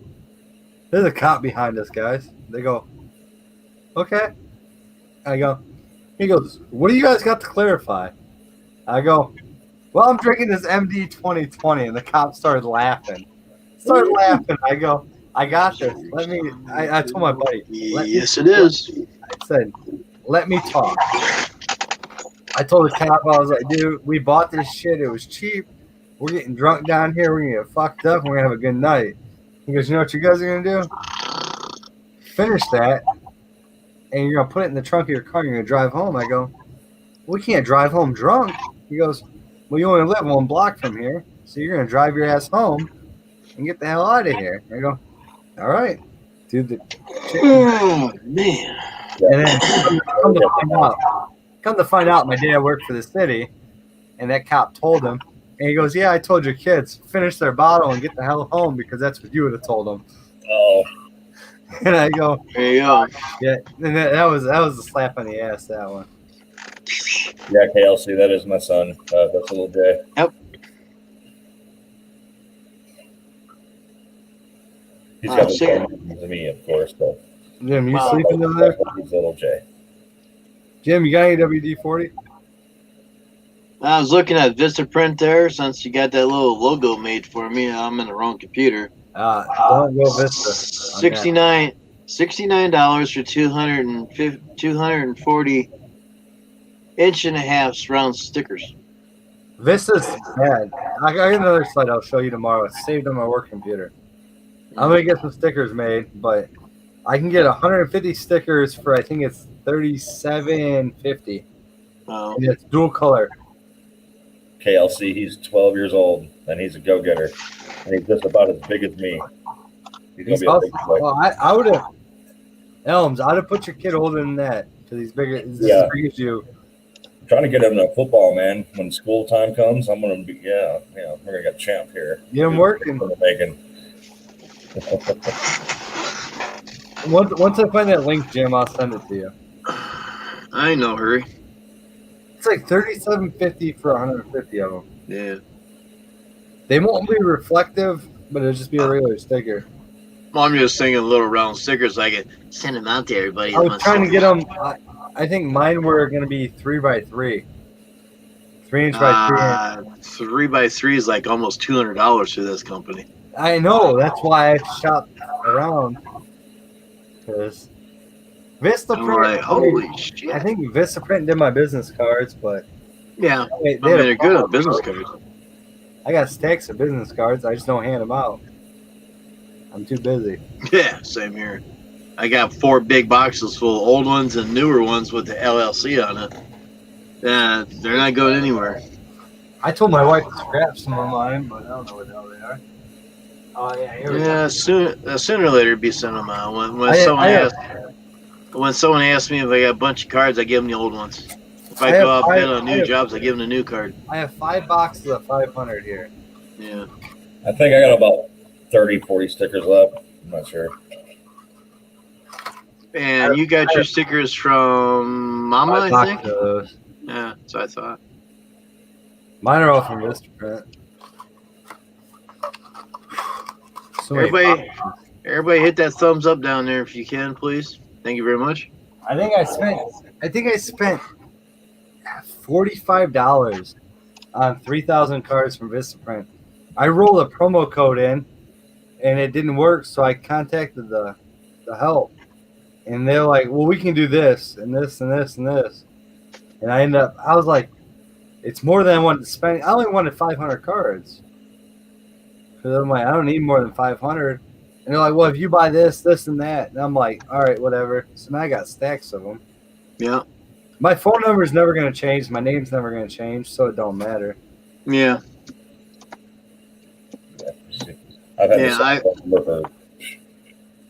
Speaker 2: there's a cop behind us, guys. They go, okay. I go, He goes, what do you guys got to clarify? I go, well, I'm drinking this MD 2020, and the cop started laughing. I go, I got this. I told my buddy.
Speaker 8: Yes, it is.
Speaker 2: I said, let me talk. I told the cop, I was like, dude, we bought this shit. It was cheap. We're getting drunk down here. We're going to get fucked up. We're going to have a good night. He goes, you know what you guys are going to do? Finish that, and you're going to put it in the trunk of your car. You're going to drive home. I go, we can't drive home drunk. He goes, well, you only live 1 block from here, so you're going to drive your ass home and get the hell out of here. I go, all right. Dude,
Speaker 8: Oh, man.
Speaker 2: and then come to find out, my dad worked for the city, and that cop told him, and he goes, yeah, I told your kids, finish their bottle and get the hell home because that's what you would have told them.
Speaker 10: Oh,
Speaker 2: And I go,
Speaker 8: There you go.
Speaker 2: yeah, and that was a slap on the ass, that one.
Speaker 10: yeah, KLC, that is my son. That's little Jay.
Speaker 8: Yep.
Speaker 10: He's got the
Speaker 8: sick.
Speaker 10: same name as me, of course, but
Speaker 2: Jim, you
Speaker 8: Wow.
Speaker 2: sleeping over there?
Speaker 10: he's little Jay.
Speaker 2: Jim, you got any WD-40?
Speaker 8: I was looking at Vistaprint there since you got that little logo made for me. I'm in the wrong computer.
Speaker 2: Don't go Vista.
Speaker 8: $69 for 240 inch and a half round stickers.
Speaker 2: Vista's bad. I got another site I'll show you tomorrow. It's saved on my work computer. I'm gonna get some stickers made, but I can get 150 stickers for I think it's $37.50,
Speaker 8: Oh,
Speaker 2: and it's dual color.
Speaker 10: KLC, he's 12 years old, and he's a go-getter. And he's just about as big as me. He's going
Speaker 2: He's
Speaker 10: to be a big
Speaker 2: awesome.
Speaker 10: boy.
Speaker 2: Well, I would have Elms. I'd have put your kid older than that because he's bigger. He's
Speaker 10: Yeah.
Speaker 2: as big as you.
Speaker 10: I'm trying to get him to football, man. When school time comes, I'm going to be, we're going to get champ here.
Speaker 2: Get him working.
Speaker 10: For the bacon.
Speaker 2: Once I find that link, Jim, I'll send it to you.
Speaker 8: I ain't no hurry.
Speaker 2: It's like $37.50 for 150 of them.
Speaker 8: Yeah.
Speaker 2: They won't be reflective, but it'll just be a regular sticker.
Speaker 8: Well, I'm just thinking little round stickers so I can send them out to everybody.
Speaker 2: I was trying to get them. I think mine were going to be 3x3, 3-inch by 3 inch.
Speaker 8: 3x3 is like almost $200 for this company.
Speaker 2: I know. That's why I shopped around. Because Vistaprint.
Speaker 8: I'm like, holy shit.
Speaker 2: I think Vistaprint did my business cards, but
Speaker 8: Yeah.
Speaker 2: they
Speaker 8: I
Speaker 2: had
Speaker 8: mean,
Speaker 2: a
Speaker 8: they're good
Speaker 2: problem.
Speaker 8: at business cards.
Speaker 2: I got stacks of business cards. I just don't hand them out. I'm too busy.
Speaker 8: Yeah, same here. I got 4 big boxes full of old ones and newer ones with the LLC on it. Yeah, they're not going anywhere.
Speaker 2: I told my wife to scrap some of mine, but I don't know what the hell they are. Oh yeah, here we
Speaker 8: Yeah,
Speaker 2: go.
Speaker 8: sooner or later, be sending them out. When someone asks me if I got a bunch of cards, I give them the old ones. If I go out bid on new jobs, I give them the new card.
Speaker 2: I have 5 boxes of 500 here.
Speaker 8: Yeah.
Speaker 10: I think I got about 30, 40 stickers left. I'm not sure.
Speaker 8: And you got your stickers from Mama,
Speaker 2: 5
Speaker 8: I
Speaker 2: boxes
Speaker 8: think?
Speaker 2: of those.
Speaker 8: Yeah, that's what I thought.
Speaker 2: Mine are all from Vistaprint. So many
Speaker 8: Everybody,
Speaker 2: boxes.
Speaker 8: everybody hit that thumbs up down there if you can, please. Thank you very much.
Speaker 2: I think I spent $45 on 3,000 cards from Vistaprint. I rolled a promo code in, and it didn't work, so I contacted the help, and they're like, "Well, we can do this and this and this and this," and I was like, "It's more than I wanted to spend. I only wanted 500 cards." So I'm like, "I don't need more than 500." And they're like, "Well, if you buy this, this, and that," and I'm like, "All right, whatever." So now I got stacks of them.
Speaker 8: Yeah.
Speaker 2: My phone number is never going to change. My name's never going to change, so it don't matter.
Speaker 8: Yeah.
Speaker 10: I've had
Speaker 8: Yeah,
Speaker 10: the same number for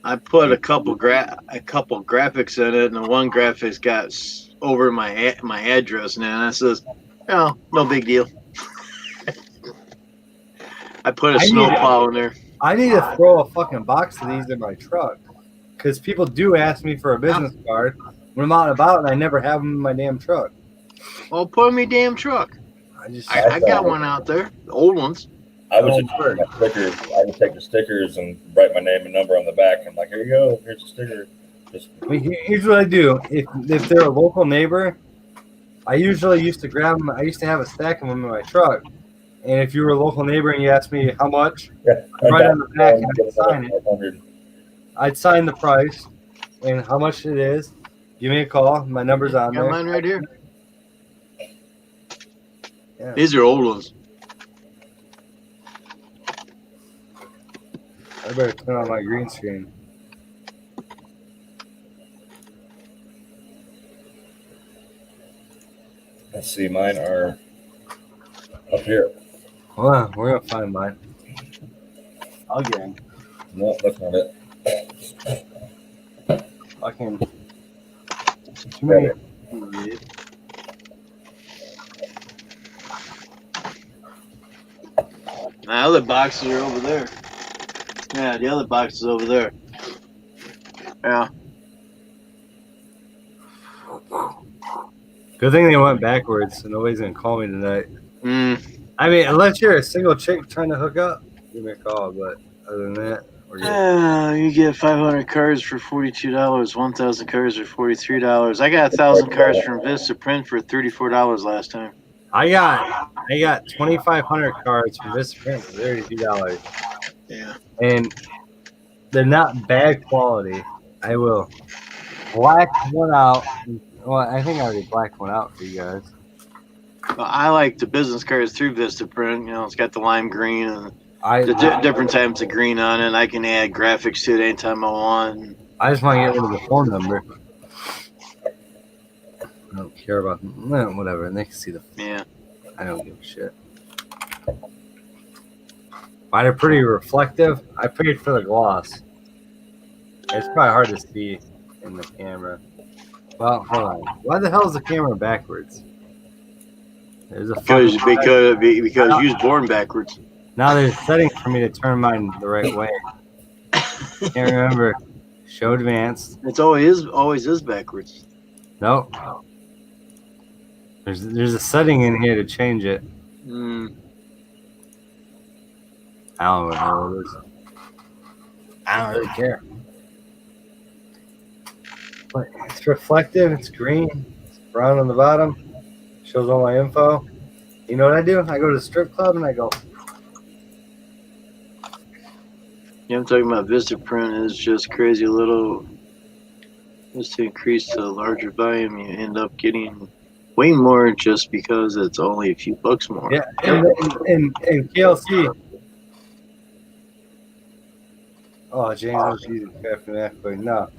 Speaker 8: I put a couple graphics in it, and the one graphics got over my address now. And I says, "Oh, no big deal." I put a snowplow in there.
Speaker 2: I need to throw a fucking box of these in my truck because people do ask me for a business card when I'm out and about, and I never have them in my damn truck.
Speaker 8: Well, put in me damn truck. I got one out there, the old ones.
Speaker 10: I was just my stickers. I would take the stickers and write my name and number on the back. I'm like, here you go. Here's a sticker. Just
Speaker 2: I mean, here's what I do. If they're a local neighbor, I usually used to grab them. I used to have a stack of them in my truck. And if you were a local neighbor and you asked me how much,
Speaker 10: Yeah,
Speaker 2: right on the back, and I'd
Speaker 10: Get
Speaker 2: sign it.
Speaker 10: 500.
Speaker 2: I'd sign the price and how much it is. Give me a call. My number's on
Speaker 6: Got
Speaker 2: there.
Speaker 6: mine right here.
Speaker 2: Yeah.
Speaker 6: These are old ones.
Speaker 2: I better turn on my green screen.
Speaker 10: Let's see, mine are up here.
Speaker 2: Hold on, we're gonna find mine. I'll get him.
Speaker 10: No, that's not it.
Speaker 2: Fucking too many.
Speaker 6: My other boxes are over there. Yeah, the other box is over there. Yeah.
Speaker 2: Good thing they went backwards, so nobody's gonna call me tonight.
Speaker 6: Mm.
Speaker 2: I mean, unless you're a single chick trying to hook up, give me a call. But other than that, we're good.
Speaker 6: You get 500 cards for $42, 1,000 cards for $43. I got 1,000 cards from Vistaprint for $34 last time.
Speaker 2: I got 2,500 cards from this print for $32.
Speaker 6: Yeah.
Speaker 2: And they're not bad quality. I will black one out. Well, I think I already blacked one out for you guys.
Speaker 6: Well, I like the business cards through Vistaprint. You know, it's got the lime green and the
Speaker 2: I
Speaker 6: different types of green on it. I can add graphics to it anytime I want.
Speaker 2: I just want to get rid of the phone number. I don't care about them. Well, whatever. They can see the.
Speaker 6: Yeah.
Speaker 2: I don't give a shit. Mine are pretty reflective. I paid for the gloss. It's probably hard to see in the camera. Well, hold on. Why the hell is the camera backwards? There's a
Speaker 6: Because
Speaker 2: fucking-
Speaker 6: you was born backwards.
Speaker 2: Now there's settings for me to turn mine the right way. Can't remember. Show advanced.
Speaker 6: It's always is backwards.
Speaker 2: Nope. There's a setting in here to change it.
Speaker 6: Mm.
Speaker 2: I don't know what the hell it is. I don't really care. But it's reflective. It's green. It's brown on the bottom. Shows all my info. You know what I do? I go to the strip club and I go,
Speaker 6: Yeah, I'm talking about Vistaprint is just crazy little. Just to increase the larger volume, you end up getting way more just because it's only a few bucks more.
Speaker 2: yeah. And KLC. Oh, James was using Crafty McAvoy. No.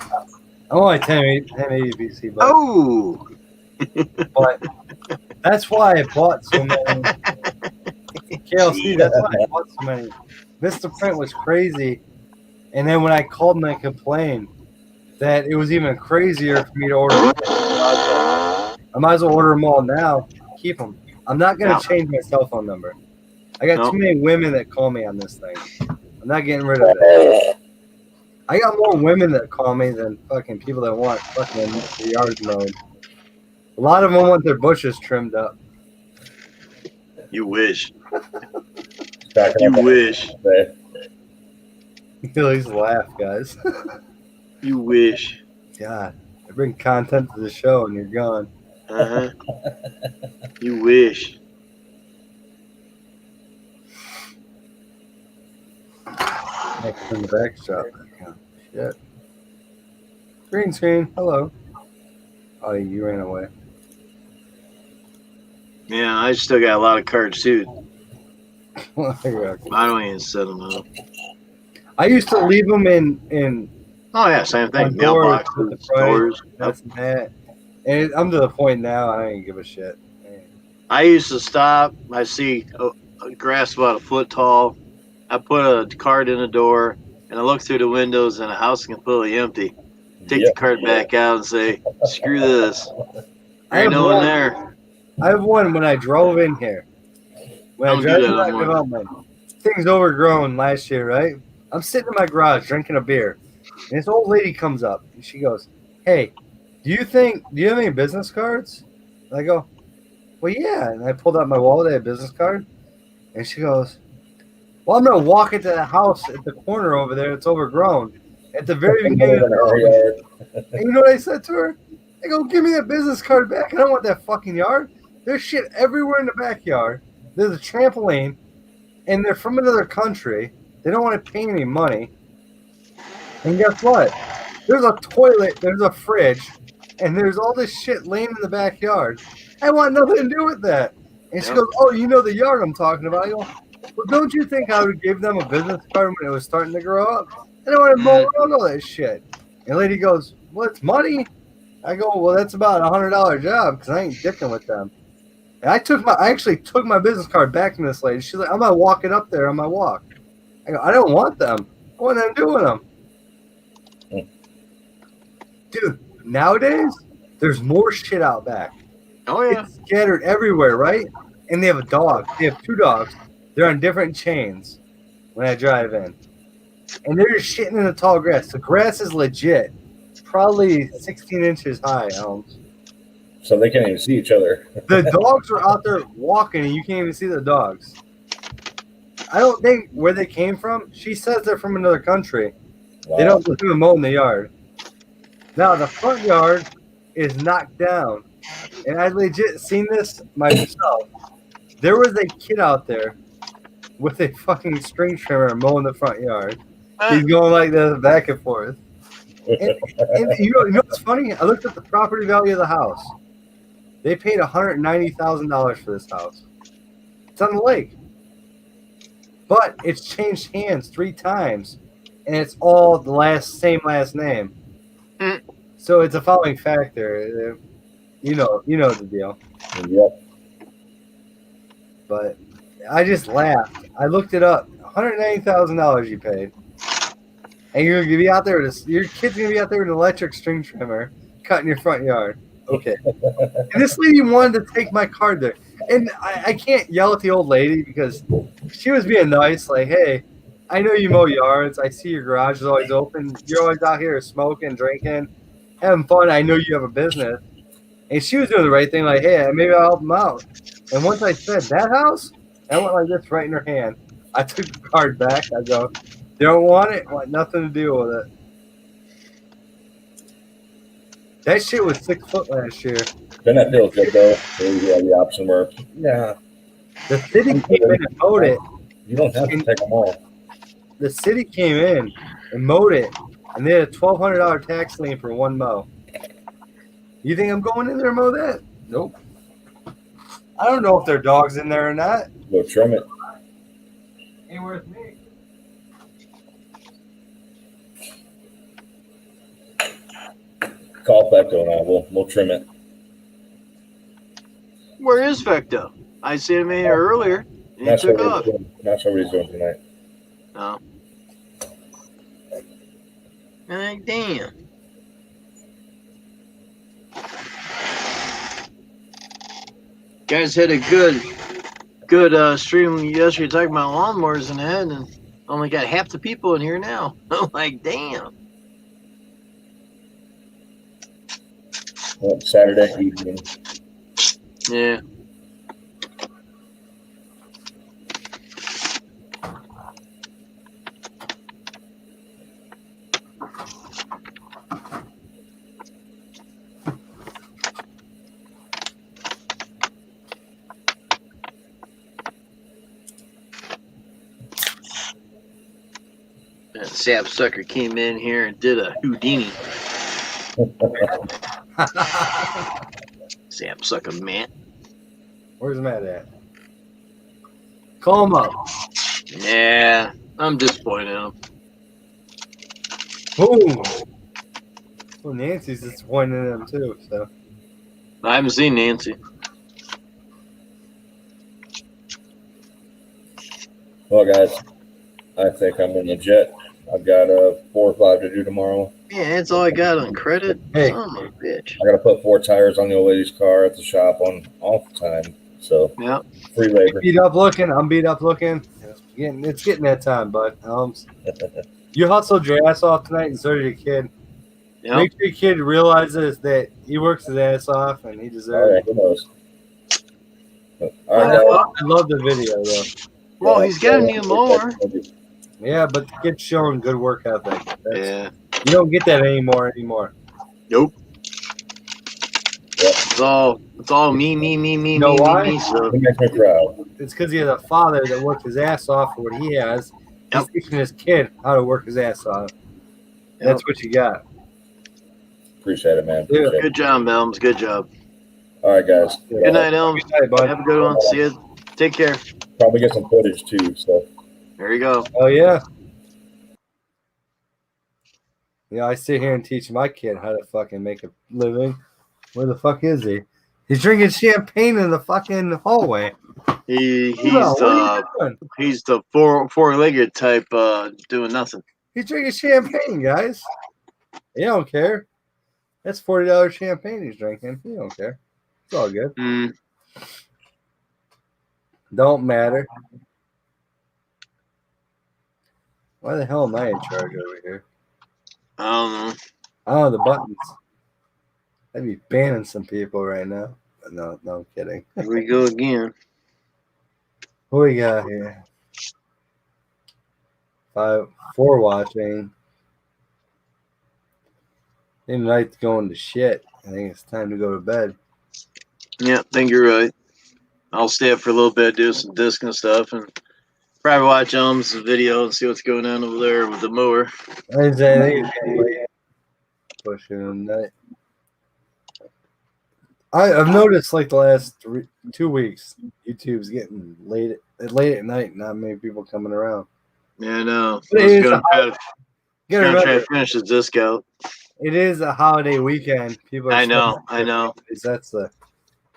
Speaker 2: I'm only 1080 PC, but,
Speaker 6: Oh!
Speaker 2: but that's why I bought so many. KLC, that's why I bought so many. Vistaprint was crazy. And then when I called and I complained that it was even crazier for me to order, I might as well order them all now. Keep them. I'm not going to change my cell phone number. I got too many women that call me on this thing. I'm not getting rid of it. I got more women that call me than fucking people that want fucking the yard mowed. A lot of them want their bushes trimmed up.
Speaker 6: You wish.
Speaker 10: Stacking
Speaker 6: You
Speaker 10: up
Speaker 6: wish.
Speaker 10: there.
Speaker 2: Please laugh, guys.
Speaker 6: You wish.
Speaker 2: God, I bring content to the show and you're gone.
Speaker 6: Uh-huh. You wish.
Speaker 2: Next in the back shop. Oh, shit. Green screen. Hello. Oh, you ran away.
Speaker 6: Yeah, I still got a lot of cards too.
Speaker 2: I
Speaker 6: I don't even set them up.
Speaker 2: used to leave them in
Speaker 6: Oh yeah, same thing.
Speaker 2: on doors with the
Speaker 6: Mailboxes,
Speaker 2: price,
Speaker 6: doors.
Speaker 2: this and that. And I'm to the point now I ain't give a shit.
Speaker 6: I used to stop. I see a grass about a foot tall. I put a card in the door, and I look through the windows, and the house is completely empty. Take
Speaker 10: Yep.
Speaker 6: the card back out and say, "Screw this."
Speaker 2: I
Speaker 6: Ain't
Speaker 2: have
Speaker 6: no one
Speaker 2: one.
Speaker 6: there.
Speaker 2: I have one when I drove in here. When I
Speaker 6: Don't do
Speaker 2: drove
Speaker 6: that
Speaker 2: in my
Speaker 6: anymore.
Speaker 2: development, thing's overgrown last year, right? I'm sitting in my garage drinking a beer, and this old lady comes up and she goes, "Hey, do you have any business cards?" And I go, "Well, yeah." And I pulled out my wallet, I had a business card, and she goes, "Well, I'm gonna walk into the house at the corner over there. It's overgrown." At the very beginning of the road. And you know what I said to her? I go, give me that business card back. I don't want that fucking yard. There's shit everywhere in the backyard. There's a trampoline, and they're from another country. They don't want to pay any money. And guess what? There's a toilet, there's a fridge, and there's all this shit laying in the backyard. I want nothing to do with that. And she goes, oh, you know the yard I'm talking about. I go, well, don't you think I would give them a business card when it was starting to grow up? I don't want to mow around all that shit. And the lady goes, well, it's money. I go, well, that's about $100 job because I ain't dicking with them. And I actually took my business card back from this lady. She's like, I'm going to walk it up there on my walk. I go, I don't want them. What am I doing them? Dude, nowadays, there's more shit out back.
Speaker 8: Oh, yeah.
Speaker 2: It's scattered everywhere, right? And they have a dog. They have 2 dogs. They're on different chains when I drive in. And they're just shitting in the tall grass. The grass is legit. It's probably 16 inches high,
Speaker 10: So they can't even see each other.
Speaker 2: The dogs are out there walking, and you can't even see the dogs. I don't think where they came from. She says they're from another country.
Speaker 10: Wow.
Speaker 2: They don't even mow in the yard. Now, the front yard is knocked down. And I legit seen this myself. There was a kid out there with a fucking string trimmer mowing the front yard. He's going like this back and forth. And you know what's funny? I looked at the property value of the house. They paid $190,000 for this house. It's on the lake. But it's changed hands 3 times. And it's all the same last name. So it's a following factor. You know the deal.
Speaker 10: Yep.
Speaker 2: But I just laughed. I looked it up. $190,000 you paid. And you're gonna be out there with your kid's gonna be out there with an electric string trimmer cutting your front yard. Okay. And this lady wanted to take my card there. And I can't yell at the old lady because she was being nice, like, hey, I know you mow yards. I see your garage is always open. You're always out here smoking, drinking, having fun. I know you have a business. And she was doing the right thing, like, hey, maybe I'll help them out. And once I said that house, I went like this right in her hand. I took the card back. I go, they don't want it. I want nothing to do with it. That shit was 6 foot last year.
Speaker 10: Then that feels good, though. You have the option where, yeah.
Speaker 2: The city came in and mowed it.
Speaker 10: You don't have to take them all.
Speaker 2: The city came in and mowed it, and they had a $1,200 tax lien for 1 mow. You think I'm going in there and mow that? Nope. I don't know if there are dogs in there or not.
Speaker 10: Go trim it.
Speaker 2: Ain't worth me.
Speaker 10: Call Pecto and we'll trim it.
Speaker 8: Where is Vecto? I seen him in here earlier. And he
Speaker 10: That's
Speaker 8: took
Speaker 10: what
Speaker 8: off.
Speaker 10: he's doing. That's what he's doing tonight.
Speaker 8: No. Like, damn. Guys had a good stream yesterday talking about lawnmowers in the head, and only got half the people in here now. I'm like, damn.
Speaker 10: Well, Saturday evening.
Speaker 8: Yeah. That sapsucker came in here and did a Houdini. Sapsucker Matt.
Speaker 2: Where's Matt at? Call him up.
Speaker 8: Yeah, I'm disappointed in him.
Speaker 2: Boom. Well, Nancy's disappointed in him too. So
Speaker 8: I haven't seen Nancy.
Speaker 10: Well, guys, I think I'm in the jet. I've got 4 or 5 to do tomorrow.
Speaker 8: Yeah, that's all I got on credit.
Speaker 2: Hey.
Speaker 8: Son of a bitch.
Speaker 10: I got to put 4 tires on the old lady's car at the shop on off time. So
Speaker 8: Yeah.
Speaker 10: free labor.
Speaker 2: beat up looking. I'm beat up looking. It's getting that time, bud. You hustled your ass off tonight, and so did your kid.
Speaker 8: Yeah.
Speaker 2: Make sure your kid realizes that he works his ass off, and he
Speaker 10: All
Speaker 2: deserves
Speaker 10: right,
Speaker 2: it.
Speaker 10: who knows? All right, guys.
Speaker 2: I love the video, though.
Speaker 8: Well, he's got a new mower.
Speaker 2: Yeah, but the kid's showing good work ethic.
Speaker 8: Yeah.
Speaker 2: You don't get that anymore.
Speaker 8: Nope. It's all me.
Speaker 2: You know why?
Speaker 8: Me. So
Speaker 10: It makes me proud.
Speaker 2: It's because he has a father that worked his ass off for what he has. He's teaching his kid how to work his ass off. That's what you got.
Speaker 10: Appreciate it, man.
Speaker 2: Yeah.
Speaker 10: Appreciate it.
Speaker 8: good job, Elms. Good job.
Speaker 10: All right, guys.
Speaker 8: Good night, Elms.
Speaker 2: Good night, bud.
Speaker 8: Have a good one. See you. Take care.
Speaker 10: Probably get some footage too. So
Speaker 8: There you go.
Speaker 2: Oh yeah. Yeah, I sit here and teach my kid how to fucking make a living. Where the fuck is he? He's drinking champagne in the fucking hallway.
Speaker 8: He's
Speaker 2: What are you doing?
Speaker 8: he's the four-legged type doing nothing.
Speaker 2: He's drinking champagne, guys. He don't care. That's $40 champagne he's drinking. He don't care. It's all good.
Speaker 8: Mm.
Speaker 2: Don't matter. Why the hell am I in charge over here?
Speaker 8: I don't know.
Speaker 2: Oh, the buttons. I'd be banning some people right now. No, I'm kidding.
Speaker 8: Here we go again.
Speaker 2: Who we got here? 4 watching. I think night's going to shit. I think it's time to go to bed.
Speaker 8: Yeah, I think you're right. I'll stay up for a little bit, do some disc and stuff, and probably watch Elms' video and see what's going on over there with the mower.
Speaker 2: I think it's getting late. Pushing on night. I've noticed like the last 2 weeks, YouTube's getting late at night. Not many people coming around.
Speaker 8: Yeah, I know.
Speaker 2: But
Speaker 8: I
Speaker 2: it
Speaker 8: was
Speaker 2: is
Speaker 8: going to try
Speaker 2: remember,
Speaker 8: to finish the disc out.
Speaker 2: it is a holiday weekend. People.
Speaker 8: I know.
Speaker 2: That's the.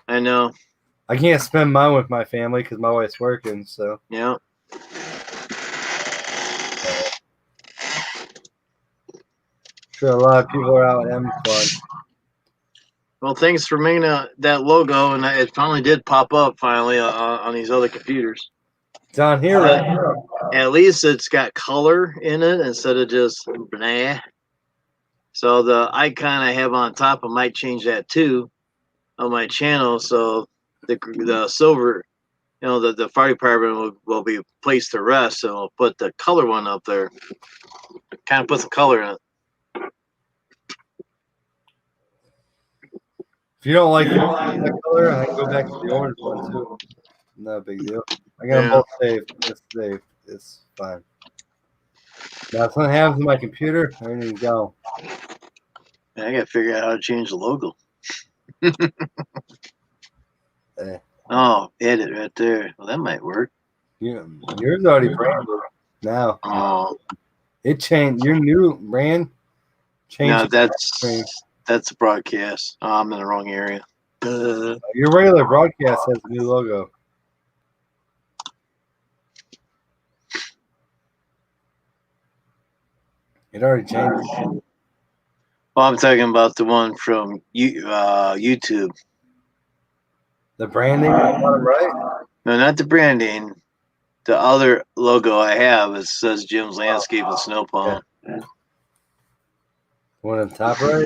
Speaker 8: I know.
Speaker 2: I can't spend mine with my family because my wife's working. So
Speaker 8: Yeah.
Speaker 2: sure, a lot of people are out having fun.
Speaker 8: Well, thanks for making that logo, and it finally did pop up on these other computers.
Speaker 2: It's on here right now.
Speaker 8: At least it's got color in it instead of just blah. So the icon I have on top, I might change that too on my channel. So the silver, the fire department will be placed to rest, and we'll put the color one up there. Kind of put some color in it.
Speaker 2: If you don't like that color, I can go back to the orange one too. Not a big deal. I got them both saved. It's saved. It's fine. Now, if something happens to my computer, I need to go.
Speaker 8: I gotta figure out how to change the logo. Oh, edit right there. Well, that might work.
Speaker 2: Yeah, yours already branded now.
Speaker 8: Oh,
Speaker 2: It changed. Your new brand changed.
Speaker 8: no, that's a broadcast. Oh, I'm in the wrong area.
Speaker 2: Your regular broadcast has a new logo. It already changed.
Speaker 8: Well, I'm talking about the one from YouTube.
Speaker 2: The branding, right?
Speaker 8: No, not the branding. The other logo I have, it says Jim's Landscape and Snow Plowing.
Speaker 2: Yeah. One on top right?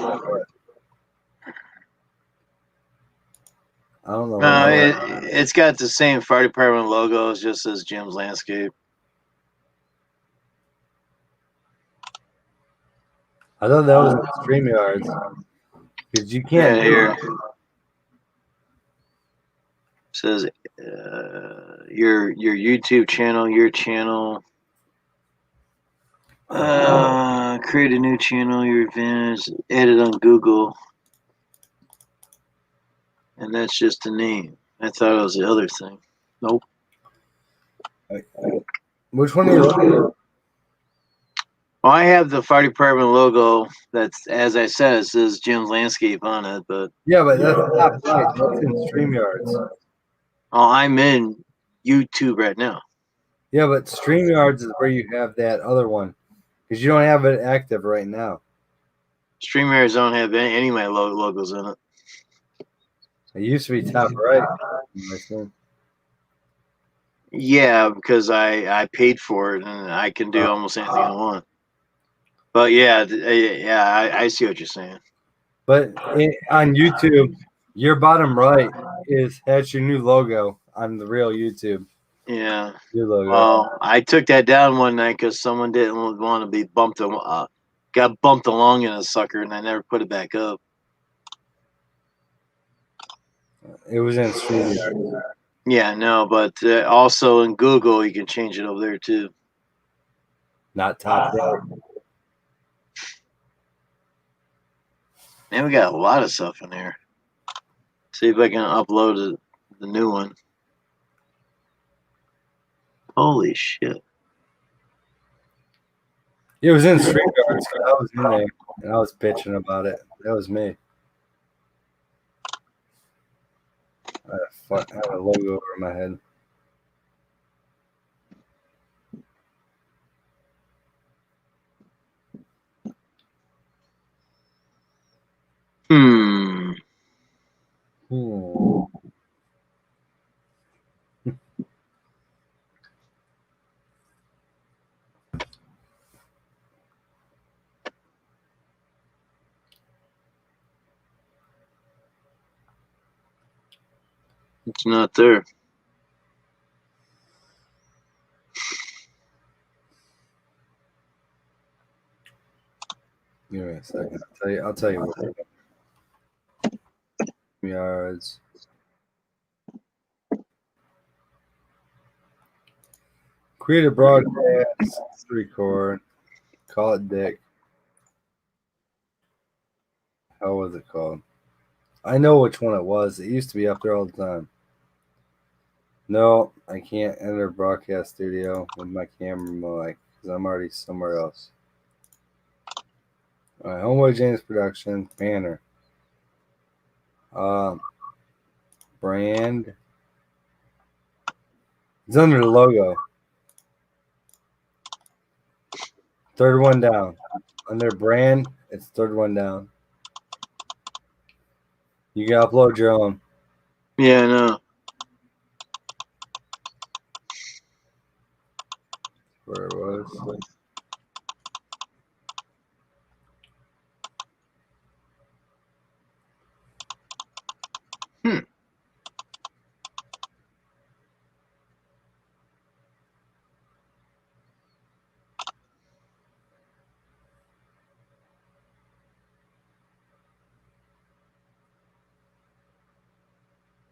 Speaker 2: I don't know.
Speaker 8: No, it's got the same fire department logo. It just says Jim's Landscape.
Speaker 2: I thought that was in StreamYards. Because you can't.
Speaker 8: Yeah, here. It says your YouTube channel, your channel. Create a new channel, your advantage, edit on Google. And that's just the name. I thought it was the other thing. Nope.
Speaker 2: Which one are you looking at?
Speaker 8: Well, I have the fire department logo. That's, as I said, it says Jim's Landscape on it. But
Speaker 2: yeah, but that's not right. That's in StreamYards.
Speaker 8: Oh, I'm in YouTube right now.
Speaker 2: Yeah, but StreamYards is where you have that other one. Because you don't have it active right now.
Speaker 8: StreamYards don't have any of my logos in it.
Speaker 2: It used to be top right.
Speaker 8: Yeah, because I paid for it and I can do almost anything I want. But yeah, I see what you're saying.
Speaker 2: But on YouTube, your bottom right has your new logo on the real YouTube.
Speaker 8: Yeah.
Speaker 2: Your logo.
Speaker 8: Well, I took that down one night because someone didn't want to be bumped. Got bumped along in a sucker, and I never put it back up.
Speaker 2: It was in StreamYard.
Speaker 8: Yeah, no, but also in Google, you can change it over there too.
Speaker 2: Not top right.
Speaker 8: Man, we got a lot of stuff in here. See if I can upload the new one. Holy shit.
Speaker 2: It was in StreamYard, so I was in there and I was bitching about it. That was me. I had a logo over my head.
Speaker 8: Hmm. It's not there.
Speaker 2: Give me a second. I'll tell you what. Yards. Create a broadcast. Record. Call it Dick. How was it called? I know which one it was. It used to be up there all the time. No, I can't enter broadcast studio with my camera mic because I'm already somewhere else. All right, Homeboy James Production banner. Brand. It's under the logo. Third one down. Under brand, it's third one down. You can upload your own.
Speaker 8: Yeah, I know.
Speaker 2: Where it was.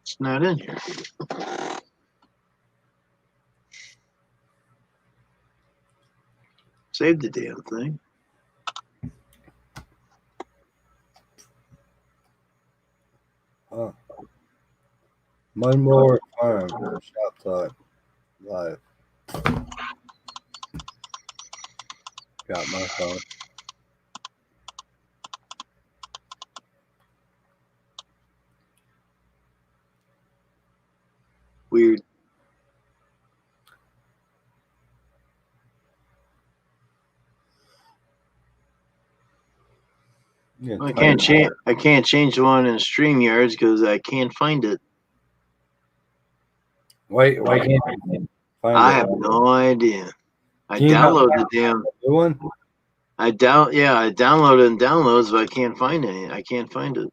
Speaker 8: It's not in here. Save the damn thing.
Speaker 2: Munmore Farm. Shop Talk. Live. Got my phone.
Speaker 8: Weird.
Speaker 2: Yeah,
Speaker 8: I can't change. I can't change the one in StreamYards because I can't find it.
Speaker 2: Why can't you find
Speaker 8: I
Speaker 2: it?
Speaker 8: have no idea. I
Speaker 2: Can you not
Speaker 8: downloaded the damn.
Speaker 2: New one?
Speaker 8: I downloaded and downloads, but I can't find any. I can't find it.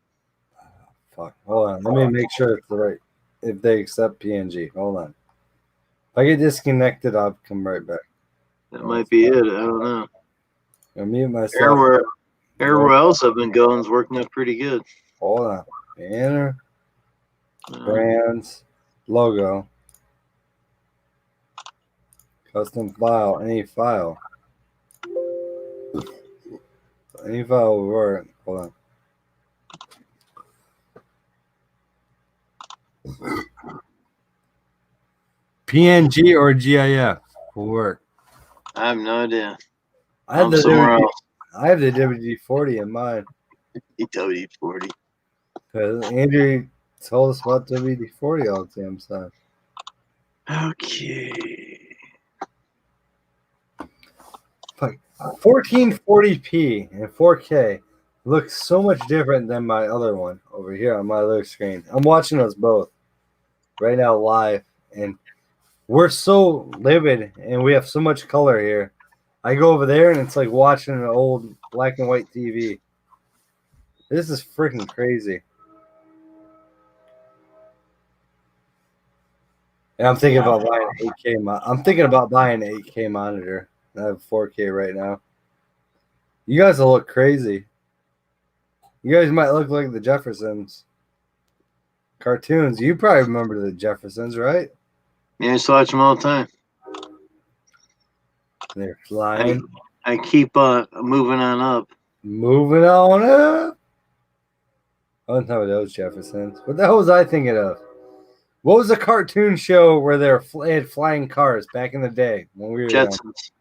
Speaker 2: Fuck. Hold on. Let me make sure it's the right. If they accept PNG. Hold on. If I get disconnected, I'll come right back.
Speaker 8: That might be it. I don't know.
Speaker 2: I'll mute myself.
Speaker 8: Everywhere else I've been going is working out pretty good.
Speaker 2: Hold on. Banner. Brands. Logo. Custom file. Any file. Any file will work. Hold on. PNG or GIF will work.
Speaker 8: I have no idea.
Speaker 2: I have
Speaker 8: I'm somewhere else.
Speaker 2: I have the WD-40 in mine.
Speaker 8: WD-40.
Speaker 2: Because Andrew told us about WD-40 all the damn time.
Speaker 8: Okay.
Speaker 2: Fuck. 1440p and 4K looks so much different than my other one over here on my other screen. I'm watching us both right now live, and we're so livid and we have so much color here. I go over there and it's like watching an old black and white TV. This is freaking crazy. And I'm thinking about buying an 8K. I'm thinking about buying an 8K monitor. I have 4K right now. You guys will look crazy. You guys might look like the Jeffersons. Cartoons. You probably remember the Jeffersons, right?
Speaker 8: Yeah, I used to watch them all the time.
Speaker 2: They're flying.
Speaker 8: I keep moving on up.
Speaker 2: Moving on up. I don't know those Jeffersons. What the hell was I thinking of? What was the cartoon show where they had flying cars back in the day when we were young?
Speaker 8: Jetsons.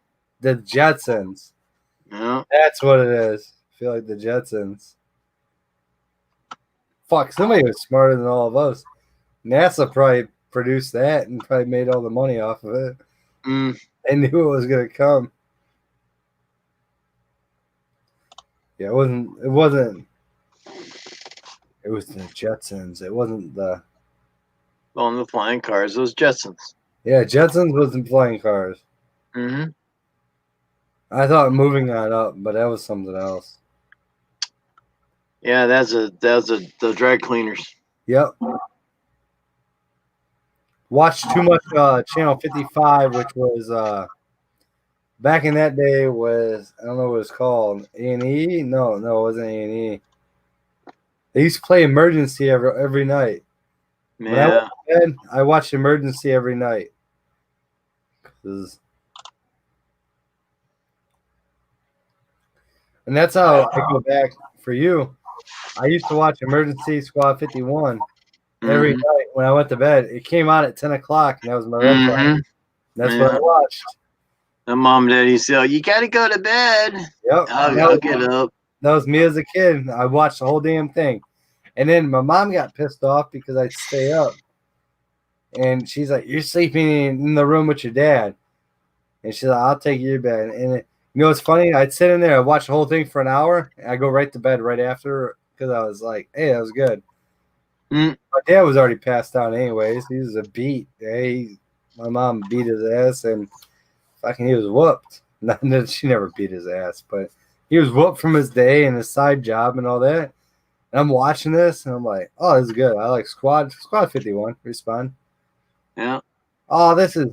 Speaker 2: The Jetsons.
Speaker 8: Yeah.
Speaker 2: That's what it is. I feel like the Jetsons. Fuck, somebody was smarter than all of us. NASA probably produced that and probably made all the money off of it. They knew it was gonna come. Yeah, it wasn't. It was the Jetsons. It wasn't the.
Speaker 8: On the flying cars, those Jetsons.
Speaker 2: Yeah, Jetsons wasn't flying cars.
Speaker 8: Mm-hmm.
Speaker 2: I thought moving on up, but that was something else.
Speaker 8: Yeah, that's the dry cleaners.
Speaker 2: Yep. Watched too much Channel 55, which was back in that day was, I don't know what it was called. A&E? No, it wasn't A&E. They used to play Emergency every night. When I went to bed, I watched Emergency every night. And that's how I go back for you. I used to watch Emergency Squad 51 every night when I went to bed. It came out at 10 o'clock, and that was my red time. That's what I watched.
Speaker 8: And mom and daddy said, "You got to go to bed."
Speaker 2: Yep.
Speaker 8: I'll get up.
Speaker 2: That was me as a kid. I watched the whole damn thing. And then my mom got pissed off because I'd stay up. And she's like, "You're sleeping in the room with your dad." And she's like, "I'll take your bed." And you know what's funny? I'd sit in there, I'd watch the whole thing for an hour, and I go right to bed right after because I was like, "Hey, that was good." My dad was already passed out anyways. He was a beat. Hey, my mom beat his ass, and fucking he was whooped. Not that she never beat his ass, but he was whooped from his day and his side job and all that. And I'm watching this, and I'm like, "Oh, this is good. I like Squad 51. Respawn."
Speaker 8: Yeah.
Speaker 2: Oh, this is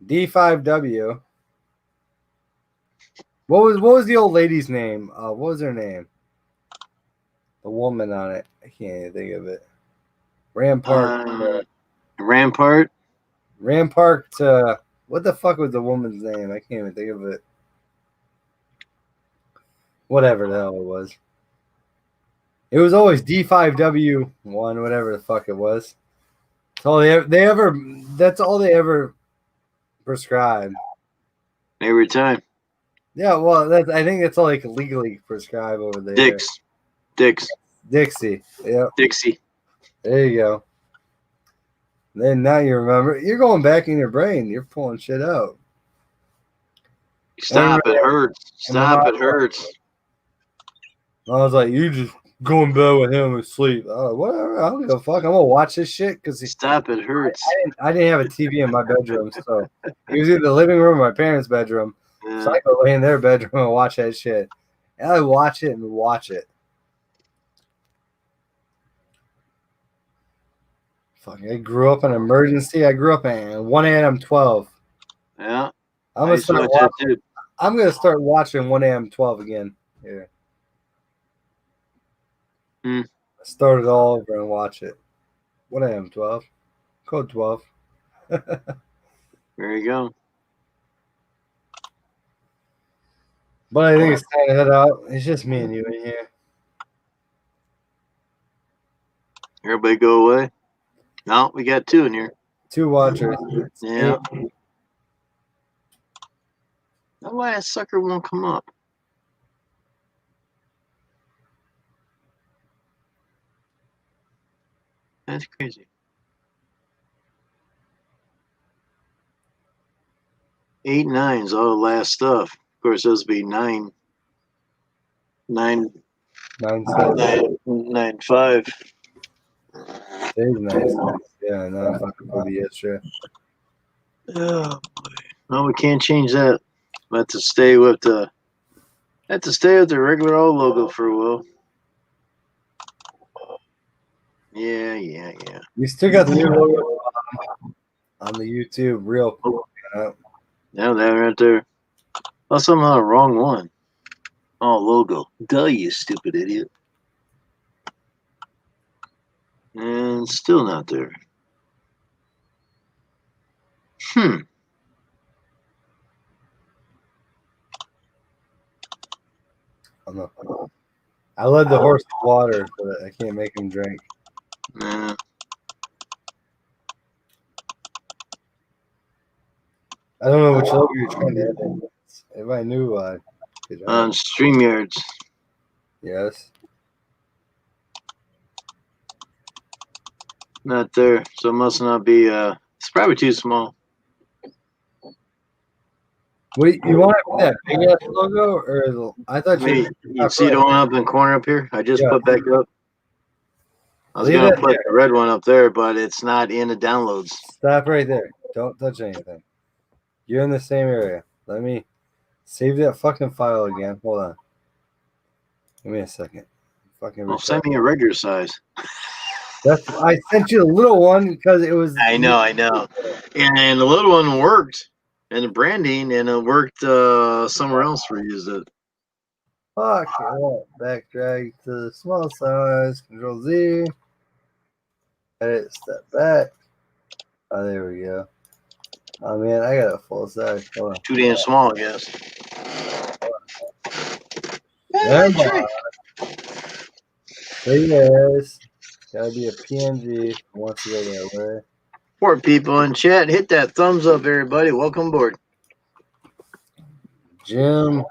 Speaker 2: D5W. What was the old lady's name? What was her name? The woman on it. I can't even think of it. Rampart.
Speaker 8: Rampart.
Speaker 2: Rampart. What the fuck was the woman's name? I can't even think of it. Whatever the hell it was. It was always D5W1, whatever the fuck it was. That's all that's all they ever prescribed.
Speaker 8: Every time.
Speaker 2: Yeah, well, I think that's all they can legally prescribe over there. Dixie. Yeah.
Speaker 8: Dixie.
Speaker 2: There you go. Then now you remember. You're going back in your brain. You're pulling shit out.
Speaker 8: Stop, it hurts. Stop, it hurts.
Speaker 2: I was like, you just go in bed with him and sleep. Whatever. I don't give a fuck. I'm gonna watch this shit because
Speaker 8: stop. It hurts.
Speaker 2: I didn't have a TV in my bedroom, so it was either the living room or my parents' bedroom.
Speaker 8: Yeah.
Speaker 2: So I go lay in their bedroom and watch that shit. And I watch it and watch it. Fuck! I grew up in Emergency. I grew up in 1 a.m. 12.
Speaker 8: Yeah.
Speaker 2: I'm gonna start watching 1 a.m. 12 again. Yeah. Start it all over and watch it. 1 a.m. 12. Code 12.
Speaker 8: There you go.
Speaker 2: But I think it's time to head out. It's just me and you in here.
Speaker 8: Everybody go away. No, we got 2 in here.
Speaker 2: 2 watchers.
Speaker 8: Yeah. Now why that sucker won't come up? That's crazy. 8 9's all the last stuff. Of course, those would be 9 5.
Speaker 2: Today's nice. Yeah, no, I'm fucking for the extra.
Speaker 8: Oh boy. No, we can't change that. I have to stay with the regular old logo for a while. Yeah.
Speaker 2: You still got the new logo on the YouTube real.
Speaker 8: Yeah, that right there. Oh, somehow the wrong one. Oh, logo. Duh, you stupid idiot. And still not there. Hmm.
Speaker 2: I led the horse to water, but I can't make him drink.
Speaker 8: Nah.
Speaker 2: I don't know which logo you're trying to edit. If I knew,
Speaker 8: On StreamYards.
Speaker 2: Yes.
Speaker 8: Not there. So it must not be it's probably too small.
Speaker 2: Wait, you want that big ass logo, or I thought
Speaker 8: Maybe
Speaker 2: you?
Speaker 8: you see the one up in the corner up here? I just
Speaker 2: Yeah.
Speaker 8: put back up. I was
Speaker 2: Leave
Speaker 8: gonna
Speaker 2: it
Speaker 8: put the red one up there, but it's not in the downloads.
Speaker 2: Stop right there. Don't touch anything. You're in the same area. Let me save that fucking file again. Hold on. Give me a second. Fucking.
Speaker 8: Well, send me a regular size.
Speaker 2: I sent you the little one because it was.
Speaker 8: I know. And the little one worked, and the branding, and it worked somewhere else we used it.
Speaker 2: Fuck it. Back drag to the small size. Control Z. Edit. Step back. Oh, there we go. Oh man, I got a full size. Hold on.
Speaker 8: Too damn small, I guess.
Speaker 2: Never mind. Yes. Gotta be a PNG. Wants to go that way.
Speaker 8: Poor people in chat, hit that thumbs up, everybody. Welcome aboard.
Speaker 2: Jim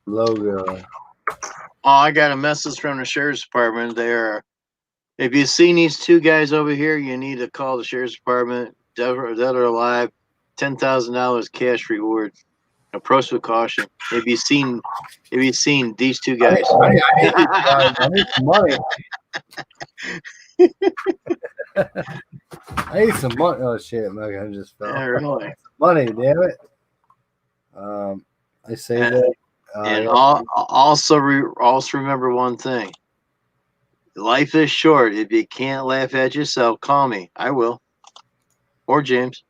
Speaker 2: logo.
Speaker 8: Oh, I got a message from the sheriff's department. If you've seen these two guys over here, you need to call the sheriff's department. Dead or alive, $10,000 cash reward. Approach with caution. Have you seen these two guys?
Speaker 2: I need some money. I need some money. Oh shit, my gun just fell.
Speaker 8: Yeah, really.
Speaker 2: Money, damn it. I say that.
Speaker 8: And also remember one thing. Life is short. If you can't laugh at yourself, call me. I will. Or James.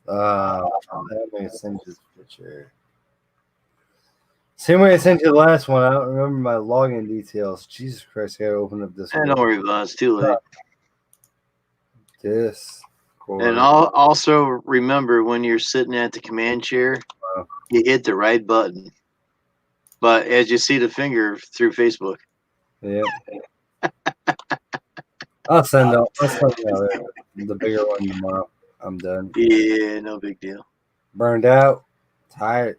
Speaker 2: Let me send you this picture. Same way I sent you the last one. I don't remember my login details. Jesus Christ, I gotta open up this.
Speaker 8: Don't worry about it. It's too late.
Speaker 2: And
Speaker 8: also remember when you're sitting at the command chair, you hit the right button. But as you see the finger through Facebook.
Speaker 2: Yeah. I'll send out the bigger one tomorrow. I'm done.
Speaker 8: Yeah, no big deal.
Speaker 2: Burned out. Tired.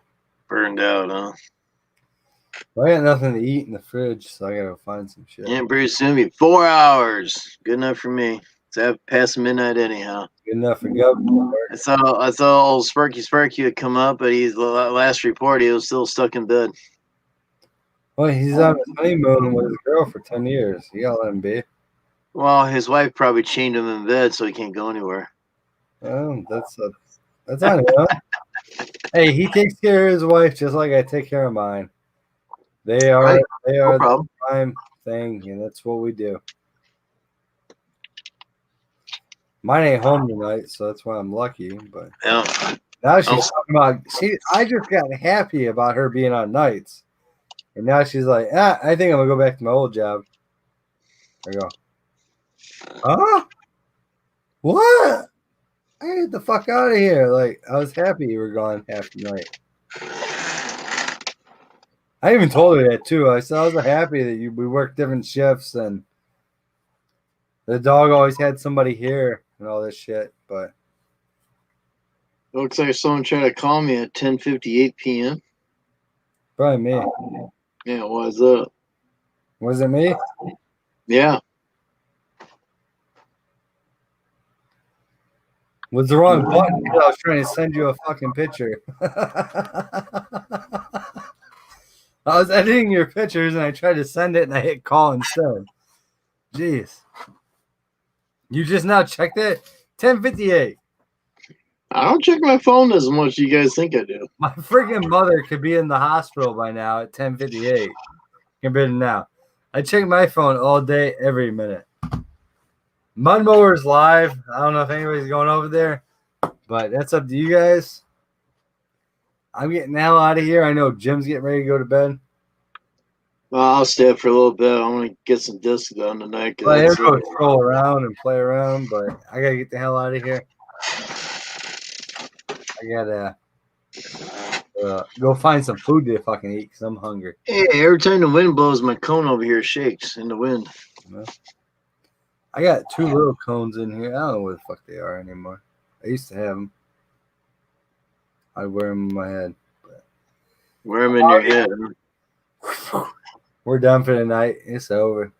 Speaker 8: Burned out, huh?
Speaker 2: I got nothing to eat in the fridge, so I gotta find some shit.
Speaker 8: Yeah, pretty soon be 4 hours. Good enough for me. It's past midnight anyhow.
Speaker 2: Good enough for government.
Speaker 8: I thought old Sparky would come up, but he's the last report. He was still stuck in bed.
Speaker 2: Well, he's on his honeymoon with his girl for 10 years. You gotta let him be.
Speaker 8: Well, his wife probably chained him in bed so he can't go anywhere.
Speaker 2: Oh, that's on him. Hey, he takes care of his wife just like I take care of mine. They are the prime thing, and that's what we do. Mine ain't home tonight, so that's why I'm lucky. But now she's talking about I just got happy about her being on nights, and now she's like, I think I'm gonna go back to my old job. I go, huh? What? I get the fuck out of here! Like I was happy you were gone half the night. I even told her that too. I said I was happy that we worked different shifts and the dog always had somebody here and all this shit. But
Speaker 8: it looks like someone tried to call me at 10:58 p.m.
Speaker 2: Probably me.
Speaker 8: Yeah, what's up?
Speaker 2: Was it me?
Speaker 8: Yeah.
Speaker 2: Was the wrong button because I was trying to send you a fucking picture. I was editing your pictures and I tried to send it and I hit call instead. Jeez. You just now checked it? 10:58.
Speaker 8: I don't check my phone as much as you guys think I do.
Speaker 2: My freaking mother could be in the hospital by now at 10:58 compared to now. I check my phone all day, every minute. Mudmower's live. I don't know if anybody's going over there, but that's up to you guys. I'm getting the hell out of here. I know Jim's getting ready to go to bed.
Speaker 8: Well, I'll stay up for a little bit. I want to get some discs done tonight. 'Cause
Speaker 2: Well,
Speaker 8: that's
Speaker 2: everyone stroll around and play around, but I gotta get the hell out of here. I gotta go find some food to fucking eat because I'm hungry.
Speaker 8: Hey, every time the wind blows, my cone over here shakes in the wind.
Speaker 2: I got 2 little cones in here. I don't know where the fuck they are anymore. I used to have them. I wear them in my head.
Speaker 8: Wear them in your head. Huh?
Speaker 2: We're done for the night. It's over.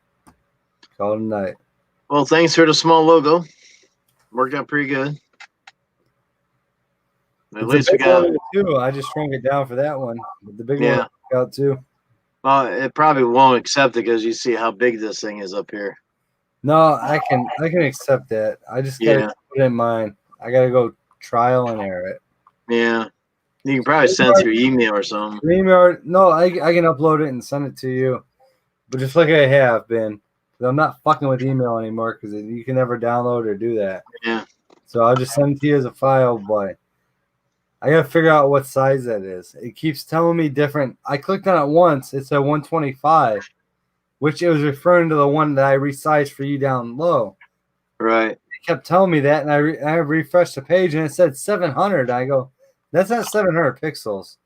Speaker 2: Call it a night.
Speaker 8: Well, thanks for the small logo. Worked out pretty good. At least we got.
Speaker 2: Too. I just shrunk it down for that one. But the big one
Speaker 8: Yeah.
Speaker 2: out too.
Speaker 8: Well, it probably won't accept it because you see how big this thing is up here.
Speaker 2: No, I can accept that. I just gotta put it in mine. I gotta go trial and error it.
Speaker 8: Yeah. You can probably send through email or something.
Speaker 2: No, I can upload it and send it to you. But just like I have been. I'm not fucking with email anymore because you can never download or do that.
Speaker 8: Yeah.
Speaker 2: So I'll just send it to you as a file, but I gotta figure out what size that is. It keeps telling me different. I clicked on it once. It said 125, which it was referring to the one that I resized for you down low.
Speaker 8: Right.
Speaker 2: It kept telling me that, and I refreshed the page, and it said 700. I go, that's not 700 pixels.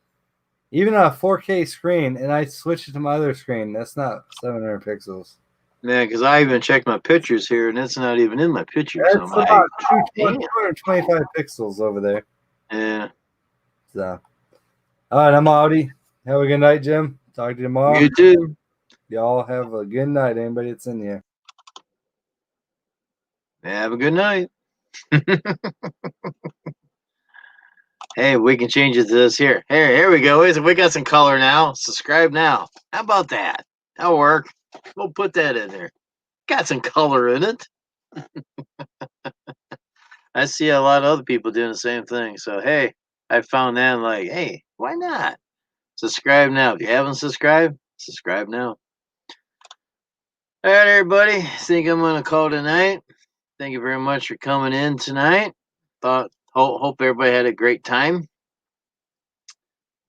Speaker 2: Even on a 4K screen, and I switched it to my other screen, that's not 700 pixels.
Speaker 8: Yeah, because I even checked my pictures here, and it's not even in my pictures.
Speaker 2: That's
Speaker 8: So
Speaker 2: about
Speaker 8: damn.
Speaker 2: 225 pixels over there.
Speaker 8: Yeah.
Speaker 2: So, all right, I'm outie. Have a good night, Jim. Talk to you tomorrow.
Speaker 8: You too.
Speaker 2: Y'all have a good night. Anybody that's in here.
Speaker 8: Have a good night. Hey, we can change it to this here. Here we go. We got some color now. Subscribe now. How about that? That'll work. We'll put that in there. Got some color in it. I see a lot of other people doing the same thing. So, hey, I found that like, hey, why not? Subscribe now. If you haven't subscribed, subscribe now. All right, everybody. I think I'm going to call tonight. Thank you very much for coming in tonight. Hope everybody had a great time.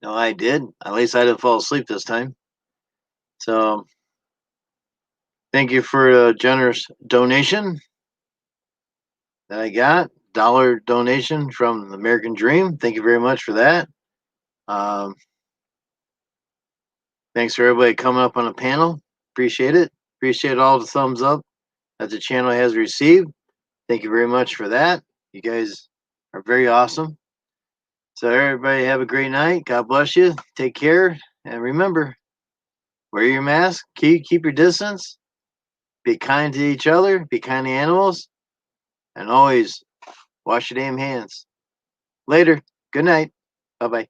Speaker 8: No, I did. At least I didn't fall asleep this time. So, thank you for the generous donation that I got. $1 donation from the American Dream. Thank you very much for that. Thanks for everybody coming up on the panel. Appreciate it. Appreciate all the thumbs up that the channel has received. Thank you very much for that. You guys are very awesome. So everybody have a great night. God bless you. Take care. And remember, wear your mask. Keep your distance. Be kind to each other. Be kind to animals. And always wash your damn hands. Later. Good night. Bye-bye.